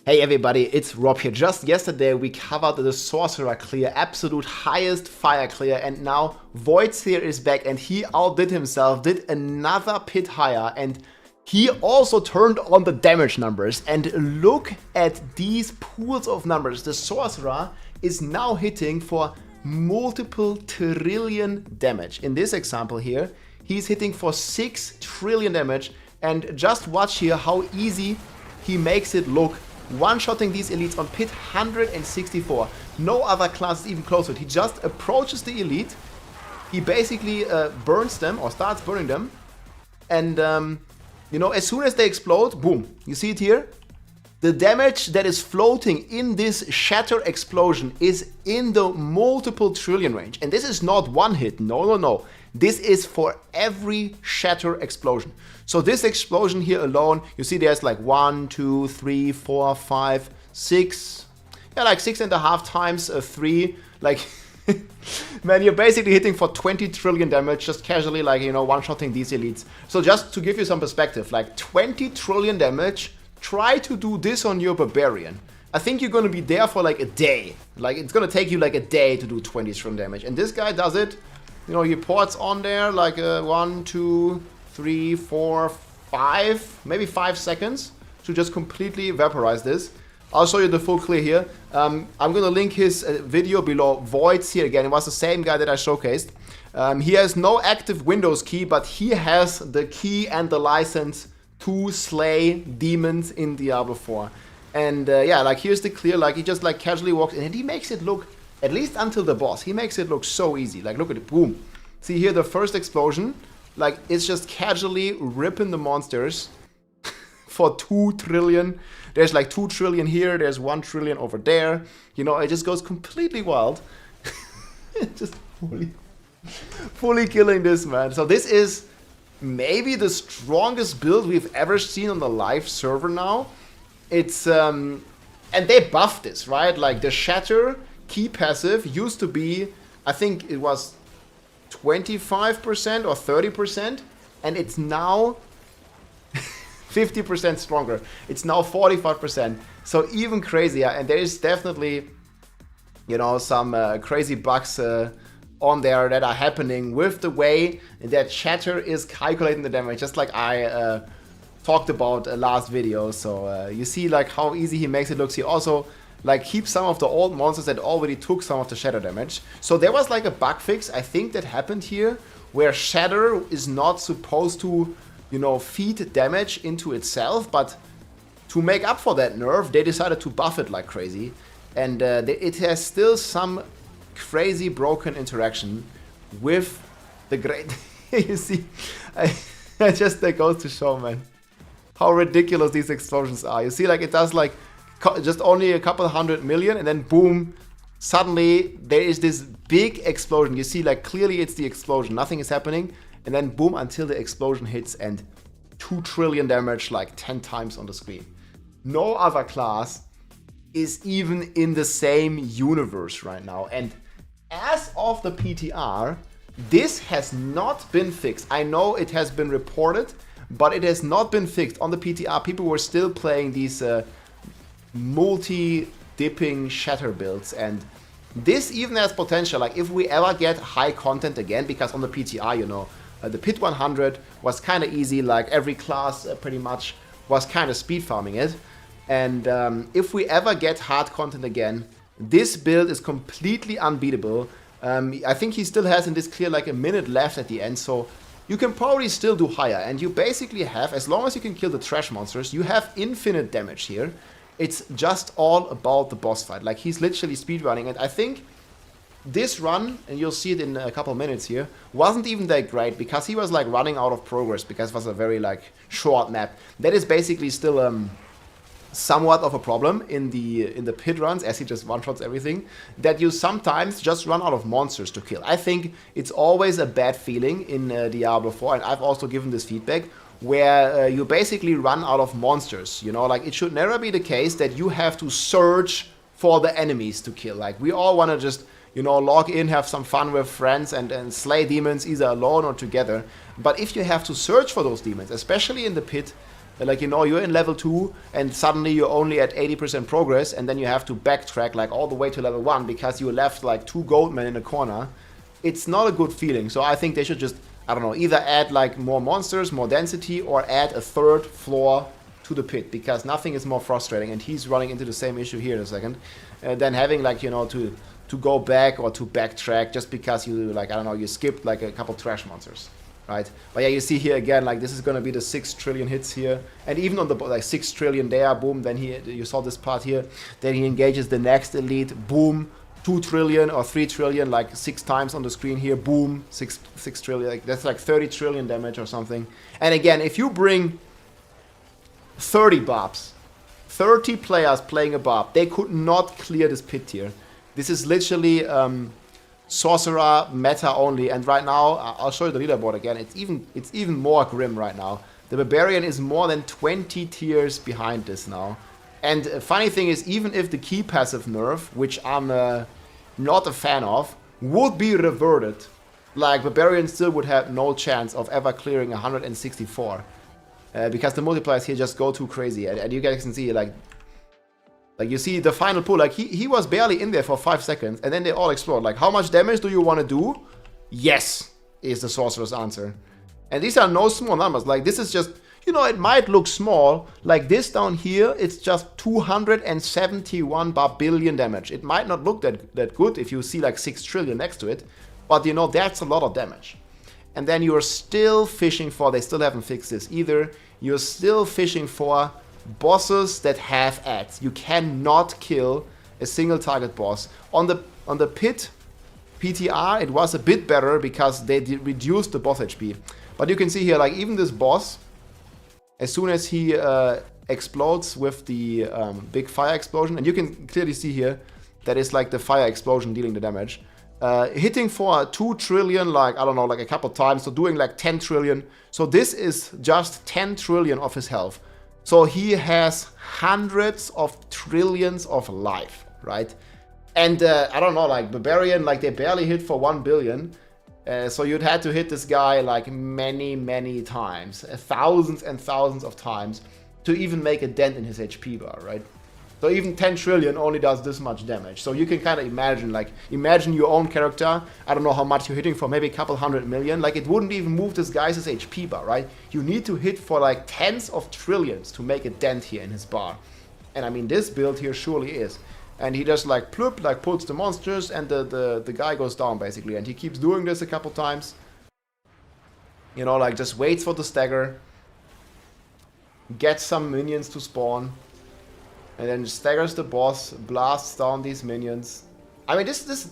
Hey everybody, it's Rob here. Just yesterday we covered the Sorcerer clear, absolute highest fire clear, and now Voidseer is back and he outdid himself, did another pit higher, and he also turned on the damage numbers. And look at these pools of numbers. The Sorcerer is now hitting for multiple trillion damage. In this example here, he's hitting for 6 trillion damage. And just watch here how easy he makes it look. One-shotting these elites on pit 164. No other class is even closer. He just approaches the elite. He basically burns them or starts burning them. And, you know, as soon as they explode, boom. You see it here? The damage that is floating in this shatter explosion is in the multiple trillion range. And this is not one hit. No, no, no. This is for every shatter explosion. So this explosion here alone, you see there's like 1, 2, 3, 4, 5, 6. Yeah, like 6.5 times 3. Like, man, you're basically hitting for 20 trillion damage just casually, like, you know, one-shotting these elites. So just to give you some perspective, like 20 trillion damage, try to do this on your Barbarian. I think you're gonna be there for like a day. Like, it's gonna take you like a day to do 20 trillion damage. And this guy does it You know, he ports on there like 1, 2, 3, 4, 5, maybe 5 seconds to just completely vaporize this. I'll show you the full clear here. I'm gonna link his video below. Voids here again. It was the same guy that I showcased. He has no active Windows key, but he has the key and the license to slay demons in Diablo 4. And yeah, like here's the clear. Like he just like casually walks in, and he makes it look, at least until the boss, he makes it look so easy. Like look at it, boom. See here the first explosion. Like it's just casually ripping the monsters for 2 trillion. There's like 2 trillion here, there's 1 trillion over there. You know, it just goes completely wild. Just fully killing this, man. So this is maybe the strongest build we've ever seen on the live server now. It's, and they buffed this, right? Like the Shatter key passive used to be, I think it was 25% or 30%, and it's now 50% stronger. It's now 45%. So even crazier. And there is definitely, you know, some crazy bugs on there that are happening with the way that Shatter is calculating the damage, just like I talked about last video. So you see like how easy he makes it look. He also like keeps some of the old monsters that already took some of the Shatter damage. So there was like a bug fix, I think, that happened here, where Shatter is not supposed to, you know, feed damage into itself, but to make up for that nerf, they decided to buff it like crazy. And it has still some crazy broken interaction with the great... You see, just that goes to show, man, how ridiculous these explosions are. You see, like, it does, like, just only a couple 100 million, and then boom, suddenly there is this big explosion. You see, like, clearly it's the explosion. Nothing is happening. And then boom, until the explosion hits, and 2 trillion damage, like 10 times on the screen. No other class is even in the same universe right now. And as of the PTR, this has not been fixed. I know it has been reported, but it has not been fixed. On the PTR, people were still playing these multi-dipping Shatter builds, and this even has potential. Like, if we ever get high content again, because on the PTR, you know, the Pit 100 was kind of easy, like every class pretty much was kind of speed farming it. And if we ever get hard content again, this build is completely unbeatable. I think he still has in this clear like a minute left at the end, so you can probably still do higher. And you basically have, as long as you can kill the trash monsters, you have infinite damage here. It's just all about the boss fight. Like, he's literally speedrunning, and I think this run, and you'll see it in a couple minutes here, wasn't even that great because he was like running out of progress because it was a very like short map. That is basically still somewhat of a problem in the pit runs, as he just one-shots everything, that you sometimes just run out of monsters to kill. I think it's always a bad feeling in Diablo 4, and I've also given this feedback, where you basically run out of monsters. You know, like, it should never be the case that you have to search for the enemies to kill. Like, we all want to just, you know, log in, have some fun with friends, and slay demons either alone or together. But if you have to search for those demons, especially in the pit, like, you know, you're in level 2 and suddenly you're only at 80% progress, and then you have to backtrack like all the way to level 1 because you left like 2 goldmen in a corner. It's not a good feeling. So I think they should just, I don't know, either add like more monsters, more density, or add a 3rd floor to the pit, because nothing is more frustrating, and he's running into the same issue here in a second, than having like, you know, to go back or to backtrack just because you, like, I don't know, you skipped like a couple trash monsters, right? But yeah, you see here again, like, this is gonna be the 6 trillion hits here, and even on the like 6 trillion there, boom, then you saw this part here, then he engages the next elite, boom, 2 trillion or 3 trillion, like 6 times on the screen here, boom, 6 trillion, like that's like 30 trillion damage or something. And again, if you bring 30 bobs, 30 players playing a bob, they could not clear this pit tier. This is literally sorcerer meta only, and right now I'll show you the leaderboard again. It's even more grim right now. The barbarian is more than 20 tiers behind this now. And a funny thing is, even if the key passive nerf, which I'm not a fan of, would be reverted, like, barbarian still would have no chance of ever clearing 164, because the multipliers here just go too crazy. And you guys can see, like you see the final pull, like he was barely in there for 5 seconds, and then they all explode. Like, how much damage do you want to do Yes, is the sorcerer's answer. And these are no small numbers. Like, this is just, you know, it might look small. Like this down here, it's just 271 billion damage. It might not look that good if you see like 6 trillion next to it. But, you know, that's a lot of damage. And then you're still fishing for, they still haven't fixed this either, you're still fishing for bosses that have ads. You cannot kill a single target boss. On the pit PTR, it was a bit better because they reduced the boss HP. But you can see here, like even this boss, as soon as he explodes with the big fire explosion, and you can clearly see here that it's like the fire explosion dealing the damage. Hitting for 2 trillion, like, I don't know, like a couple times, so doing like 10 trillion. So this is just 10 trillion of his health. So he has hundreds of trillions of life, right? And I don't know, like Barbarian, like they barely hit for 1 billion. So you'd had to hit this guy like many times, thousands and thousands of times to even make a dent in his HP bar, right? So even 10 trillion only does this much damage. So you can kind of imagine, like, imagine your own character. I don't know how much you're hitting for, maybe a couple 100 million. Like, it wouldn't even move this guy's HP bar, right? You need to hit for like tens of trillions to make a dent here in his bar. And I mean, this build here surely is. And he just like ploop, like pulls the monsters, and the guy goes down basically. And he keeps doing this a couple times. You know, like just waits for the stagger. Gets some minions to spawn. And then staggers the boss, blasts down these minions. I mean, this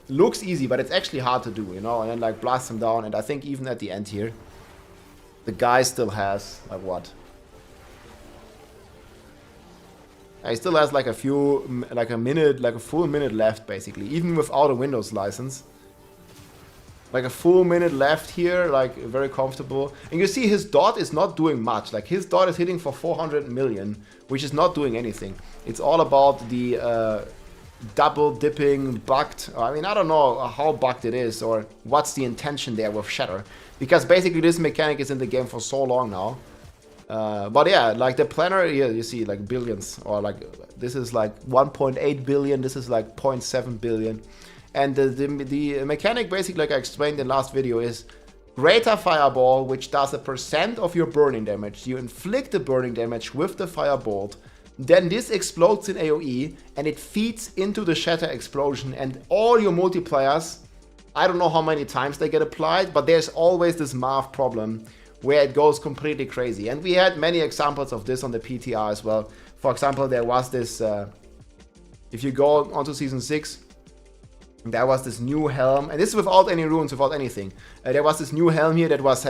looks easy, but it's actually hard to do, you know? And then like blasts them down, and I think even at the end here, the guy still has, like what? He still has like a few, like a minute, like a full minute left basically, even without a Windows license. Like a full minute left here, like very comfortable. And you see his dot is not doing much. Like his dot is hitting for 400 million, which is not doing anything. It's all about the double dipping bugged. I mean, I don't know how bugged it is or what's the intention there with Shatter. Because basically this mechanic is in the game for so long now. But yeah, like the planner here, you see like billions, or like this is like 1.8 billion, this is like 0.7 billion. And the mechanic, basically, like I explained in the last video, is greater fireball, which does a % of your burning damage. You inflict the burning damage with the firebolt. Then this explodes in AoE, and it feeds into the shatter explosion. And all your multipliers, I don't know how many times they get applied, but there's always this math problem where it goes completely crazy. And we had many examples of this on the PTR as well. For example, there was this, if you go onto Season 6, there was this new helm, and this is without any runes, without anything. There was this new helm here that was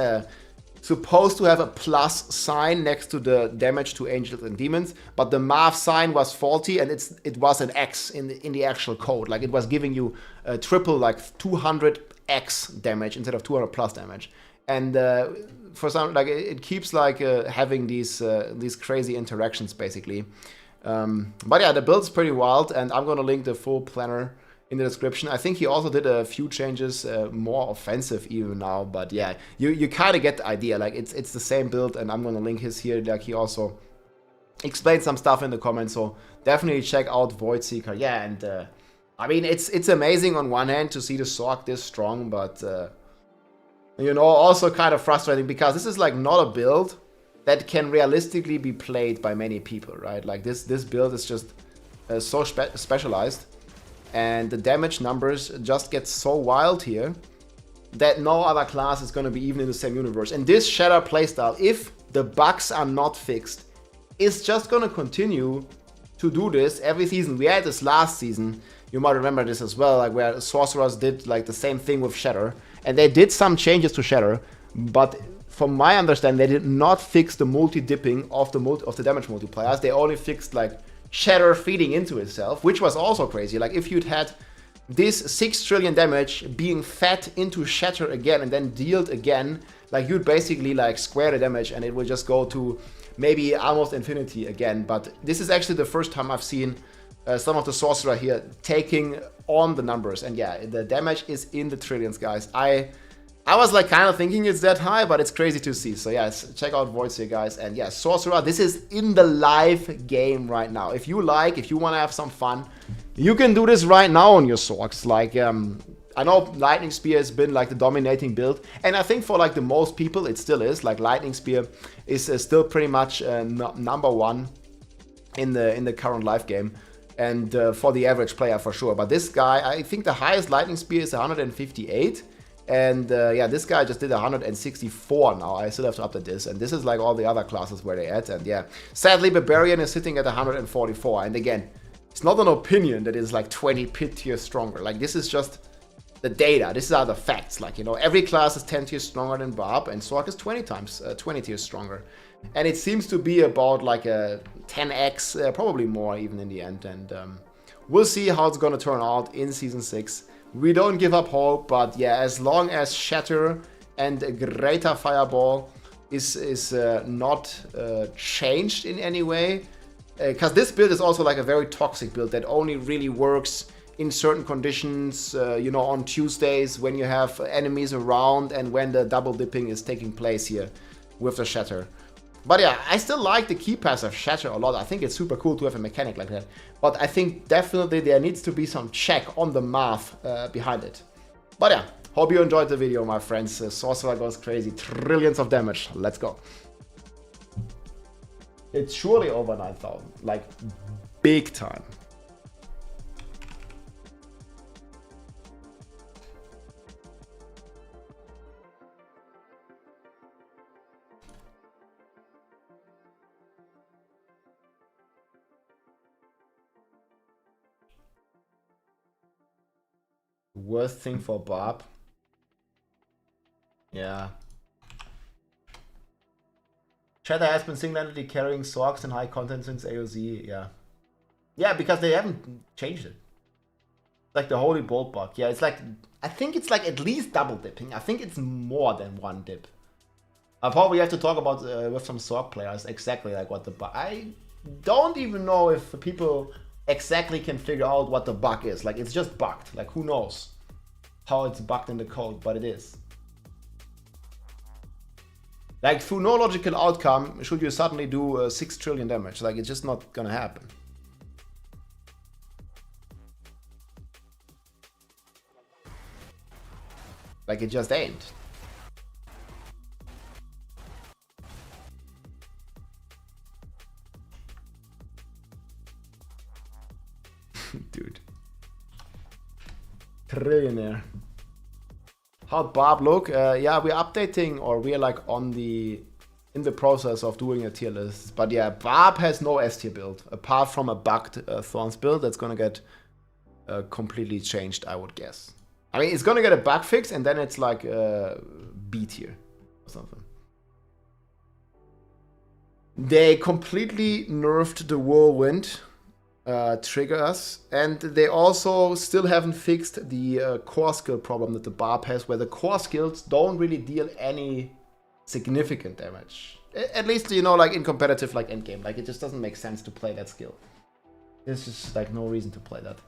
supposed to have a plus sign next to the damage to angels and demons, but the math sign was faulty, and it was an X in the actual code. Like it was giving you a triple, like 200x damage instead of 200 plus damage. And for some, like it keeps like having these crazy interactions basically. But yeah, the build's pretty wild, and I'm gonna link the full planner in the description. I think he also did a few changes, more offensive even now, but yeah, you kind of get the idea. Like it's the same build, and I'm gonna link his here. Like he also explained some stuff in the comments, so definitely check out Voidseeker. Yeah, and I mean it's amazing on one hand to see the Sorc this strong, but you know, also kind of frustrating because this is like not a build that can realistically be played by many people, right? Like this build is just so specialized. And the damage numbers just get so wild here that no other class is going to be even in the same universe. And this Shatter playstyle, if the bugs are not fixed, is just going to continue to do this every season. We had this last season, you might remember this as well, like where Sorcerers did like the same thing with Shatter. And they did some changes to Shatter, but from my understanding, they did not fix the multi-dipping of the damage multipliers. They only fixed like Shatter feeding into itself, which was also crazy. Like if you'd had this 6 trillion damage being fed into Shatter again and then dealt again, like you'd basically like square the damage and it would just go to maybe almost infinity again. But this is actually the first time I've seen some of the Sorcerer here taking on the numbers. And yeah, the damage is in the trillions, guys. I was like kind of thinking it's that high, but it's crazy to see. So yeah, check out Voids here, guys. And yeah, Sorcerer, this is in the live game right now. If you want to have some fun, you can do this right now on your Sorcs. Like, I know Lightning Spear has been like the dominating build, and I think for like the most people it still is. Like Lightning Spear is still pretty much number one in the current live game, and for the average player for sure. But this guy, I think the highest Lightning Spear is 158, and yeah, this guy just did 164 now. I still have to update this, and this is like all the other classes where they at, and yeah, sadly Barbarian is sitting at 144, and again, it's not an opinion that is like 20 pit tiers stronger. Like this is just the data. These are the facts. Like, you know, every class is 10 tiers stronger than Barb, and Sork is 20 tiers stronger. And it seems to be about like a 10x, probably more even in the end. And we'll see how it's gonna turn out in Season 6. We don't give up hope, but yeah, as long as Shatter and Greater Fireball is not changed in any way, because this build is also like a very toxic build that only really works in certain conditions, you know, on Tuesdays when you have enemies around and when the double dipping is taking place here with the Shatter. But yeah, I still like the key pass of Shatter a lot. I think it's super cool to have a mechanic like that. But I think definitely there needs to be some check on the math behind it. But yeah, hope you enjoyed the video, my friends. Sorcerer goes crazy, trillions of damage. Let's go. It's surely over 9,000, like big time. Worst thing for Barb. Yeah. Shatter has been single-handedly carrying Sorks in high content since AOZ, yeah. Yeah, because they haven't changed it. Like the Holy Bolt bug. Yeah, it's like, I think it's like at least double dipping. I think it's more than one dip. I probably have to talk about with some Sork players exactly like what the bug. I don't even know if people exactly can figure out what the bug is. Like, it's just bugged. Like, who knows how it's bugged in the code, but it is. Like, through no logical outcome should you suddenly do 6 trillion damage. Like, it's just not gonna happen. Like, it just ain't. Dude. Trillionaire. How'd Barb look? Yeah, we're updating, or we're like in the process of doing a tier list. But yeah, Barb has no S tier build, apart from a bugged Thorns build that's gonna get completely changed, I would guess. I mean, it's gonna get a bug fix, and then it's like B tier or something. They completely nerfed the Whirlwind triggers, and they also still haven't fixed the core skill problem that the Barb has, where the core skills don't really deal any significant damage. At least, you know, like in competitive, like endgame, like it just doesn't make sense to play that skill. There's just like no reason to play that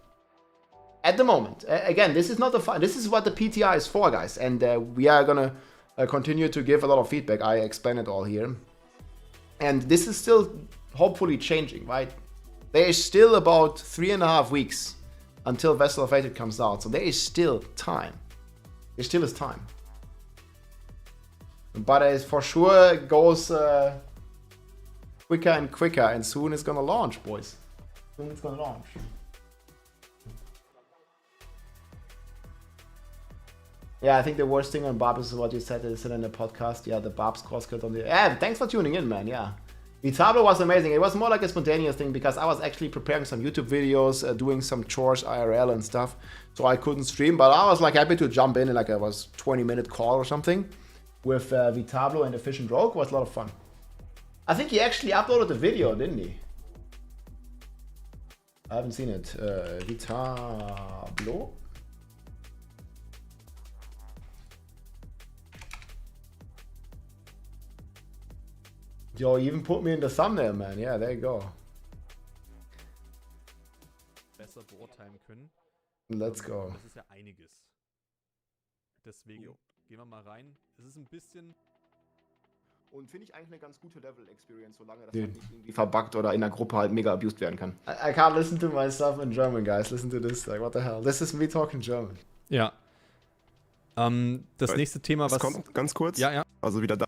at the moment. Again, this is not the fun. This is what the PTR is for, guys, and we are gonna continue to give a lot of feedback. I explain it all here, and this is still hopefully changing, right? There is still about 3.5 weeks until Vessel of Fate comes out, so there is still time. There still is time. But it for sure goes quicker and quicker, and soon it's gonna launch, boys. Soon it's gonna launch. Yeah, I think the worst thing on Barb is what you said is in the podcast. Yeah, the Barb's core skill on the... Yeah, thanks for tuning in, man, yeah. Diablo was amazing. It was more like a spontaneous thing because I was actually preparing some YouTube videos, doing some chores IRL and stuff, so I couldn't stream. But I was like happy to jump in like it was 20-minute call or something with Diablo and the Fish and Rogue. It was a lot of fun. I think he actually uploaded the video, didn't he? I haven't seen it. Diablo. Yo, even put me in the thumbnail, man. Yeah, there you go. Besser beurteilen können. Let's go. Das ist ja einiges. Deswegen gehen wir mal rein. Es ist ein bisschen... Und finde ich eigentlich eine ganz gute Level-Experience, solange das halt nicht irgendwie verbuggt oder in der Gruppe halt mega abused werden kann. I can't listen to myself in German, guys. Listen to this. Like, what the hell? This is me talking German. Ja. Das nächste Thema, was kommt, ganz kurz. Ja, ja. Also wieder da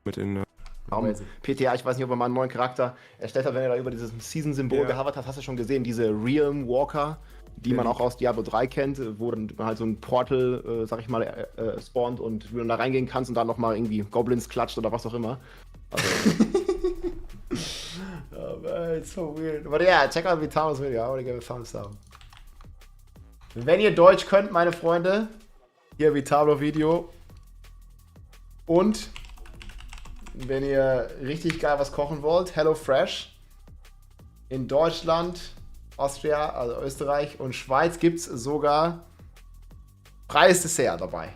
mit den... PTA, ich weiß nicht, ob er mal einen neuen Charakter erstellt hat, wenn er da über dieses Season-Symbol gehavert hat. Hast du schon gesehen, diese Realm Walker, die man auch aus Diablo 3 kennt, wo dann halt so ein Portal, sag ich mal, spawnt und du dann da reingehen kannst und dann nochmal irgendwie Goblins klatscht oder was auch immer. Also, oh man, it's so weird. But yeah, check out Vitamo's video. I wanna give a thumbs up. Wenn ihr Deutsch könnt, meine Freunde, hier Vitalo Video. Und wenn ihr richtig geil was kochen wollt, HelloFresh. In Deutschland, Austria, also Österreich und Schweiz gibt es sogar freies Dessert dabei.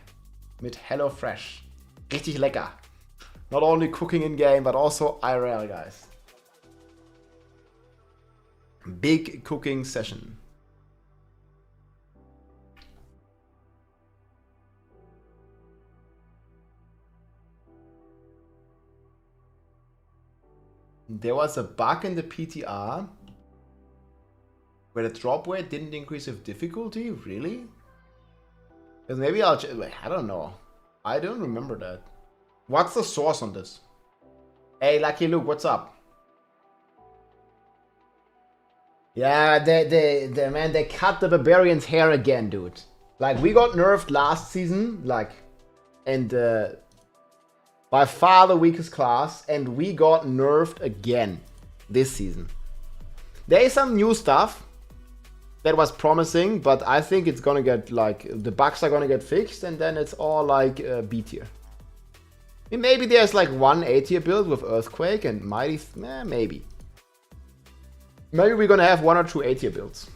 Mit HelloFresh. Richtig lecker. Not only cooking in game, but also IRL, guys. Big cooking session. There was a bug in the PTR where the drop weight didn't increase with difficulty? Really? Because maybe I don't know. I don't remember that. What's the source on this? Hey, Lucky Luke, what's up? Yeah, they cut the barbarian's hair again, dude. Like, we got nerfed last season, like, and by far the weakest class, and we got nerfed again this season. There is some new stuff that was promising, but I think it's gonna get, like, the bugs are gonna get fixed, and then it's all, like, B tier. Maybe there's, like, one A tier build with Earthquake and Mighty... maybe. Maybe we're gonna have one or two A tier builds.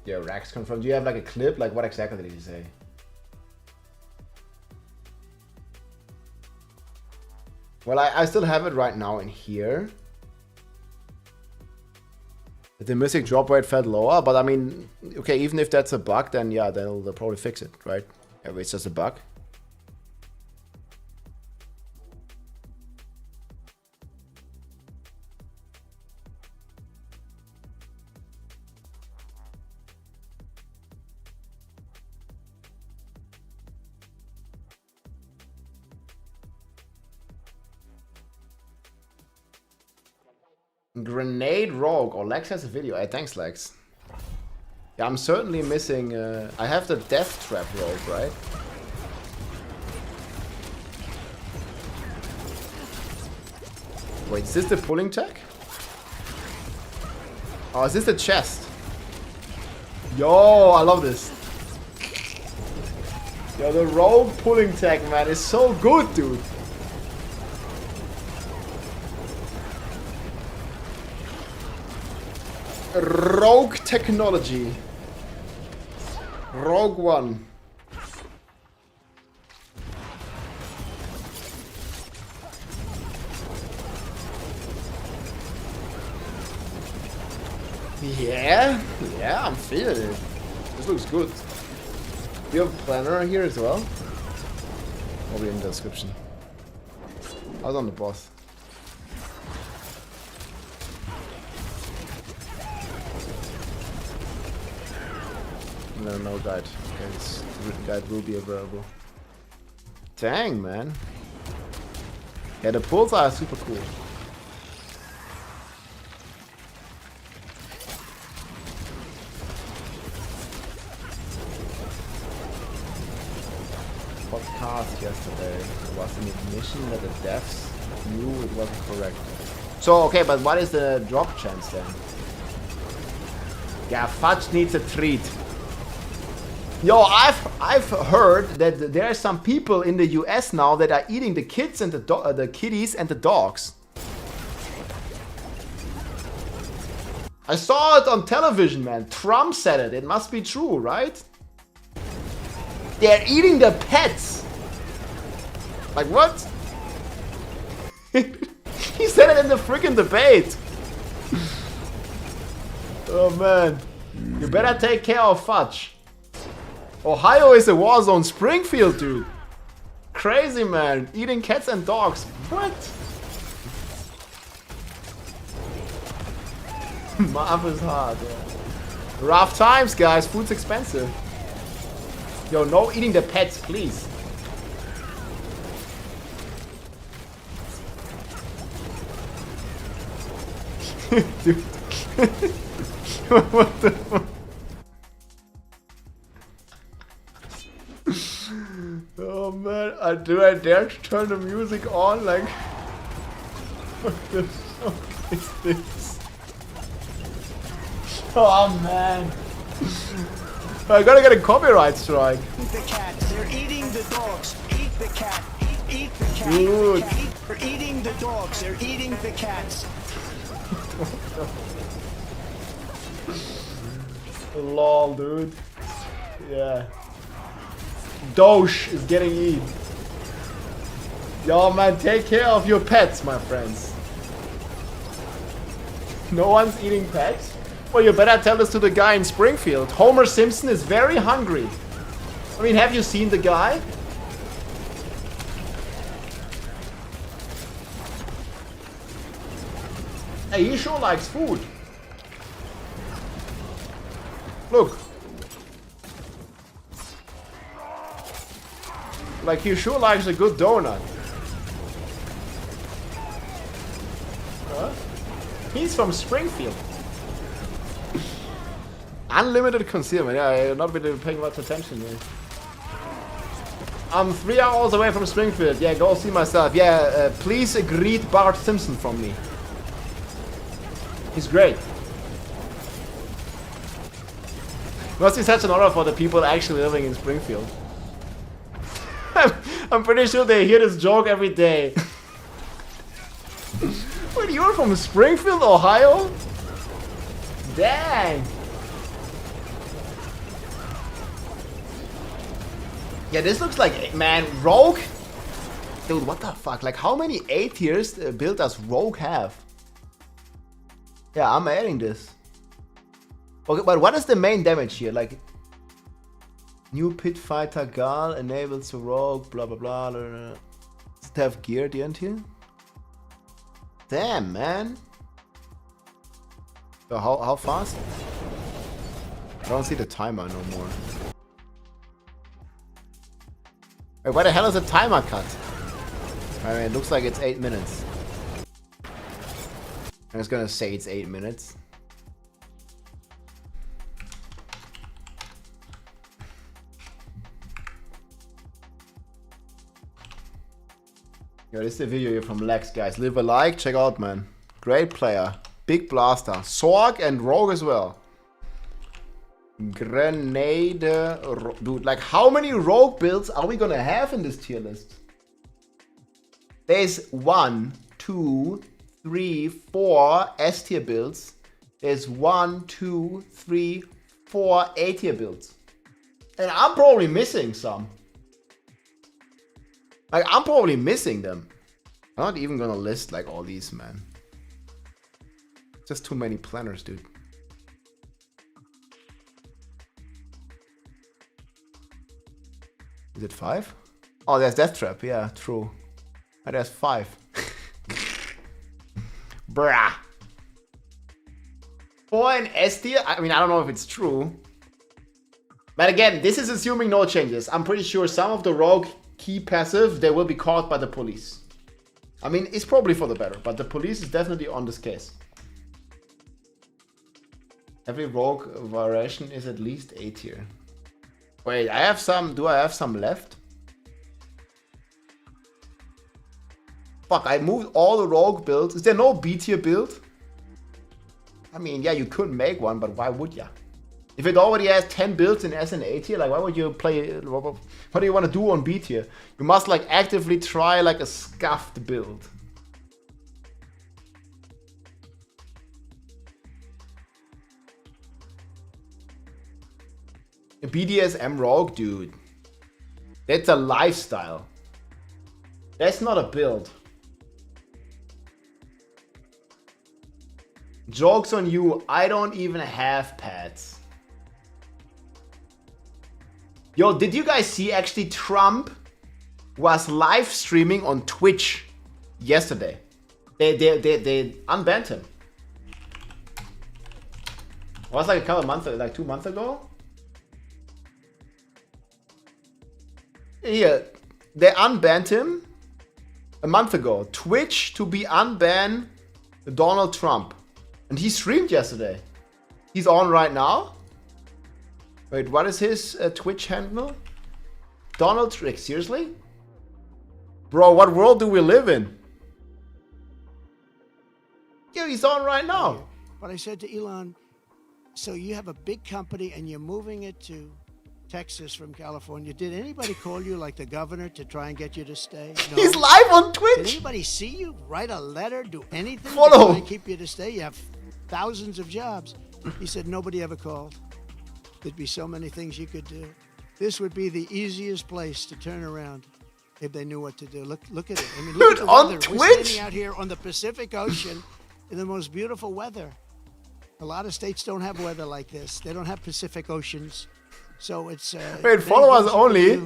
Yeah, Rax confirmed. Do you have like a clip? Like what exactly did he say? Well, I still have it right now in here. The Mythic drop rate felt lower, but I mean, okay, even if that's a bug, then yeah, they'll probably fix it, right? If it's just a bug. Grenade Rogue. Oh, Lex has a video. Hey, thanks, Lex. Yeah, I'm certainly missing... I have the Death Trap Rogue, right? Wait, is this the pulling tech? Oh, is this the chest? Yo, I love this. Yo, the Rogue pulling tech, man, is so good, dude. Rogue technology. Rogue One. Yeah, I'm feeling it. This looks good. Do you have a planner here as well? Probably in the description. I was on the boss. No guide. Okay, this written guide will be available. Dang, man. Yeah, the pulls are super cool. Podcast yesterday was an admission that the devs knew it wasn't correct. So, okay, but what is the drop chance then? Yeah, Fudge needs a treat. Yo, I've heard that there are some people in the US now that are eating the kids and the kitties and the dogs. I saw it on television, man. Trump said it. It must be true, right? They're eating the pets. Like what? He said it in the freaking debate. Oh man, you better take care of Fudge. Ohio is a war zone. Springfield, dude. Crazy, man. Eating cats and dogs. What? Math is hard, yeah. Rough times, guys. Food's expensive. Yo, no eating the pets, please. Dude. What the fuck? Oh man, do I dare to turn the music on? Like, what the fuck is this? Oh man. I gotta get a copyright strike. Eat the cats, they're eating the dogs. Eat the cat, eat the cat. Dude. They're eating the dogs, they're eating the cats. Lol, dude. Yeah. Doge is getting eaten. Yo, man, take care of your pets, my friends. No one's eating pets? Well, you better tell this to the guy in Springfield. Homer Simpson is very hungry. I mean, have you seen the guy? Hey, he sure likes food. Look. Like, he sure likes a good donut. Huh? He's from Springfield. Unlimited concealment. Yeah, I've not been paying much attention here. I'm 3 hours away from Springfield. Yeah, go see myself. Yeah, please greet Bart Simpson from me. He's great. Must be such an honor for the people actually living in Springfield. I'm pretty sure they hear this joke every day. Wait, you're from Springfield, Ohio? Dang. Yeah, this looks like, man, Rogue? Dude, what the fuck? Like, how many A tiers build does Rogue have? Yeah, I'm adding this. Okay, but what is the main damage here? Like, new pit fighter Gal enables the Rogue, blah blah blah. Blah, blah. Does it have gear at the end here? Damn, man. So how fast? I don't see the timer no more. Wait, why the hell is the timer cut? I mean, it looks like it's 8 minutes. I was gonna say it's 8 minutes. Yo, this is the video here from Lex, guys. Leave a like, check out, man. Great player. Big blaster. Sorg and Rogue as well. Grenade. Dude, like how many Rogue builds are we gonna have in this tier list? There's 1, 2, 3, 4 S tier builds. There's 1, 2, 3, 4 A tier builds. And I'm probably missing some. Like, I'm probably missing them. I'm not even gonna list like all these, man. Just too many planners, dude. Is it 5? Oh, there's Death Trap. Yeah, true. Oh, there's 5. Bruh. 4 in S tier? I mean, I don't know if it's true. But again, this is assuming no changes. I'm pretty sure some of the Rogue key passive, they will be caught by the police. I mean, it's probably for the better, but the police is definitely on this case. Every Rogue variation is at least A tier. Wait, I have some. Do I have some left? Fuck, I moved all the Rogue builds. Is there no B tier build? I mean, yeah, you could make one, but why would ya? If it already has 10 builds in S and A tier, like why would you play? What do you want to do on B tier? You must like actively try like a scuffed build. A BDSM Rogue, dude. That's a lifestyle. That's not a build. Joke's on you, I don't even have pads. Yo, did you guys see actually Trump was live streaming on Twitch yesterday? They unbanned him. Was like a couple months, like 2 months ago. Yeah, they unbanned him a month ago. Twitch to be unban Donald Trump, and he streamed yesterday. He's on right now. Wait, what is his Twitch handle? Donald Trump? Seriously? Bro, what world do we live in? Yeah, he's on right now. But I said to Elon, so you have a big company and you're moving it to Texas from California. Did anybody call you, like the governor, to try and get you to stay? No. He's live on Twitch. Did anybody see you, write a letter, do anything Follow. to try and keep you to stay? You have thousands of jobs. He said nobody ever called. There'd be so many things you could do. This would be the easiest place to turn around if they knew what to do. Look at it. I mean, look at the on weather. Twitch? We're standing out here on the Pacific Ocean in the most beautiful weather. A lot of states don't have weather like this. They don't have Pacific Oceans. So it's... Wait, followers only?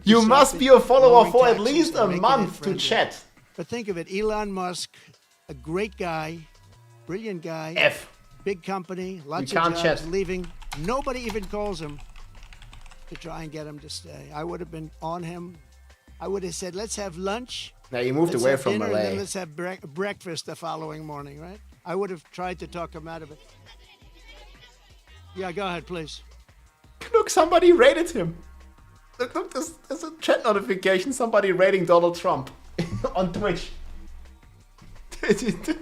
You must be a follower for at least a month to chat. But think of it, Elon Musk, a great guy, brilliant guy. F. Big company, lots You of can't jobs, chat. leaving. Nobody even calls him to try and get him to stay. I would have been on him. I would have said, let's have lunch. Now you moved Let's away have from dinner, LA. and then let's have breakfast the following morning, right? I would have tried to talk him out of it. Yeah, go ahead, please. Look, somebody rated him. Look, there's a chat notification. Somebody rating Donald Trump on Twitch.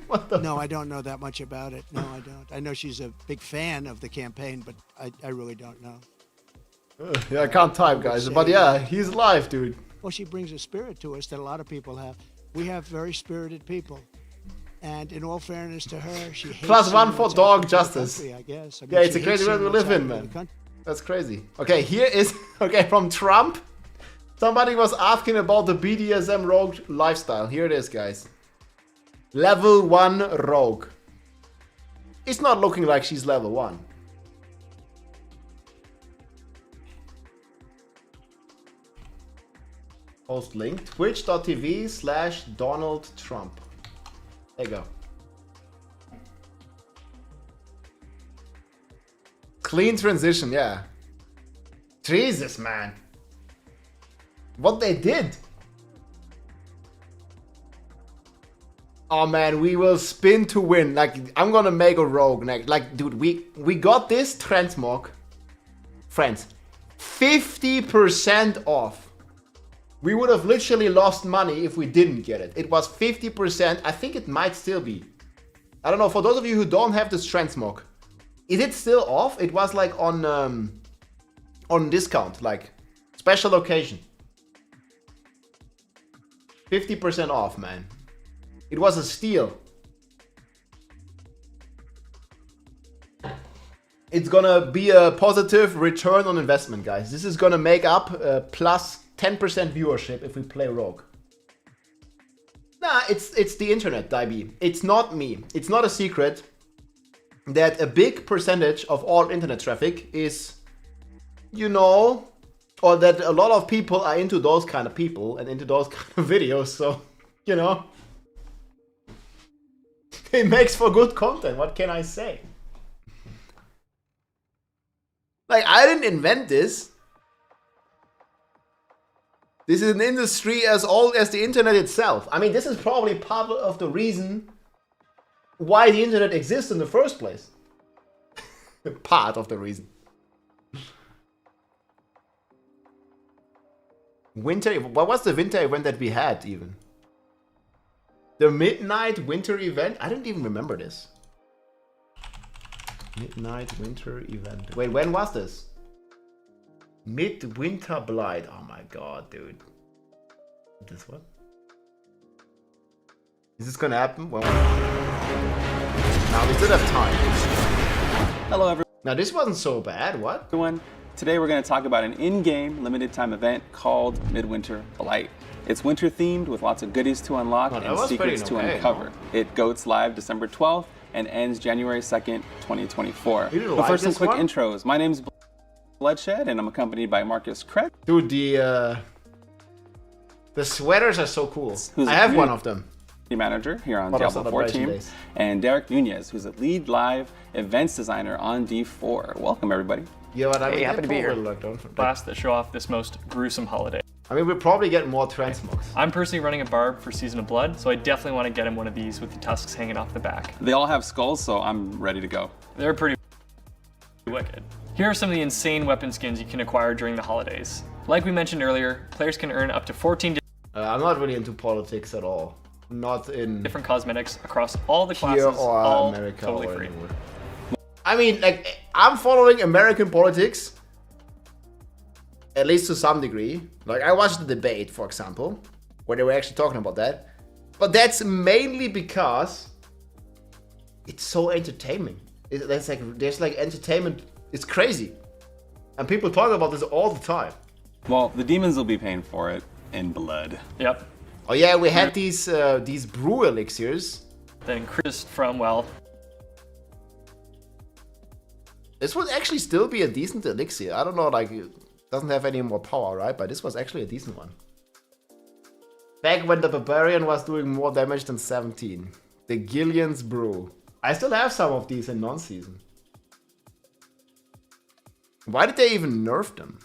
What the No, I don't know that much about it. No, I don't. I know she's a big fan of the campaign, but I really don't know. Yeah, I can't type, guys. But yeah, he's live, dude. Well, she brings a spirit to us that a lot of people have. We have very spirited people. And in all fairness to her, she hates +1 for what's dog happening in the justice. country, I guess. I mean, Yeah, it's she a crazy hates world we seeing what's live in, happening man. the country. That's crazy. Okay, here is, okay, from Trump. Somebody was asking about the BDSM rogue lifestyle. Here it is, guys. Level 1 rogue. It's not looking like she's level 1. Post link, twitch.tv/Donald Trump. There you go. Clean transition, yeah. Jesus, man. What they did. Oh man, we will spin to win. Like, I'm gonna make a rogue next. Like, dude, we got this transmog. Friends, 50% off. We would have literally lost money if we didn't get it. It was 50%. I think it might still be. I don't know. For those of you who don't have this transmog, is it still off? It was like on discount, like special occasion. 50% off, man. It was a steal. It's gonna be a positive return on investment, guys. This is gonna make up plus 10% viewership if we play Rogue. Nah, it's the internet, Daibi. It's not me. It's not a secret that a big percentage of all internet traffic is, you know, or that a lot of people are into those kind of people and into those kind of videos. So, you know, it makes for good content. What can I say? Like, I didn't invent this. This is an industry as old as the internet itself. I mean, this is probably part of the reason why the internet exists in the first place. Part of the reason. Winter, what was the winter event that we had even? The midnight winter event? I didn't even remember this. Midnight winter event. Wait, when was this? Midwinter Blight. Oh my god, dude. This one? Is this gonna happen? Well, now we still have time. Hello everyone. Now this wasn't so bad, what? Everyone. Today we're going to talk about an in-game limited time event called Midwinter Blight. It's winter themed with lots of goodies to unlock and secrets to uncover. It goes live December 12th and ends January 2nd, 2024. But first, some quick intros. My name's Bloodshed and I'm accompanied by Marcus Kret. Dude, the sweaters are so cool. I have one of them. manager here on Diablo 4 team, and Derek Nunez, who's a lead live events designer on D4. Welcome, everybody. Yeah, but I mean, happy to be here. Blast that show off this most gruesome holiday. I mean, we'll probably get more transmogs. I'm personally running a barb for Season of Blood, so I definitely want to get him one of these with the tusks hanging off the back. They all have skulls, so I'm ready to go. They're pretty wicked. Here are some of the insane weapon skins you can acquire during the holidays. Like we mentioned earlier, players can earn up to 14 I'm not really into politics at all. Not in different cosmetics across all the classes, or all America totally or free. Anywhere. I mean, like, I'm following American politics, at least to some degree. Like, I watched the debate, for example, where they were actually talking about that. But that's mainly because it's so entertaining. There's like entertainment. It's crazy, and people talk about this all the time. Well, the demons will be paying for it in blood. Yep. Oh yeah, we had these brew elixirs that increased from, well, this would actually still be a decent elixir. I don't know, like, it doesn't have any more power, right? But this was actually a decent one. Back when the Barbarian was doing more damage than 17. The Gillian's Brew. I still have some of these in non-season. Why did they even nerf them?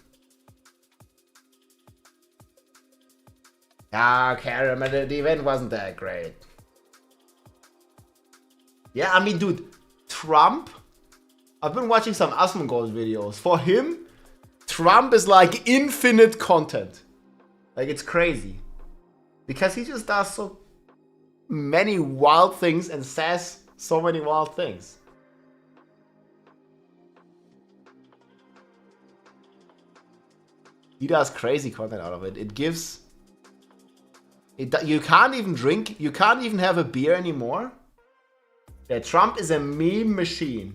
Ah, okay, I remember the event wasn't that great. Yeah, I mean, dude, Trump... I've been watching some Asmongold videos. For him, Trump is like infinite content. Like, it's crazy. Because he just does so many wild things and says so many wild things. He does crazy content out of it. It gives... you can't even drink, you can't even have a beer anymore. Yeah, Trump is a meme machine.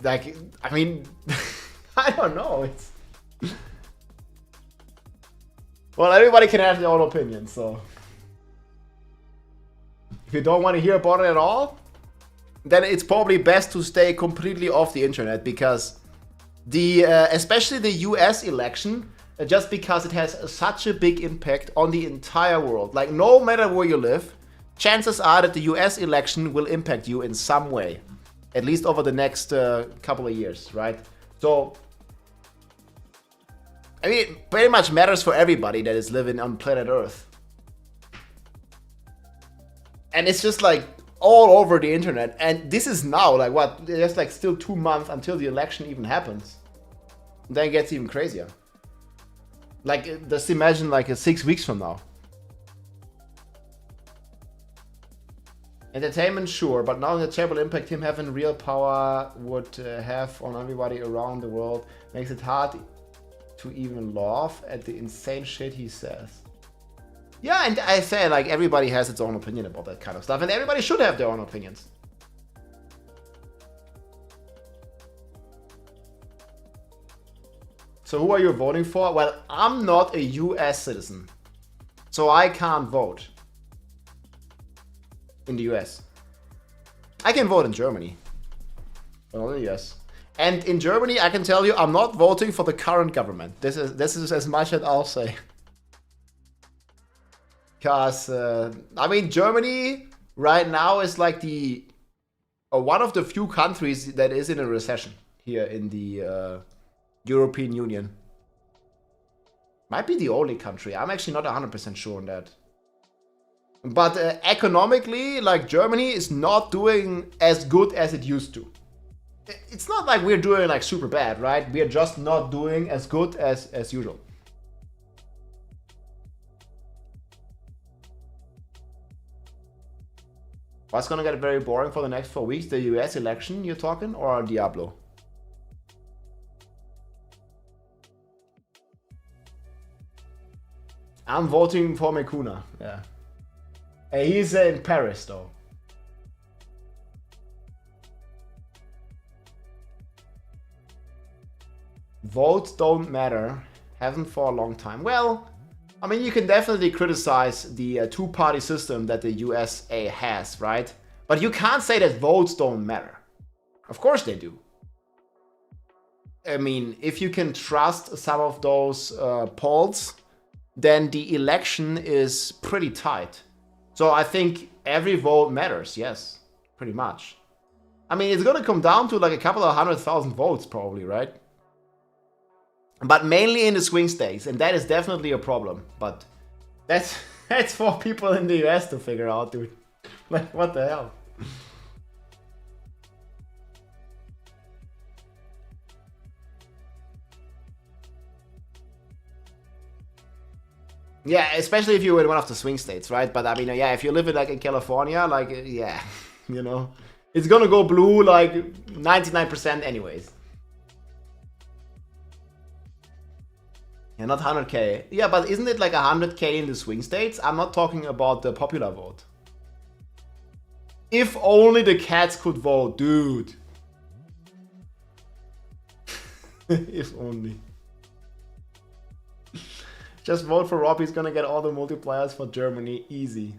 Like, I mean, I don't know. It's well, everybody can have their own opinion, so if you don't want to hear about it at all, then it's probably best to stay completely off the internet, because the especially the US election, just because it has such a big impact on the entire world. Like, no matter where you live, chances are that the US election will impact you in some way. At least over the next couple of years, right? So, I mean, it pretty much matters for everybody that is living on planet Earth. And it's just like all over the internet. And this is now, like, what? There's like still 2 months until the election even happens. And then it gets even crazier. Like, just imagine like 6 weeks from now. Entertainment, sure, but now the terrible impact him having real power would have on everybody around the world makes it hard to even laugh at the insane shit he says. Yeah, and I say, like, everybody has its own opinion about that kind of stuff, and everybody should have their own opinions. So who are you voting for? Well, I'm not a US citizen, so I can't vote in the US. I can vote in Germany, but not in the US. And in Germany, I can tell you, I'm not voting for the current government. This is as much as I'll say. Because, I mean, Germany right now is like the one of the few countries that is in a recession here in the European Union. Might be the only country. I'm actually not 100% sure on that. But economically, like, Germany is not doing as good as it used to. It's not like we're doing like super bad, right? We are just not doing as good as usual. What's gonna get very boring for the next 4 weeks? The US election you're talking, or Diablo? I'm voting for Mekuna, yeah. He's in Paris, though. Votes don't matter. Haven't for a long time. Well, I mean, you can definitely criticize the two-party system that the USA has, right? But you can't say that votes don't matter. Of course they do. I mean, if you can trust some of those polls, then the election is pretty tight. So I think every vote matters, yes, pretty much. I mean, it's gonna come down to like a couple of 100,000 votes probably, right? But mainly in the swing states, and that is definitely a problem. But that's for people in the US to figure out, dude. Like, what the hell? Yeah, especially if you're in one of the swing states, right? But I mean, yeah, if you live in like in California, like, yeah, you know, it's gonna go blue like 99% anyways. Yeah, not 100k. Yeah, but isn't it like 100k in the swing states? I'm not talking about the popular vote. If only the cats could vote, dude. If only. Just vote for Rob, he's gonna get all the multipliers for Germany, easy.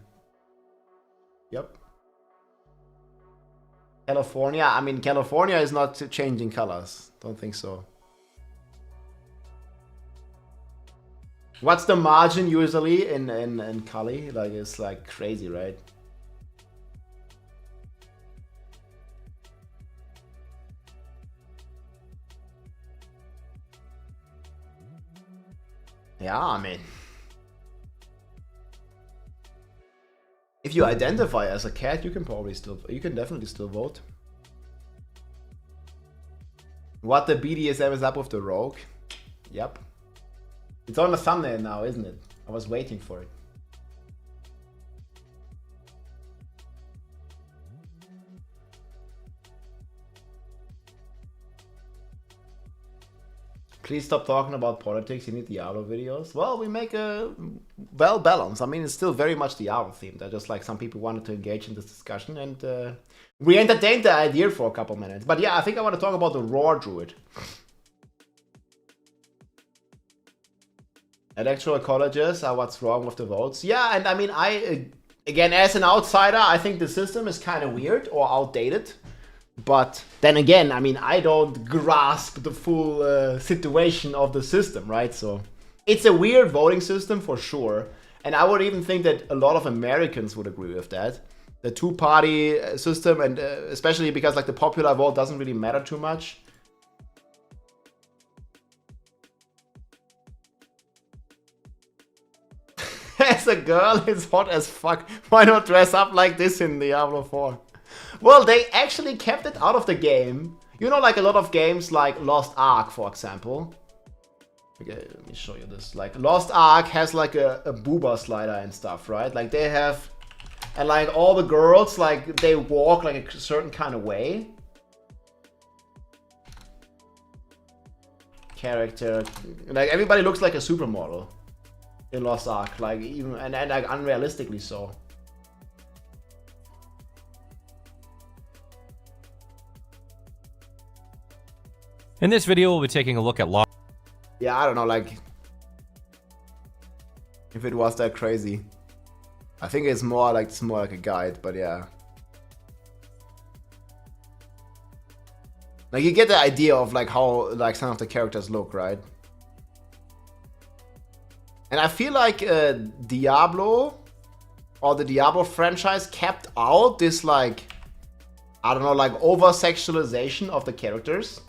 Yep. California, I mean, California is not changing colors. Don't think so. What's the margin usually in Cali? Like, it's like crazy, right? Yeah, I mean, if you identify as a cat, you can definitely still vote. What the BDSM is up with the rogue? Yep. It's on the thumbnail now, isn't it? I was waiting for it. Please stop talking about politics, you need Diablo videos. Well, we make a well balance. I mean, it's still very much Diablo themed. I just like some people wanted to engage in this discussion and we entertained the idea for a couple minutes. But yeah, I think I want to talk about the Roar Druid. Electoral colleges are what's wrong with the votes. Yeah, and I mean, again, as an outsider, I think the system is kind of weird or outdated. But then again, I mean, I don't grasp the full situation of the system, right? So it's a weird voting system for sure. And I would even think that a lot of Americans would agree with that. The two-party system, and especially because like the popular vote doesn't really matter too much. As a girl, it's hot as fuck. Why not dress up like this in Diablo 4? Well, they actually kept it out of the game. You know, like a lot of games like Lost Ark, for example. Okay, let me show you this. Like, Lost Ark has like a booba slider and stuff, right? Like, they have... And like, all the girls, like, they walk like a certain kind of way. Character... Like, everybody looks like a supermodel in Lost Ark. Like, even... And like, unrealistically so. In this video, we'll be taking a look at law. Yeah, I don't know, like, if it was that crazy. I think it's more like a guide, but yeah. Like, you get the idea of like how like some of the characters look, right? And I feel like Diablo or the Diablo franchise kept out this like, I don't know, like over-sexualization of the characters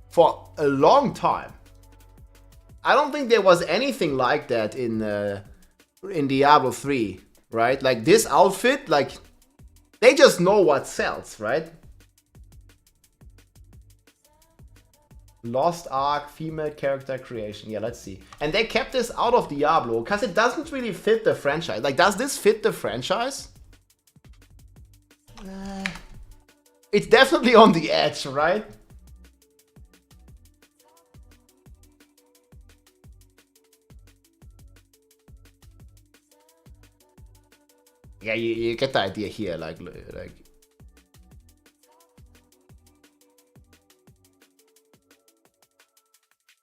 for a long time. I don't think there was anything like that in Diablo 3, right? Like this outfit, like they just know what sells, right? Lost Ark female character creation. Yeah, let's see. And they kept this out of Diablo because it doesn't really fit the franchise. Like, does this fit the franchise? It's definitely on the edge, right? Yeah, you get the idea here, like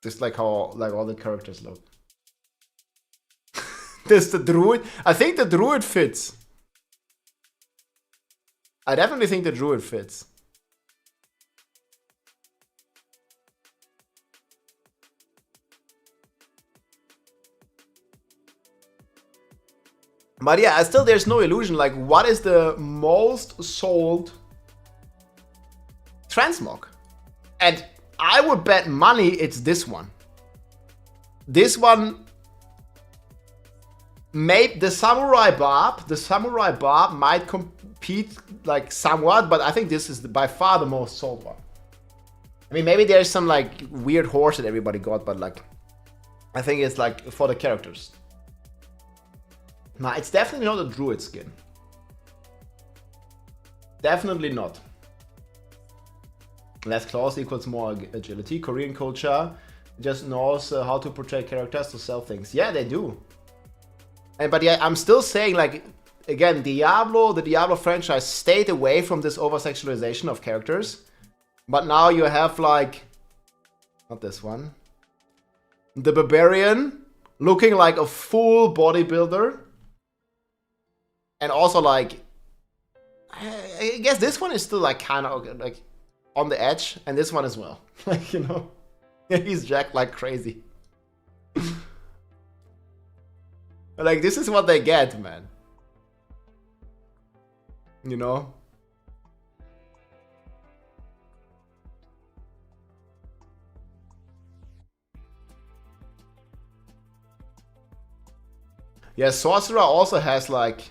just like how like all the characters look. This the druid. I think the druid fits. I definitely think the druid fits. But yeah, still there's no illusion. Like, what is the most sold transmog? And I would bet money it's this one. This one, maybe the Samurai Barb. The Samurai Barb might compete like somewhat, but I think this is by far the most sold one. I mean, maybe there's some like weird horse that everybody got, but like, I think it's like for the characters. Nah, it's definitely not a druid skin. Definitely not. Less claws equals more agility. Korean culture just knows how to portray characters to sell things. Yeah, they do. But yeah, I'm still saying, like, again, the Diablo franchise stayed away from this over-sexualization of characters. But now you have, like, not this one, the Barbarian looking like a full bodybuilder. And also, like, I guess this one is still, like, kind of, like, on the edge. And this one as well. Like, you know, he's jacked like crazy. Like, this is what they get, man. You know? Yeah, Sorcerer also has, like,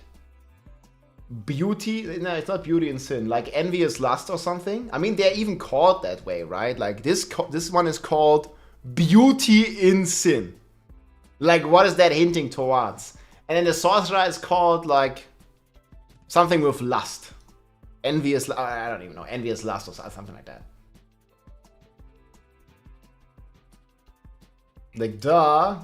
beauty. No, it's not beauty and sin. Like, envious lust or something. I mean, they're even called that way, right? Like, this one is called beauty in sin. Like, what is that hinting towards? And then the Sorcerer is called, like, something with lust. Envious, I don't even know, envious lust or something like that. Like, duh.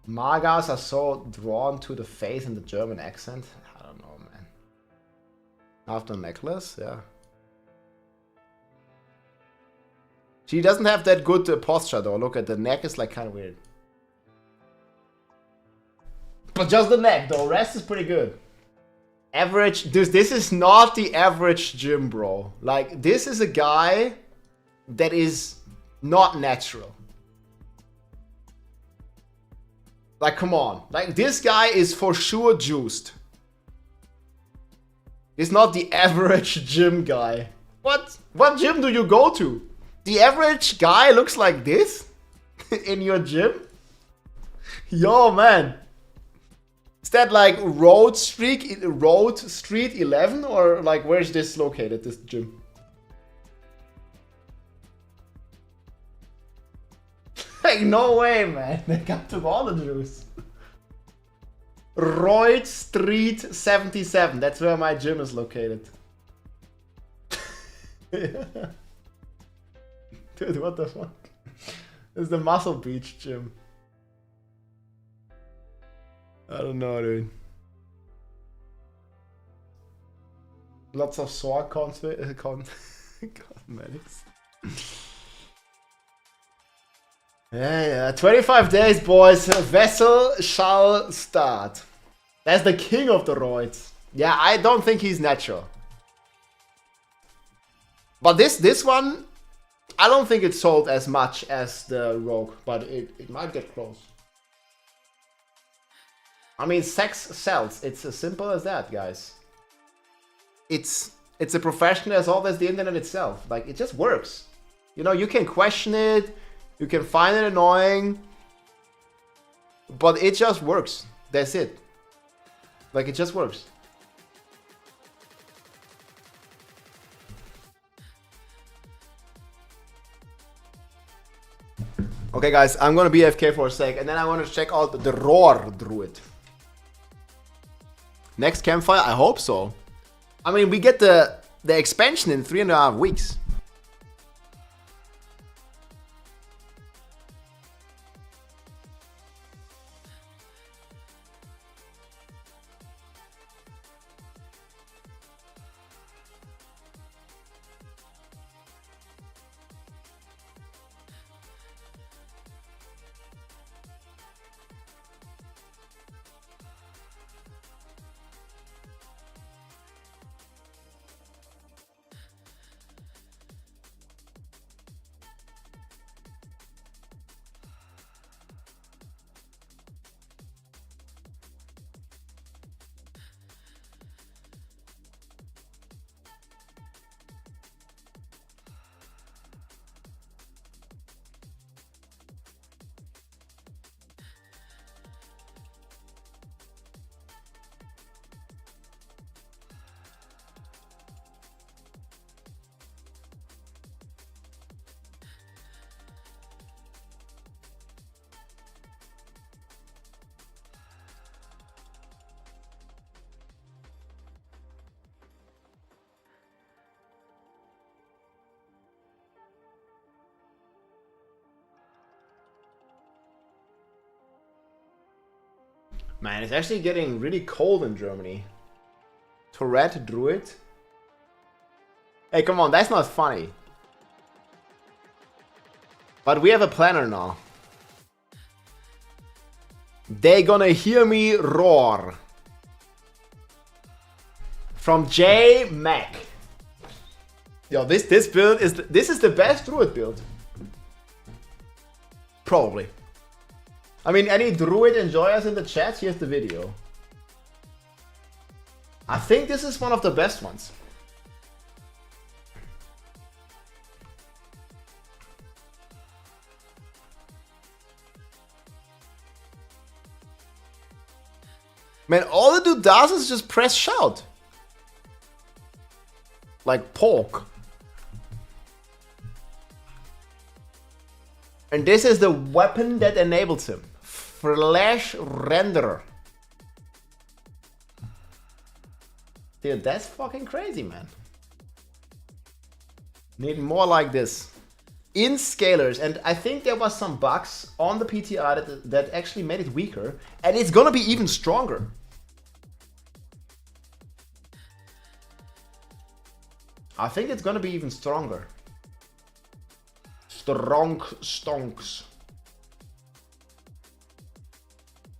Magas are so drawn to the face and the German accent. I don't know, man. After necklace, yeah. She doesn't have that good posture though. Look at the neck is like kind of weird. But just the neck though. Rest is pretty good. Average. This is not the average gym bro. Like, this is a guy that is not natural. Like, come on. Like, this guy is for sure juiced. He's not the average gym guy. What gym do you go to? The average guy looks like this? In your gym? Yo, man. Is that like Road Street 11? Or like, where is this located, this gym? Like, no way, man. They got to all the juice. Royd Street 77. That's where my gym is located. Dude, what the fuck? This is the Muscle Beach gym. I don't know, dude. Lots of sword cosmetics. Yeah, 25 days, boys. Vessel shall start. That's the king of the roids. Yeah, I don't think he's natural. But this one, I don't think it's sold as much as the rogue, but it might get close. I mean, sex sells. It's as simple as that, guys. It's a profession as old as the internet itself. Like, it just works. You know, you can question it. You can find it annoying, but it just works. That's it. Like, it just works. Okay, guys, I'm gonna be AFK for a sec, and then I want to check out the Roar Druid. Next campfire? I hope so. I mean, we get the expansion in 3.5 weeks. Man, it's actually getting really cold in Germany. Tourette Druid. Hey, come on, that's not funny. But we have a planner now. They gonna hear me roar. From J Mac. Yo, this build is this is the best Druid build. Probably. I mean, any Druid enjoyers in the chat, here's the video. I think this is one of the best ones. Man, all the dude does is just press shout. Like pork. And this is the weapon that enables him. Flash renderer. Dude, that's fucking crazy, man. Need more like this. In scalers, and I think there was some bugs on the PTR that actually made it weaker, and it's gonna be even stronger. I think it's gonna be even stronger. Strong stonks.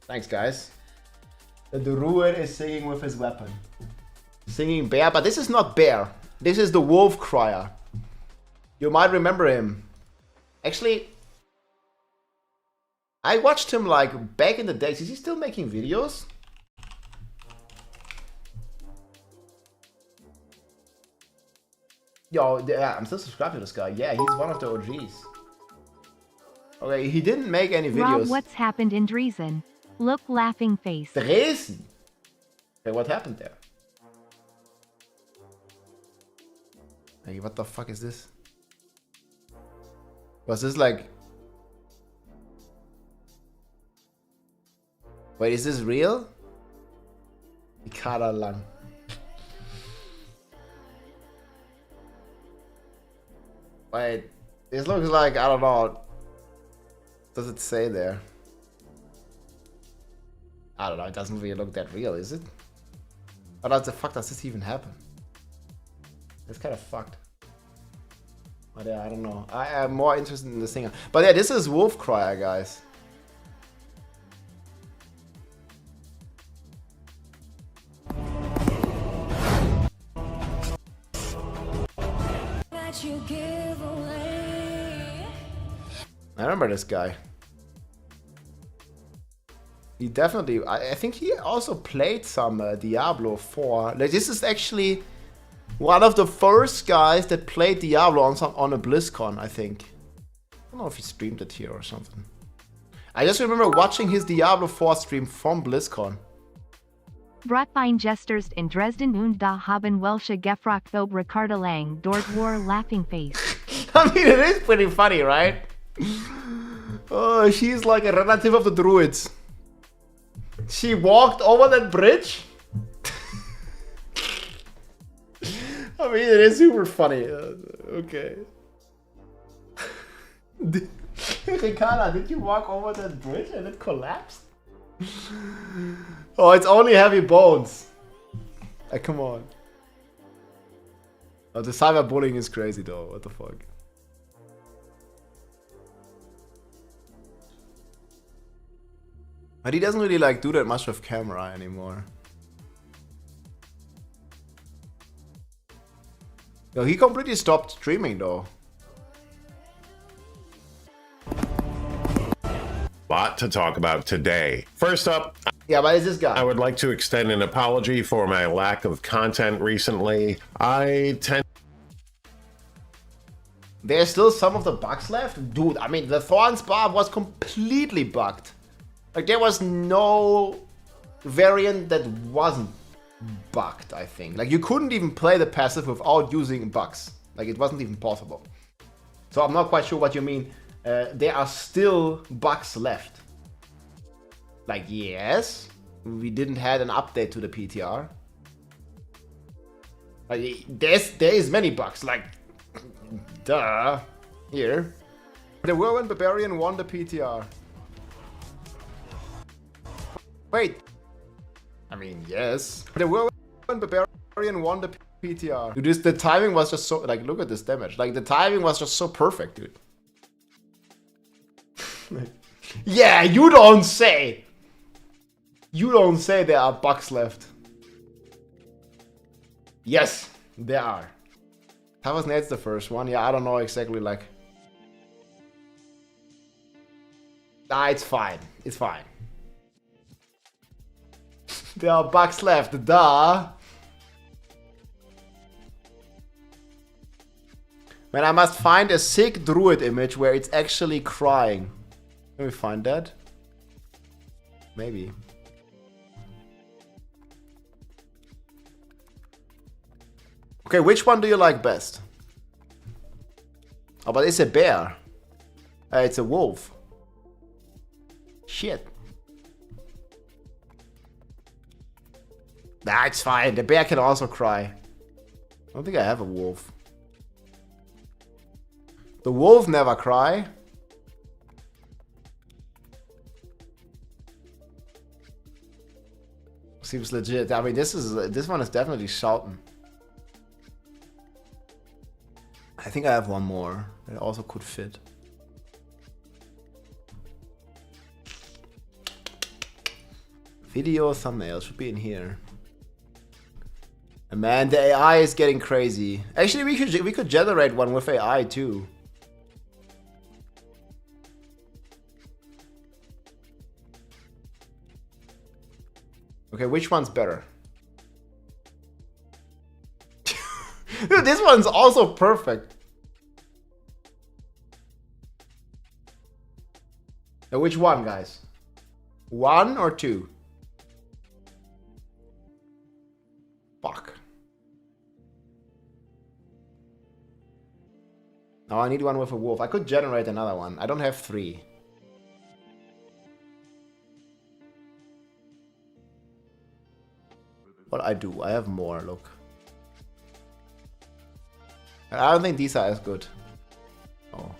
Thanks, guys. The Druid is singing with his weapon. Singing bear, but this is not bear. This is the wolf crier. You might remember him. Actually, I watched him like back in the days. Is he still making videos? Yo, yeah, I'm still subscribed to this guy. Yeah, he's one of the OGs. Okay, he didn't make any videos. Rob, what's happened in Dresden? Look, laughing face. Dresden? Okay, what happened there? Hey, what the fuck is this? Was this like... Wait, is this real? Ikara lang. Wait, this looks like, I don't know. What does it say there? I don't know, it doesn't really look that real, is it? What the fuck does this even happen? It's kind of fucked. But yeah, I don't know. I am more interested in the singer. But yeah, this is Wolf Crier, guys. I remember this guy. He definitely... I think he also played some Diablo 4. Like, this is actually one of the first guys that played Diablo on a BlizzCon, I think. I don't know if he streamed it here or something. I just remember watching his Diablo 4 stream from BlizzCon. Brotbein Jesters in Dresden und da haben welche gefragt ob Ricarda Lang dort war laughing face. I mean, it is pretty funny, right? Oh, she's like a relative of the Druids. She walked over that bridge? I mean, it is super funny. Okay. Ricarda, did you walk over that bridge and it collapsed? Oh, it's only heavy bones. Come on. Oh, the cyberbullying is crazy though. What the fuck? But he doesn't really like do that much with camera anymore. Yo, he completely stopped streaming though. Lot to talk about today. First up, yeah, but it's this guy. I would like to extend an apology for my lack of content recently. There's still some of the bugs left? Dude, I mean, the Thorns Bar was completely bugged. Like, there was no variant that wasn't bugged, I think. Like, you couldn't even play the passive without using bugs. Like, it wasn't even possible. So I'm not quite sure what you mean. There are still bugs left. Like, yes, we didn't have an update to the PTR. There is many bugs, like, duh, here. The Whirlwind Barbarian won the PTR. Wait, I mean, yes. The whirlwind barbarian won the PTR. Dude, the timing was just so, like, look at this damage. Like, the timing was just so perfect, dude. Yeah, you don't say. You don't say there are bugs left. Yes, there are. How was Nate's the first one? Yeah, I don't know exactly, like. Ah, it's fine. It's fine. There are bugs left, duh. Man, I must find a sick druid image where it's actually crying. Can we find that? Maybe. Okay, which one do you like best? Oh, but it's a bear. It's a wolf. Shit. Nah, it's fine. The bear can also cry. I don't think I have a wolf. The wolf never cry. Seems legit. I mean, this one is definitely shouting. I think I have one more that also could fit. Video thumbnail should be in here. And man, the AI is getting crazy. Actually, we could generate one with AI too. Okay, which one's better? Dude, this one's also perfect. Now, which one, guys? 1 or 2? Fuck. Now I need one with a wolf. I could generate another one. I don't have 3. What I do? I have more, look. I don't think these are as good. Oh.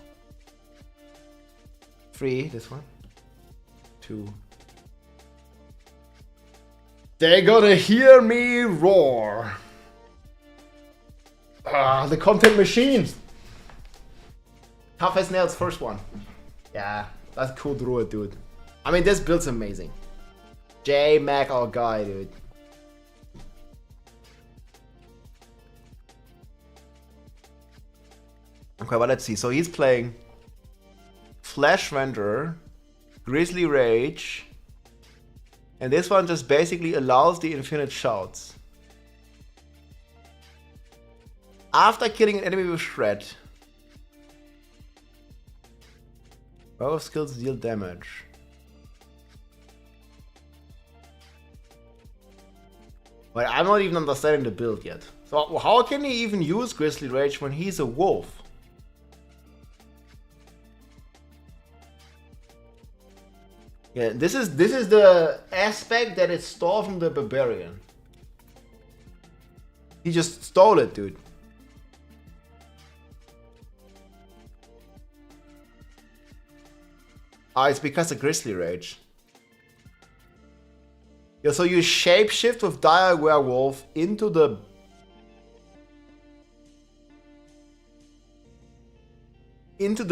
3, this one. 2. They gotta hear me roar. Ah, the content machine. Tough as nails, first one. Yeah, that's cool druid, dude. I mean, this build's amazing. J Mac, our guy, dude. Okay, but let's see. So he's playing Flash Renderer, Grizzly Rage, and this one just basically allows the infinite shouts. After killing an enemy with Shred, both skills deal damage. But I'm not even understanding the build yet. So how can he even use Grizzly Rage when he's a wolf? Yeah, this is the aspect that it stole from the barbarian. He just stole it, dude. Ah, it's because of Grizzly Rage. Yeah, so you shapeshift with Dire Werewolf into the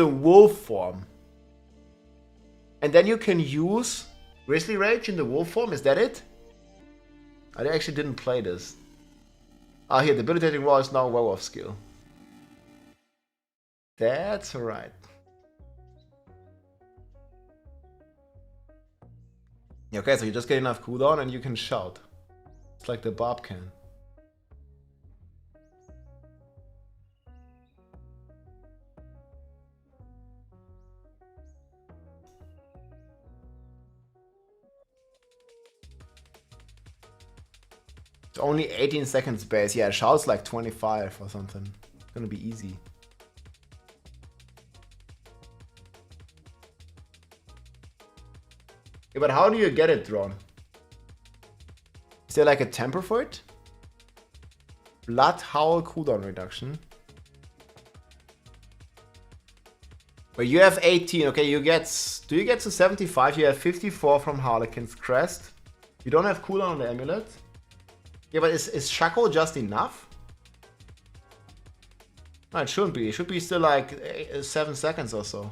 wolf form. And then you can use Grizzly Rage in the wolf form, is that it? I actually didn't play this. Ah, here, debilitating roar is now a werewolf skill. That's right. Okay, so you just get enough cooldown and you can shout. It's like the Bob can. It's only 18 seconds base. Yeah, shouts like 25 or something. It's gonna be easy. Yeah, but how do you get it drawn? Is there like a temper for it? Blood Howl cooldown reduction. But you have 18, okay, do you get to 75? You have 54 from Harlequin's Crest. You don't have cooldown on the amulet? Yeah, but is Shaco just enough? No, it shouldn't be. It should be still like 7 seconds or so.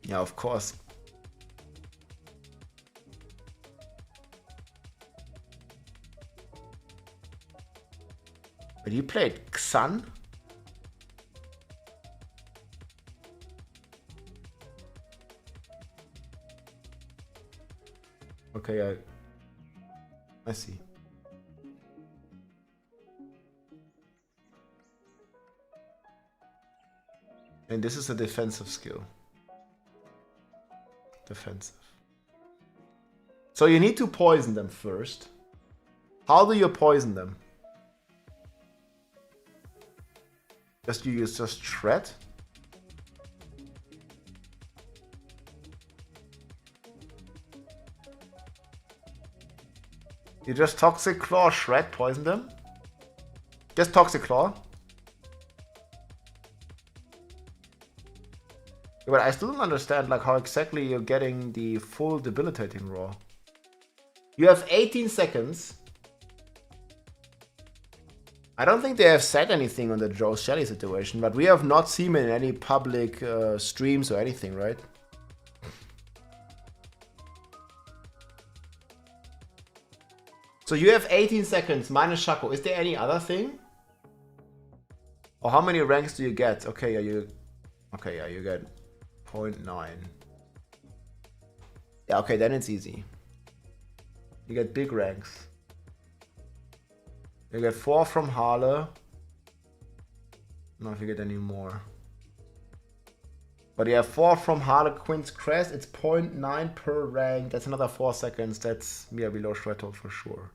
Yeah, of course. But you played Xan? Okay, I see. And this is a defensive skill. Defensive. So you need to poison them first. How do you poison them? Just you use just shred? You just Toxic Claw, shred, poison them? Just Toxic Claw? Yeah, but I still don't understand like how exactly you're getting the full debilitating roar. You have 18 seconds. I don't think they have said anything on the Joe Shelley situation, but we have not seen him in any public streams or anything, right? So you have 18 seconds minus Shaco. Is there any other thing? Or how many ranks do you get? Okay, yeah, you get 0.9. Yeah, okay, then it's easy. You get big ranks. You get 4 from Harle. I don't know if you get any more. But you have 4 from Harlequin's Crest. It's 0.9 per rank. That's another 4 seconds. That's below threshold for sure.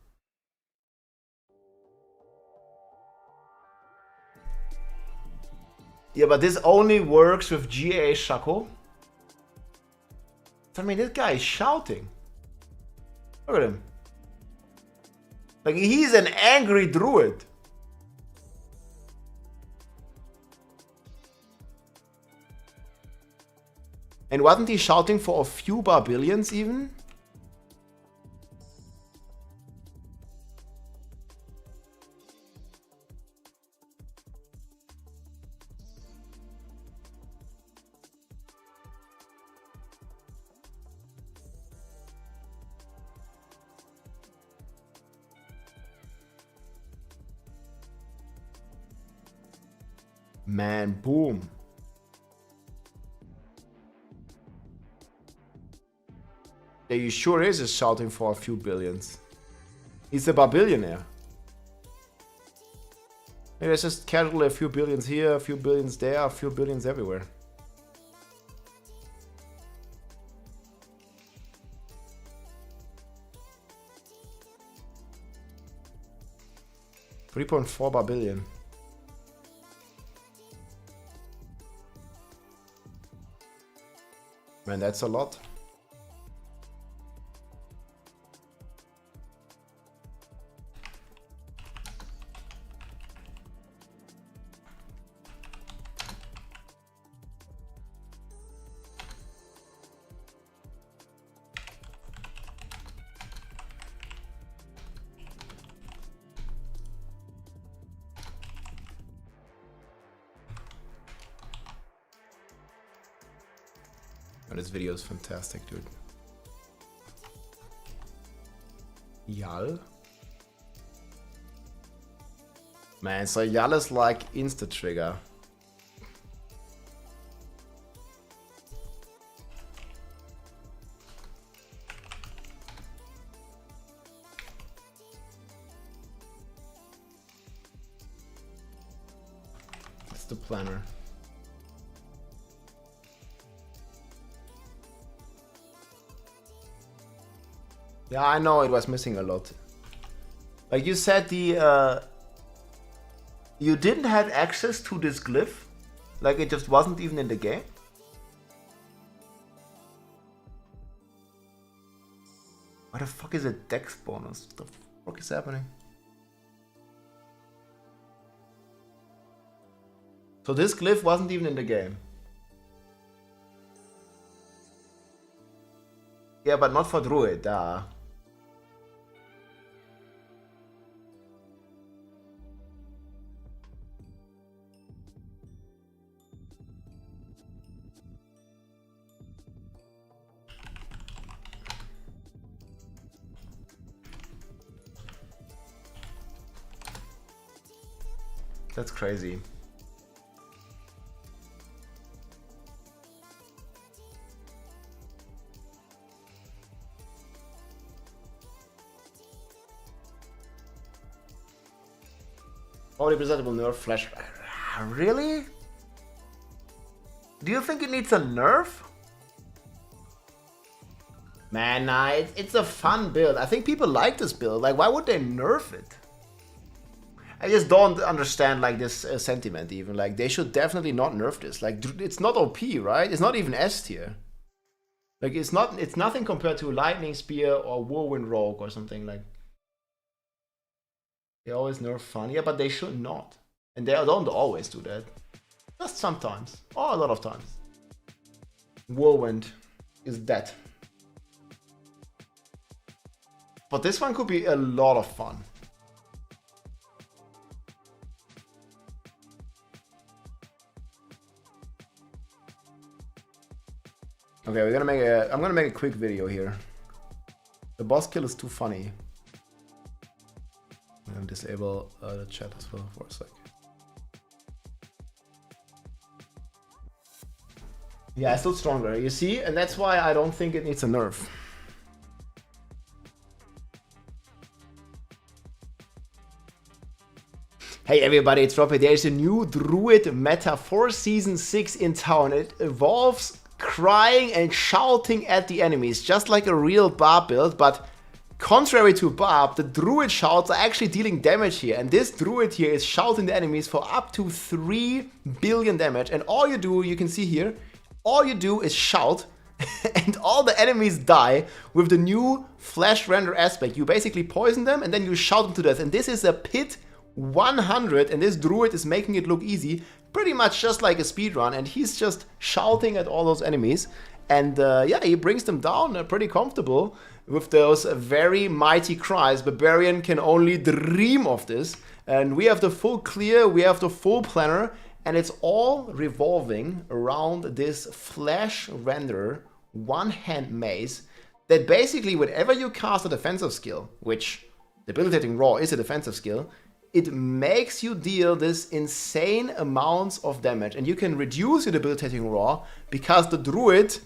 Yeah, but this only works with GA Shaco. I mean, this guy is shouting. Look at him. Like, he's an angry druid. And wasn't he shouting for a few barbarians even? Man, boom. Yeah, he sure is just shouting for a few billions. He's a barbillionaire. Maybe it's just casually a few billions here, a few billions there, a few billions everywhere. $3.4 billion. Man, that's a lot. Oh, this video is fantastic, dude. Yal? Man, so Yal is like insta-trigger. It's the planner. Yeah, I know it was missing a lot. Like you said, the you didn't have access to this glyph, like it just wasn't even in the game. What the fuck is a dex bonus? What the fuck is happening? So this glyph wasn't even in the game. Yeah, but not for Druid. That's crazy. Only presentable nerf flash. Really? Do you think it needs a nerf? Man, nah, it's a fun build. I think people like this build. Like, why would they nerf it? I just don't understand like this sentiment even. Like, they should definitely not nerf this. Like, it's not OP, right? It's not even S tier. Like, it's nothing compared to Lightning Spear or Whirlwind Rogue or something like. They always nerf fun. Yeah, but they should not. And they don't always do that. Just sometimes. Or a lot of times. Whirlwind is dead. But this one could be a lot of fun. Okay, I'm gonna make a quick video here. The boss kill is too funny. I'm gonna disable the chat as well for a sec. Yeah, it's still stronger, you see? And that's why I don't think it needs a nerf. Hey everybody, it's Robbie. There's a new Druid meta for Season 6 in town. It involves crying and shouting at the enemies, just like a real Barb build, but contrary to Barb, the Druid shouts are actually dealing damage here, and this Druid here is shouting the enemies for up to 3 billion damage, and all you do, you can see here, all you do is shout, and all the enemies die with the new flash render aspect. You basically poison them, and then you shout them to death, and this is a pit 100, and this Druid is making it look easy, pretty much just like a speedrun, and he's just shouting at all those enemies, and yeah, he brings them down pretty comfortable with those very mighty cries. Barbarian can only dream of this, and we have the full clear, we have the full planner, and it's all revolving around this flash render one-hand maze that basically whenever you cast a defensive skill, which Debilitating Roar is a defensive skill, it makes you deal this insane amounts of damage, and you can reduce your Debilitating Roar because the Druid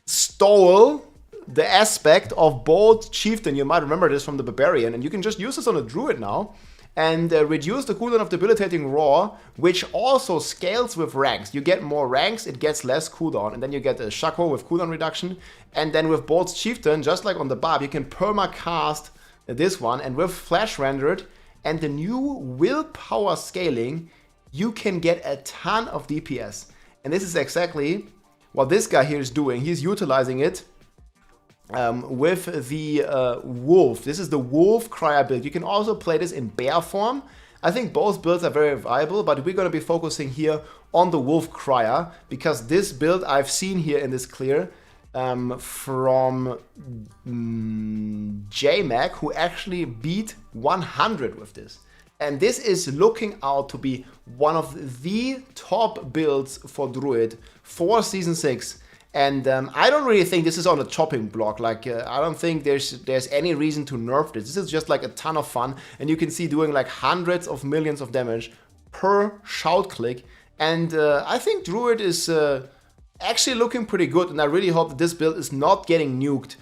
stole the aspect of both Chieftain. You might remember this from the Barbarian, and you can just use this on a Druid now and reduce the cooldown of Debilitating Roar, which also scales with ranks. You get more ranks, it gets less cooldown, and then you get a Shaco with cooldown reduction, and then with Bolt's Chieftain, just like on the Barb, you can perma-cast this one, and with Flash Rendered and the new willpower scaling, you can get a ton of DPS. And this is exactly what this guy here is doing. He's utilizing it with the Wolf. This is the Wolf Crier build. You can also play this in Bear form. I think both builds are very viable, but we're going to be focusing here on the Wolf Crier, because this build I've seen here in this clear from JMac, who actually beat 100 with this. And this is looking out to be one of the top builds for Druid for Season 6. And I don't really think this is on a chopping block. Like, I don't think there's any reason to nerf this. This is just like a ton of fun. And you can see doing like hundreds of millions of damage per shout click. And I think Druid is actually looking pretty good, and I really hope that this build is not getting nuked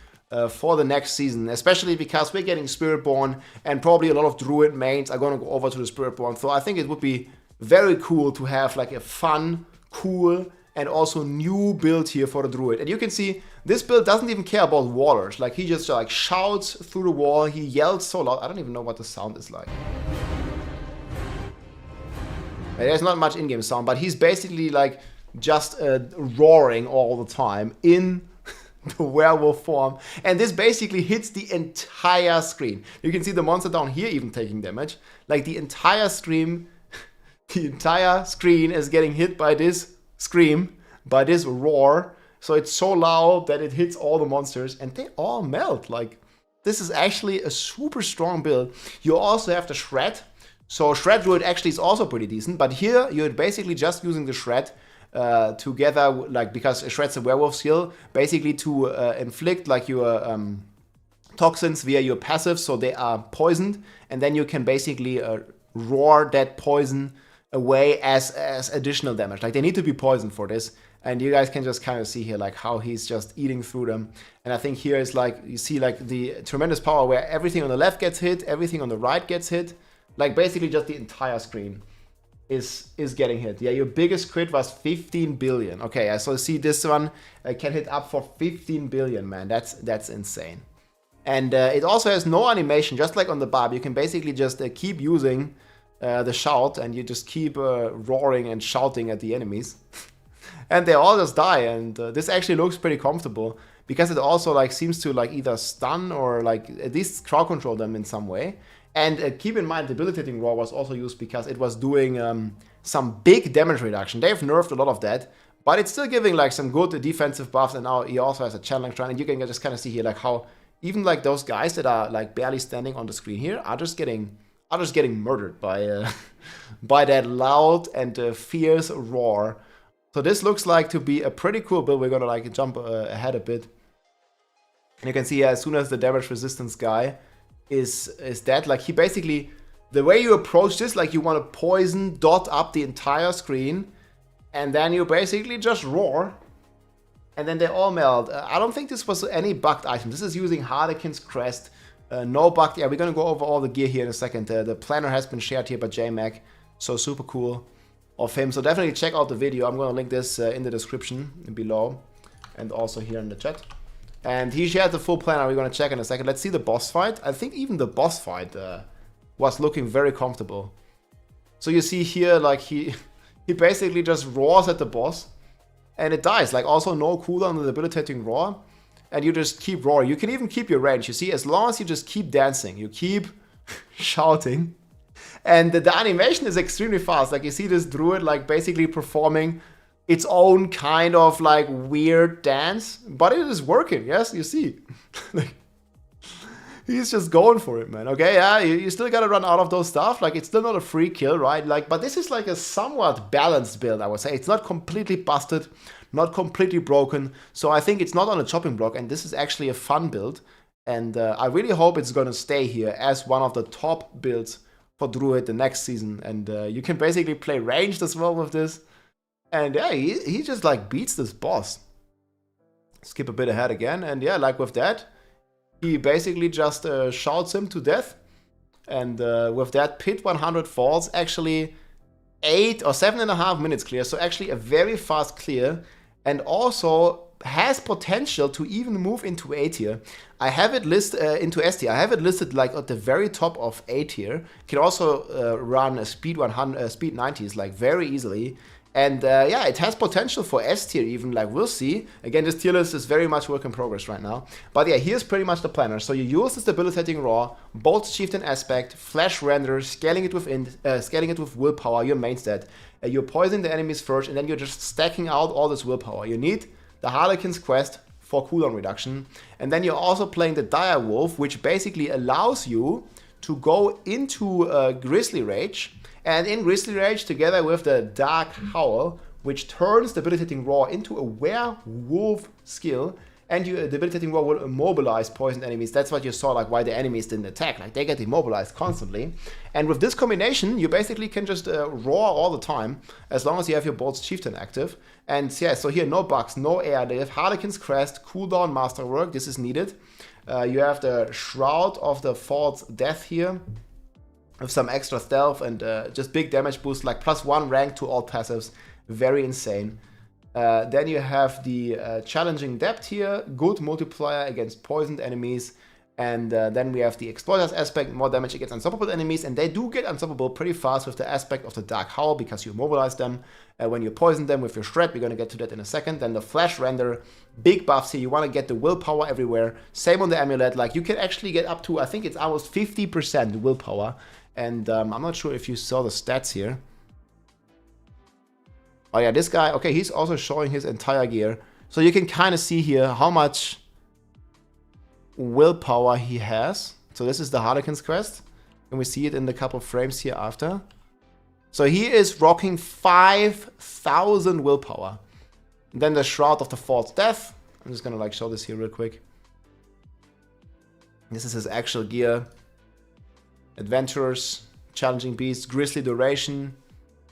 for the next season, especially because we're getting Spiritborn, and probably a lot of Druid mains are going to go over to the Spiritborn. So I think it would be very cool to have like a fun, cool, and also new build here for the Druid. And you can see this build doesn't even care about wallers. Like, he just like shouts through the wall, he yells so loud. I don't even know what the sound is like. There's not much in-game sound, but he's basically like just roaring all the time in the werewolf form, and this basically hits the entire screen. You can see the monster down here even taking damage. Like, the entire screen is getting hit by this scream, by this roar, So it's so loud that it hits all the monsters and they all melt. Like, this is actually a super strong build. You also have the Shred. So Shred Druid actually is also pretty decent, but here you're basically just using the Shred together, like, because Shred's a werewolf skill, basically to inflict like your toxins via your passive, so they are poisoned, and then you can basically roar that poison away as additional damage. Like, they need to be poisoned for this, and you guys can just kind of see here like how he's just eating through them. And I think here is like, you see like the tremendous power where everything on the left gets hit, everything on the right gets hit, like basically just the entire screen is getting hit. Yeah, your biggest crit was 15 billion. Okay, so see this one can hit up for 15 billion, man. That's insane. And it also has no animation, just like on the Barb. You can basically just keep using the shout, and you just keep roaring and shouting at the enemies. And they all just die, and this actually looks pretty comfortable, because it also like seems to like either stun or like at least crowd control them in some way. And keep in mind, debilitating roar was also used because it was doing some big damage reduction. They've nerfed a lot of that, but it's still giving like some good defensive buffs. And now he also has a channeling shrine, and you can just kind of see here like how even like those guys that are like barely standing on the screen here are just getting murdered by by that loud and fierce roar. So this looks like to be a pretty cool build. We're gonna like jump ahead a bit, and you can see as soon as the damage resistance guy is dead, like he basically, the way you approach this, like you want to poison dot up the entire screen, and then you basically just roar, and then they all melt. I don't think this was any bugged item. This is using Harlequin's Crest. No bugged. Yeah, we're gonna go over all the gear here in a second. The planner has been shared here by JMac, so super cool of him. So definitely check out the video. I'm gonna link this in the description below, and also here in the chat. And he shared the full planner. We're gonna check in a second. Let's see the boss fight. I think even the boss fight was looking very comfortable. So you see here, like he basically just roars at the boss, and it dies. Like also no cooldown on the debilitating roar, and you just keep roaring. You can even keep your range. You see, as long as you just keep dancing, you keep shouting, and the animation is extremely fast. Like you see this druid like basically performing its own kind of like weird dance, but it is working. Yes, you see. Like, he's just going for it, man. Okay, yeah, you still gotta run out of those stuff. Like, it's still not a free kill, right? Like, but this is like a somewhat balanced build, I would say. It's not completely busted, not completely broken. So I think it's not on a chopping block, and this is actually a fun build. And I really hope it's gonna stay here as one of the top builds for Druid the next season. And you can basically play ranged as well with this. And yeah, he just like beats this boss. Skip a bit ahead again, and yeah, like with that, he basically just shouts him to death. And with that, Pit 100 falls. Actually 8 or 7.5 minutes clear, so actually a very fast clear, and also has potential to even move into A tier. I have it listed into S tier. I have it listed like at the very top of A tier. Can also run a speed 100, speed 90s like very easily. And yeah, it has potential for S tier even, like we'll see. Again, this tier list is very much work in progress right now. But yeah, here's pretty much the planner. So you use the debilitating raw, bolt chieftain aspect, flash render, scaling it with willpower, your main stat. You're poisoning the enemies first, and then you're just stacking out all this willpower. You need the Harlequin's Quest for cooldown reduction. And then you're also playing the Dire Wolf, which basically allows you to go into Grizzly Rage. And in Grizzly Rage, together with the Dark Howl, which turns Debilitating Roar into a werewolf skill, and your Debilitating Roar will immobilize poisoned enemies. That's what you saw, like why the enemies didn't attack. Like they get immobilized constantly. And with this combination, you basically can just roar all the time, as long as you have your Bolt's Chieftain active. And yeah, so here, no bugs, no air. They have Harlequin's Crest, cooldown masterwork. This is needed. You have the Shroud of the False Death here, with some extra stealth and just big damage boost, like +1 rank to all passives. Very insane. Then you have the Challenging Depth here, good multiplier against poisoned enemies. And then we have the Exploiter's aspect, more damage against unstoppable enemies. And they do get unstoppable pretty fast with the aspect of the Dark Howl, because you immobilize them when you poison them with your Shred. We're going to get to that in a second. Then the Flash Render, big buffs here. You want to get the willpower everywhere. Same on the Amulet. Like you can actually get up to, I think it's almost 50% willpower. And I'm not sure if you saw the stats here. Oh yeah, this guy, okay, he's also showing his entire gear. So you can kind of see here how much willpower he has. So this is the Harlequin's quest. And we see it in the couple frames here after. So he is rocking 5,000 willpower. And then the Shroud of the False Death. I'm just gonna like show this here real quick. This is his actual gear. Adventurers, Challenging Beasts, Grisly Duration,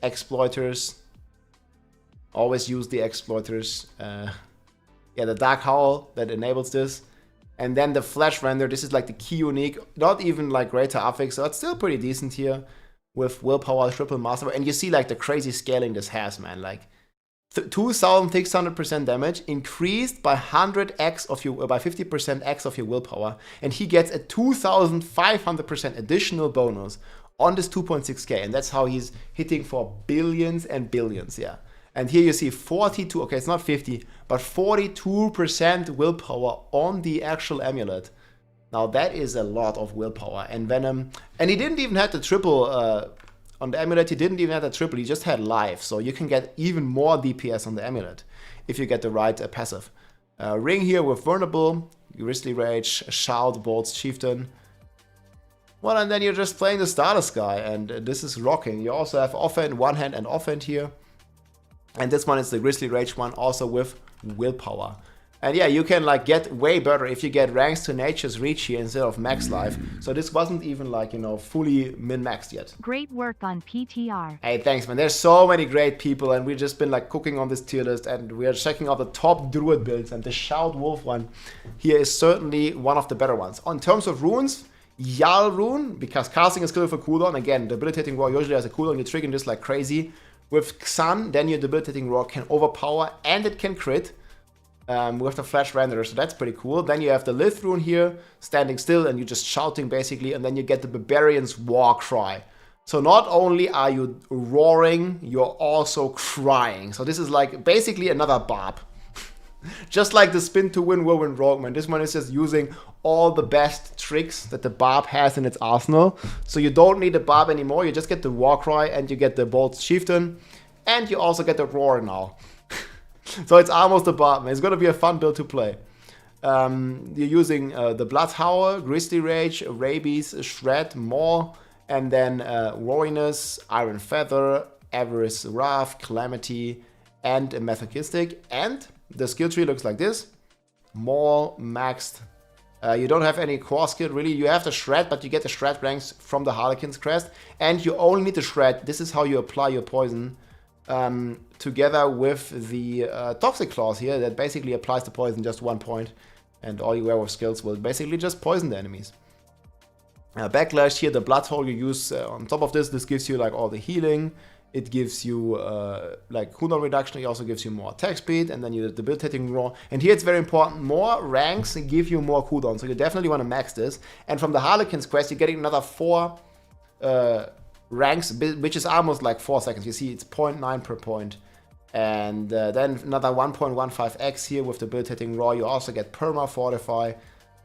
Exploiters. Always use the Exploiters. Yeah, the Dark Howl that enables this. And then the Flash Render, this is like the key unique. Not even like greater affix, so it's still pretty decent here. With willpower, triple master. And you see like the crazy scaling this has, man. Like 2,600% damage increased by 100x of your, by 50% x of your willpower. And he gets a 2,500% additional bonus on this 2.6k. And that's how he's hitting for billions and billions, yeah. And here you see 42, okay, it's not 50, but 42% willpower on the actual amulet. Now that is a lot of willpower. And Venom, and he didn't even have the triple, on the amulet he didn't even have the triple, he just had life. So you can get even more DPS on the amulet if you get the right passive. Ring here with Vulnerable, Grisly Rage, Shout, Bolts, Chieftain. Well, and then you're just playing the Stardust guy, and this is rocking. You also have offhand, one hand and offhand here. And this one is the Grisly Rage one, also with willpower. And yeah, you can like get way better if you get ranks to Nature's Reach here instead of max life. So this wasn't even like, you know, fully min-maxed yet. Great work on PTR. Hey, thanks, man. There's so many great people, and we've just been like cooking on this tier list, and we are checking out the top Druid builds, and the Shout Wolf one here is certainly one of the better ones. In terms of runes, Yal rune, because casting is killed for cooldown. Again, debilitating roar usually has a cooldown, you're triggering this like crazy. With Xan, then your debilitating roar can overpower and it can crit with the Flash Renderer, so that's pretty cool. Then you have the Lith rune here, standing still, and you're just shouting basically, and then you get the Barbarian's War Cry. So not only are you roaring, you're also crying. So this is like basically another Barb. Just like the Spin to Win Whirlwind Rogue, man. This one is just using all the best tricks that the Barb has in its arsenal. So you don't need the Barb anymore. You just get the War Cry and you get the Bolts Chieftain. And you also get the Roar now. So it's almost a Barb, man. It's going to be a fun build to play. You're using the Bloodhower, Grisly Rage, Rabies, Shred, Maw, and then Roariness, Iron Feather, Avarice Wrath, Calamity, and a Masochistic. And the skill tree looks like this. Maul, maxed. You don't have any core skill, really. You have the Shred, but you get the Shred ranks from the Harlequin's crest. And you only need the Shred. This is how you apply your poison. Together with the Toxic Claws here, that basically applies the poison just 1 point. And all you werewolf skills will basically just poison the enemies. Backlash here, the Blood Hole you use on top of this. This gives you like all the healing. It gives you like cooldown reduction. It also gives you more attack speed, and then you debilitating roar. And here it's very important. More ranks give you more cooldown, so you definitely want to max this. And from the Harlequin's quest, you're getting another 4 ranks, which is almost like 4 seconds. You see, it's 0.9 per point. And then another 1.15x here with debilitating roar. You also get perma fortify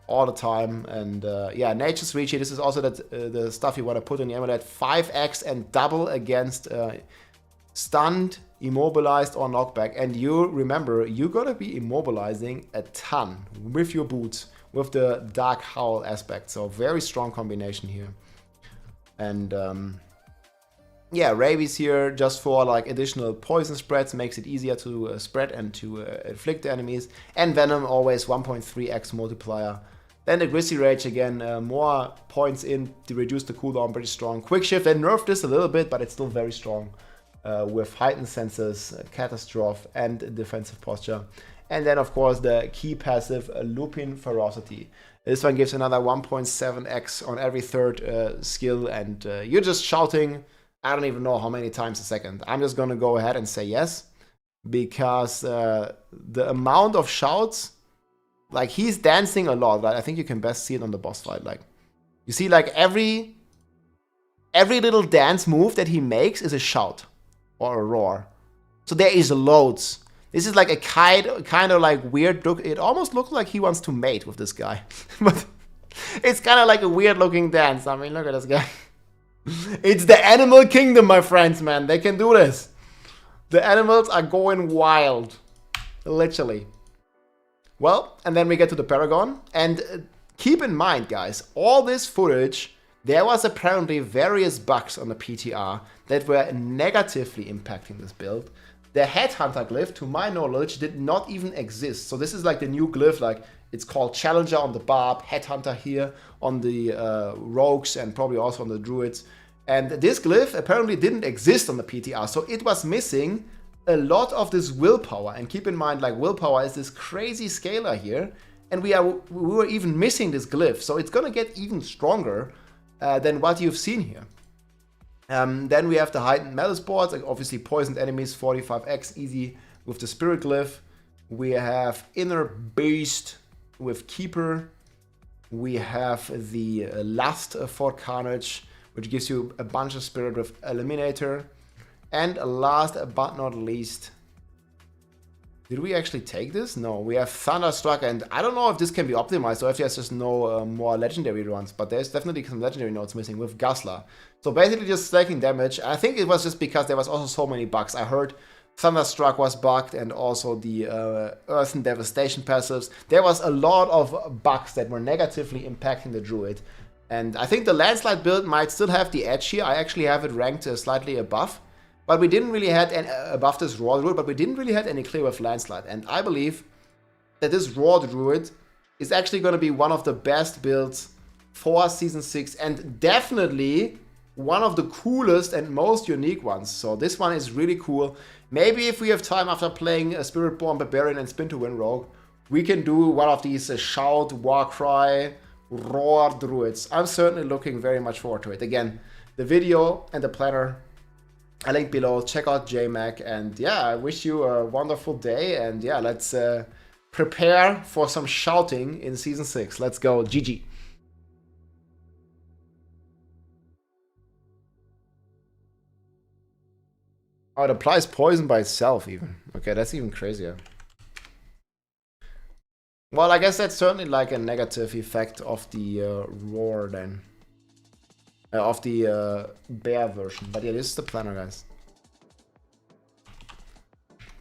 all the time. And yeah, Nature's Reach here. This is also the stuff you want to put in the amulet. 5x and double against stunned, immobilized, or knockback. And you remember, you're gonna be immobilizing a ton with your boots, with the Dark Howl aspect. So very strong combination here. And yeah, Rabies here just for like additional poison spreads, makes it easier to spread and to inflict the enemies. And Venom, always 1.3x multiplier. Then the Grisly Rage again, more points in to reduce the cooldown, pretty strong. Quick Shift, they nerfed this a little bit, but it's still very strong. With heightened senses, catastrophe, and defensive posture. And then of course the key passive, Lupin Ferocity. This one gives another 1.7x on every third skill, and you're just shouting, I don't even know how many times a second. I'm just gonna go ahead and say yes, because the amount of shouts, like he's dancing a lot. Right? I think you can best see it on the boss fight. Like you see, like every little dance move that he makes is a shout or a roar. So there is loads. This is like a kind of like weird look. It almost looks like he wants to mate with this guy, but it's kind of like a weird looking dance. I mean, look at this guy. It's the animal kingdom, my friends, man. They can do this. The animals are going wild. Literally. Well, and then we get to the Paragon. And keep in mind, guys, all this footage, there was apparently various bugs on the PTR that were negatively impacting this build. The Headhunter glyph, to my knowledge, did not even exist. So this is like the new glyph, like it's called Challenger on the Barb, Headhunter here on the Rogues, and probably also on the Druids. And this glyph apparently didn't exist on the PTR, so it was missing a lot of this willpower. And keep in mind, like, willpower is this crazy scalar here, and we were even missing this glyph, so it's gonna get even stronger than what you've seen here. Then we have the heightened metal sports, like obviously poisoned enemies, 45x easy with the spirit glyph. We have inner beast with keeper. We have the lust for carnage, which gives you a bunch of spirit with eliminator. And last but not least, did we actually take this? No, we have Thunderstruck, and I don't know if this can be optimized or if there's just no more legendary runs, but there's definitely some legendary nodes missing with Guzzler. So basically just stacking damage. I think it was just because there was also so many bugs. I heard Thunderstruck was bugged, and also the Earth and Devastation passives. There was a lot of bugs that were negatively impacting the Druid. And I think the Landslide build might still have the edge here. I actually have it ranked slightly above. But we didn't really had any, above this Raw Druid, but we didn't really had any clear with Landslide. And I believe that this Raw Druid is actually going to be one of the best builds for Season 6, and definitely one of the coolest and most unique ones. So this one is really cool. Maybe if we have time after playing a Spiritborn Barbarian and Spin to Win Rogue, we can do one of these Shout, Warcry, Roar Druids. I'm certainly looking very much forward to it. Again, the video and the planner I link below. Check out JMac, and yeah, I wish you a wonderful day, and yeah, let's prepare for some shouting in Season 6. Let's go, GG. Oh, it applies poison by itself even. Okay, that's even crazier. Well, I guess that's certainly like a negative effect of the roar then. Of the bear version. But yeah, this is the planner, guys.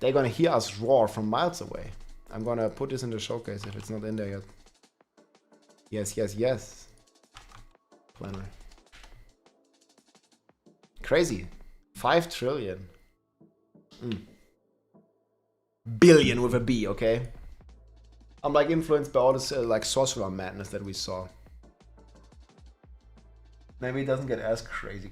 They're gonna hear us roar from miles away. I'm gonna put this in the showcase if it's not in there yet. Yes, yes, yes. Planner. Crazy. 5 trillion. Billion with a B, okay? I'm like influenced by all this like sorcerer madness that we saw. Maybe it doesn't get as crazy.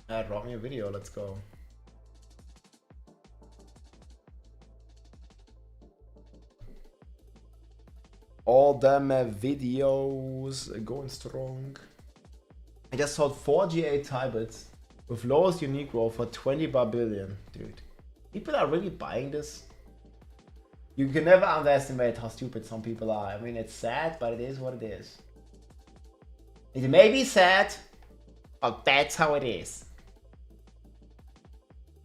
Drop me a video, let's go. All them videos going strong. I just sold 4 GA Tybits with lowest unique roll for 20 billion. Dude, people are really buying this? You can never underestimate how stupid some people are. I mean, it's sad, but it is what it is. It may be sad, but that's how it is.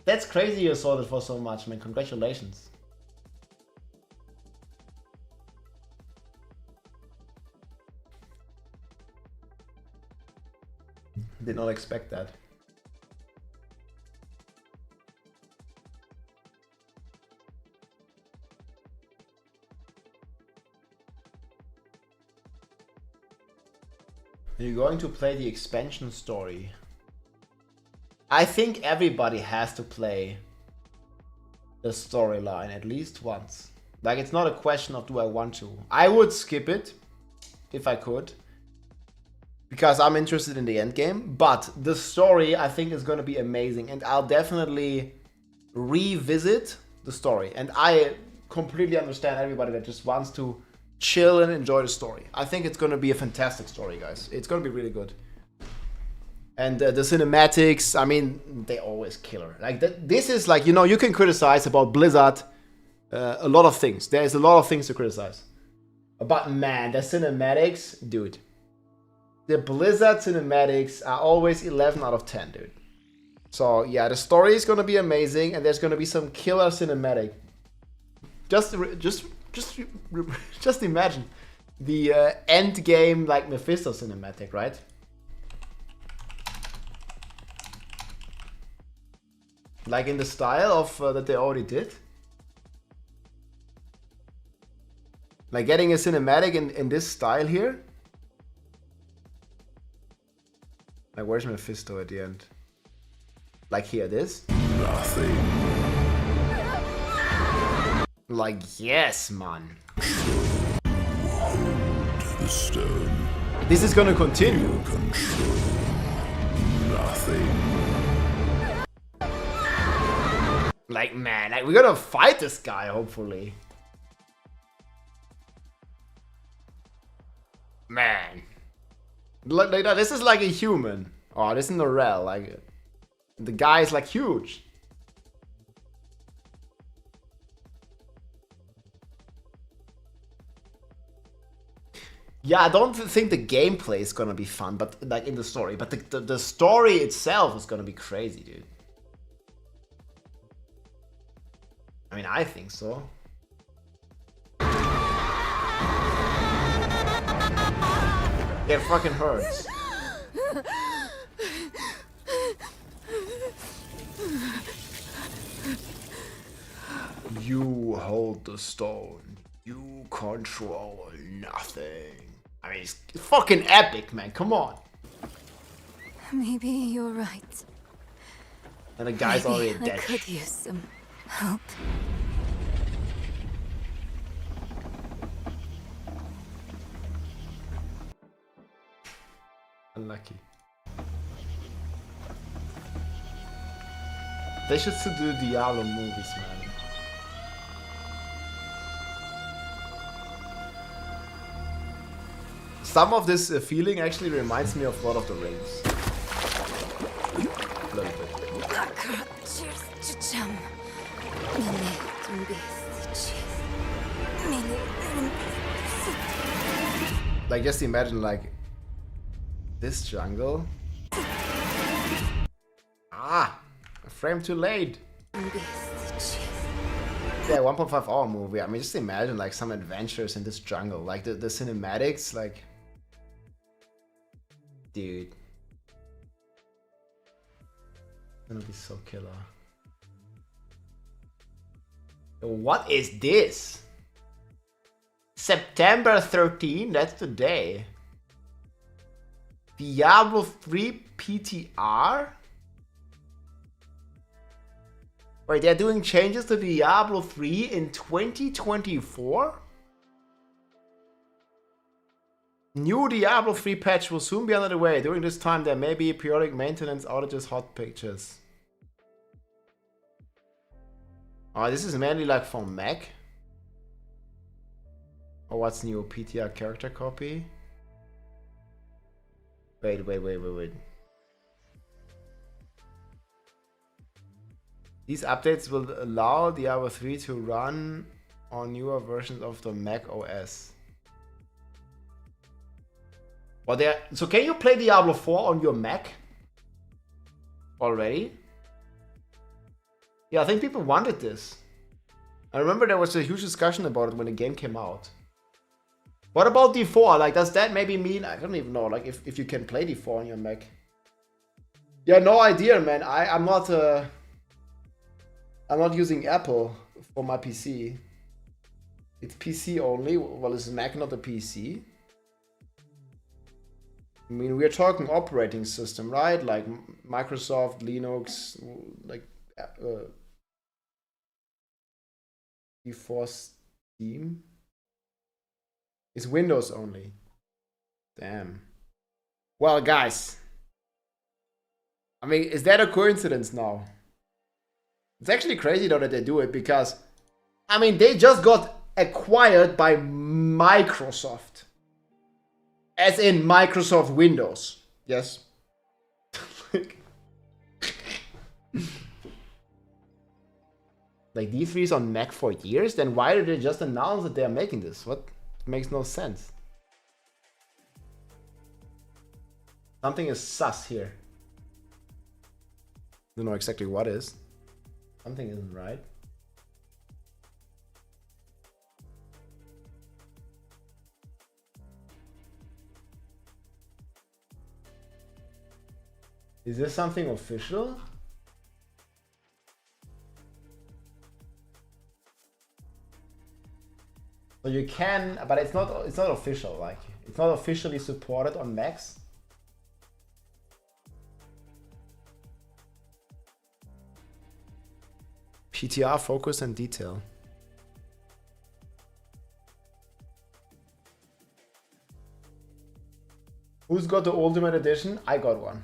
That's crazy you sold it for so much, man. Congratulations. Did not expect that. Are you going to play the expansion story? I think everybody has to play the storyline at least once. Like, it's not a question of do I want to. I would skip it if I could, because I'm interested in the end game, but the story I think is going to be amazing, and I'll definitely revisit the story. And I completely understand everybody that just wants to chill and enjoy the story. I think it's going to be a fantastic story, guys. It's going to be really good. And the cinematics, I mean, they always killer. Like, this is like, you know, you can criticize about Blizzard a lot of things. There's a lot of things to criticize. But man, the cinematics, dude. The Blizzard cinematics are always 11 out of 10, dude. So yeah, the story is gonna be amazing, and there's gonna be some killer cinematic. Just imagine the end game like Mephisto cinematic, right? Like in the style of that they already did. Like getting a cinematic in this style here. Like where's Mephisto at the end? Like here, this? Nothing. Like yes, man. The stone. This is gonna continue. Nothing. Like man, like we're gonna fight this guy hopefully. Man. Like that, this is like a human. Oh, this is Norel. Like the guy is like huge. Yeah, I don't think the gameplay is gonna be fun, but like in the story. But the story itself is gonna be crazy, dude. I mean, I think so. It fucking hurts. You hold the stone. You control nothing. I mean, it's fucking epic, man. Come on. Maybe you're right. And the guy's already Maybe dead. I could use some help. Unlucky. They should still do Diablo movies, man. Some of this feeling actually reminds me of Lord of the Rings. A little bit. Like just imagine like this jungle. Ah, a frame too late. Yeah, 1.5 hour movie. I mean, just imagine like some adventures in this jungle. Like the cinematics, like, dude, it's gonna be so killer. What is this? September 13, that's the day. Diablo 3 PTR? Wait, they're doing changes to Diablo 3 in 2024? New Diablo 3 patch will soon be on the way. During this time, there may be periodic maintenance outages, hot pictures. Oh, this is mainly like for Mac. Oh, what's new? PTR character copy? Wait. These updates will allow Diablo 3 to run on newer versions of the Mac OS. Well, so can you play Diablo 4 on your Mac already? Yeah, I think people wanted this. I remember there was a huge discussion about it when the game came out. What about D4? Like, does that maybe mean, I don't even know, like if you can play D4 on your Mac? Yeah, no idea, man. I'm not using Apple for my PC. It's PC only. Well, is Mac not a PC? I mean, we're talking operating system, right? Like Microsoft, Linux, like D4 Steam. It's Windows only. Damn. Well, guys. I mean, is that a coincidence now? It's actually crazy though that they do it because, I mean, they just got acquired by Microsoft. As in Microsoft Windows. Yes. Like D3 is on Mac for years? Then why did they just announce that they're making this? What? It makes no sense. Something is sus here. Don't know exactly what is. Something isn't right. Is this something official? So you can, but it's not official, like it's not officially supported on Macs. PTR focus and detail. Who's got the Ultimate Edition? I got one.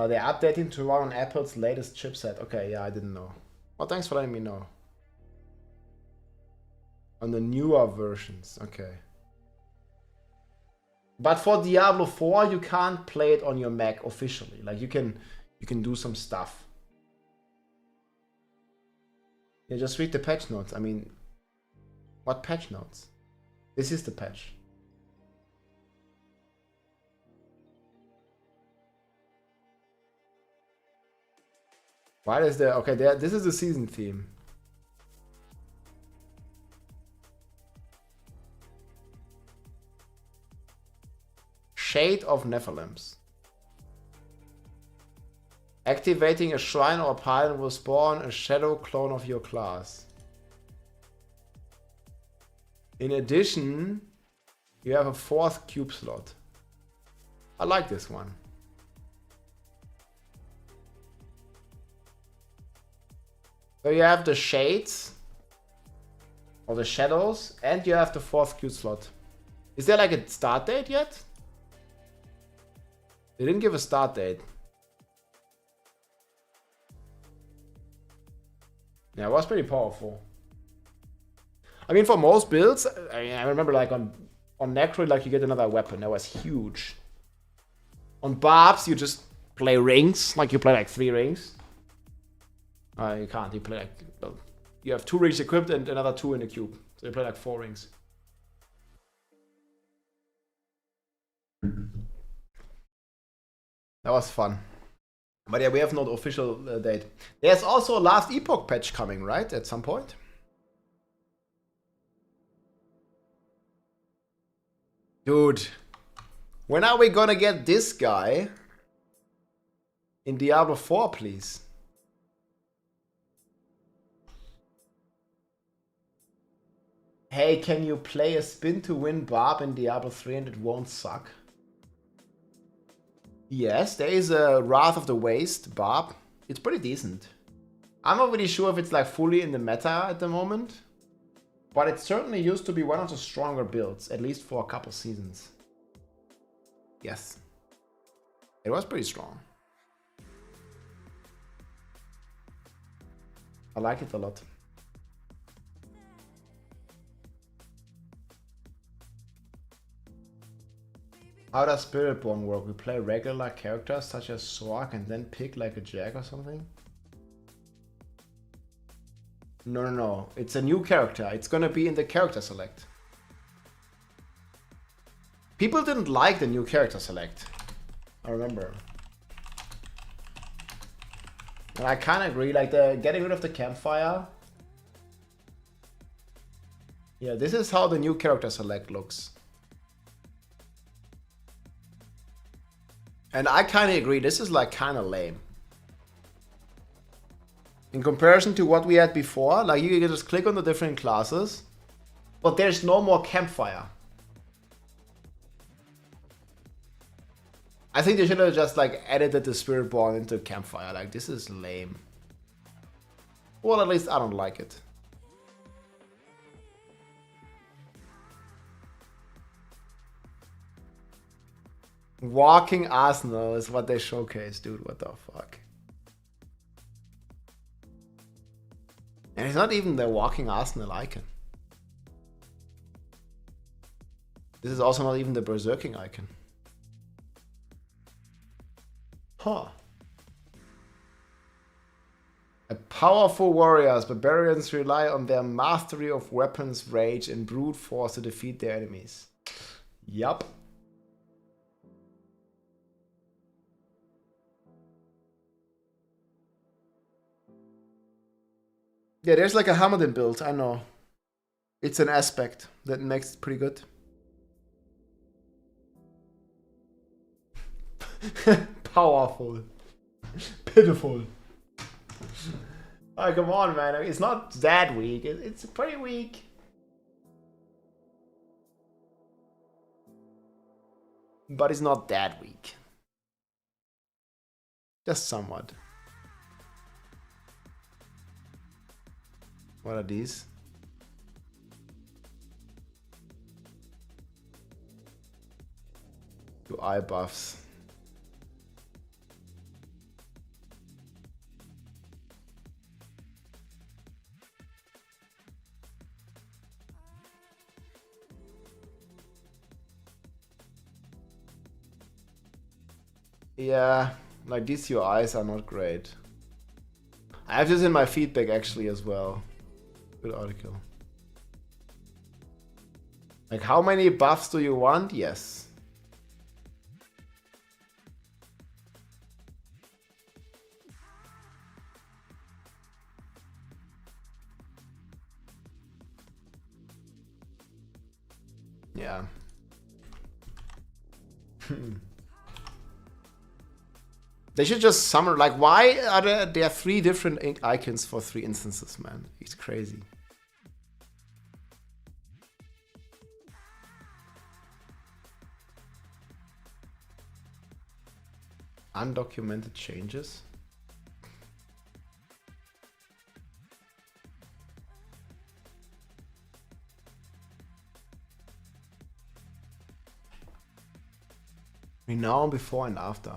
They're updating to run on Apple's latest chipset. Okay, yeah, I didn't know. Well, thanks for letting me know. On the newer versions, okay. But for Diablo 4, you can't play it on your Mac officially. Like you can do some stuff. Yeah, just read the patch notes. I mean, what patch notes? This is the patch. Why is there? Okay, this is the season theme. Shade of Nephilims. Activating a shrine or pile will spawn a shadow clone of your class. In addition, you have a 4th cube slot. I like this one. So you have the shades or the shadows, and you have the 4th cube slot. Is there like a start date yet? They didn't give a start date. Yeah, it was pretty powerful. I mean, for most builds, I remember like on Necro, like you get another weapon. That was huge. On Barbs, you just play rings, like you play like 3 rings. You can't. You play like, well, you have 2 rings equipped and another 2 in the cube. So you play like 4 rings. That was fun. But yeah, we have no official date. There's also a Last Epoch patch coming, right? At some point. Dude, when are we gonna get this guy in Diablo 4, please? Hey, can you play a spin to win Barb in Diablo 3 and it won't suck? Yes, there is a Wrath of the Waste Barb. It's pretty decent. I'm not really sure if it's like fully in the meta at the moment, but it certainly used to be one of the stronger builds, at least for a couple seasons. Yes. It was pretty strong. I like it a lot. How does Spiritborn work? We play regular characters such as Sork and then pick like a Jag or something? No. It's a new character. It's gonna be in the character select. People didn't like the new character select. I remember. And I kinda agree, like the getting rid of the campfire. Yeah, this is how the new character select looks. And I kind of agree, this is like kind of lame. In comparison to what we had before, like you can just click on the different classes, but there's no more campfire. I think they should have just like edited the Spiritborn into campfire. Like this is lame. Well, at least I don't like it. Walking Arsenal is what they showcase, dude. What the fuck? And it's not even the walking Arsenal icon. This is also not even the berserking icon. Huh. A powerful warriors, barbarians rely on their mastery of weapons, rage, and brute force to defeat their enemies. Yup. Yeah, there's like a Hamilton build, I know. It's an aspect that makes it pretty good. Powerful. Pitiful. Oh, come on, man. I mean, it's not that weak. It's pretty weak. But it's not that weak. Just somewhat. What are these? UI buffs. Yeah, like these UIs are not great. I have this in my feedback actually as well. Good article. Like, how many buffs do you want? Yes. Yeah. They should just summon, like, why are there 3 different icons for 3 instances, man? It's crazy. Undocumented changes? Now, before and after.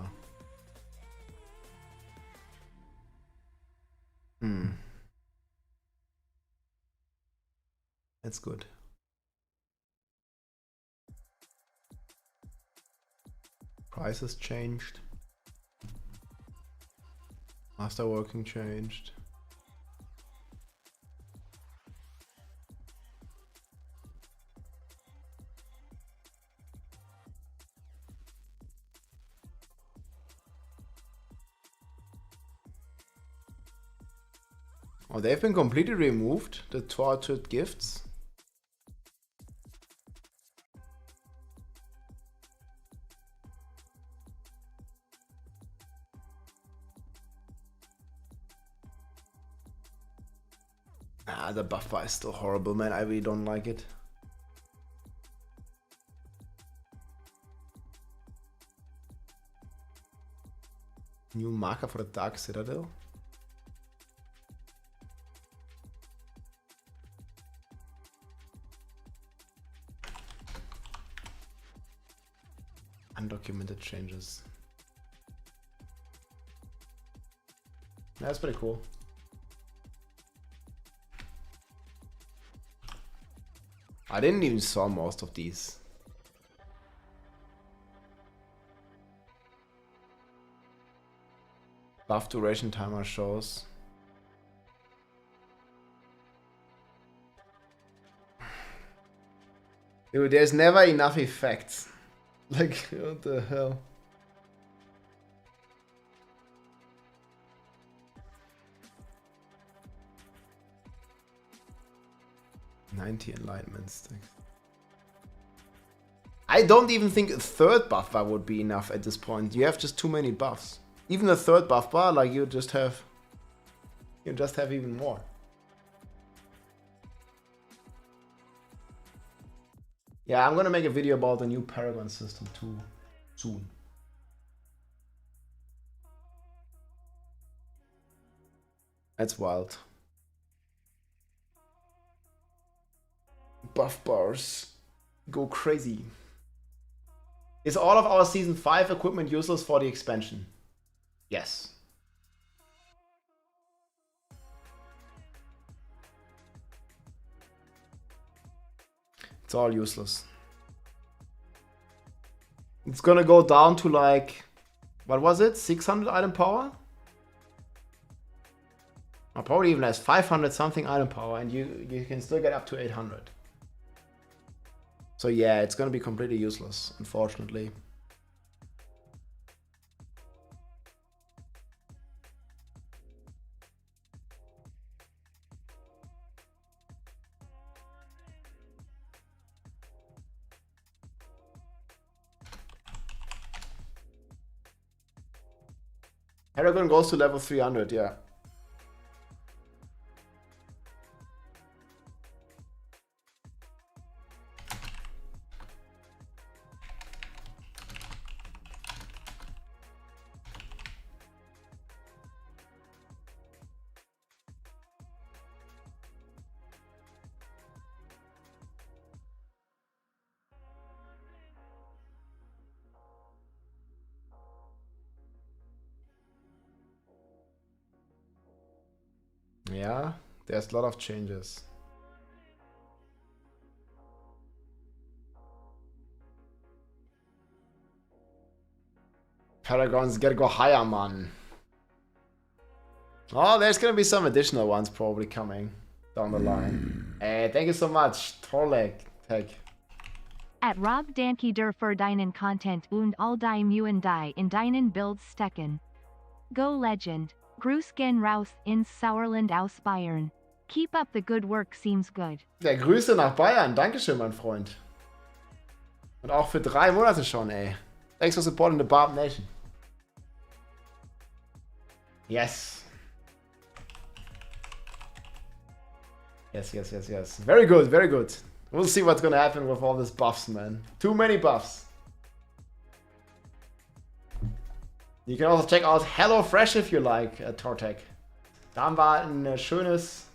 That's good. Prices changed. Master working changed. Oh, they've been completely removed, the tortured gifts. Ah, the buff bar is still horrible, man. I really don't like it. New marker for the Dark Citadel. Undocumented changes. That's pretty cool. I didn't even saw most of these. Buff duration timer shows. Dude, there's never enough effects. Like, what the hell? "90 enlightenment sticks." I don't even think a 3rd buff bar would be enough at this point. You have just too many buffs. Even a 3rd buff bar, like, you just have even more. Yeah, I'm gonna make a video about the new Paragon system too soon. That's wild. Buff bars go crazy. Is all of our Season 5 equipment useless for the expansion? Yes. It's all useless. It's gonna go down to like, what was it? 600 item power? Or probably even has 500 something item power, and you can still get up to 800. So yeah, it's gonna be completely useless, unfortunately. Paragon goes to level 300, yeah. Yeah, there's a lot of changes. Paragons gotta go higher, man. Oh, there's gonna be some additional ones probably coming down the line. Hey, thank you so much, Torlek Tech. At Rob Danke der für deinen Content und all die Mühen die in deinen Builds stecken. Go Legend. Grüß gehen raus ins Sauerland aus Bayern. Keep up the good work, seems good. Ja, Grüße nach Bayern. Dankeschön, mein Freund. Und auch für 3 Monate schon, ey. Thanks for supporting the Barb Nation. Yes. Yes, yes, yes, yes. Very good, very good. We'll see what's gonna happen with all these buffs, man. Too many buffs. You can also check out HelloFresh if you like, Tortec. Da haben wir ein schönes,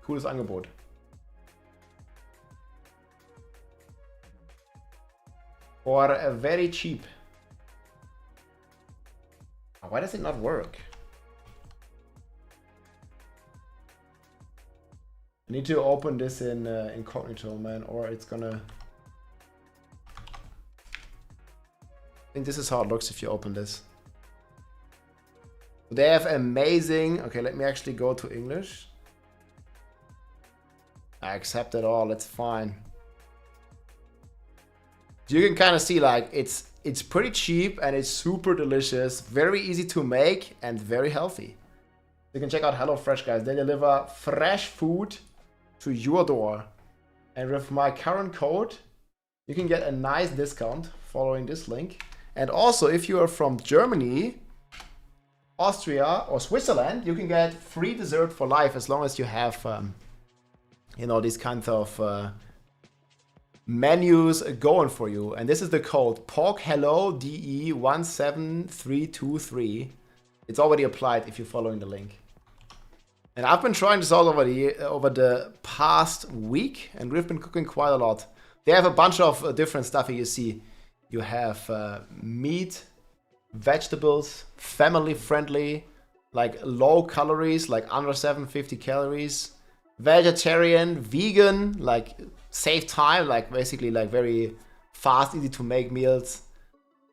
cooles Angebot. For very cheap. Why does it not work? I need to open this in incognito, man, or it's gonna... I think this is how it looks if you open this. They have amazing... Okay, let me actually go to English. I accept it all, it's fine. You can kind of see like it's pretty cheap and it's super delicious, very easy to make and very healthy. You can check out HelloFresh, guys. They deliver fresh food to your door. And with my current code, you can get a nice discount following this link. And also, if you are from Germany, Austria, or Switzerland, you can get free dessert for life as long as you have, you know, these kinds of menus going for you. And this is the code PORKHELLODE17323. It's already applied if you're following the link. And I've been trying this all over the past week, and we've been cooking quite a lot. They have a bunch of different stuff here. You see, you have meat, vegetables, family friendly, like low calories, like under 750 calories, vegetarian, vegan, like save time, like basically like very fast, easy to make meals,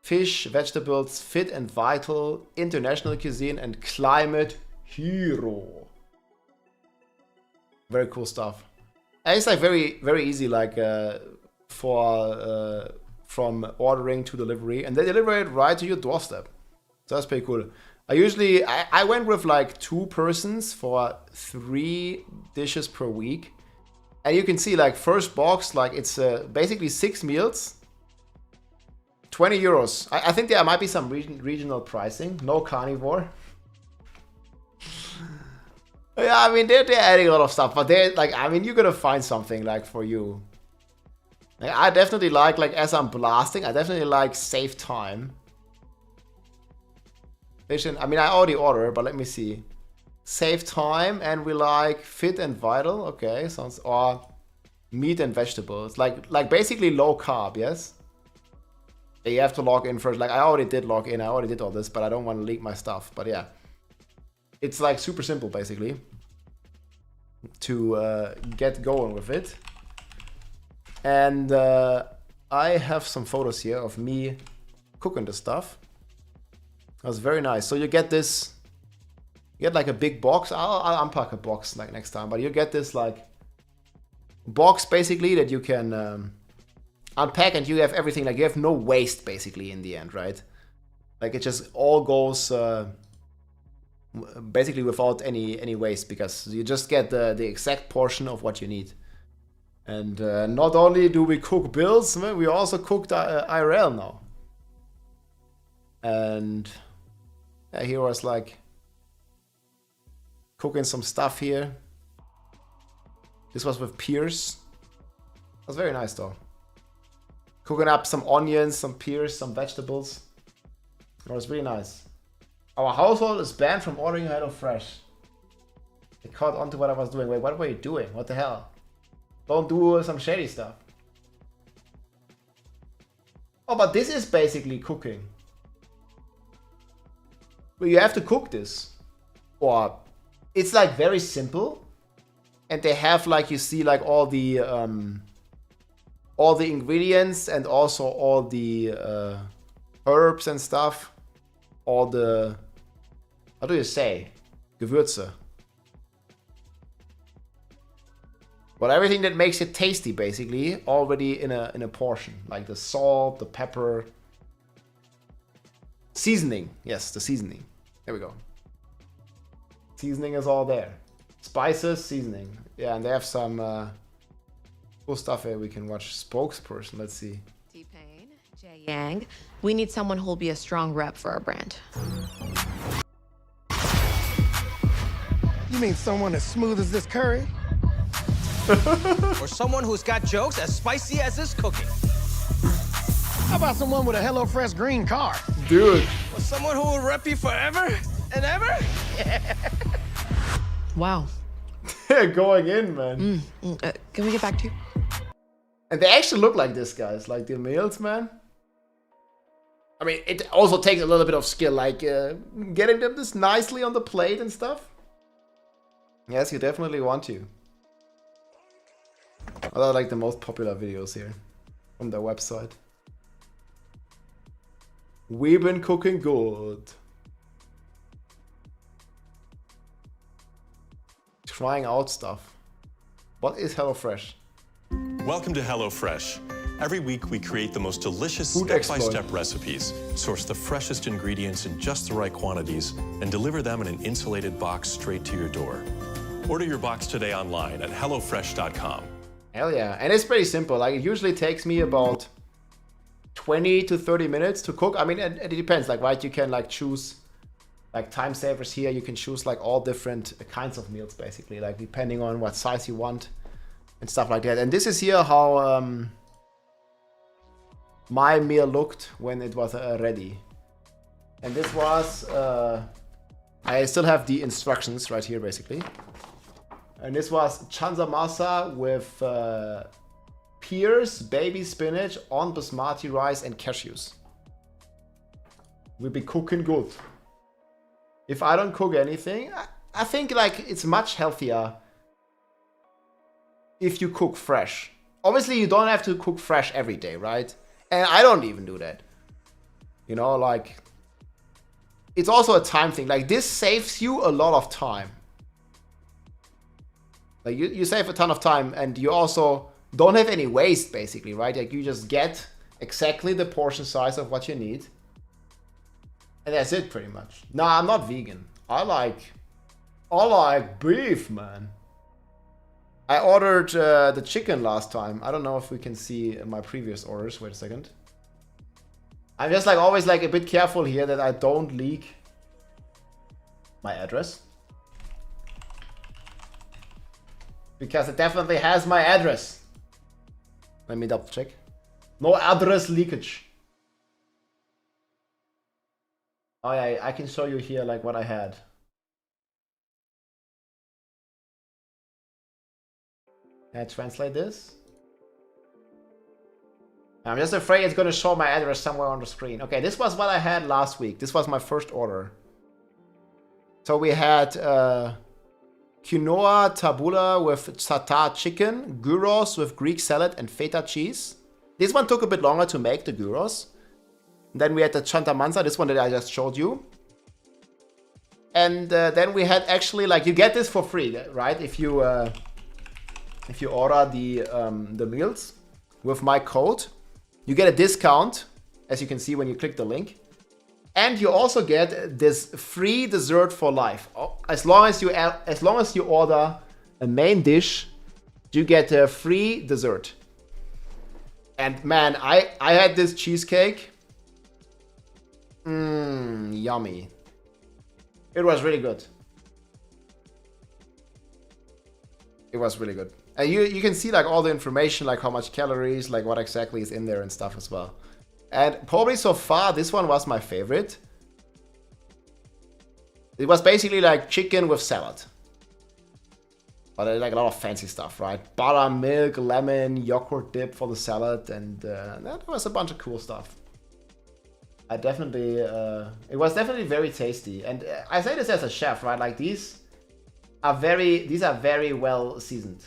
fish, vegetables, fit and vital, international cuisine, and climate hero. Very cool stuff. And it's like very, very easy, like from ordering to delivery, and they deliver it right to your doorstep. So that's pretty cool. I went with like 2 persons for 3 dishes per week. And you can see like first box, like it's basically 6 meals, 20 euros. I think there might be some regional pricing, no carnivore. Yeah, I mean, they're adding a lot of stuff, but they're like, I mean, you're gonna find something like for you. Like, I definitely like as I'm blasting, I definitely like save time. I mean, I already ordered, but let me see. Save time, and we like fit and vital. Okay, sounds, or meat and vegetables, like basically low carb. Yes. You have to log in first. Like I already did log in. I already did all this, but I don't want to leak my stuff. But yeah, it's like super simple basically to get going with it. And I have some photos here of me cooking the stuff. That's very nice. So you get this. You get like a big box. I'll unpack a box like next time, but you get this like box basically that you can unpack, and you have everything. Like you have no waste basically in the end, right? Like it just all goes basically without any waste, because you just get the exact portion of what you need. And not only do we cook bills, we also cooked IRL now. And he was like cooking some stuff here. This was with Pierce. It was very nice though. Cooking up some onions, some pears, some vegetables. It was really nice. Our household is banned from ordering HelloFresh. They caught on to what I was doing. Wait, what were you doing? What the hell? Don't do some shady stuff. Oh, but this is basically cooking. Well, you have to cook this. Or it's like very simple. And they have like, you see like all the ingredients and also all the herbs and stuff. All the, how do you say? Gewürze. But everything that makes it tasty, basically, already in a portion. Like the salt, the pepper. Seasoning. Yes, the seasoning. There we go. Seasoning is all there. Spices, seasoning. Yeah, and they have some cool stuff here we can watch. Spokesperson, let's see. T-Pain, Jay Yang. We need someone who'll be a strong rep for our brand. You mean someone as smooth as this curry? Or someone who's got jokes as spicy as this cooking. How about someone with a HelloFresh green card? Dude. Or someone who will rep you forever and ever? Wow. Going in, man. Can we get back to you? And they actually look like this, guys. Like the meals, man. I mean, it also takes a little bit of skill, like getting them this nicely on the plate and stuff. Yes, you definitely want to. Those are like the most popular videos here from their website. We've been cooking good. Trying out stuff. What is HelloFresh? Welcome to HelloFresh. Every week we create the most delicious step-by-step recipes, source the freshest ingredients in just the right quantities, and deliver them in an insulated box straight to your door. Order your box today online at hellofresh.com. Hell yeah. And it's pretty simple. Like, it usually takes me about 20 to 30 minutes to cook. I mean, it depends. Like, right, you can like choose like time savers here. You can choose like all different kinds of meals, basically, like depending on what size you want and stuff like that. And this is here how my meal looked when it was ready. And this was, I still have the instructions right here, basically. And this was chanza masa with pears, baby spinach, on basmati rice, and cashews. We'll be cooking good. If I don't cook anything, I think like it's much healthier if you cook fresh. Obviously, you don't have to cook fresh every day, right? And I don't even do that. You know, like, it's also a time thing. Like, this saves you a lot of time. Like, you save a ton of time, and you also don't have any waste, basically, right? Like, you just get exactly the portion size of what you need. And that's it, pretty much. Nah, I'm not vegan. I like beef, man. I ordered the chicken last time. I don't know if we can see my previous orders. Wait a second. I'm just like always like a bit careful here that I don't leak my address. Because it definitely has my address. Let me double check. No address leakage. Oh yeah, I can show you here like what I had. Can I translate this? I'm just afraid it's gonna show my address somewhere on the screen. Okay, this was what I had last week. This was my first order. So we had quinoa tabbouleh with satay chicken, gyros with Greek salad and feta cheese. This one took a bit longer to make, the gyros. Then we had the chanta manza, this one that I just showed you. And then we had actually, like, you get this for free, right? If you order the meals with my code, you get a discount, as you can see when you click the link. And you also get this free dessert for life. As long as you order a main dish, you get a free dessert. And man, I had this cheesecake. Yummy. It was really good. It was really good. And you can see like all the information, like how much calories, like what exactly is in there and stuff as well. And probably so far, this one was my favorite. It was basically like chicken with salad. But like a lot of fancy stuff, right? Butter, milk, lemon, yogurt dip for the salad, and that was a bunch of cool stuff. I definitely, it was definitely very tasty. And I say this as a chef, right? Like these are very well seasoned.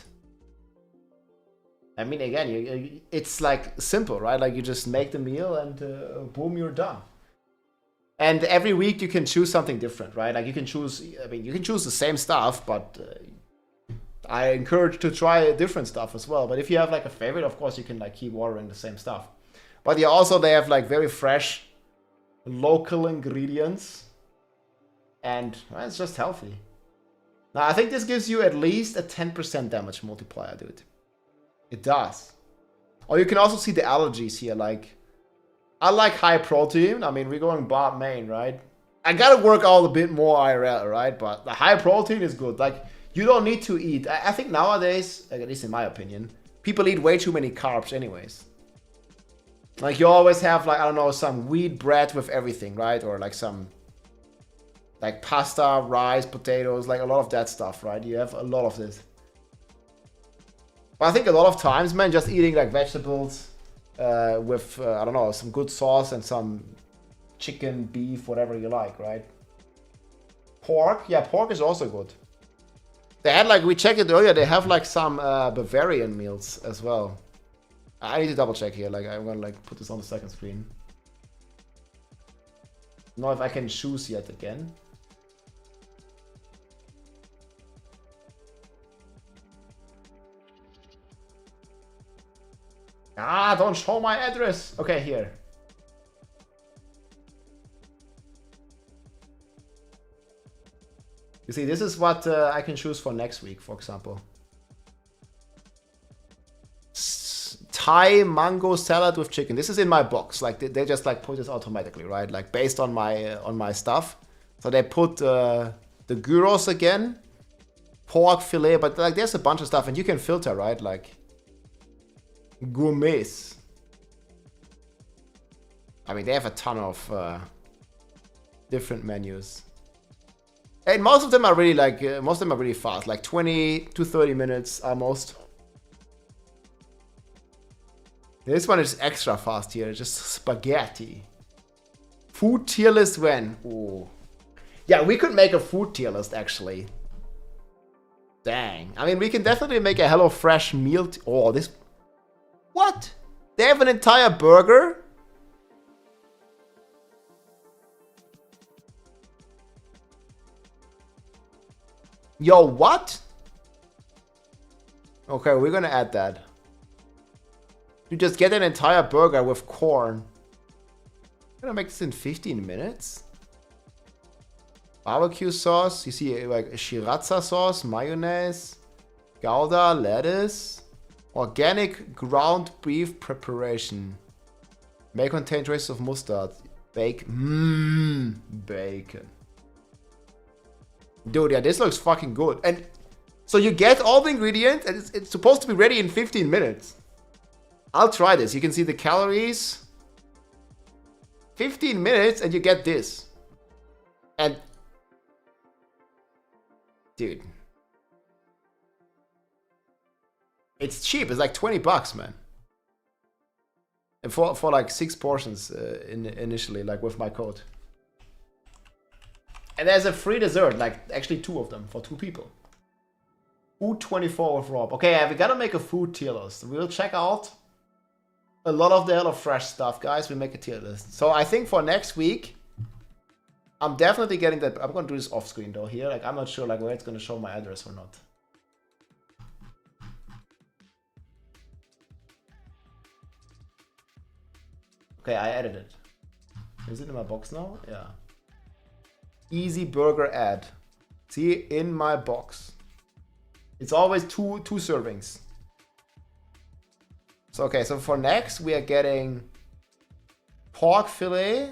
I mean, again, it's like simple, right? Like you just make the meal and boom, you're done. And every week you can choose something different, right? Like you can choose, I mean, you can choose the same stuff, but I encourage to try different stuff as well. But if you have like a favorite, of course, you can like keep ordering the same stuff. But yeah, also they have like very fresh, local ingredients, and well, it's just healthy. Now I think this gives you at least a 10% damage multiplier, dude. It does. Or you can also see the allergies here. Like, I like high protein. I mean, we're going bot main, right? I gotta work out a bit more IRL, right? But the high protein is good. Like, you don't need to eat. I think nowadays, at least in my opinion, people eat way too many carbs anyways. Like you always have like, I don't know, some wheat bread with everything, right? Or like some like pasta, rice, potatoes, like a lot of that stuff, right? You have a lot of this. But I think a lot of times, man, just eating like vegetables with, I don't know, some good sauce and some chicken, beef, whatever you like, right? Pork, yeah, pork is also good. They had like, we checked it earlier, they have like some Bavarian meals as well. I need to double check here, like I'm gonna like put this on the second screen. Know if I can choose yet again. Ah, don't show my address. Okay, here. You see, this is what I can choose for next week, for example. Thai mango salad with chicken. This is in my box. Like they just like put this automatically, right? Like based on my stuff. So they put the gyros again, pork fillet, but like there's a bunch of stuff and you can filter, right? Like gourmets. I mean, they have a ton of different menus. And most of them are really like, most of them are really fast, like 20 to 30 minutes almost. This one is extra fast here, just spaghetti. Food tier list when? Ooh. Yeah, we could make a food tier list actually. Dang. I mean, we can definitely make a HelloFresh meal. Oh, this. What? They have an entire burger? Yo, what? Okay, we're gonna add that. You just get an entire burger with corn. I'm gonna make this in 15 minutes. Barbecue sauce. You see like sriracha sauce, mayonnaise, Gouda, lettuce. Organic ground beef preparation. May contain traces of mustard. Bacon. Bacon. Dude, yeah, this looks fucking good. And so you get all the ingredients and it's supposed to be ready in 15 minutes. I'll try this. You can see the calories. 15 minutes and you get this. And dude, it's cheap. It's like 20 bucks, man. And for like 6 portions initially, like with my code. And there's a free dessert, like actually 2 of them for 2 people. Food 24 with Rob. Okay, we gotta make a food tier list. We'll check out a lot of the HelloFresh stuff, guys. We make a tier list. So I think for next week, I'm definitely getting that. I'm gonna do this off screen though here. Like I'm not sure like where it's gonna show my address or not. Okay, I added it. Is it in my box now? Yeah. Easy burger ad. See, in my box. It's always two servings. So okay, so for next we are getting pork fillet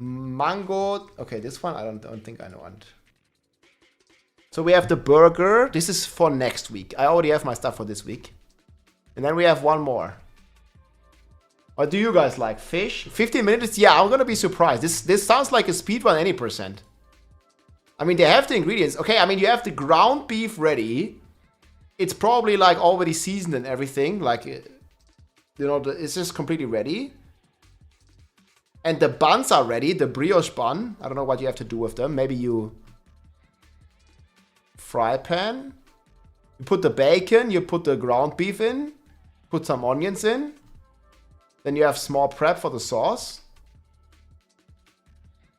Mango. Okay, this one I don't think I know. So we have the burger. This is for next week. I already have my stuff for this week. And then we have one more. What do you guys like? Fish? 15 minutes? Yeah, I'm gonna be surprised. This sounds like a speedrun any %. I mean, they have the ingredients. Okay, I mean, you have the ground beef ready. It's probably like already seasoned and everything. Like, you know, it's just completely ready. And the buns are ready. The brioche bun. I don't know what you have to do with them. Maybe you fry pan. You put the bacon. You put the ground beef in. Put some onions in. Then you have small prep for the sauce.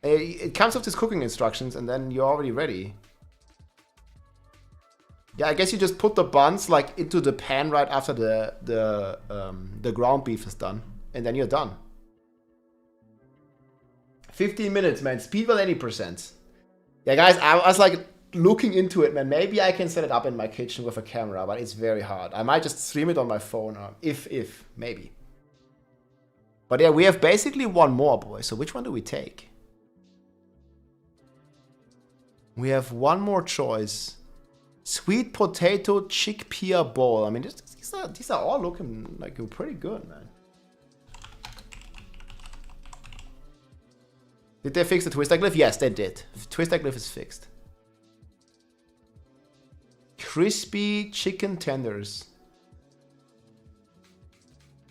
It comes with these cooking instructions, and then you're already ready. Yeah, I guess you just put the buns like into the pan right after the ground beef is done, and then you're done. 15 minutes, man. Speedrun any %. Yeah, guys, I was like looking into it, man. Maybe I can set it up in my kitchen with a camera, but it's very hard. I might just stream it on my phone, if maybe. But yeah, we have basically one more, boys. So which one do we take? We have one more choice. Sweet potato chickpea bowl. I mean, these are all looking like pretty good, man. Did they fix the twister glyph? Yes, they did. Twister glyph is fixed. Crispy chicken tenders.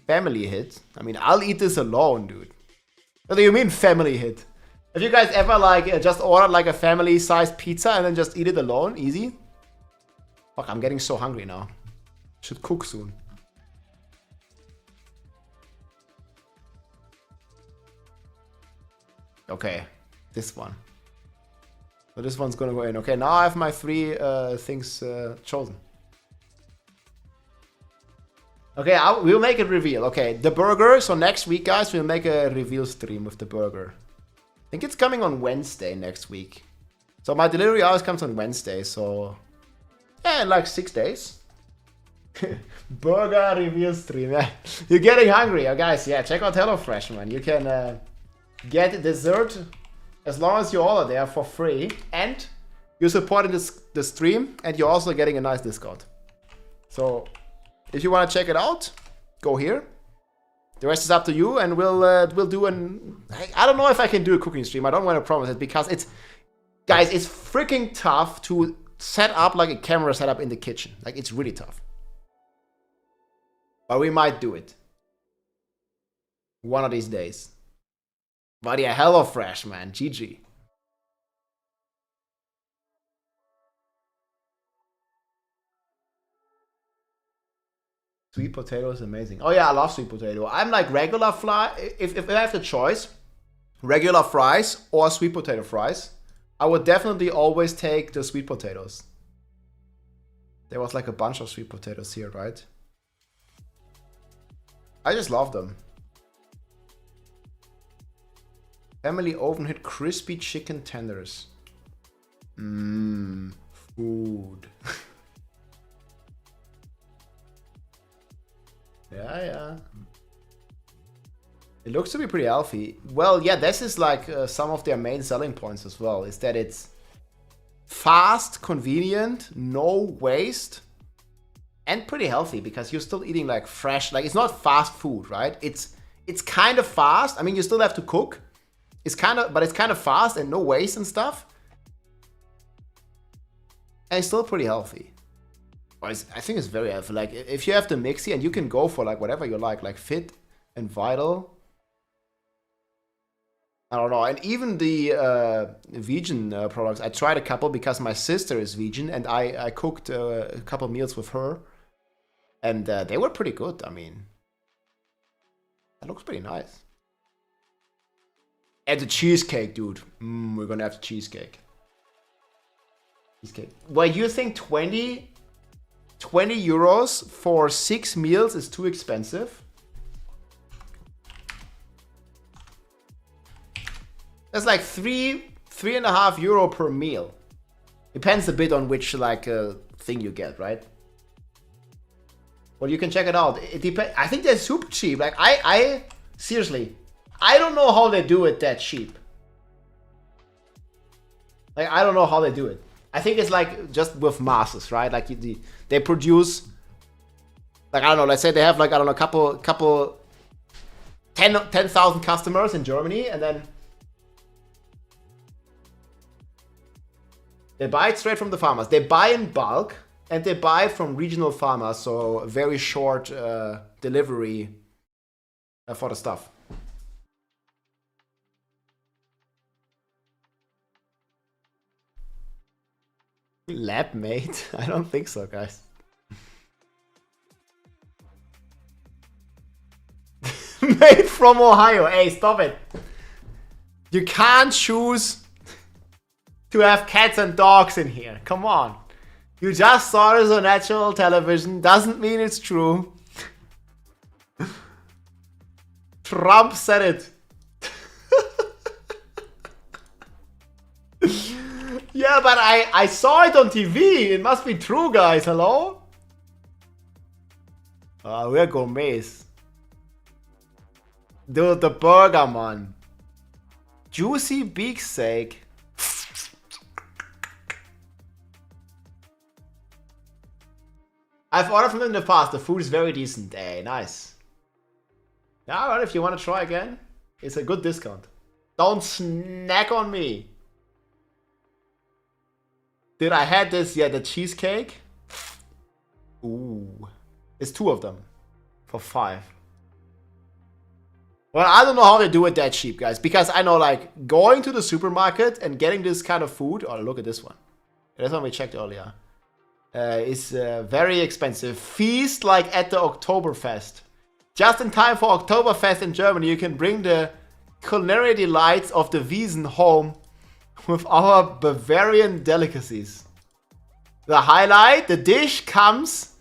Family hit. I mean, I'll eat this alone, dude. What do you mean family hit? Have you guys ever like just ordered like a family-sized pizza and then just eat it alone? Easy? Fuck, I'm getting so hungry now. Should cook soon. Okay, this one. So this one's gonna go in. Okay, now I have my 3 things chosen. Okay, we'll make a reveal. Okay, the burger. So next week, guys, we'll make a reveal stream with the burger. I think it's coming on Wednesday next week. So my delivery always comes on Wednesday. So yeah, in like 6 days. Burger reveal stream. Yeah. You're getting hungry, guys. Yeah, check out HelloFresh, man. You can get dessert as long as you order there for free, and you're supporting the stream, and you're also getting a nice discount. So if you want to check it out, go here. The rest is up to you, and we'll do an... I don't know if I can do a cooking stream. I don't want to promise it, because it's... Guys, it's freaking tough to set up like a camera setup in the kitchen. Like, it's really tough. But we might do it. One of these days. But yeah, HelloFresh, man. GG. Sweet potato is amazing. Oh yeah, I love sweet potato. I'm like regular if I have the choice, regular fries or sweet potato fries, I would definitely always take the sweet potatoes. There was like a bunch of sweet potatoes here, right? I just love them. Family oven hit crispy chicken tenders. Mmm, food. Yeah. It looks to be pretty healthy. Well, yeah, this is like some of their main selling points as well. Is that it's fast, convenient, no waste, and pretty healthy, because you're still eating like fresh. Like, it's not fast food, right? It's kind of fast. I mean, you still have to cook. But it's kind of fast and no waste and stuff. And it's still pretty healthy. I think it's very healthy. Like, if you have the mixie, and you can go for like whatever you like Fit and Vital. I don't know. And even the vegan products, I tried a couple because my sister is vegan, and I cooked a couple meals with her, and they were pretty good. I mean, that looks pretty nice. And the cheesecake, dude. We're gonna have the cheesecake. Well, you think 20 euros for 6 meals is too expensive? That's like €3.5 per meal. Depends a bit on which like thing you get, right? Well, you can check it out. It depends. I think they're super cheap. Like I seriously, I don't know how they do it that cheap. Like, I don't know how they do it. I think it's like just with masses, right? Like they produce, like, I don't know, let's say they have like, I don't know, couple 10,000 customers in Germany, and then they buy it straight from the farmers. They buy in bulk, and they buy from regional farmers, so very short delivery for the stuff. Lab mate? I don't think so, guys. Made from Ohio. Hey, stop it. You can't choose to have cats and dogs in here. Come on. You just saw this on natural television. Doesn't mean it's true. Trump said it. Yeah, but I saw it on TV. It must be true, guys. Hello? We're gourmets. Dude, the burger, man. Juicy beefsteak. I've ordered from them in the past. The food is very decent. Hey, nice. Yeah, alright, if you want to try again, it's a good discount. Don't snack on me. Did I had this? Yeah, the cheesecake. Ooh. It's 2 of them. For 5. Well, I don't know how they do it that cheap, guys. Because I know, like, going to the supermarket and getting this kind of food. Oh, look at this one. That's one we checked earlier. Is very expensive. Feast like at the Oktoberfest. Just in time for Oktoberfest in Germany, you can bring the culinary delights of the Wiesen home with our Bavarian delicacies. The highlight, the dish comes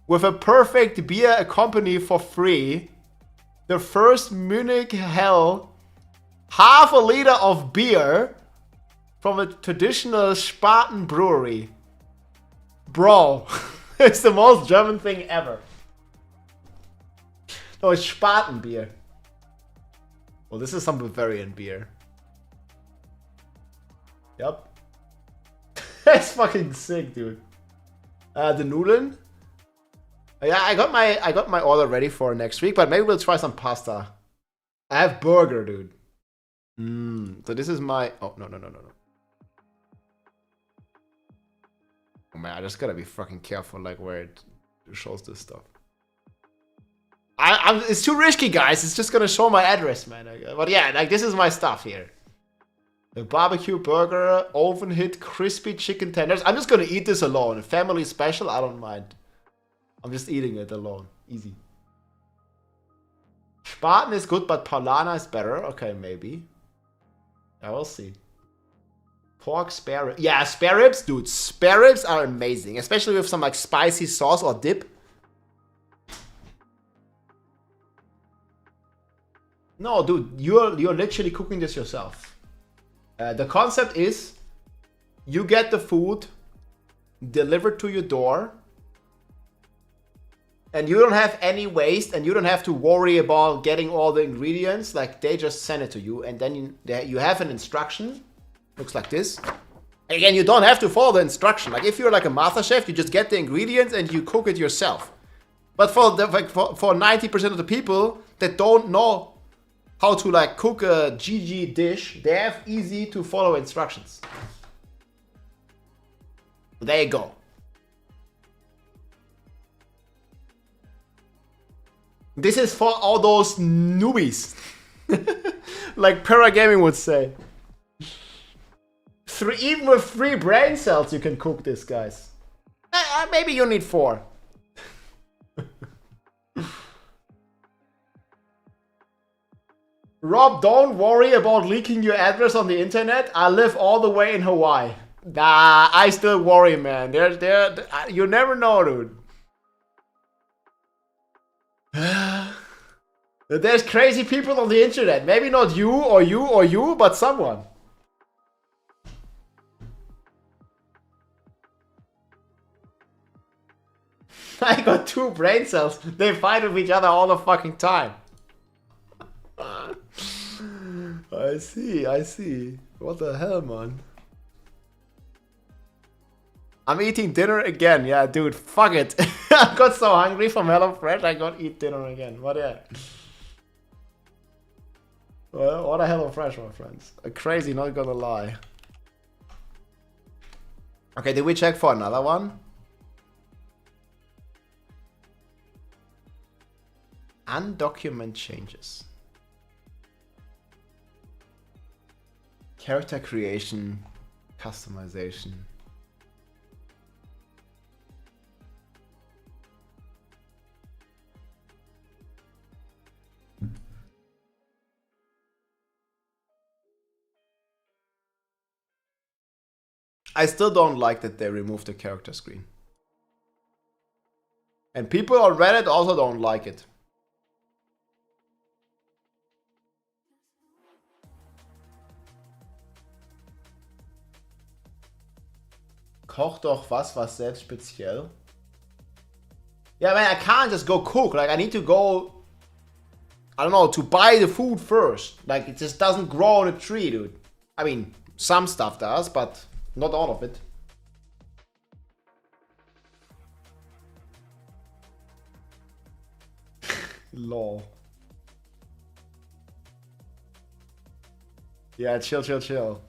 with a perfect beer accompany for free. The first Munich Hell, half a liter of beer from a traditional Spaten brewery. Bro, it's the most German thing ever. No, it's Spaten beer. Well, this is some Bavarian beer. Yep. That's fucking sick, dude. The Nudeln. Yeah, I got my order ready for next week, but maybe we'll try some pasta. I have burger, dude. So this is my... Oh, no. Oh man, I just gotta be fucking careful, like, where it shows this stuff. It's too risky, guys. It's just gonna show my address, man. But yeah, like, this is my stuff here. The barbecue burger, oven hit, crispy chicken tenders. I'm just gonna eat this alone. Family special, I don't mind. I'm just eating it alone. Easy. Spaten is good, but Paulana is better. Okay, maybe. I will see. Pork spare ribs. Yeah, spare ribs, dude. Spare ribs are amazing. Especially with some like spicy sauce or dip. No, dude. You're literally cooking this yourself. The concept is you get the food delivered to your door. And you don't have any waste, and you don't have to worry about getting all the ingredients. Like, they just send it to you, and then you have an instruction. Looks like this. Again, you don't have to follow the instruction. Like, if you're like a master chef, you just get the ingredients and you cook it yourself. But for 90% of the people that don't know how to like cook a GG dish, they have easy to follow instructions. There you go. This is for all those newbies. Like Paragaming would say. Even with 3 brain cells you can cook this, guys. Maybe you need 4. Rob, don't worry about leaking your address on the internet. I live all the way in Hawaii. Nah, I still worry, man. You never know, dude. There's crazy people on the internet. Maybe not you or you or you, but someone. I got 2 brain cells. They fight with each other all the fucking time. I see. What the hell, man? I'm eating dinner again. Yeah, dude, fuck it. I got so hungry from HelloFresh, I got eat dinner again. What yeah? Well, what a HelloFresh, my friends. Crazy, not gonna lie. Okay, did we check for another one? Undocumented changes. Character creation, customization. I still don't like that they removed the character screen. And people on Reddit also don't like it. Koch doch was selbst speziell. Yeah, man, I can't just go cook. Like, I need to go, I don't know, to buy the food first. Like, it just doesn't grow on a tree, dude. I mean, some stuff does, but not all of it. Lol. Yeah, chill, chill, chill.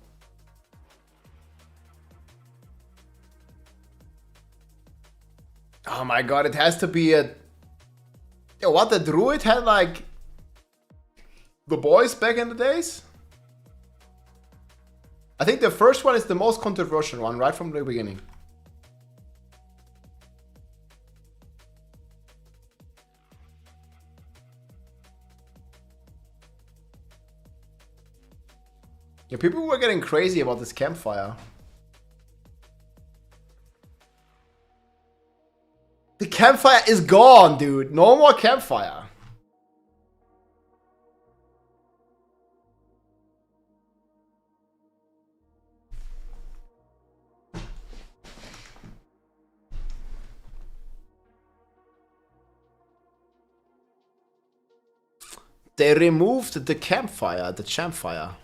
Oh my god, it has to be a... Yo, what, the druid had like... The boys back in the days? I think the first one is the most controversial one, right from the beginning. Yeah, people were getting crazy about this campfire. The campfire is gone, dude. No more campfire. They removed the campfire, the champfire.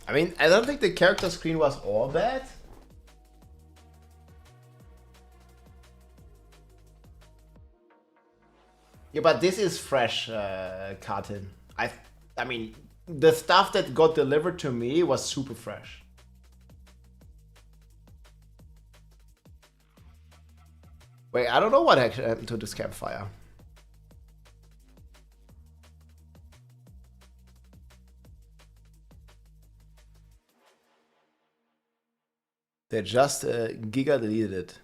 I mean, I don't think the character screen was all bad. Yeah, but this is fresh, Carton. I mean, the stuff that got delivered to me was super fresh. Wait, I don't know what actually happened to this campfire. They just giga deleted it.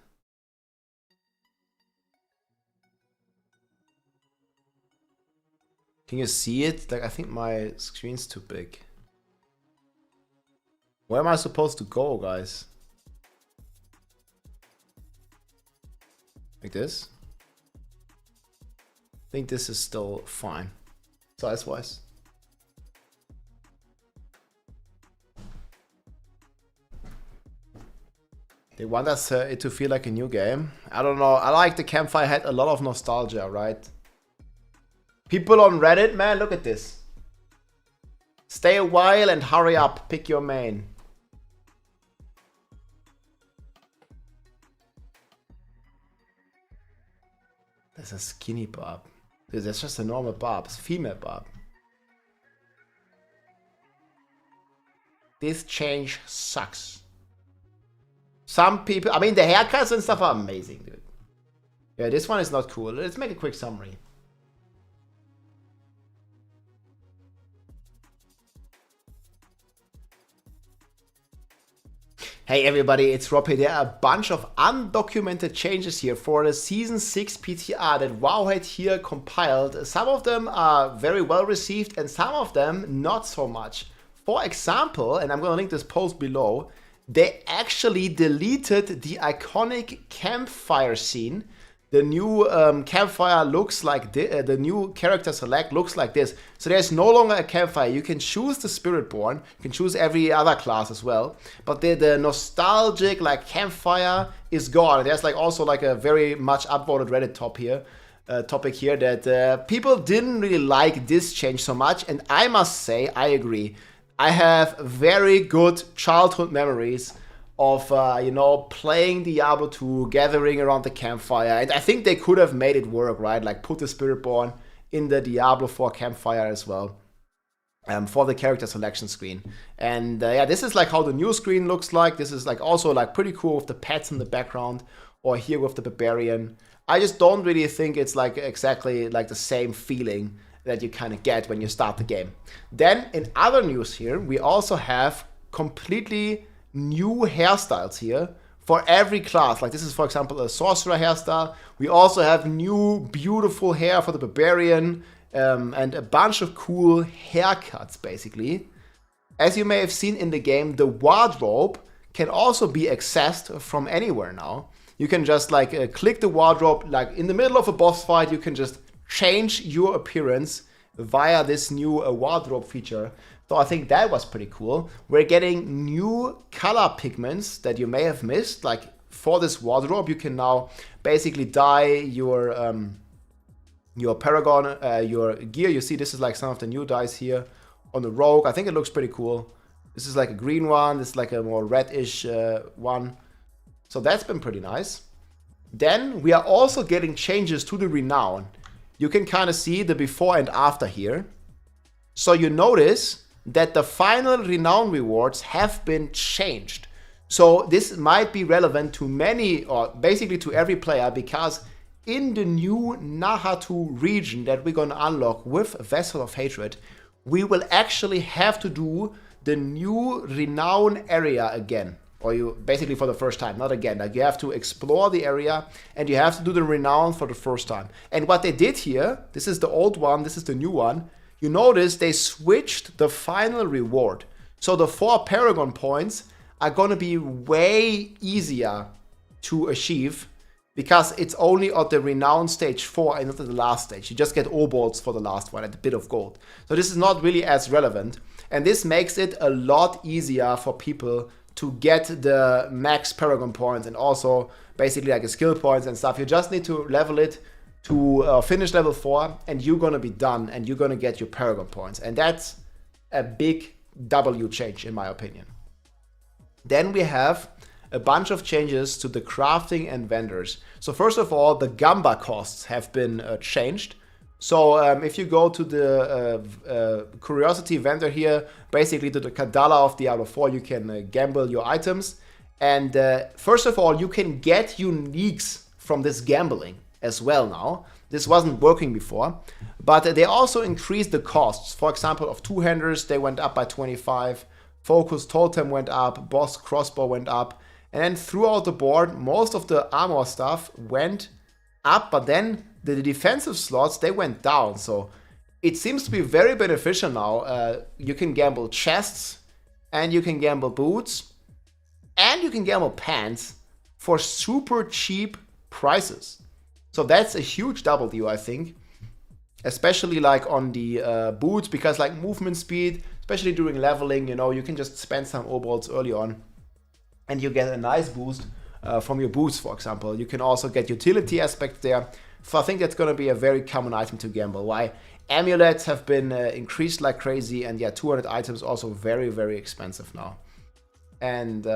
Can you see it? Like, I think my screen's too big. Where am I supposed to go, guys? Like this? I think this is still fine, size-wise. They want us it to feel like a new game. I don't know. I like the campfire had a lot of nostalgia, right? People on Reddit, man, look at this. Stay a while and hurry up. Pick your main. That's a skinny barb. Dude, that's just a normal barb. It's a female barb. This change sucks. Some people, I mean, the haircuts and stuff are amazing, dude. Yeah, this one is not cool. Let's make a quick summary. Hey everybody, it's Rob here. There are a bunch of undocumented changes here for the Season 6 PTR that Wowhead here compiled. Some of them are very well received and some of them not so much. For example, and I'm gonna link this post below, they actually deleted the iconic campfire scene. The new campfire looks like the new character select looks like this. So there's no longer a campfire. You can choose the Spiritborn. You can choose every other class as well. But the nostalgic like campfire is gone. There's like also like a very much upvoted Reddit topic here that people didn't really like this change so much. And I must say, I agree. I have very good childhood memories of, you know, playing Diablo 2, gathering around the campfire. And I think they could have made it work, right? Like put the Spiritborn in the Diablo 4 campfire as well for the character selection screen. And yeah, this is like how the new screen looks like. This is like also like pretty cool with the pets in the background, or here with the Barbarian. I just don't really think it's like exactly like the same feeling that you kind of get when you start the game. Then in other news here, we also have completely new hairstyles here for every class. Like this is, for example, a sorcerer hairstyle. We also have new beautiful hair for the Barbarian and a bunch of cool haircuts, basically. As you may have seen in the game, the wardrobe can also be accessed from anywhere now. You can just like click the wardrobe, like in the middle of a boss fight, you can just change your appearance via this new wardrobe feature. So I think that was pretty cool. We're getting new color pigments that you may have missed. Like for this wardrobe, you can now basically dye your paragon, your gear. You see, this is like some of the new dyes here on the rogue. I think it looks pretty cool. This is like a green one. This is like a more reddish one. So that's been pretty nice. Then we are also getting changes to the renown. You can kind of see the before and after here. So you notice that the final renown rewards have been changed. So this might be relevant to many, or basically to every player, because in the new Nahatu region that we're going to unlock with Vessel of Hatred, we will actually have to do the new renown area again. Or you basically for the first time, not again. Like you have to explore the area and you have to do the renown for the first time. And what they did here, this is the old one, this is the new one. You notice they switched the final reward. So the 4 Paragon points are going to be way easier to achieve because it's only at the renown stage 4 and not at the last stage. You just get obols for the last one and a bit of gold. So this is not really as relevant. And this makes it a lot easier for people to get the max Paragon points and also basically like a skill points and stuff. You just need to level it to finish level 4 and you're gonna be done and you're gonna get your Paragon points. And that's a big W change in my opinion. Then we have a bunch of changes to the crafting and vendors. So first of all, the Gamba costs have been changed. So if you go to the Curiosity vendor here, basically to the Kadala of Diablo 4, you can gamble your items. And first of all, you can get uniques from this gambling as well now. This wasn't working before. But they also increased the costs. For example, of two-handers, they went up by 25. Focus Totem went up. Boss Crossbow went up. And then throughout the board, most of the armor stuff went up, but then the defensive slots, they went down. So it seems to be very beneficial now. You can gamble chests, and you can gamble boots, and you can gamble pants for super cheap prices. So that's a huge W, I think. Especially like on the boots, because like movement speed, especially during leveling, you know, you can just spend some obols early on, and you get a nice boost from your boots, for example. You can also get utility aspects there. So I think that's going to be a very common item to gamble. Why? Amulets have been increased like crazy, and yeah, 200 items also very, very expensive now. And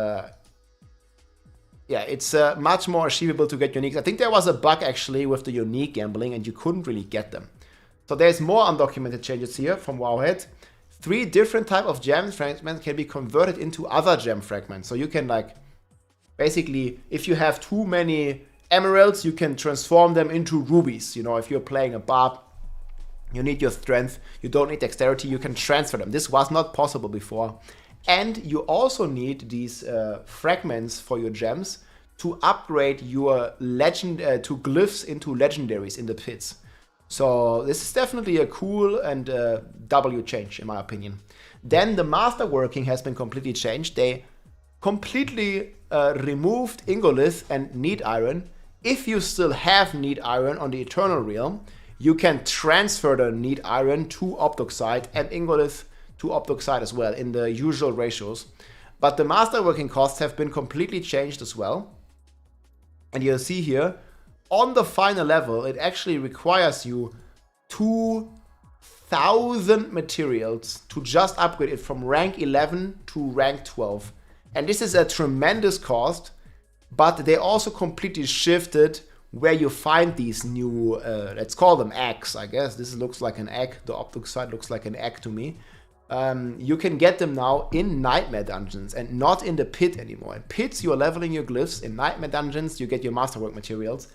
yeah, it's much more achievable to get uniques. I think there was a bug actually with the unique gambling, and you couldn't really get them. So there's more undocumented changes here from Wowhead. 3 different type of gem fragments can be converted into other gem fragments. So you can like, basically, if you have too many emeralds, you can transform them into rubies. You know, if you're playing a barb, you need your strength, you don't need dexterity, you can transfer them. This was not possible before. And you also need these fragments for your gems to upgrade your legend to glyphs into legendaries in the pits. So this is definitely a cool and W change in my opinion. Then the master working has been completely changed. They completely removed Ingolith and Need Iron. If you still have Need Iron on the Eternal Realm, you can transfer the Need Iron to Obdoxide and Ingolith to Obdoxide as well in the usual ratios. But the masterworking costs have been completely changed as well. And you'll see here, on the final level, it actually requires you 2,000 materials to just upgrade it from rank 11 to rank 12. And this is a tremendous cost, but they also completely shifted where you find these new, let's call them eggs, I guess. This looks like an egg. The Obdoxide looks like an egg to me. You can get them now in Nightmare Dungeons and not in the pit anymore. In pits, you're leveling your glyphs. In Nightmare Dungeons, you get your masterwork materials.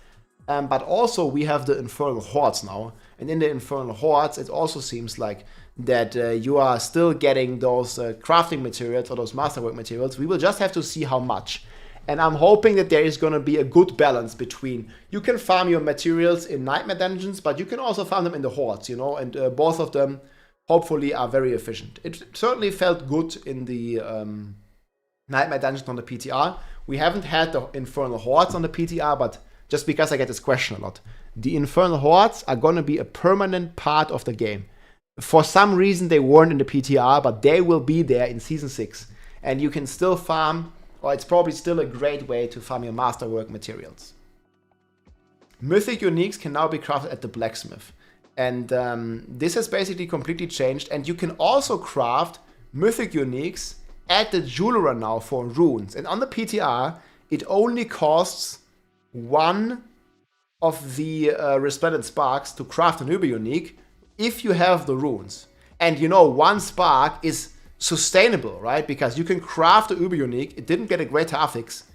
But also, we have the Infernal Hordes now. And in the Infernal Hordes, it also seems like that you are still getting those crafting materials or those masterwork materials. We will just have to see how much. And I'm hoping that there is going to be a good balance between you can farm your materials in Nightmare Dungeons, but you can also farm them in the Hordes, you know, and both of them hopefully are very efficient. It certainly felt good in the Nightmare Dungeon on the PTR. We haven't had the Infernal Hordes on the PTR, but just because I get this question a lot. The Infernal Hordes are going to be a permanent part of the game. For some reason they weren't in the PTR, but they will be there in Season 6. And you can still farm, or it's probably still a great way to farm your masterwork materials. Mythic Uniques can now be crafted at the blacksmith. And this has basically completely changed. And you can also craft Mythic Uniques at the jeweler now for runes. And on the PTR, it only costs 1 of the Resplendent Sparks to craft an Uber Unique if you have the runes. And you know, 1 spark is sustainable, right? Because you can craft the Uber Unique. It didn't get a great affix.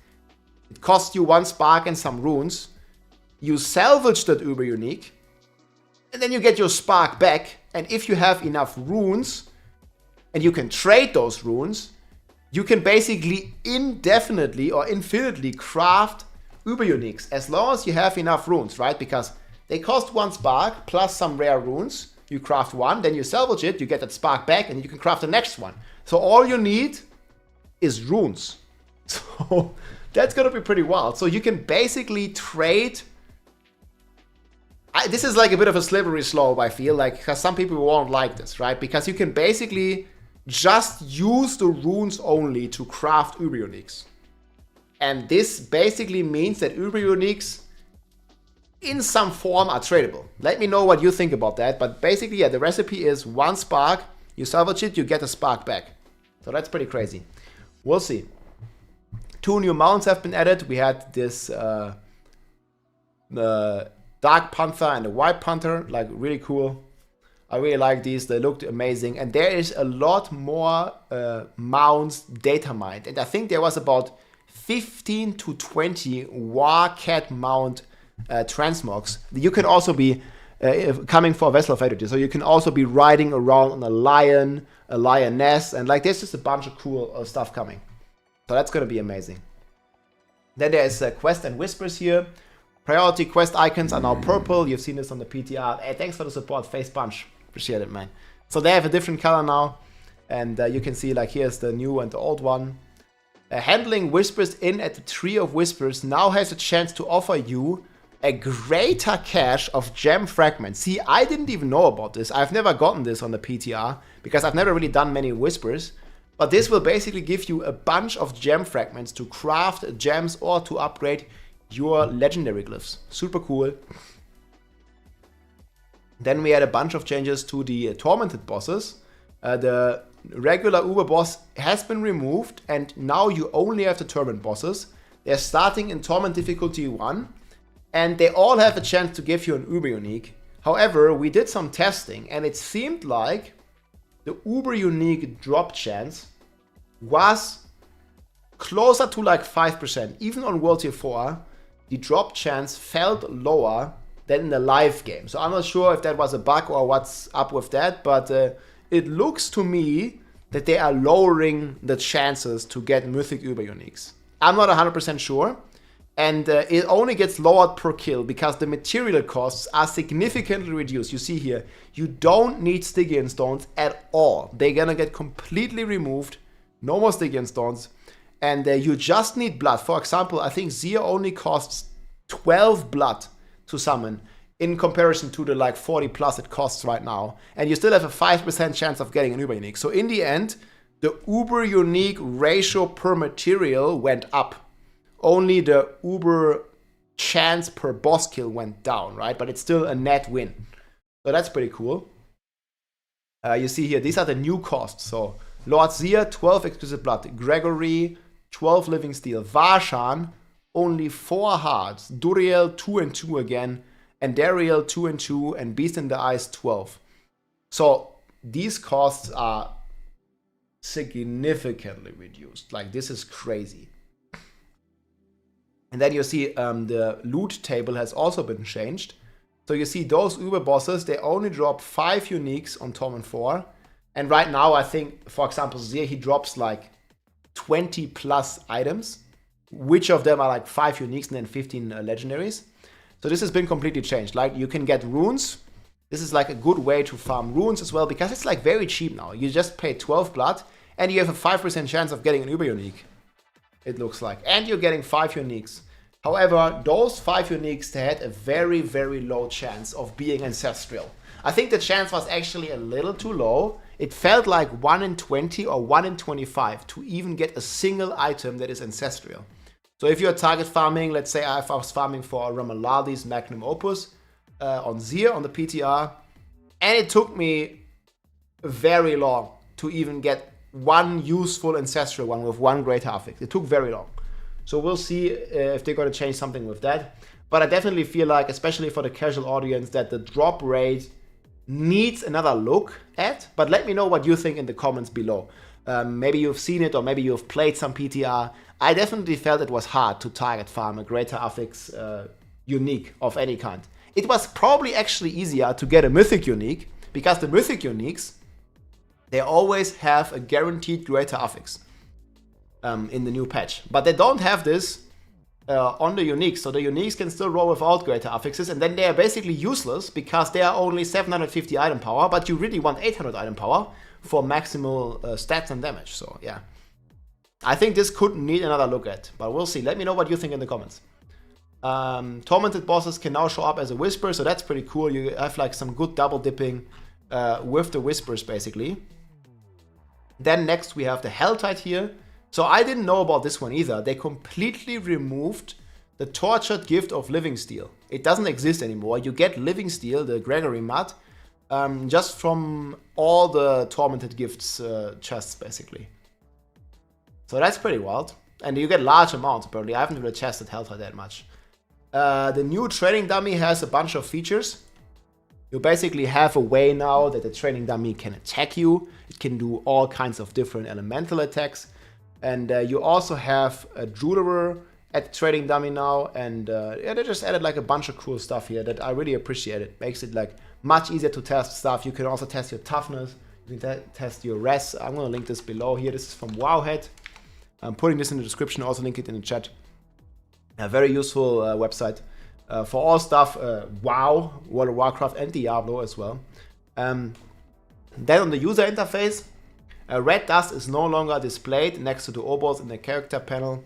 It cost you 1 spark and some runes. You salvage that Uber Unique. And then you get your spark back. And if you have enough runes, and you can trade those runes, you can basically indefinitely or infinitely craft Uber Uniques as long as you have enough runes, right? Because they cost 1 spark plus some rare runes. You craft 1, then you salvage it, you get that spark back, and you can craft the next one. So all you need is runes. So that's gonna be pretty wild. So you can basically trade. This is like a bit of a slippery slope, I feel like, because some people won't like this, right? Because you can basically just use the runes only to craft Uber Uniques. And this basically means that Uber Uniques in some form are tradable. Let me know what you think about that. But basically, yeah, the recipe is 1 spark, you salvage it, you get a spark back. So that's pretty crazy. We'll see. 2 new mounts have been added. We had this the Dark Panther and the White Panther, like really cool. I really like these. They looked amazing. And there is a lot more mounts data mined. And I think there was about 15 to 20 Warcat mount transmogs. You can also be coming for a Vessel of Fatality, so you can also be riding around on a lion, a lioness, and like there's just a bunch of cool stuff coming. So that's gonna be amazing. Then there's quest and whispers here. Priority quest icons are now purple. You've seen this on the PTR. Hey, thanks for the support, Face Punch. Appreciate it, man. So they have a different color now, and you can see like here's the new and the old one. Handling whispers in at the Tree of Whispers now has a chance to offer you a greater cache of gem fragments. See, I didn't even know about this. I've never gotten this on the PTR because I've never really done many whispers. But this will basically give you a bunch of gem fragments to craft gems or to upgrade your legendary glyphs. Super cool. Then we had a bunch of changes to the tormented bosses. The regular Uber boss has been removed and now you only have the torment bosses. They're starting in Torment difficulty 1. And they all have a chance to give you an Uber Unique. However, we did some testing and it seemed like the Uber Unique drop chance was closer to like 5%. Even on World Tier 4, the drop chance felt lower than in the live game. So I'm not sure if that was a bug or what's up with that, but it looks to me that they are lowering the chances to get Mythic Uber Uniques. I'm not 100% sure. And it only gets lowered per kill because the material costs are significantly reduced. You see here, you don't need Stygian stones at all. They're gonna get completely removed. No more Stygian stones. And you just need blood. For example, I think Zir only costs 12 blood to summon in comparison to the like 40 plus it costs right now. And you still have a 5% chance of getting an Uber Unique. So in the end, the Uber Unique ratio per material went up. Only the Uber chance per boss kill went down, right? But it's still a net win. So that's pretty cool. You see here, these are the new costs. So Lord Zir, 12 exquisite blood. Gregory, 12 living steel. Varshan, only 4 hearts. Duriel, 2 and 2 again. And Dariel, 2 and 2. And Beast in the Eyes, 12. So these costs are significantly reduced. Like, this is crazy. And then you see the loot table has also been changed. So you see those Uber bosses, they only drop 5 uniques on Torment 4. And right now, I think, for example, Zir, he drops like 20 plus items, which of them are like 5 uniques and then 15 legendaries. So this has been completely changed. Like, you can get runes. This is like a good way to farm runes as well, because it's like very cheap now. You just pay 12 blood and you have a 5% chance of getting an Uber unique, it looks like. And you're getting 5 uniques. However, those 5 uniques, they had a very, very low chance of being ancestral. I think the chance was actually a little too low. It felt like 1 in 20 or 1 in 25 to even get a single item that is ancestral. So if you're target farming, let's say I was farming for Ramaladi's Magnum Opus on Zir, on the PTR, and it took me very long to even get one useful ancestral one with 1 great affix. It took very long. So we'll see if they're going to change something with that. But I definitely feel like, especially for the casual audience, that the drop rate needs another look at. But let me know what you think in the comments below. Maybe you've seen it or maybe you've played some PTR. I definitely felt it was hard to target farm a greater affix unique of any kind. It was probably actually easier to get a mythic unique, because the mythic uniques, they always have a guaranteed greater affix in the new patch. But they don't have this on the uniques, so the uniques can still roll without greater affixes, and then they are basically useless because they are only 750 item power, but you really want 800 item power for maximal stats and damage. So yeah, I think this could need another look at, but we'll see. Let me know what you think in the comments. Tormented bosses can now show up as a whisper, so that's pretty cool. You have like some good double dipping with the whispers basically. Then next we have the Helltide here. So I didn't know about this one either. They completely removed the Tortured Gift of Living Steel. It doesn't exist anymore. You get Living Steel, the Gregory Mud, just from all the Tormented Gifts chests, basically. So that's pretty wild. And you get large amounts, apparently. I haven't really tested Helltide that much. The new training dummy has a bunch of features. You basically have a way now that the training dummy can attack you. It can do all kinds of different elemental attacks. And you also have a jeweler at the trading dummy now, and yeah, they just added like a bunch of cool stuff here that I really appreciate. It makes it like much easier to test stuff. You can also test your toughness, you can test your res. I'm gonna link this below here. This is from Wowhead. I'm putting this in the description, also link it in the chat. A very useful website for all stuff WoW, World of Warcraft, and Diablo as well. Then on the user interface, red dust is no longer displayed next to the obols in the character panel,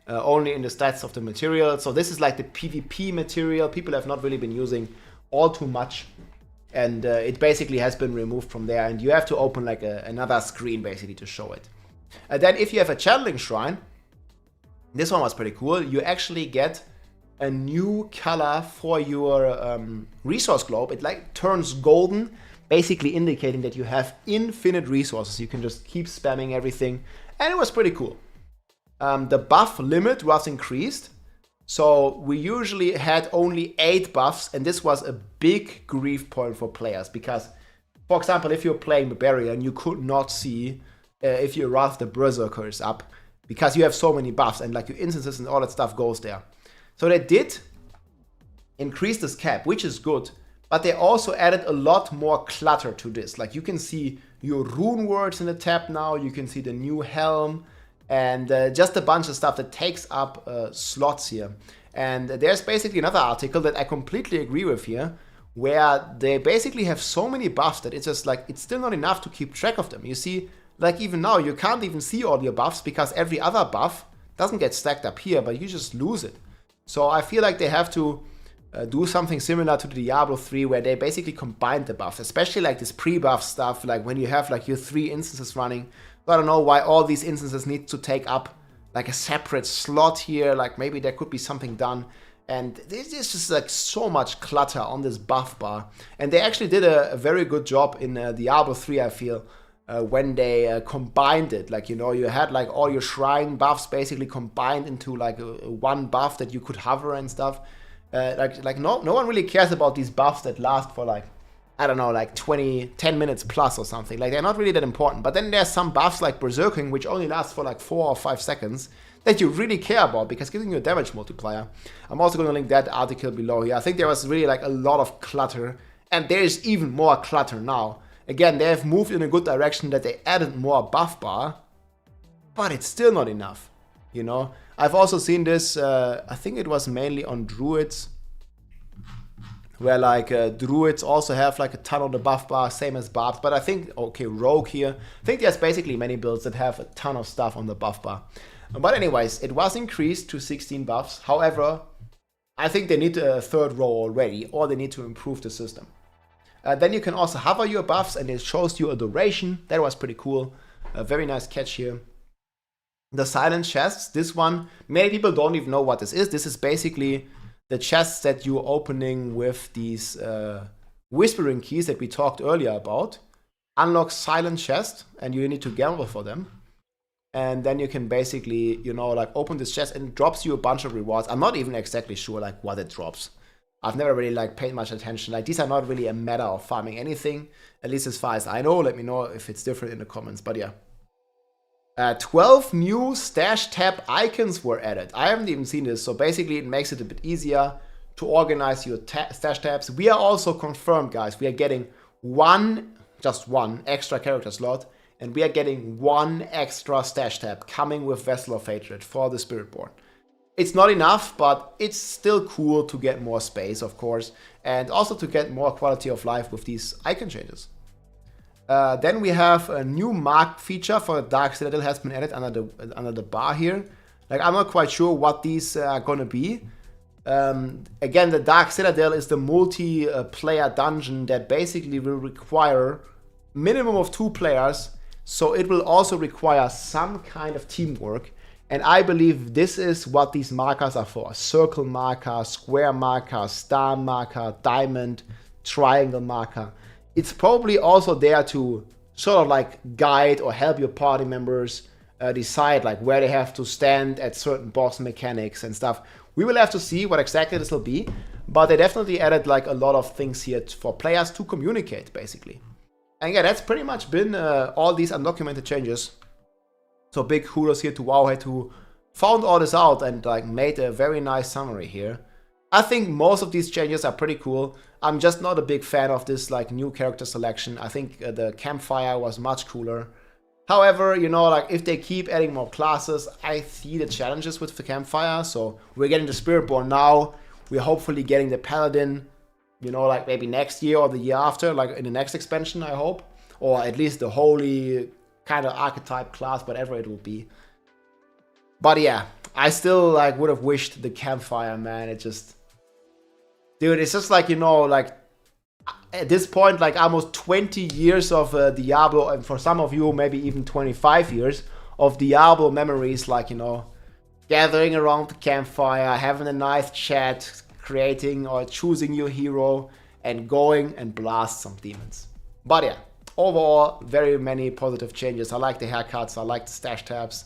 only in the stats of the material. So this is like the PvP material people have not really been using all too much, and it basically has been removed from there, and you have to open like another screen basically to show it. And then if you have a channeling shrine, this one was pretty cool. You actually get a new color for your resource globe. It like turns golden, basically indicating that you have infinite resources. You can just keep spamming everything, and it was pretty cool. The buff limit was increased, so we usually had only 8 buffs, and this was a big grief point for players, because, for example, if you're playing Barbarian, you could not see if your Wrath the Berserker is up, because you have so many buffs, and like your instances and all that stuff goes there. So they did increase this cap, which is good. But they also added a lot more clutter to this. Like you can see your rune words in the tab now. You can see the new helm and just a bunch of stuff that takes up slots here. And there's basically another article that I completely agree with here, where they basically have so many buffs that it's just like, it's still not enough to keep track of them. You see, like even now, you can't even see all your buffs because every other buff doesn't get stacked up here, but you just lose it. So I feel like they have to do something similar to the Diablo 3 where they basically combine the buffs, especially like this pre-buff stuff, like when you have like your 3 instances running. I don't know why all these instances need to take up like a separate slot here, like maybe there could be something done. And there's just like so much clutter on this buff bar. And they actually did a very good job in Diablo 3, I feel, when they combined it. Like, you know, you had like all your shrine buffs basically combined into like one buff that you could hover and stuff. No one really cares about these buffs that last for like, I don't know, like 10 minutes plus or something. Like, they're not really that important. But then there's some buffs like Berserking, which only lasts for like 4 or 5 seconds, that you really care about because giving you a damage multiplier. I'm also going to link that article below here. I think there was really like a lot of clutter, and there's even more clutter now. Again, they have moved in a good direction that they added more buff bar, but it's still not enough, you know? I've also seen this, I think it was mainly on Druids, where like Druids also have like a ton on the buff bar, same as Barbs, but I think, okay, Rogue here, I think there's basically many builds that have a ton of stuff on the buff bar. But anyways, it was increased to 16 buffs. However, I think they need a third row already, or they need to improve the system. Then you can also hover your buffs, and it shows you a duration. That was pretty cool. A very nice catch here. The silent chests, this one, many people don't even know what this is. This is basically the chests that you're opening with these whispering keys that we talked earlier about. Unlock silent chest, and you need to gamble for them. And then you can basically, you know, like open this chest and it drops you a bunch of rewards. I'm not even exactly sure like what it drops. I've never really like paid much attention. Like, these are not really a matter of farming anything, at least as far as I know. Let me know if it's different in the comments, but yeah. 12 new stash tab icons were added. I haven't even seen this, so basically it makes it a bit easier to organize your stash tabs. We are also confirmed, guys. We are getting just one extra character slot, and we are getting 1 extra stash tab coming with Vessel of Hatred for the Spiritborn. It's not enough, but it's still cool to get more space, of course, and also to get more quality of life with these icon changes. Then we have a new mark feature for the Dark Citadel has been added under the bar here. Like, I'm not quite sure what these are gonna be. Again, the Dark Citadel is the multiplayer dungeon that basically will require minimum of 2 players, so it will also require some kind of teamwork. And I believe this is what these markers are for. Circle marker, square marker, star marker, diamond, triangle marker. It's probably also there to sort of like guide or help your party members decide like where they have to stand at certain boss mechanics and stuff. We will have to see what exactly this will be, but they definitely added like a lot of things here for players to communicate, basically. And yeah, that's pretty much been all these undocumented changes. So big kudos here to Wowhead who found all this out and like made a very nice summary here. I think most of these changes are pretty cool. I'm just not a big fan of this like new character selection. I think the campfire was much cooler. However, you know, like if they keep adding more classes, I see the challenges with the campfire. So we're getting the Spiritborn now. We're hopefully getting the Paladin, you know, like maybe next year or the year after, like in the next expansion, I hope. Or at least the holy kind of archetype class, whatever it will be. But yeah, I still like would have wished the campfire, man. It just, dude, it's just like, you know, like at this point, like almost 20 years of Diablo, and for some of you, maybe even 25 years of Diablo memories, like, you know, gathering around the campfire, having a nice chat, creating or choosing your hero, and going and blast some demons. But yeah, overall, very many positive changes. I like the haircuts, I like the stash tabs.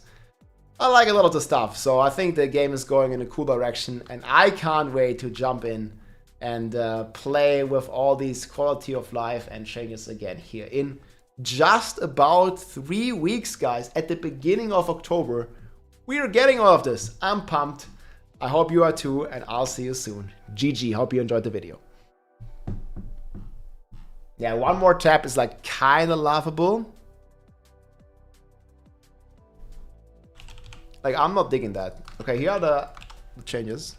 I like a lot of the stuff, so I think the game is going in a cool direction, and I can't wait to jump in and play with all these quality of life and changes again here in just about 3 weeks, guys. At the beginning of October, we are getting all of this. I'm pumped. I hope you are too, and I'll see you soon. GG, hope you enjoyed the video. Yeah, one more tab is like kind of laughable. Like, I'm not digging that. Okay, here are the changes.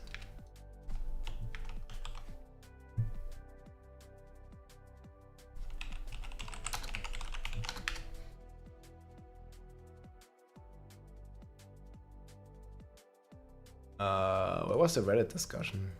Where was the Reddit discussion?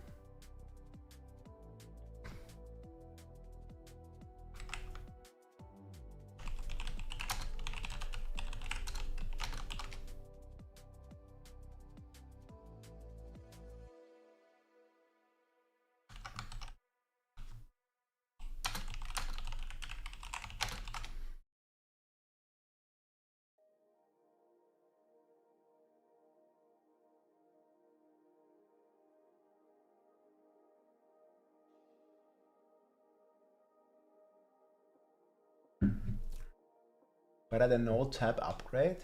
Better than no tab upgrade?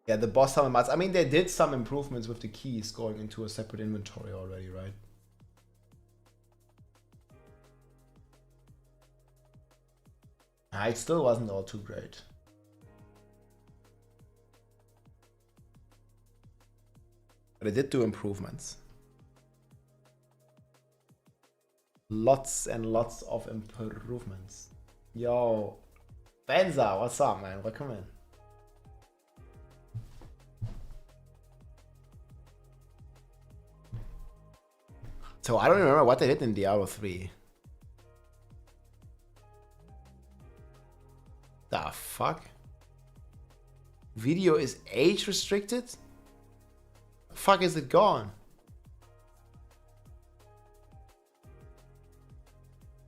Yeah, the boss summon mods. I mean, they did some improvements with the keys going into a separate inventory already, right? It still wasn't all too great. But they did do improvements. Lots and lots of improvements. Yo, Benza, what's up, man? Welcome in. So I don't remember what they did in Diablo 3. The fuck? Video is age restricted? The fuck is it gone?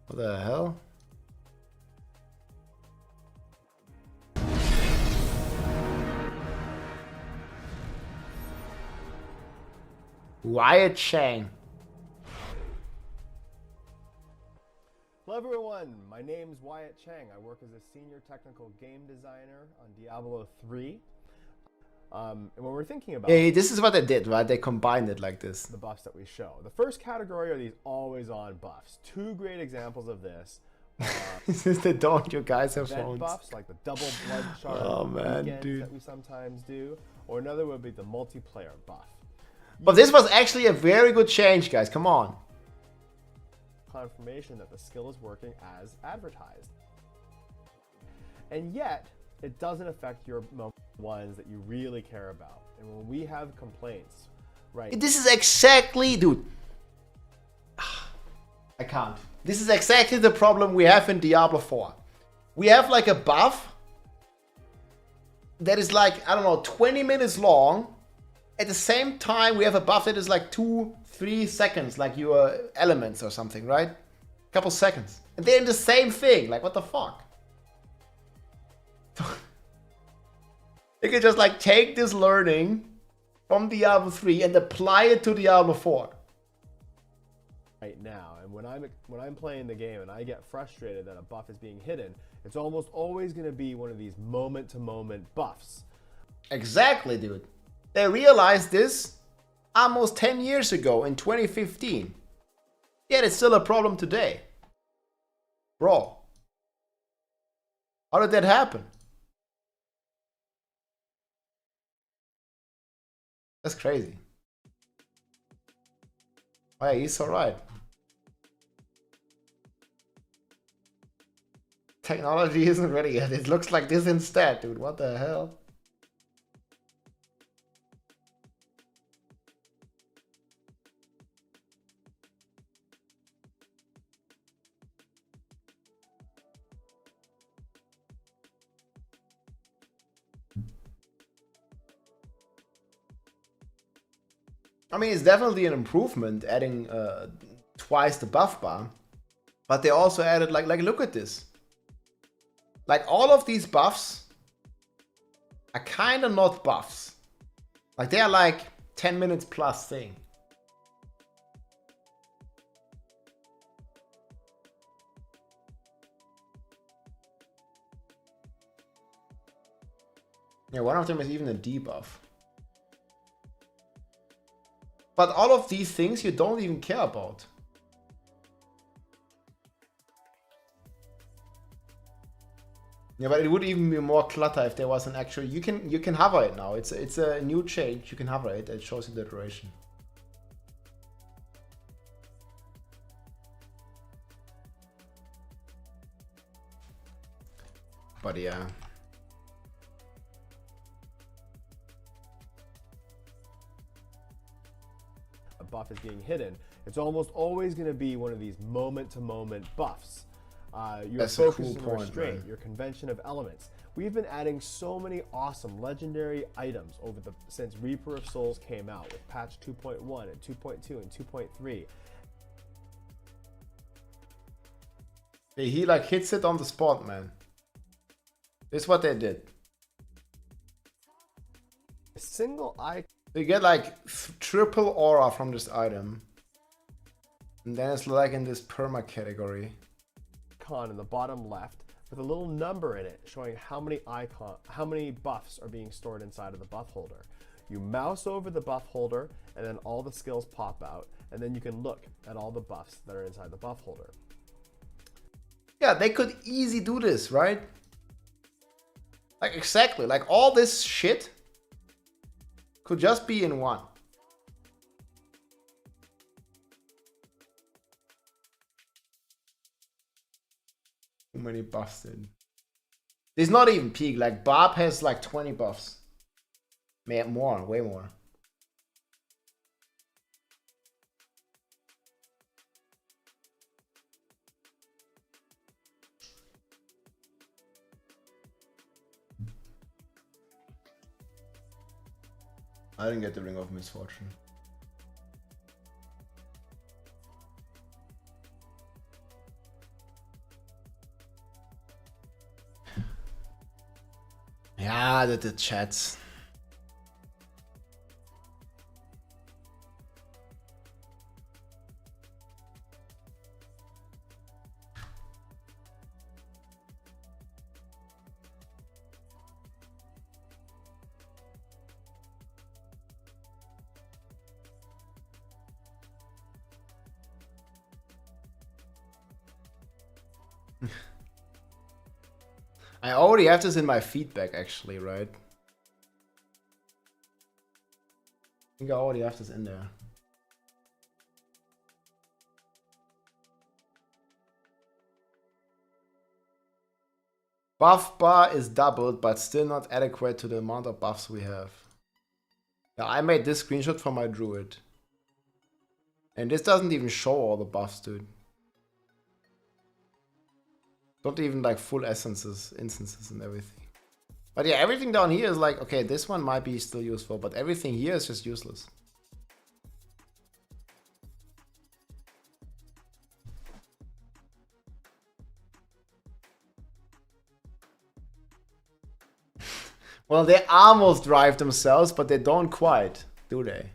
What the hell? Wyatt Chang. Hello everyone, my name's Wyatt Chang. I work as a senior technical game designer on Diablo 3. And when we're thinking about this is what they did, right? They combined it like this. The buffs that we show. The first category are these always-on buffs. Two great examples of this. Since they don't, you guys have event phones. Buffs like the double blood shard weekends that we sometimes do, or another would be the multiplayer buff. But this was actually a very good change, guys. Come on. Confirmation that the skill is working as advertised. And yet, it doesn't affect your ones that you really care about. And when we have complaints, right? This is exactly, dude. I can't. This is exactly the problem we have in Diablo 4. We have like a buff that is like, I don't know, 20 minutes long. At the same time, we have a buff that is like 2-3 seconds, like your elements or something, right? A couple seconds. And they're in the same thing. Like, what the fuck? You can just like take this learning from Diablo 3 and apply it to Diablo 4. Right now, and when I'm playing the game and I get frustrated that a buff is being hidden, it's almost always going to be one of these moment-to-moment buffs. Exactly, dude. They realized this almost 10 years ago in 2015. Yet it's still a problem today. Bro. How did that happen? That's crazy. Oh yeah, he's alright. Technology isn't ready yet. It looks like this instead, dude. What the hell? I mean, it's definitely an improvement adding twice the buff bar, but they also added like look at this. Like all of these buffs are kind of not buffs. Like they are like 10 minutes plus thing. Yeah, one of them is even a debuff. But all of these things you don't even care about. Yeah, but it would even be more clutter if there was an actual. You can hover it now. It's a new change. You can hover it. It shows you the duration. But yeah. buff is being hidden, it's almost always going to be one of these moment-to-moment buffs. Your focus and restraint, your convention of elements. We've been adding so many awesome legendary items since Reaper of Souls came out with patch 2.1 and 2.2 and 2.3. He like hits it on the spot, man. This is what they did. A single icon. You get like triple aura from this item. And then it's like in this perma category. In the bottom left with a little number in it showing how many buffs are being stored inside of the buff holder. You mouse over the buff holder and then all the skills pop out, and then you can look at all the buffs that are inside the buff holder. Yeah, they could easily do this, right? Like exactly, like all this shit could just be in one. Too many buffs in. It's not even peak. Like Bob has like 20 buffs. More, way more. I didn't get the Ring of Misfortune. Ja, the chats. I already have this in my feedback actually, right? I think I already have this in there. Buff bar is doubled, but still not adequate to the amount of buffs we have. Yeah, I made this screenshot for my druid. And this doesn't even show all the buffs, dude. Not even like full instances and everything. But yeah, everything down here is like, okay, this one might be still useful, but everything here is just useless. Well, they almost drive themselves, but they don't quite, do they?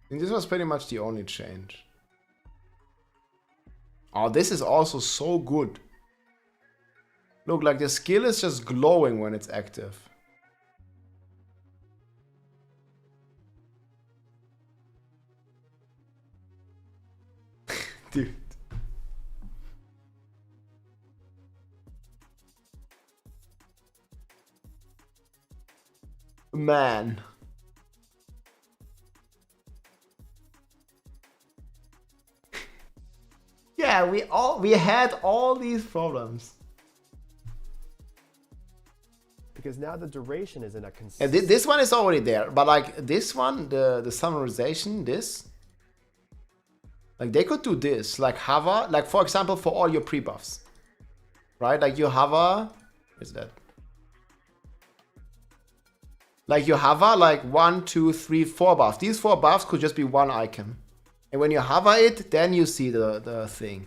And this was pretty much the only change. Oh, this is also so good. Look, like the skill is just glowing when it's active. Dude. Man. Yeah, we had all these problems. Because now the duration is in a consistent... Yeah, this one is already there, but like this one, the summarization, this... Like they could do this, like hover, like for example for all your pre-buffs. Right, like you hover... Is that? Like you hover like 1, 2, 3, 4 buffs. These 4 buffs could just be one icon. And when you hover it, then you see the thing.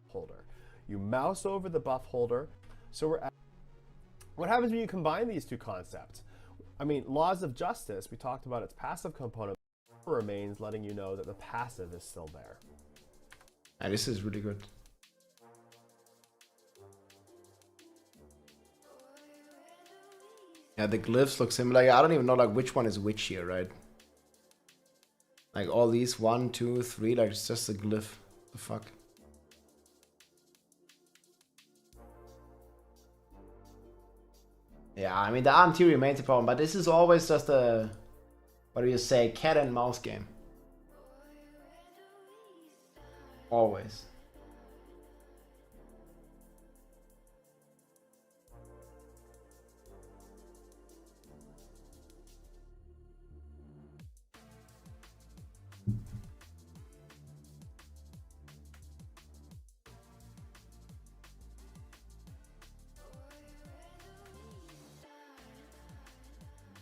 Holder. You mouse over the buff holder. So we're at... What happens when you combine these two concepts? I mean, Laws of Justice, we talked about its passive component, remains letting you know that the passive is still there. And this is really good. Yeah, the glyphs look similar. I don't even know like which one is which here, right? Like all these 1, 2, 3, like it's just a glyph. The fuck? Yeah, I mean the RMT remains a problem, but this is always just a What do you say? Cat and mouse game. Always.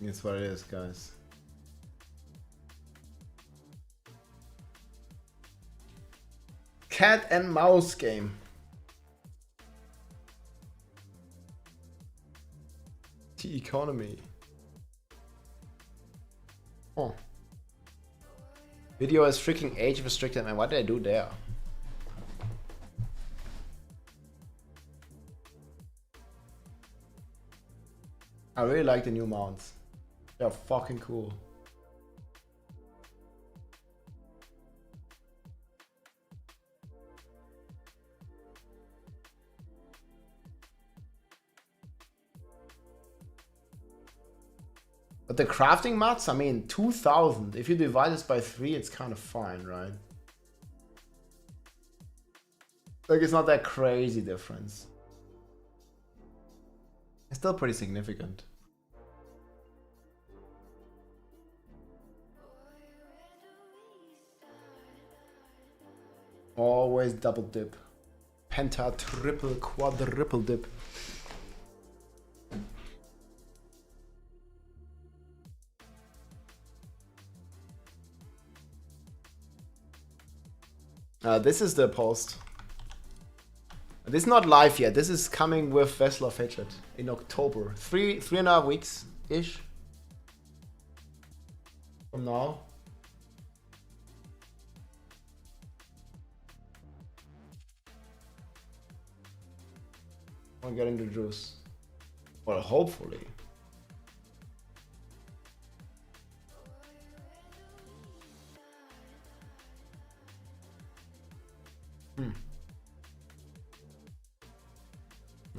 That's what it is, guys. Cat and mouse game. The economy. Oh. Video is freaking age restricted, man. What did I do there? I really like the new mounts. They're fucking cool. But the crafting mods, I mean, 2000. If you divide this by 3, it's kind of fine, right? Like, it's not that crazy difference. It's still pretty significant. Always double dip. Penta, triple, quadruple dip. This is the post. This is not live yet. This is coming with Vessel of Hatred in October. 3.5 weeks ish from now. We're getting the juice. Well, hopefully.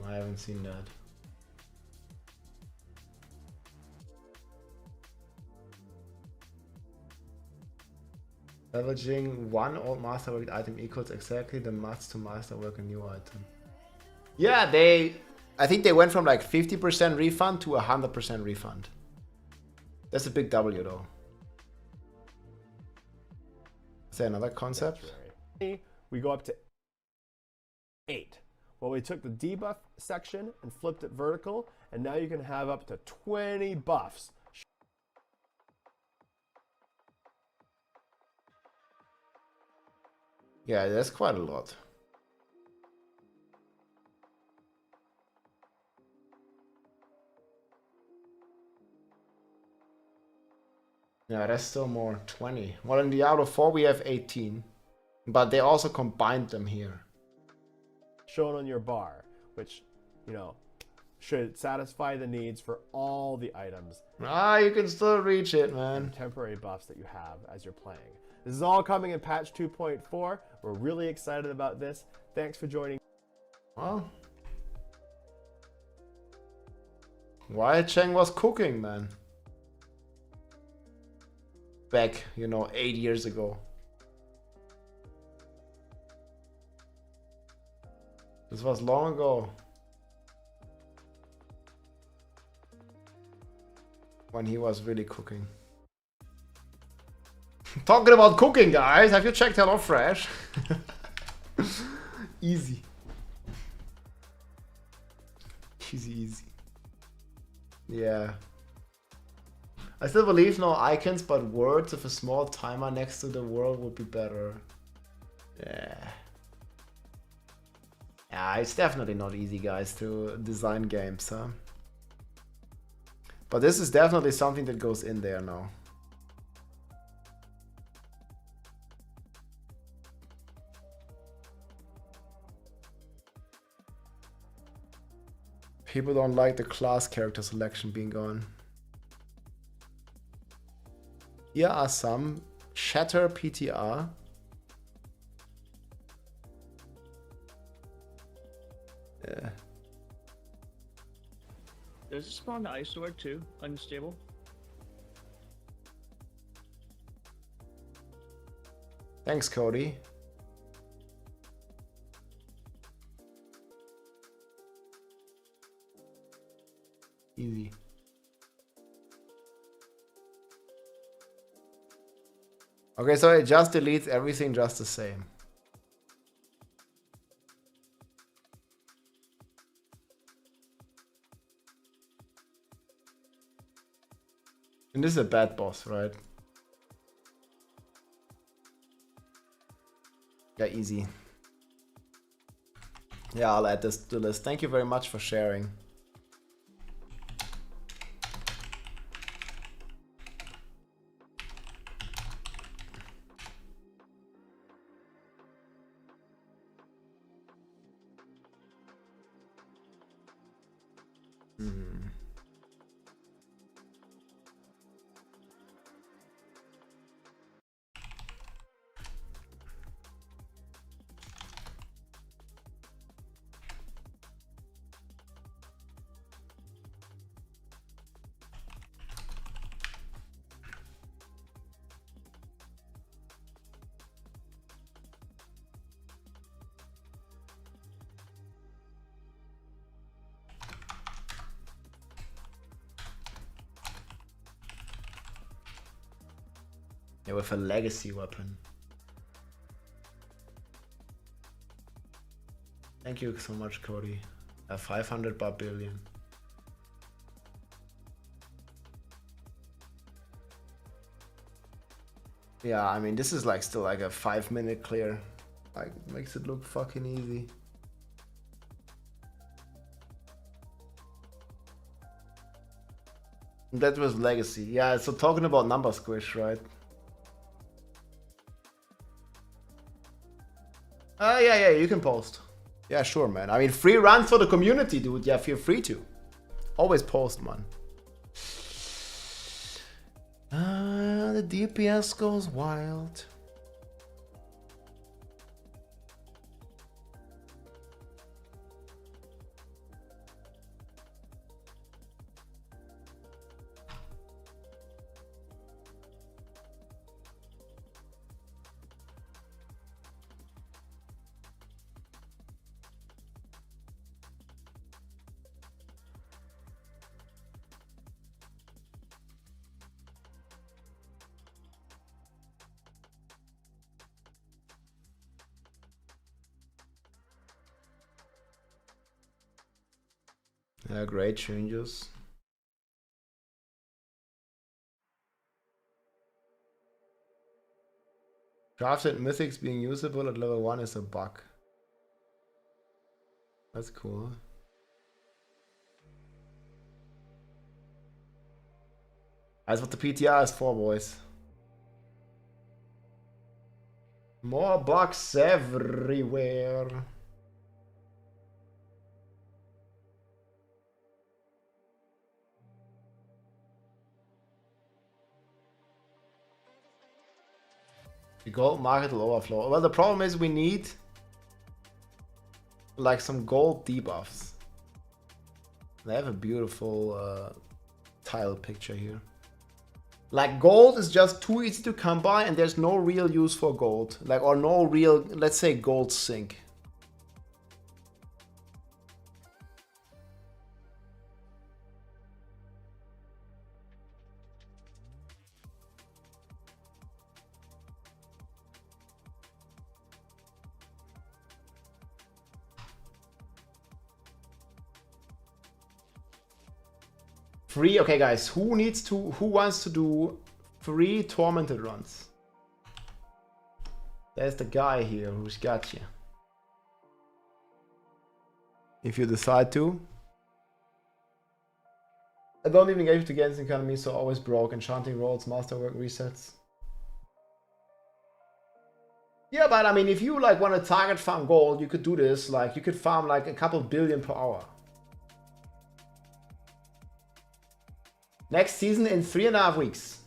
I haven't seen that. Leveraging one old masterwork item equals exactly the must to masterwork a new item. Yeah, I think they went from like 50% refund to 100% refund. That's a big W though. Is there another concept? We go up to 8. Well, we took the debuff section and flipped it vertical, and now you can have up to 20 buffs. Yeah, that's quite a lot. Yeah, that's still more. 20. Well, in Diablo 4 we have 18. But they also combined them here. Shown on your bar, which, you know, should satisfy the needs for all the items. Ah, you can still reach it, man. Temporary buffs that you have as you're playing. This is all coming in patch 2.4. We're really excited about this. Thanks for joining. Well, Wyatt Cheng was cooking, man. Back, you know, 8 years ago. This was long ago. When he was really cooking. Talking about cooking, guys, have you checked HelloFresh? Easy. Easy. Yeah. I still believe no icons, but words with a small timer next to the world would be better. Yeah. Yeah, it's definitely not easy, guys, to design games, huh? But this is definitely something that goes in there now. People don't like the class character selection being gone. Here are some. Shatter PTR. Yeah. Does it spawn the ice sword too? Unstable? Thanks, Cody. Easy. Okay, so it just deletes everything just the same. And this is a bad boss, right? Yeah, easy. Yeah, I'll add this to the list. Thank you very much for sharing. Yeah, with a legacy weapon. Thank you so much, Cody. 500 billion. Yeah, I mean, this is like still like a 5-minute clear. Like, makes it look fucking easy. That was legacy. Yeah, so talking about number squish, right? Yeah, you can post. Yeah, sure, man. I mean, free run for the community, dude. Yeah, feel free to. Always post, man. The DPS goes wild. Yeah, great changes. Crafted mythics being usable at level 1 is a bug. That's cool. That's what the PTR is for, boys. More bugs everywhere. The gold market will overflow. Well, the problem is we need like some gold debuffs. They have a beautiful tile picture here. Like gold is just too easy to come by and there's no real use for gold. Like, or no real, let's say, gold sink. Free, okay guys, who wants to do free tormented runs? There's the guy here who's got you. If you decide to. I don't even get to Genshin economy, so always broke. Enchanting rolls, masterwork resets. Yeah, but I mean, if you like want to target farm gold, you could do this. Like, you could farm like a couple billion per hour. Next season in 3.5 weeks.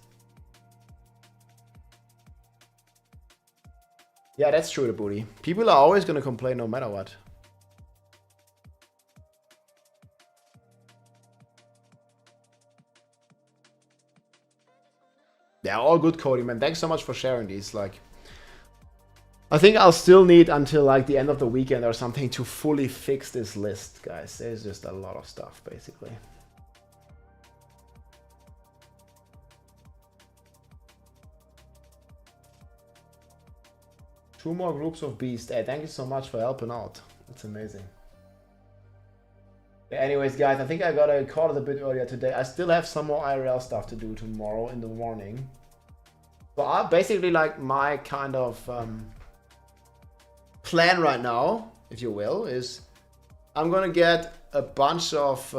Yeah, that's true, the booty. People are always gonna complain no matter what. Yeah, all good, Cody, man. Thanks so much for sharing these. Like, I think I'll still need until like the end of the weekend or something to fully fix this list, guys. There's just a lot of stuff, basically. Two more groups of beasts. Hey, thank you so much for helping out. It's amazing. Yeah, anyways, guys, I think I gotta call it a bit earlier today. I still have some more IRL stuff to do tomorrow in the morning. So I basically like my kind of plan right now, if you will, is I'm gonna get a bunch of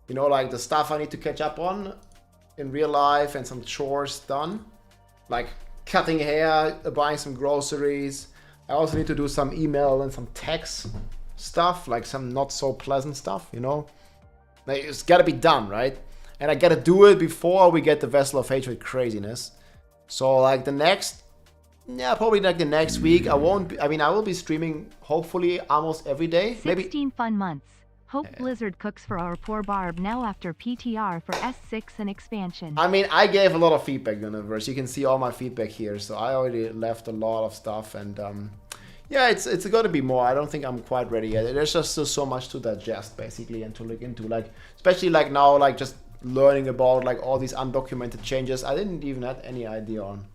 you know, like the stuff I need to catch up on in real life and some chores done, like cutting hair, buying some groceries. I also need to do some email and some text stuff, like some not so pleasant stuff, you know. Like, it's gotta be done, right? And I gotta do it before we get the Vessel of Hatred craziness. So like the next, yeah, probably like the next week, I will be streaming hopefully almost every day. 16 fun months. Hope Blizzard cooks for our poor Barb now after PTR for S6 and expansion. I mean, I gave a lot of feedback, Universe. You can see all my feedback here. So I already left a lot of stuff, and yeah, it's gonna be more. I don't think I'm quite ready yet. There's just still so much to digest, basically, and to look into. Like, especially like now, like just learning about like all these undocumented changes. I didn't even have any idea on.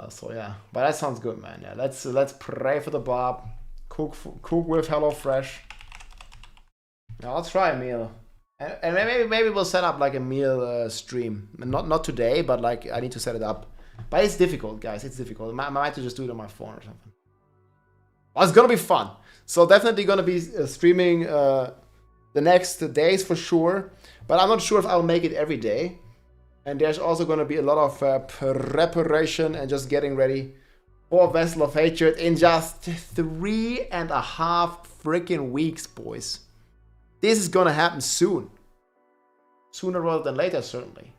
So yeah, but that sounds good, man. Yeah, let's pray for the Barb. Cook with HelloFresh. Yeah, I'll try a meal, and maybe we'll set up like a meal stream. Not today, but like I need to set it up. But it's difficult, guys. It's difficult. I might have to just do it on my phone or something. Well, it's gonna be fun. So definitely gonna be streaming the next days for sure. But I'm not sure if I'll make it every day. And there's also gonna be a lot of preparation and just getting ready for Vessel of Hatred in just 3.5 freaking weeks, boys. This is gonna happen soon. Sooner rather than later, certainly.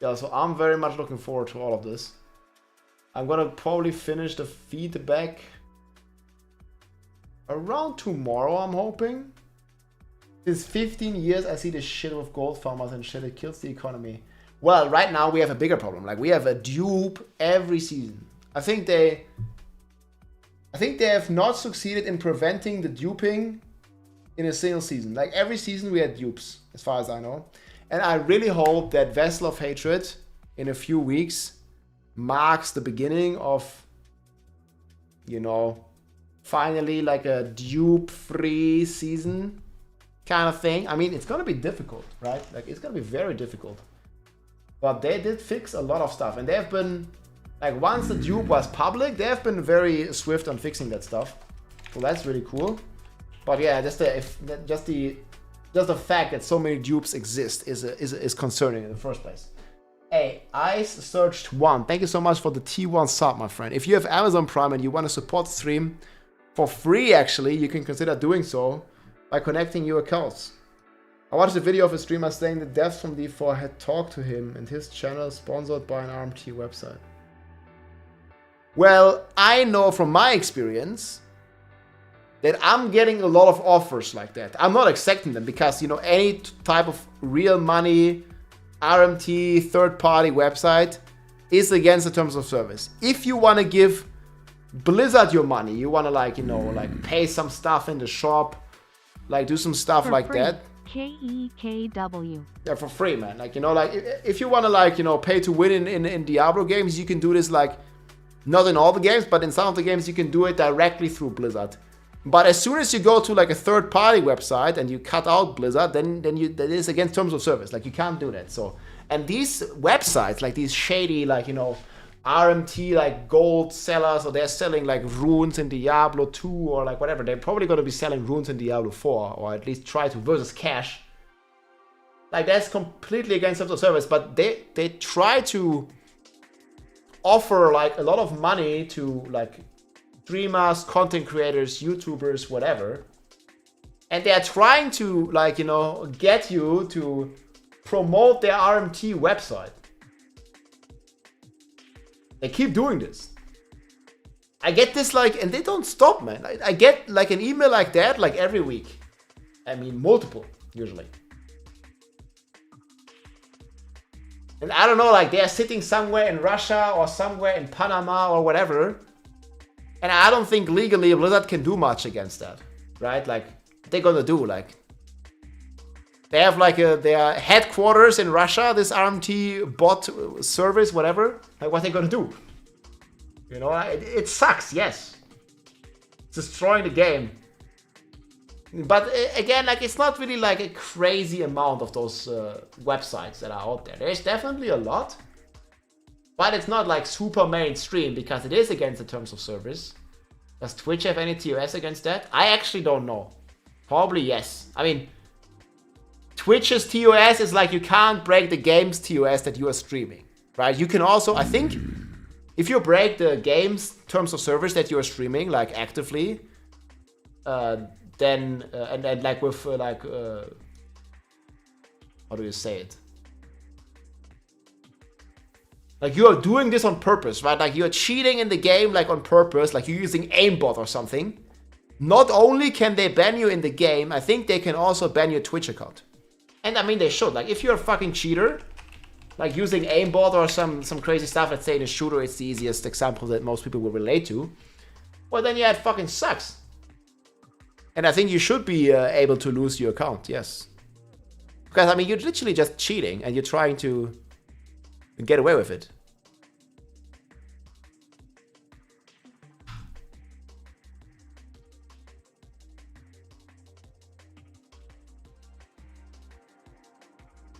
Yeah, so I'm very much looking forward to all of this. I'm gonna probably finish the feedback around tomorrow, I'm hoping. Since 15 years, I see this shit with gold farmers and shit, it kills the economy. Well, right now we have a bigger problem. Like, we have a dupe every season. I think they have not succeeded in preventing the duping in a single season. Like, every season we had dupes, as far as I know. And I really hope that Vessel of Hatred in a few weeks marks the beginning of, you know, finally like a dupe-free season kind of thing. I mean, it's gonna be difficult, right? Like, it's gonna be very difficult. But they did fix a lot of stuff, and they have been, like, once the dupe was public, they have been very swift on fixing that stuff. So that's really cool. But yeah, just the fact that so many dupes exist is concerning in the first place. Hey, Ice Searched 1, thank you so much for the T1 sub, my friend. If you have Amazon Prime and you want to support the stream for free, actually, you can consider doing so by connecting your accounts. I watched a video of a streamer saying the devs from D4 had talked to him and his channel is sponsored by an RMT website. Well, I know from my experience that I'm getting a lot of offers like that. I'm not accepting them because, you know, any type of real money, RMT, third-party website is against the terms of service. If you want to give Blizzard your money, you want to, like, you know, like pay some stuff in the shop, like do some stuff for like free. that. KEKW. Yeah, for free, man. Like, you know, like if you want to, like, you know, pay to win in Diablo games, you can do this, like, not in all the games, but in some of the games you can do it directly through Blizzard. But as soon as you go to like a third-party website and you cut out Blizzard, then that is against terms of service. Like, you can't do that. So, and these websites, like these shady, like, you know, RMT, like gold sellers, or they're selling like runes in Diablo 2 or like whatever. They're probably going to be selling runes in Diablo 4, or at least try to versus cash. Like, that's completely against terms of service. But they try to offer like a lot of money to like streamers, content creators, YouTubers, whatever. And they are trying to, like, you know, get you to promote their RMT website. They keep doing this. I get this, like, and they don't stop, man. I get like an email like that, like every week. I mean, multiple, usually. And I don't know, like they're sitting somewhere in Russia or somewhere in Panama or whatever. And I don't think legally Blizzard can do much against that, right? Like, what they're gonna do, like, they have like their headquarters in Russia, this RMT bot service, whatever. Like, what are they gonna do? You know, it sucks, yes. It's destroying the game. But again, like, it's not really like a crazy amount of those websites that are out there. There's definitely a lot. But it's not like super mainstream because it is against the terms of service. Does Twitch have any TOS against that? I actually don't know. Probably yes. I mean, Twitch's TOS is like you can't break the game's TOS that you are streaming, right? You can also, I think, if you break the game's terms of service that you are streaming, like actively, then, and like with, how do you say it? Like, you are doing this on purpose, right? Like, you're cheating in the game, like, on purpose. Like, you're using aimbot or something. Not only can they ban you in the game, I think they can also ban your Twitch account. And, I mean, they should. Like, if you're a fucking cheater, like, using aimbot or some crazy stuff, let's say in a shooter, it's the easiest example that most people will relate to. Well, then, yeah, it fucking sucks. And I think you should be able to lose your account, yes. Because, I mean, you're literally just cheating, and you're trying to get away with it.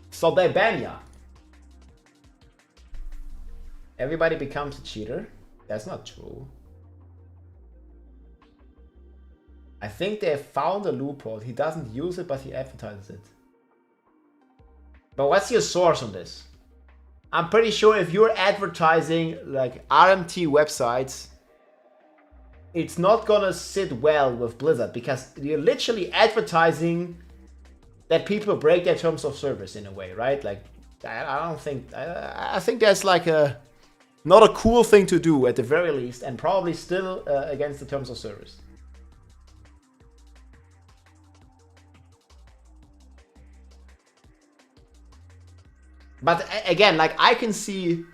So they ban ya. Everybody becomes a cheater. That's not true. I think they found a loophole. He doesn't use it, but he advertises it. But what's your source on this? I'm pretty sure if you're advertising like RMT websites, it's not gonna sit well with Blizzard because you're literally advertising that people break their terms of service in a way, right? Like, I don't think, I think that's like not a cool thing to do at the very least, and probably still against the terms of service. But again, like, I can see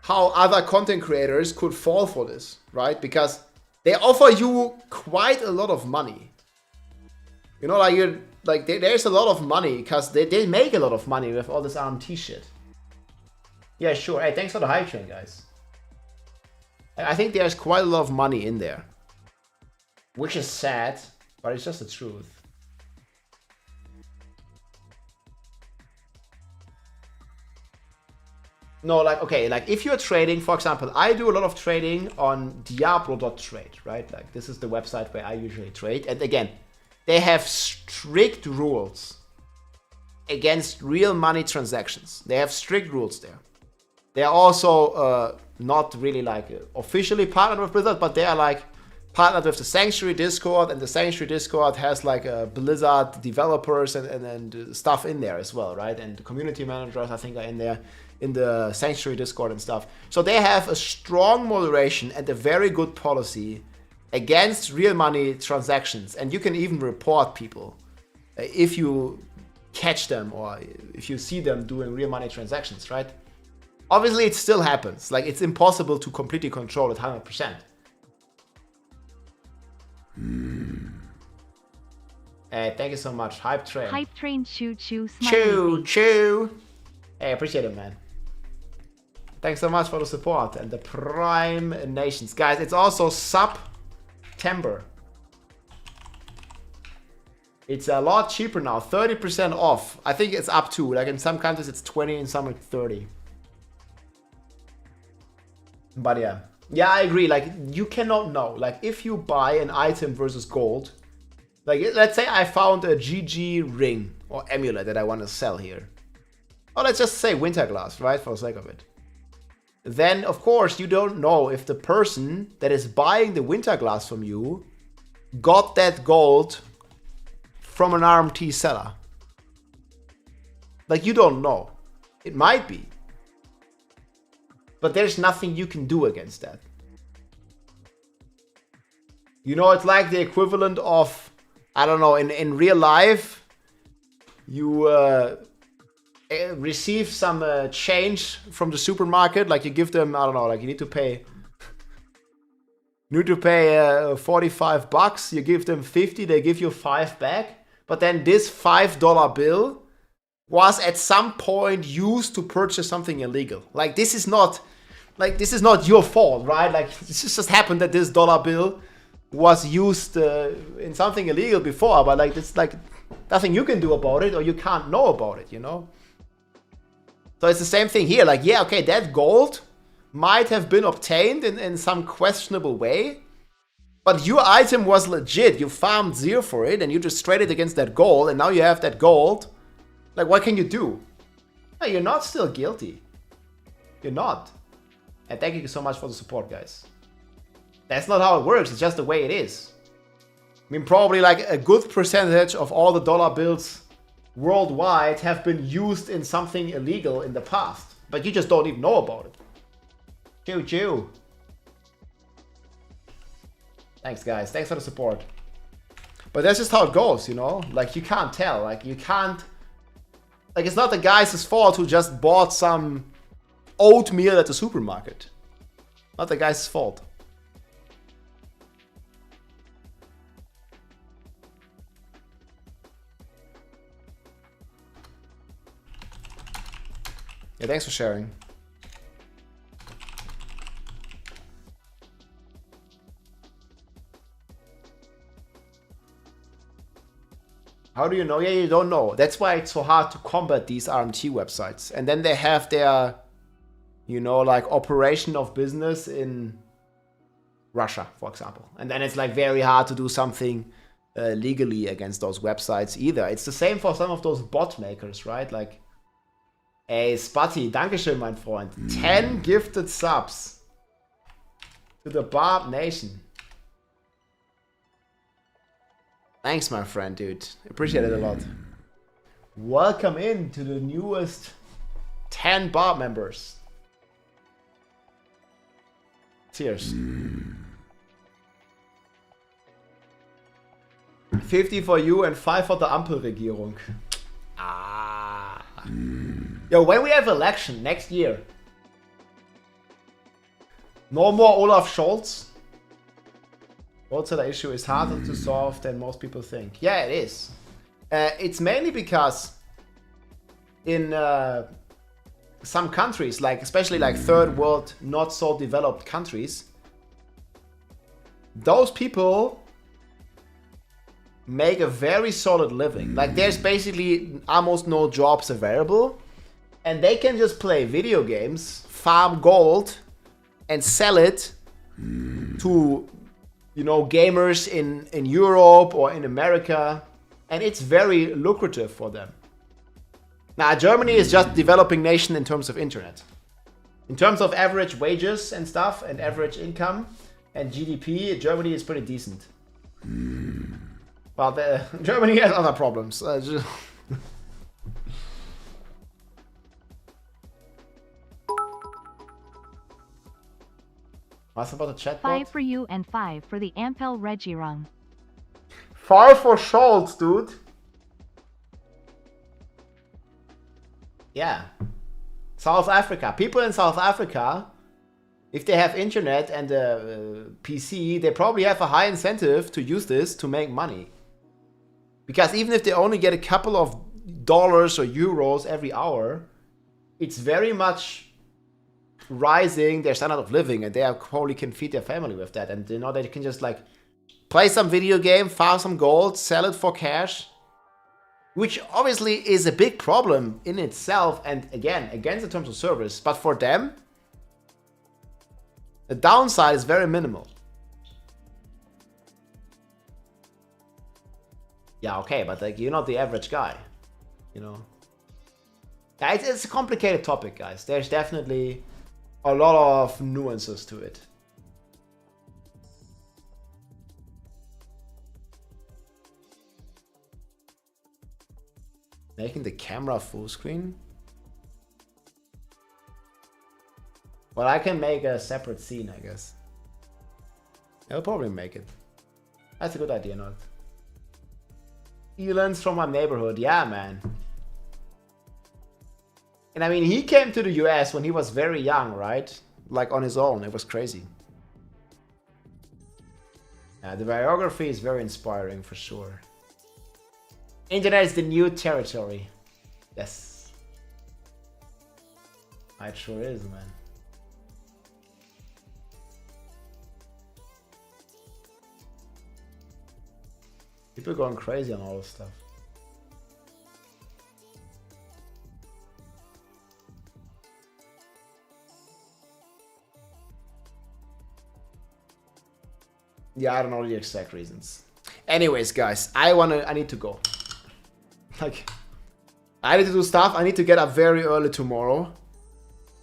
how other content creators could fall for this, right? Because they offer you quite a lot of money. You know, like there's a lot of money because they make a lot of money with all this RMT shit. Yeah, sure. Hey, thanks for the hype train, guys. I think there's quite a lot of money in there, which is sad, but it's just the truth. No, like, okay, like if you're trading, for example, I do a lot of trading on Diablo.trade, right? Like, this is the website where I usually trade. And again, they have strict rules against real money transactions. They have strict rules there. They are also not really like officially partnered with Blizzard, but they are like partnered with the Sanctuary Discord, and the Sanctuary Discord has like Blizzard developers and stuff in there as well, right? And the community managers, I think, are in there in the Sanctuary Discord and stuff. So they have a strong moderation and a very good policy against real money transactions. And you can even report people if you catch them or if you see them doing real money transactions, right? Obviously, it still happens. Like, it's impossible to completely control it 100%. Thank you so much. Hype train. Hype train, choo choo. Choo choo. Hey, appreciate it, man. Thanks so much for the support and the Prime Nations. Guys, it's also September. It's a lot cheaper now. 30% off. I think it's up to. Like, in some countries it's 20, in some it's 30. But yeah. Yeah, I agree. Like, you cannot know. Like, if you buy an item versus gold, like, let's say I found a GG ring or amulet that I want to sell here. Or let's just say Winterglass, right? For the sake of it. Then, of course, you don't know if the person that is buying the Winterglass from you got that gold from an RMT seller. Like, you don't know. It might be. But there's nothing you can do against that. You know, it's like the equivalent of, I don't know, in real life, you receive some change from the supermarket. Like you give them, I don't know, like you need to pay 45 bucks. You give them 50, they give you 5 back. But then this $5 bill was at some point used to purchase something illegal. Like this is not your fault, right? Like this just happened that this dollar bill was used in something illegal before, but like it's like nothing you can do about it, or you can't know about it, you know? So it's the same thing here. Like, yeah, okay, that gold might have been obtained in some questionable way, but your item was legit. You farmed 0 for it, and you just traded against that gold, and now you have that gold. Like, what can you do? No, you're not still guilty. You're not. And thank you so much for the support, guys. That's not how it works. It's just the way it is. I mean, probably like a good percentage of all the dollar bills worldwide have been used in something illegal in the past, but you just don't even know about it. Chew. Thanks, guys. Thanks for the support. But that's just how it goes, you know? Like, you can't tell. Like, you can't... Like, it's not the guy's fault who just bought some oatmeal at the supermarket. Not the guy's fault. Yeah, thanks for sharing. How do you know? Yeah, you don't know. That's why it's so hard to combat these RMT websites. And then they have their, you know, like operation of business in Russia, for example. And then it's like very hard to do something legally against those websites either. It's the same for some of those bot makers, right? Like, ey, Spatty, dankeschön, mein Freund. 10 gifted subs to the Barb Nation. Thanks, my friend, dude. Appreciate it a lot. Welcome in to the newest 10 Barb members. Cheers. 50 for you and 5 for the Ampelregierung. Ah. Yo, when we have election next year, no more Olaf Scholz. Wholesale issue is harder to solve than most people think. Yeah, it is. It's mainly because in some countries, like especially like third world, not so developed countries, those people make a very solid living. Like there's basically almost no jobs available, and they can just play video games, farm gold, and sell it to, you know, gamers in Europe or in America, and it's very lucrative for them. Now, Germany is just a developing nation in terms of internet. In terms of average wages and stuff, and average income and GDP, Germany is pretty decent. But Germany has other problems. What's about the chat? 5 for you and 5 for the Ampel Regierung. 5 for Scholz, dude. Yeah. South Africa. People in South Africa, if they have internet and a PC, they probably have a high incentive to use this to make money. Because even if they only get a couple of dollars or euros every hour, it's very much rising their standard of living, and they probably can feed their family with that. And you know, they can just like play some video game, farm some gold, sell it for cash, which obviously is a big problem in itself, and again, against the terms of service. But for them, the downside is very minimal. Yeah, okay, but like, you're not the average guy, you know. Yeah, it's a complicated topic, guys. There's definitely a lot of nuances to it. Making the camera full screen? Well, I can make a separate scene, I guess. I'll probably make it. That's a good idea, not? Elon's from my neighborhood. Yeah, man. And I mean, he came to the US when he was very young, right? Like on his own. It was crazy. Yeah, the biography is very inspiring for sure. Internet is the new territory. Yes. It sure is, man. People going crazy on all this stuff. Yeah, I don't know the exact reasons. Anyways, guys, I need to go. Like, I need to do stuff. I need to get up very early tomorrow.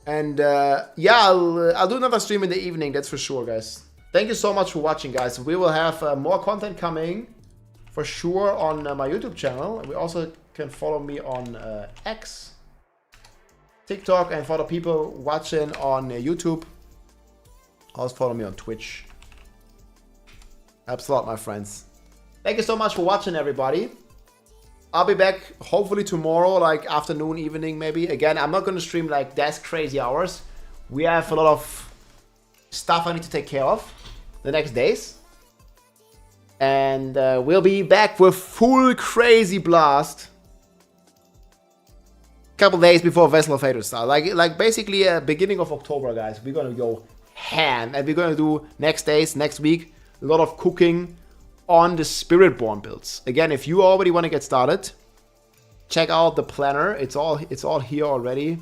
And yeah, I'll do another stream in the evening, that's for sure, guys. Thank you so much for watching, guys. We will have more content coming for sure on my YouTube channel. We also can follow me on X, TikTok, and for the people watching on YouTube, also follow me on Twitch. Helps a lot, my friends. Thank you so much for watching, everybody. I'll be back hopefully tomorrow, like afternoon, evening, maybe. Again, I'm not going to stream like that's crazy hours. We have a lot of stuff I need to take care of the next days. And we'll be back with full crazy blast. Couple days before Vessel of Fate will start. Like basically beginning of October, guys. We're going to go ham. And we're going to do next days, next week, a lot of cooking on the Spiritborn builds. Again, if you already want to get started, check out the planner. It's all here already.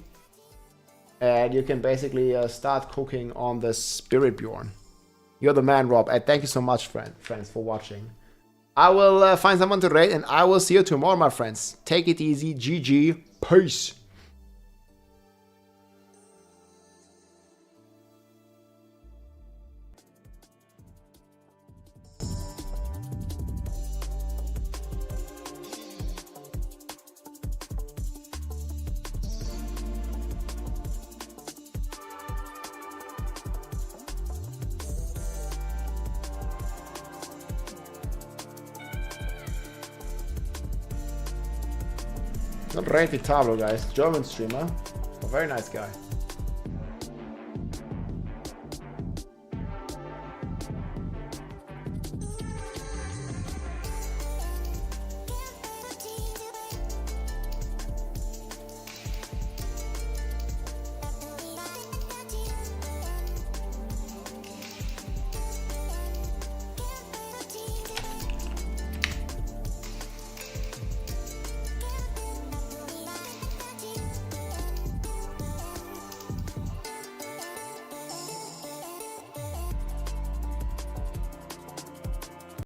And you can basically start cooking on the Spiritborn. You're the man, Rob. And thank you so much, friends, for watching. I will find someone to raid, and I will see you tomorrow, my friends. Take it easy. GG. Peace. Not rated Diablo, guys. German streamer. A very nice guy.